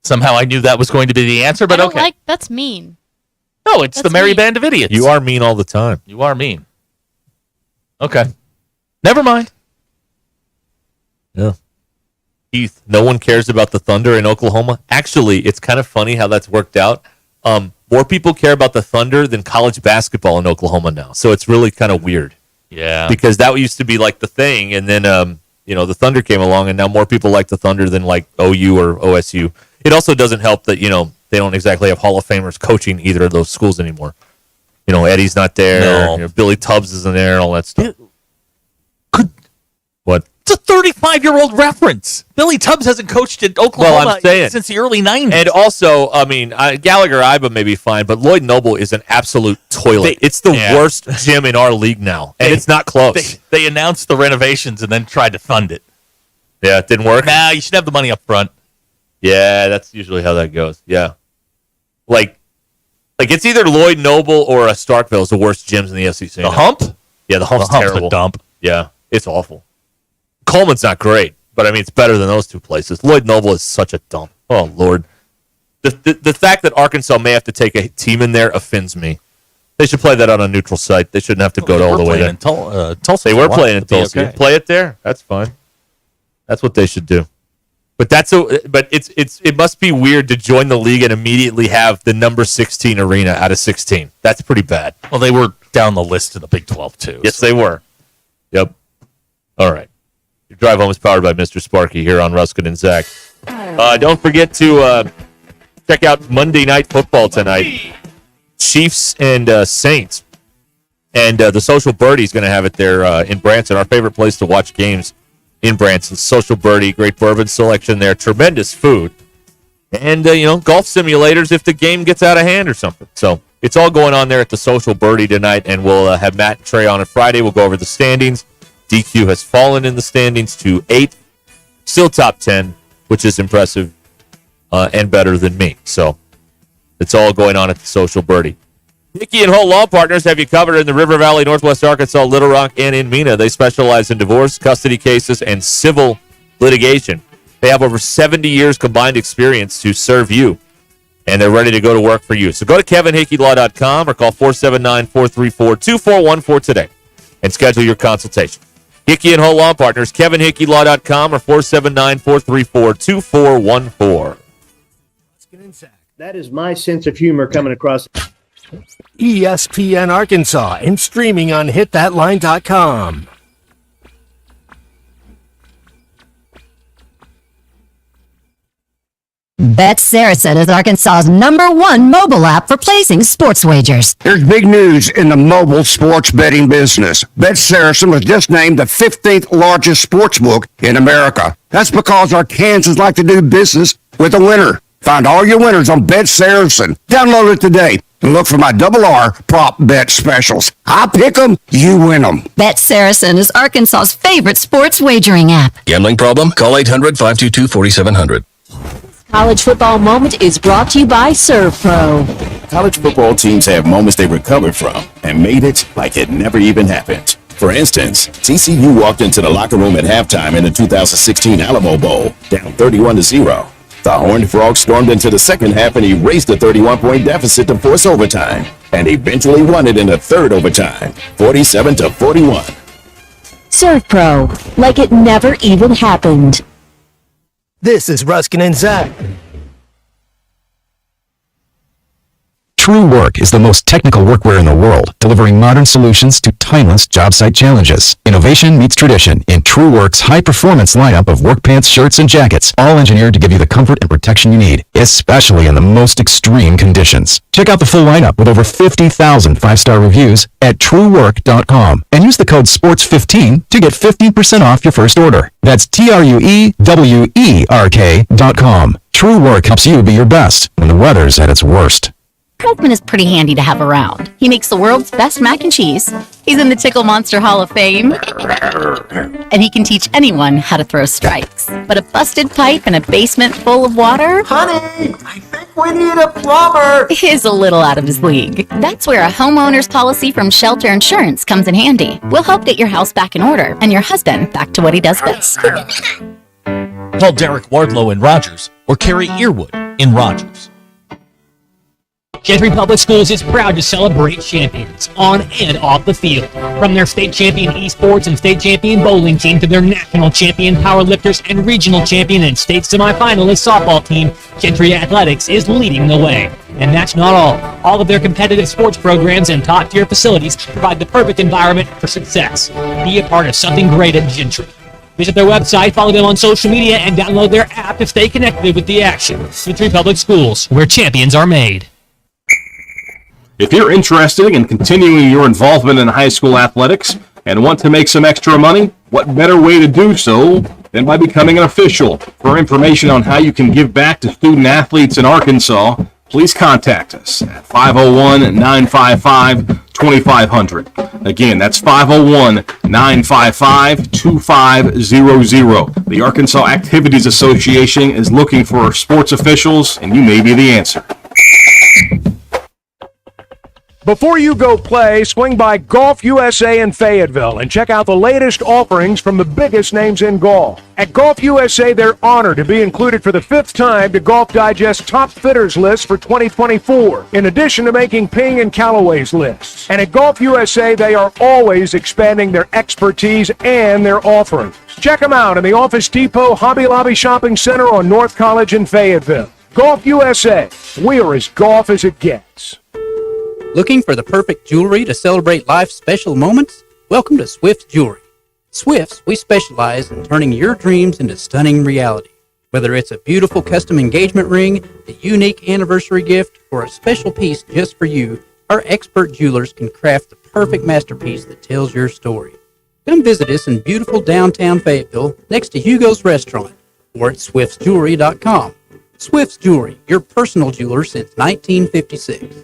[SPEAKER 8] Somehow I knew that was going to be the answer, but okay.
[SPEAKER 9] That's mean.
[SPEAKER 8] No, it's the merry band of idiots.
[SPEAKER 7] You are mean all the time.
[SPEAKER 8] You are mean. Okay. Never mind.
[SPEAKER 7] Yeah. Heath, no one cares about the Thunder in Oklahoma. Actually, it's kind of funny how that's worked out. More people care about the Thunder than college basketball in Oklahoma now. So it's really kind of weird.
[SPEAKER 8] Yeah.
[SPEAKER 7] Because that used to be like the thing, and then the Thunder came along, and now more people like the Thunder than like OU or OSU. It also doesn't help that, they don't exactly have Hall of Famers coaching either of those schools anymore. Eddie's not there.
[SPEAKER 8] No.
[SPEAKER 7] Billy Tubbs isn't there, all that stuff. What?
[SPEAKER 8] It's a 35-year-old reference. Billy Tubbs hasn't coached at Oklahoma since the early 90s.
[SPEAKER 7] And also, Gallagher Iba may be fine, but Lloyd Noble is an absolute toilet. It's the worst gym in our league now, and it's not close.
[SPEAKER 8] They announced the renovations and then tried to fund it.
[SPEAKER 7] Yeah, it didn't work?
[SPEAKER 8] Nah, you should have the money up front.
[SPEAKER 7] Yeah, that's usually how that goes. Yeah. Like it's either Lloyd Noble or Starkville is the worst gyms in the SEC.
[SPEAKER 8] The Hump?
[SPEAKER 7] Yeah, the Hump's terrible.
[SPEAKER 8] A dump.
[SPEAKER 7] Yeah, it's awful. Coleman's not great, but it's better than those two places. Lloyd Noble is such a dump. Oh, Lord. The fact that Arkansas may have to take a team in there offends me. They should play that on a neutral site. They shouldn't have to go all the way there.
[SPEAKER 8] Tulsa.
[SPEAKER 7] They were playing in Tulsa. Okay. Play it there. That's fine. That's what they should do. But it must be weird to join the league and immediately have the number 16 arena out of 16. That's pretty bad.
[SPEAKER 8] Well, they were down the list in the Big 12 too.
[SPEAKER 7] Yes, they were. Yep. All right. Your drive home is powered by Mr. Sparky here on Ruscin and Zach. Don't forget to check out Monday Night Football tonight. Chiefs and Saints. And the Social Birdie's going to have it there in Branson, our favorite place to watch games in Branson. Social Birdie, great bourbon selection there, tremendous food. And, golf simulators if the game gets out of hand or something. So it's all going on there at the Social Birdie tonight, and we'll have Matt and Trey on Friday. We'll go over the standings. DQ has fallen in the standings to 8th, still top 10, which is impressive and better than me. So it's all going on at the Social Birdie. Hickey and Holt Law Partners have you covered in the River Valley, Northwest Arkansas, Little Rock, and in Mena. They specialize in divorce, custody cases, and civil litigation. They have over 70 years combined experience to serve you, and they're ready to go to work for you. So go to kevinhickeylaw.com or call 479-434-2414 today and schedule your consultation. Hickey and Holt Law Partners, kevinhickeylaw.com or 479-434-2414.
[SPEAKER 20] That is my sense of humor coming across.
[SPEAKER 3] ESPN Arkansas and streaming on hitthatline.com.
[SPEAKER 22] Bet Saracen is Arkansas's #1 mobile app for placing sports wagers.
[SPEAKER 23] There's big news in the mobile sports betting business. Bet Saracen was just named the 15th largest sports book in America. That's because Arkansans like to do business with a winner. Find all your winners on Bet Saracen. Download it today and look for my RR prop bet specials. I pick them, you win them.
[SPEAKER 22] Bet Saracen is Arkansas's favorite sports wagering app.
[SPEAKER 24] Gambling problem? Call 800-522-4700.
[SPEAKER 12] College Football Moment is brought to you by ServPro.
[SPEAKER 25] College football teams have moments they recovered from and made it like it never even happened. For instance, TCU walked into the locker room at halftime in the 2016 Alamo Bowl, down 31-0. The Horned Frogs stormed into the second half and erased the 31-point deficit to force overtime, and eventually won it in the third overtime, 47-41.
[SPEAKER 12] ServPro, like it never even happened.
[SPEAKER 3] This is Ruscin and Zach.
[SPEAKER 26] True Work is the most technical workwear in the world, delivering modern solutions to timeless job site challenges. Innovation meets tradition in True Work's high-performance lineup of work pants, shirts, and jackets, all engineered to give you the comfort and protection you need, especially in the most extreme conditions. Check out the full lineup with over 50,000 five-star reviews at truework.com and use the code SPORTS15 to get 15% off your first order. That's TRUEWERK.com. True Work helps you be your best when the weather's at its worst.
[SPEAKER 27] Husband is pretty handy to have around. He makes the world's best mac and cheese. He's in the Tickle Monster Hall of Fame. And he can teach anyone how to throw strikes. But a busted pipe and a basement full of water?
[SPEAKER 28] Honey, I think we need a plumber.
[SPEAKER 27] Is a little out of his league. That's where a homeowner's policy from Shelter Insurance comes in handy. We'll help get your house back in order and your husband back to what he does best.
[SPEAKER 8] Call Derek Wardlow in Rogers or Carrie Earwood in Rogers.
[SPEAKER 1] Gentry Public Schools is proud to celebrate champions on and off the field. From their state champion esports and state champion bowling team to their national champion powerlifters and regional champion and state semifinalist softball team, Gentry Athletics is leading the way. And that's not all. All of their competitive sports programs and top-tier facilities provide the perfect environment for success. Be a part of something great at Gentry. Visit their website, follow them on social media, and download their app to stay connected with the action. Gentry Public Schools, where champions are made.
[SPEAKER 4] If you're interested in continuing your involvement in high school athletics and want to make some extra money, what better way to do so than by becoming an official? For information on how you can give back to student athletes in Arkansas, please contact us at 501-955-2500. Again, that's 501-955-2500. The Arkansas Activities Association is looking for sports officials, and you may be the answer.
[SPEAKER 5] Before you go play, swing by Golf USA in Fayetteville and check out the latest offerings from the biggest names in golf. At Golf USA, they're honored to be included for the 5th time to Golf Digest Top Fitters list for 2024, in addition to making Ping and Callaway's lists. And at Golf USA, they are always expanding their expertise and their offerings. Check them out in the Office Depot Hobby Lobby Shopping Center on North College in Fayetteville. Golf USA, we're as golf as it gets.
[SPEAKER 6] Looking for the perfect jewelry to celebrate life's special moments? Welcome to Swift's Jewelry. Swift's, we specialize in turning your dreams into stunning reality. Whether it's a beautiful custom engagement ring, a unique anniversary gift, or a special piece just for you, our expert jewelers can craft the perfect masterpiece that tells your story. Come visit us in beautiful downtown Fayetteville next to Hugo's Restaurant or at swiftsjewelry.com. Swift's Jewelry, your personal jeweler since 1956.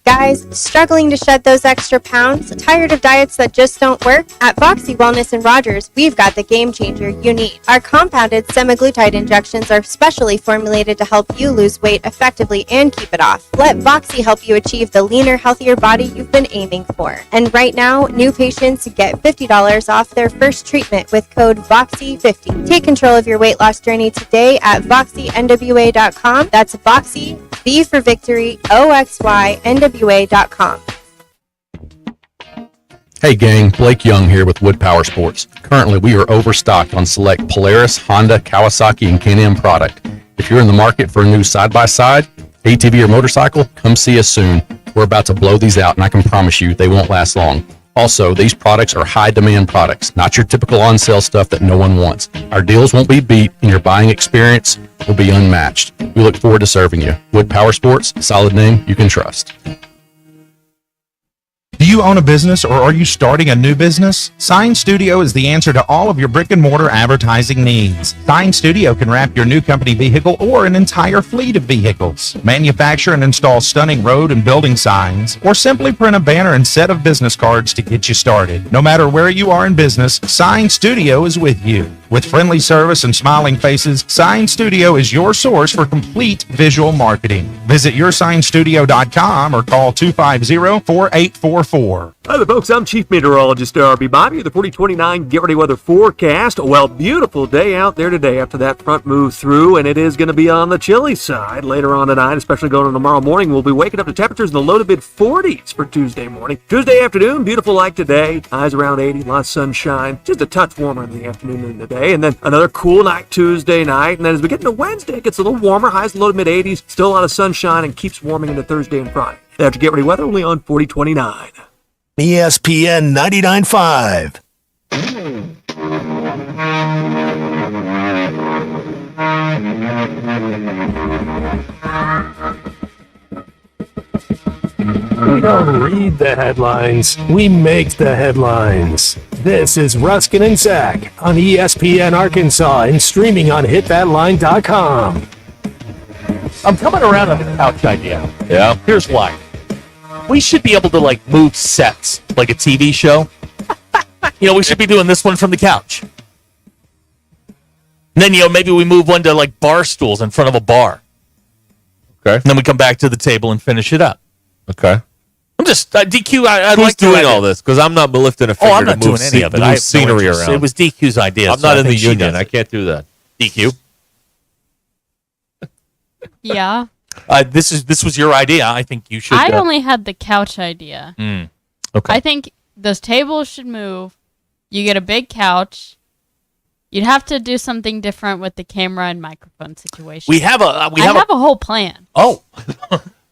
[SPEAKER 10] Guys, struggling to shed those extra pounds? Tired of diets that just don't work? At Voxy Wellness in Rogers, we've got the game changer you need. Our compounded semaglutide injections are specially formulated to help you lose weight effectively and keep it off. Let Voxy help you achieve the leaner, healthier body you've been aiming for. And right now, new patients get $50 off their first treatment with code VOXY50. Take control of your weight loss journey today at VoxyNWA.com. That's Voxy, V for Victory, OXY, NWA.com.
[SPEAKER 26] Hey gang, Blake Young here with Wood Power Sports. Currently, we are overstocked on select Polaris, Honda, Kawasaki, and Can-Am product. If you're in the market for a new side-by-side, ATV, or motorcycle, come see us soon. We're about to blow these out, and I can promise you they won't last long. Also, these products are high-demand products, not your typical on-sale stuff that no one wants. Our deals won't be beat, and your buying experience will be unmatched. We look forward to serving you. Wood Power Sports, solid name you can trust.
[SPEAKER 14] Do you own a business or are you starting a new business? Sign Studio is the answer to all of your brick and mortar advertising needs. Sign Studio can wrap your new company vehicle or an entire fleet of vehicles, manufacture and install stunning road and building signs, or simply print a banner and set of business cards to get you started. No matter where you are in business, Sign Studio is with you. With friendly service and smiling faces, Sign Studio is your source for complete visual marketing. Visit yoursignstudio.com or call 250-4844.
[SPEAKER 17] Hi there, folks. I'm Chief Meteorologist R.B. Bobby of the 4029 Get Ready Weather Forecast. Well, beautiful day out there today after that front move through, and it is going to be on the chilly side later on tonight, especially going into tomorrow morning. We'll be waking up to temperatures in the low to mid 40s for Tuesday morning. Tuesday afternoon, beautiful like today. Highs around 80, a lot of sunshine. Just a touch warmer in the afternoon than today. And then another cool night Tuesday night. And then as we get into Wednesday, it gets a little warmer. Highs low to mid 80s. Still a lot of sunshine and keeps warming into Thursday and Friday. After Get Ready Weather, only on 4029.
[SPEAKER 18] ESPN 99.5.
[SPEAKER 3] We don't read the headlines, we make the headlines. This is Ruscin and Zach on ESPN Arkansas and streaming on hitthatline.com.
[SPEAKER 8] I'm coming around on the couch idea.
[SPEAKER 7] Yeah.
[SPEAKER 8] Here's why. We should be able to, like, move sets like a TV show. We should be doing this one from the couch. And then, maybe we move one to, like, bar stools in front of a bar.
[SPEAKER 7] Okay.
[SPEAKER 8] And then we come back to the table and finish it up.
[SPEAKER 7] Okay.
[SPEAKER 8] I'm just, DQ, I'd
[SPEAKER 7] Who's
[SPEAKER 8] like to
[SPEAKER 7] doing all this? Because I'm not lifting a finger
[SPEAKER 8] I'm not
[SPEAKER 7] to move
[SPEAKER 8] doing any of it.
[SPEAKER 7] move scenery around.
[SPEAKER 8] It was DQ's idea.
[SPEAKER 7] I'm not in the union. I can't do that.
[SPEAKER 8] DQ?
[SPEAKER 2] Yeah.
[SPEAKER 8] This was your idea. I think you should.
[SPEAKER 2] I only had the couch idea.
[SPEAKER 8] Okay.
[SPEAKER 2] I think those tables should move. You get a big couch. You'd have to do something different with the camera and microphone situation.
[SPEAKER 8] We have a
[SPEAKER 2] whole plan.
[SPEAKER 8] Oh,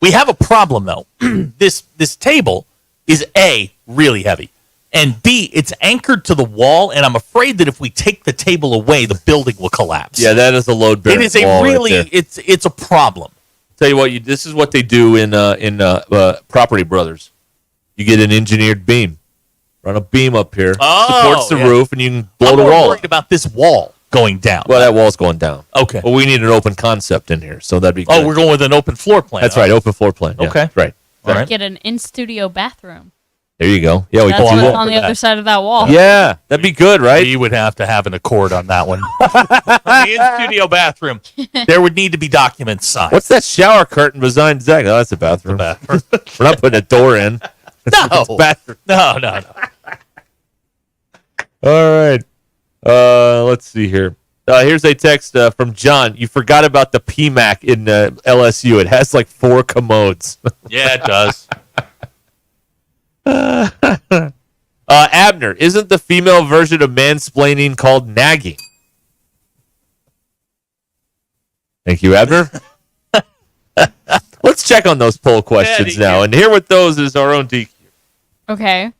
[SPEAKER 8] we have a problem though. This table is A, really heavy, and B, it's anchored to the wall, and I'm afraid that if we take the table away, the building will collapse.
[SPEAKER 7] Yeah, that is a load bearing.
[SPEAKER 8] It is a really it's a problem.
[SPEAKER 7] Tell you what, this is what they do in Property Brothers. You get an engineered beam, run a beam up here, supports the roof, and you can blow the wall.
[SPEAKER 8] I'm worried about this wall going down.
[SPEAKER 7] Well, that wall's going down.
[SPEAKER 8] Okay.
[SPEAKER 7] Well, we need an open concept in here, so that'd be good.
[SPEAKER 8] Oh, we're going with an open floor plan.
[SPEAKER 7] That's right, open floor plan. Yeah,
[SPEAKER 8] Okay.
[SPEAKER 7] that's right.
[SPEAKER 8] All right.
[SPEAKER 2] Get an in-studio bathroom.
[SPEAKER 7] There you go. Yeah, we
[SPEAKER 2] That's
[SPEAKER 7] can do
[SPEAKER 2] what's
[SPEAKER 7] that.
[SPEAKER 2] on the other side of that wall.
[SPEAKER 7] Yeah, that'd be good, right?
[SPEAKER 8] We would have to have an accord on that one. The in-studio bathroom. There would need to be documents signed.
[SPEAKER 7] What's that shower curtain behind Zach? Oh, that's the bathroom. We're not putting a door in.
[SPEAKER 8] No.
[SPEAKER 7] It's bathroom.
[SPEAKER 8] No.
[SPEAKER 7] All right. Let's see here. Here's a text from John. You forgot about the PMAC in LSU. It has like 4 commodes.
[SPEAKER 8] Yeah, it does.
[SPEAKER 7] Abner, isn't the female version of mansplaining called nagging? Thank you, Abner. Let's check on those poll questions now. And here with those is our own DQ.
[SPEAKER 2] Okay.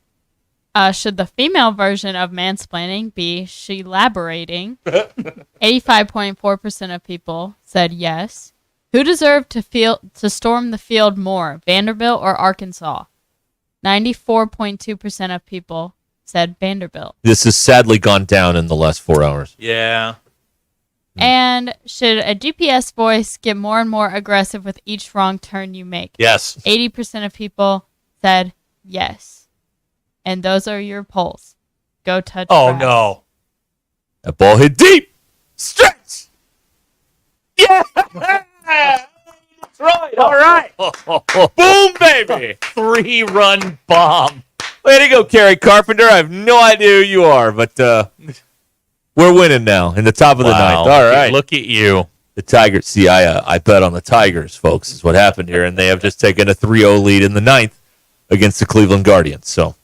[SPEAKER 2] Should the female version of mansplaining be she-laborating? 85.4% of people said yes. Who deserved to storm the field more, Vanderbilt or Arkansas? 94.2% of people said Vanderbilt.
[SPEAKER 7] This has sadly gone down in the last 4 hours.
[SPEAKER 8] Yeah.
[SPEAKER 2] And should a GPS voice get more and more aggressive with each wrong turn you make?
[SPEAKER 8] Yes.
[SPEAKER 2] 80% of people said yes. And those are your polls. Go touch grass.
[SPEAKER 8] No.
[SPEAKER 7] That ball hit deep.
[SPEAKER 8] Stretch. Yeah. That's right. All right.
[SPEAKER 7] Boom, baby.
[SPEAKER 8] 3-run bomb.
[SPEAKER 7] Way to go, Kerry Carpenter. I have no idea who you are, but we're winning now in the top of the ninth. All right.
[SPEAKER 8] Look at you.
[SPEAKER 7] The Tigers. See, I bet on the Tigers, folks, is what happened here, and they have just taken a 3-0 lead in the ninth against the Cleveland Guardians. So,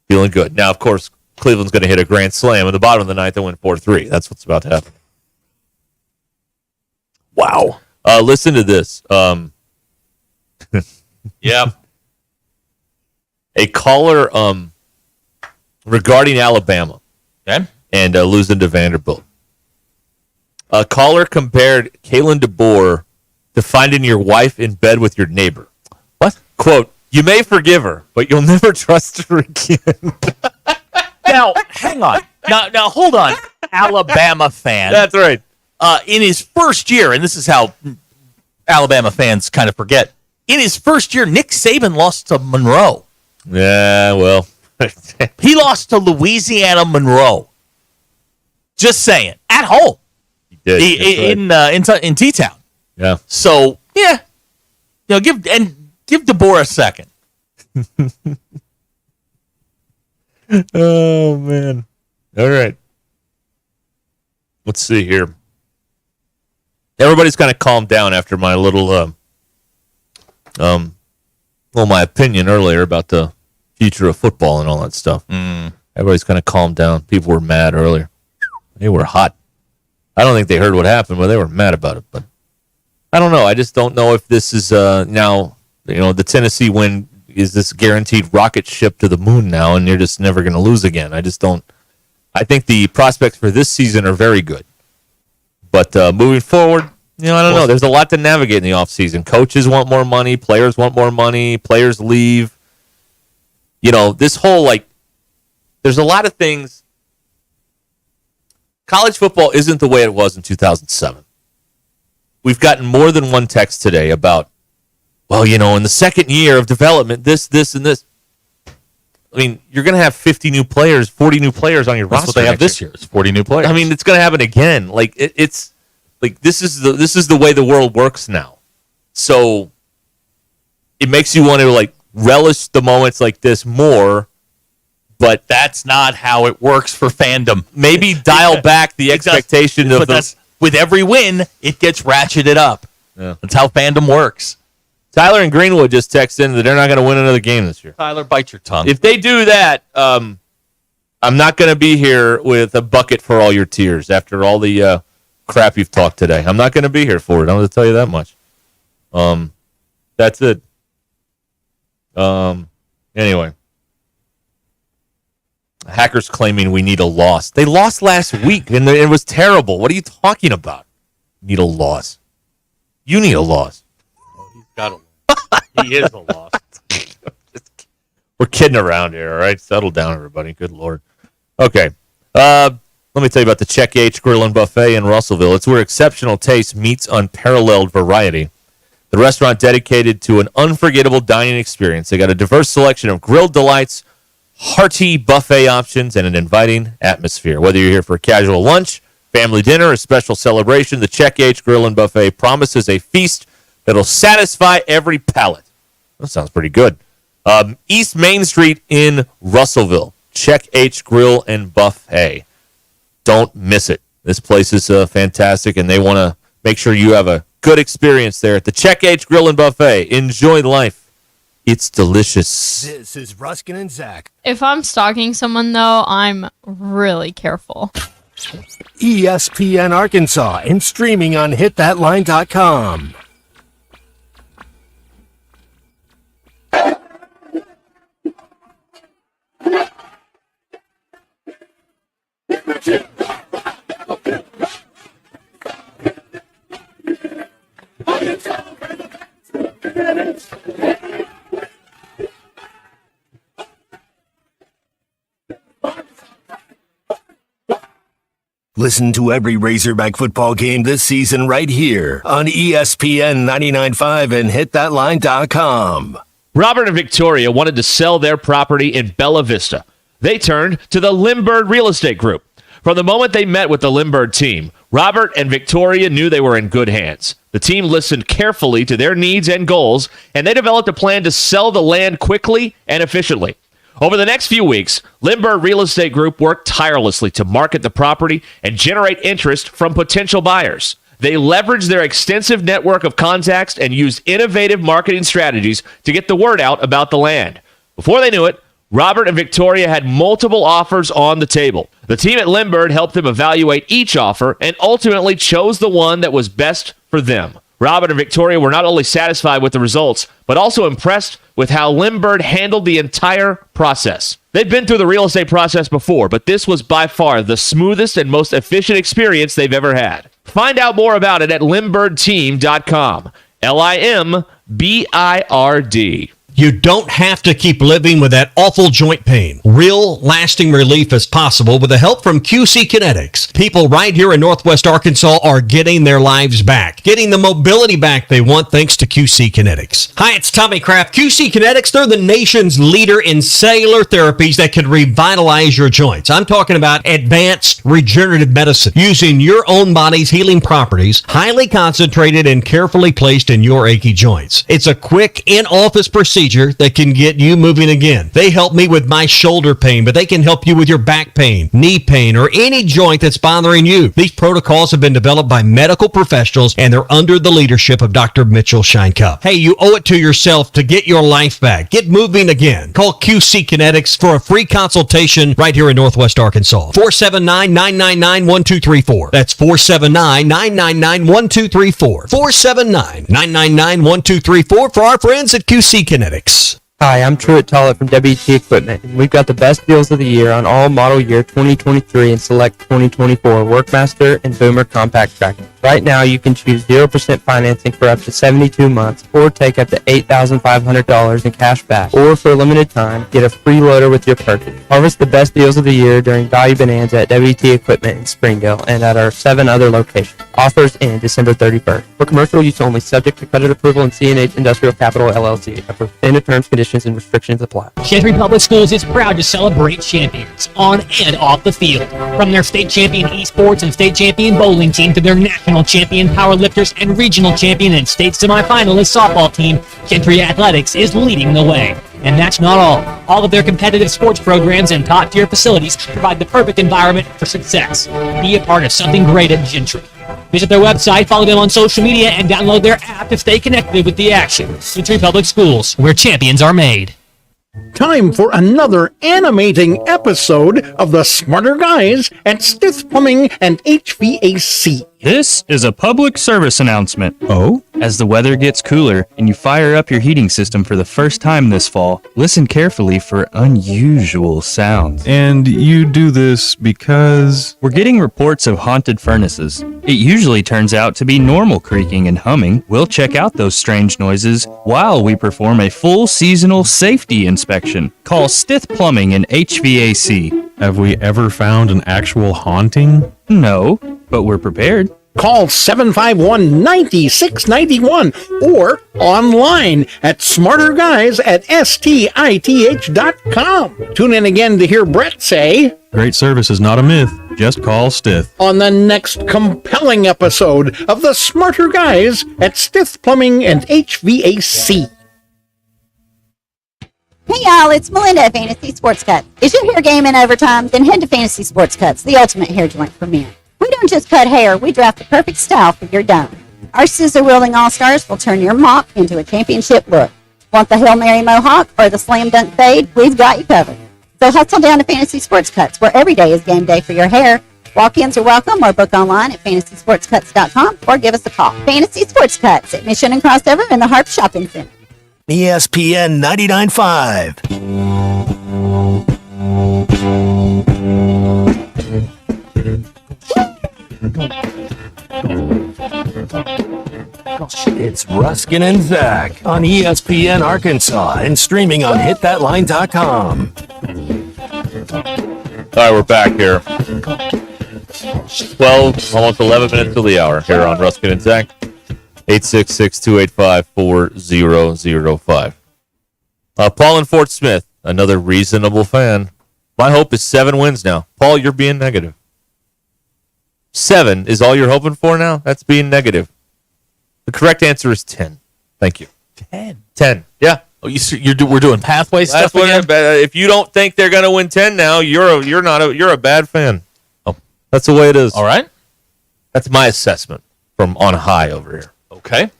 [SPEAKER 7] feeling good. Now, of course, Cleveland's going to hit a grand slam in the bottom of the ninth and win 4-3. That's what's about to happen. Wow. Listen to this.
[SPEAKER 8] Yeah.
[SPEAKER 7] A caller regarding Alabama and losing to Vanderbilt. A caller compared Kalen DeBoer to finding your wife in bed with your neighbor. What? Quote, you may forgive her, but you'll never trust her again.
[SPEAKER 8] Now, hang on. Now, hold on. Alabama fan.
[SPEAKER 7] That's right.
[SPEAKER 8] In his first year, and this is how Alabama fans kind of forget, in his first year, Nick Saban lost to Monroe.
[SPEAKER 7] Yeah, well.
[SPEAKER 8] He lost to Louisiana Monroe. Just saying. At home.
[SPEAKER 7] He did.
[SPEAKER 8] In T-Town.
[SPEAKER 7] Yeah.
[SPEAKER 8] So, yeah. Give DeBoer a second.
[SPEAKER 7] Oh, man. All right. Let's see here. Everybody's kind of calmed down after my little, my opinion earlier about the future of football and all that stuff. Everybody's kind of calmed down. People were mad earlier. They were hot. I don't think they heard what happened, but they were mad about it. But I don't know. I just don't know if this is now, the Tennessee win, is this guaranteed rocket ship to the moon now, and you're just never going to lose again. I just don't. I think the prospects for this season are very good. But moving forward, I don't know. There's a lot to navigate in the offseason. Coaches want more money. Players want more money. Players leave. This whole, there's a lot of things. College football isn't the way it was in 2007. We've gotten more than one text today about, in the second year of development, this, and this. I mean, you're going to have 50 new players, 40 new players on your roster.
[SPEAKER 8] That's what they have this year. It's 40 new players.
[SPEAKER 7] I mean, it's going to happen again. It's this is the way the world works now. So it makes you want to relish the moments like this more. But
[SPEAKER 8] that's not how it works for fandom.
[SPEAKER 7] Maybe dial back the expectation of
[SPEAKER 8] with every win, it gets ratcheted up.
[SPEAKER 7] Yeah.
[SPEAKER 8] That's how fandom works.
[SPEAKER 7] Tyler in Greenwood just texted in that they're not going to win another game this year.
[SPEAKER 8] Tyler, bite your tongue.
[SPEAKER 7] If they do that, I'm not going to be here with a bucket for all your tears after all the crap you've talked today. I'm not going to be here for it. I'm going to tell you that much. That's it. Anyway. Hackers claiming we need a loss. They lost last week, and it was terrible. What are you talking about? Need a loss. You need a loss.
[SPEAKER 8] He's got a He is a loss.
[SPEAKER 7] We're kidding around here, all right? Settle down, everybody. Good Lord. Okay. Let me tell you about the Check H Grill and Buffet in Russellville. It's where exceptional taste meets unparalleled variety. The restaurant dedicated to an unforgettable dining experience. They got a diverse selection of grilled delights, hearty buffet options, and an inviting atmosphere. Whether you're here for a casual lunch, family dinner, or special celebration, the Check H Grill and Buffet promises a feast that'll satisfy every palate. That sounds pretty good. East Main Street in Russellville. Check H Grill and Buffet. Don't miss it. This place is fantastic, and they want to make sure you have a good experience there at the Check H Grill and Buffet. Enjoy life. It's delicious.
[SPEAKER 18] This is Ruskin and Zach.
[SPEAKER 2] If I'm stalking someone, though, I'm really careful.
[SPEAKER 18] ESPN Arkansas and streaming on hitthatline.com. Listen to every Razorback football game this season right here on ESPN 99.5 and hitthatline.com.
[SPEAKER 9] Robert and Victoria wanted to sell their property in Bella Vista. They turned to the Limbird Real Estate Group. From the moment they met with the Limbird team, Robert and Victoria knew they were in good hands. The team listened carefully to their needs and goals, and they developed a plan to sell the land quickly and efficiently. Over the next few weeks, Limbird Real Estate Group worked tirelessly to market the property and generate interest from potential buyers. They leveraged their extensive network of contacts and used innovative marketing strategies to get the word out about the land. Before they knew it, Robert and Victoria had multiple offers on the table. The team at Limbird helped them evaluate each offer and ultimately chose the one that was best for them. Robert and Victoria were not only satisfied with the results, but also impressed with how Limbird handled the entire process. They've been through the real estate process before, but this was by far the smoothest and most efficient experience they've ever had. Find out more about it at LimbirdTeam.com. LIMBIRD.
[SPEAKER 11] You don't have to keep living with that awful joint pain. Real lasting relief is possible with the help from QC Kinetics. People right here in Northwest Arkansas are getting their lives back, getting the mobility back they want thanks to QC Kinetics. Hi, it's Tommy Kraft. QC Kinetics, they're the nation's leader in cellular therapies that can revitalize your joints. I'm talking about advanced regenerative medicine using your own body's healing properties, highly concentrated and carefully placed in your achy joints. It's a quick in-office procedure that can get you moving again. They help me with my shoulder pain, but they can help you with your back pain, knee pain, or any joint that's bothering you. These protocols have been developed by medical professionals, and they're under the leadership of Dr. Mitchell Scheinkupp. Hey, you owe it to yourself to get your life back. Get moving again. Call QC Kinetics for a free consultation right here in Northwest Arkansas. 479-999-1234. That's 479-999-1234. 479-999-1234 for our friends at QC Kinetics.
[SPEAKER 13] Hi, I'm Truett Tollett from WT Equipment, and we've got the best deals of the year on all model year 2023 and select 2024 Workmaster and Boomer compact tractors. Right now, you can choose 0% financing for up to 72 months or take up to $8,500 in cash back. Or for a limited time, get a free loader with your purchase. Harvest the best deals of the year during Value Bonanza at WT Equipment in Springdale and at our 7 other locations. Offers end December 31st. For commercial use only, subject to credit approval and C&H Industrial Capital LLC. Approved terms, conditions, and restrictions apply.
[SPEAKER 1] Gentry Public Schools is proud to celebrate champions on and off the field. From their state champion esports and state champion bowling team to their national champion powerlifters and regional champion and state semifinalist softball team, Gentry Athletics is leading the way. And that's not all. All of their competitive sports programs and top-tier facilities provide the perfect environment for success. Be a part of something great at Gentry. Visit their website, follow them on social media, and download their app to stay connected with the action. Century Public Schools, where champions are made.
[SPEAKER 15] Time for another animating episode of the Smarter Guys at Stith Plumbing and HVAC.
[SPEAKER 16] This is a public service announcement. Oh? As the weather gets cooler and you fire up your heating system for the first time this fall, listen carefully for unusual sounds.
[SPEAKER 19] And you do this because...
[SPEAKER 16] We're getting reports of haunted furnaces. It usually turns out to be normal creaking and humming. We'll check out those strange noises while we perform a full seasonal safety inspection. Call Stith Plumbing and HVAC.
[SPEAKER 19] Have we ever found an actual haunting?
[SPEAKER 16] No, but we're prepared.
[SPEAKER 15] Call 751-9691 or online at smarterguys@stith.com. Tune in again to hear Brett say,
[SPEAKER 19] Great service is not a myth. Just call Stith.
[SPEAKER 15] On the next compelling episode of the Smarter Guys at Stith Plumbing and HVAC.
[SPEAKER 20] Hey y'all, it's Melinda at Fantasy Sports Cuts. Is your hair game in overtime? Then head to Fantasy Sports Cuts, the ultimate hair joint for men. We don't just cut hair, we draft the perfect style for your dome. Our scissor-wielding all-stars will turn your mop into a championship look. Want the Hail Mary mohawk or the slam dunk fade? We've got you covered. So hustle down to Fantasy Sports Cuts, where every day is game day for your hair. Walk-ins are welcome or book online at fantasysportscuts.com or give us a call. Fantasy Sports Cuts at Mission and Crossover in the Harp Shopping Center.
[SPEAKER 18] ESPN 99.5. It's Ruskin and Zach on ESPN Arkansas and streaming on hitthatline.com.
[SPEAKER 7] All right, we're back here. 12, almost 11 minutes till the hour here on Ruskin and Zach. 866-285-4005. Paul in Fort Smith, another reasonable fan. My hope is 7 wins now. Paul, you're being negative. 7 is all you're hoping for now? That's being negative. The correct answer is 10. Thank you.
[SPEAKER 8] 10.
[SPEAKER 7] 10. Yeah.
[SPEAKER 8] Oh, we're doing pathway stuff again?
[SPEAKER 7] If you don't think they're going to win 10 now, you're a bad fan. Oh, that's the way it is.
[SPEAKER 8] All right.
[SPEAKER 7] That's my assessment from on high over here.
[SPEAKER 8] Okay.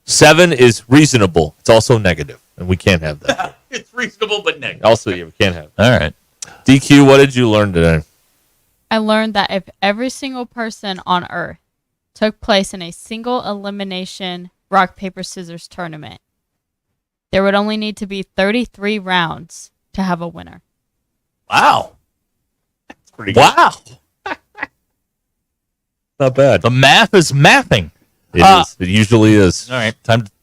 [SPEAKER 7] 7 is reasonable. It's also negative, and we can't have that.
[SPEAKER 8] It's reasonable but negative.
[SPEAKER 7] Also, yeah, we can't have that.
[SPEAKER 8] All right.
[SPEAKER 7] DQ, what did you learn today?
[SPEAKER 2] I learned that if every single person on Earth took place in a single elimination rock, paper, scissors tournament, there would only need to be 33 rounds to have a winner.
[SPEAKER 8] Wow.
[SPEAKER 7] That's pretty good.
[SPEAKER 8] Wow.
[SPEAKER 7] Not bad.
[SPEAKER 8] The math is mathing.
[SPEAKER 7] It is. It usually is.
[SPEAKER 8] All right.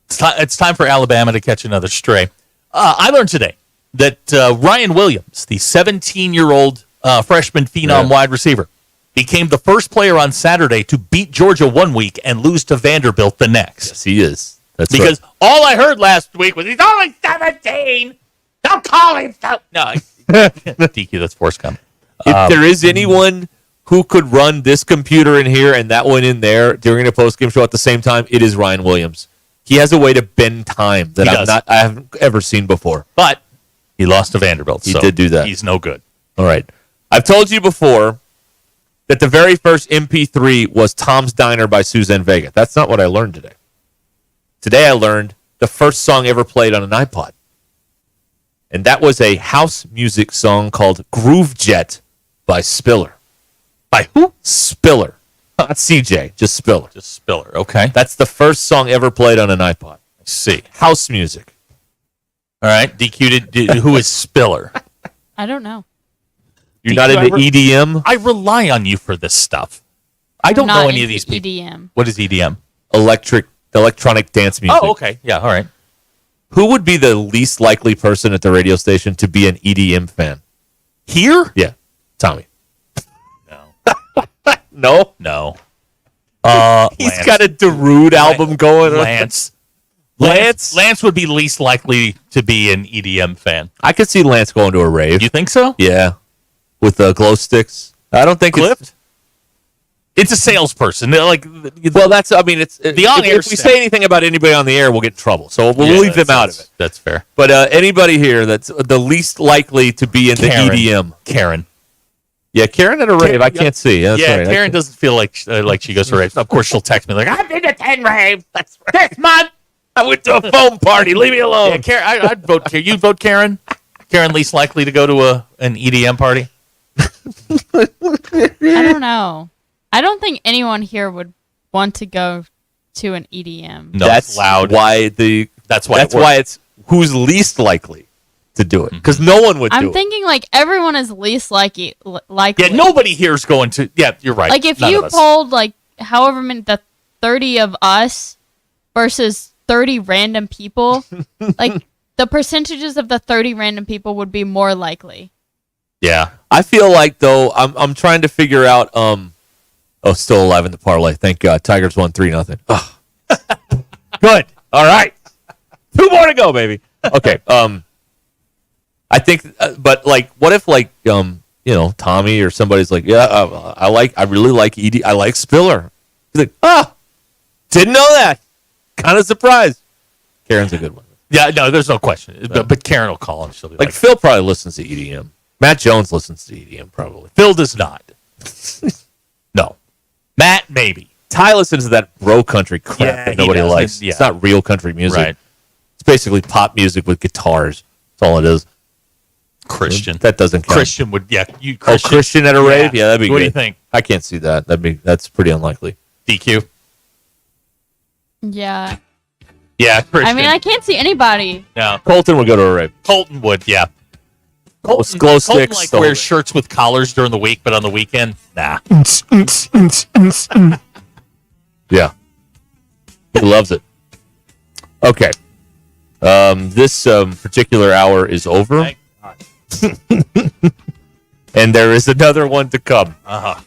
[SPEAKER 8] It's time for Alabama to catch another stray. I learned today that Ryan Williams, the 17-year-old freshman phenom wide receiver, became the first player on Saturday to beat Georgia one week and lose to Vanderbilt the next.
[SPEAKER 7] Yes, he is. That's
[SPEAKER 8] because all I heard last week was he's only 17. Don't call him so. No, DQ, that's Forrest Gump.
[SPEAKER 7] If there is anyone who could run this computer in here and that one in there during a post-game show at the same time, it is Ryan Williams. He has a way to bend time that I haven't ever seen before.
[SPEAKER 8] But he lost to Vanderbilt.
[SPEAKER 7] He did do that.
[SPEAKER 8] He's no good.
[SPEAKER 7] All right. I've told you before that the very first MP3 was Tom's Diner by Suzanne Vega. That's not what I learned today. Today I learned the first song ever played on an iPod. And that was a house music song called Groove Jet by Spiller.
[SPEAKER 8] By who?
[SPEAKER 7] Spiller. Not CJ, just Spiller.
[SPEAKER 8] Just Spiller, okay.
[SPEAKER 7] That's the first song ever played on an iPod.
[SPEAKER 8] I see.
[SPEAKER 7] House music.
[SPEAKER 8] All right, DQ, who is Spiller?
[SPEAKER 2] I don't know.
[SPEAKER 7] You're not into EDM?
[SPEAKER 8] I rely on you for this stuff. I don't know any of these people.
[SPEAKER 2] EDM.
[SPEAKER 8] What is EDM?
[SPEAKER 7] Electronic dance music.
[SPEAKER 8] Oh, okay. Yeah, all right.
[SPEAKER 7] Who would be the least likely person at the radio station to be an EDM fan?
[SPEAKER 8] Here?
[SPEAKER 7] Yeah, Tommy.
[SPEAKER 8] No?
[SPEAKER 7] No.
[SPEAKER 8] He's
[SPEAKER 7] He's got a Darude album going on.
[SPEAKER 8] Lance would be least likely to be an EDM fan.
[SPEAKER 7] I could see Lance going to a rave.
[SPEAKER 8] You think so?
[SPEAKER 7] Yeah. With glow sticks. I don't think
[SPEAKER 8] Clipped? It's a salesperson.
[SPEAKER 7] Well, that's, I mean, it's
[SPEAKER 8] the on-air
[SPEAKER 7] if we say anything about anybody on the air, we'll get in trouble. So we'll leave them out of it.
[SPEAKER 8] That's fair.
[SPEAKER 7] But anybody here that's the least likely to be in the EDM.
[SPEAKER 8] Karen.
[SPEAKER 7] Yeah, Karen at a rave. I can't see. That's right.
[SPEAKER 8] Karen doesn't feel like she goes to raves. Of course, she'll text me like, "I've been to 10 raves this month.
[SPEAKER 7] I went to a foam party. Leave me alone."
[SPEAKER 8] Yeah, Karen, I'd vote Karen. You'd vote Karen? Karen least likely to go to an EDM party?
[SPEAKER 2] I don't know. I don't think anyone here would want to go to an EDM.
[SPEAKER 8] No,
[SPEAKER 7] that's
[SPEAKER 8] it's loud.
[SPEAKER 7] That's why it's who's least likely to do it, because no one would do
[SPEAKER 2] I'm
[SPEAKER 7] it.
[SPEAKER 2] thinking like everyone is least likely.
[SPEAKER 8] Yeah, nobody here's going to. Yeah, you're right.
[SPEAKER 2] Like if
[SPEAKER 8] None
[SPEAKER 2] you
[SPEAKER 8] of us.
[SPEAKER 2] polled like however many, the 30 of us versus 30 random people, like the percentages of the 30 random people would be more likely.
[SPEAKER 8] Yeah,
[SPEAKER 7] I feel like though I'm trying to figure out. Still alive in the parlay. Thank God. Tigers won 3-0. Oh. Good. All right. 2 more to go, baby. Okay. I think, but like, what if like Tommy or somebody's like, I really like Edie. I like Spiller. He's like, didn't know that. Kind of surprised. Karen's a good one.
[SPEAKER 8] Yeah, no, there's no question. But Karen will call and she'll be like,
[SPEAKER 7] Phil probably listens to EDM. Matt Jones listens to EDM probably.
[SPEAKER 8] Phil does not. No. Matt, maybe.
[SPEAKER 7] Ty listens to that bro country crap that nobody likes.
[SPEAKER 8] Yeah.
[SPEAKER 7] It's not real country music.
[SPEAKER 8] Right.
[SPEAKER 7] It's basically pop music with guitars. That's all it is.
[SPEAKER 8] Christian.
[SPEAKER 7] That doesn't count.
[SPEAKER 8] Christian would, Christian.
[SPEAKER 7] Christian at a rave? Yeah, that'd be good.
[SPEAKER 8] What do you think?
[SPEAKER 7] I can't see that. That's pretty unlikely.
[SPEAKER 8] DQ?
[SPEAKER 2] Yeah.
[SPEAKER 8] Yeah, Christian.
[SPEAKER 2] I mean, I can't see anybody.
[SPEAKER 8] No.
[SPEAKER 7] Colton would go to a rave.
[SPEAKER 8] Colton would, yeah.
[SPEAKER 7] Glow
[SPEAKER 8] Colton
[SPEAKER 7] sticks.
[SPEAKER 8] wears shirts with collars during the week, but on the weekend, nah.
[SPEAKER 7] Yeah. He loves it. Okay. This particular hour is over.
[SPEAKER 8] Thank God.
[SPEAKER 7] And there is another one to come.
[SPEAKER 8] Uh-huh.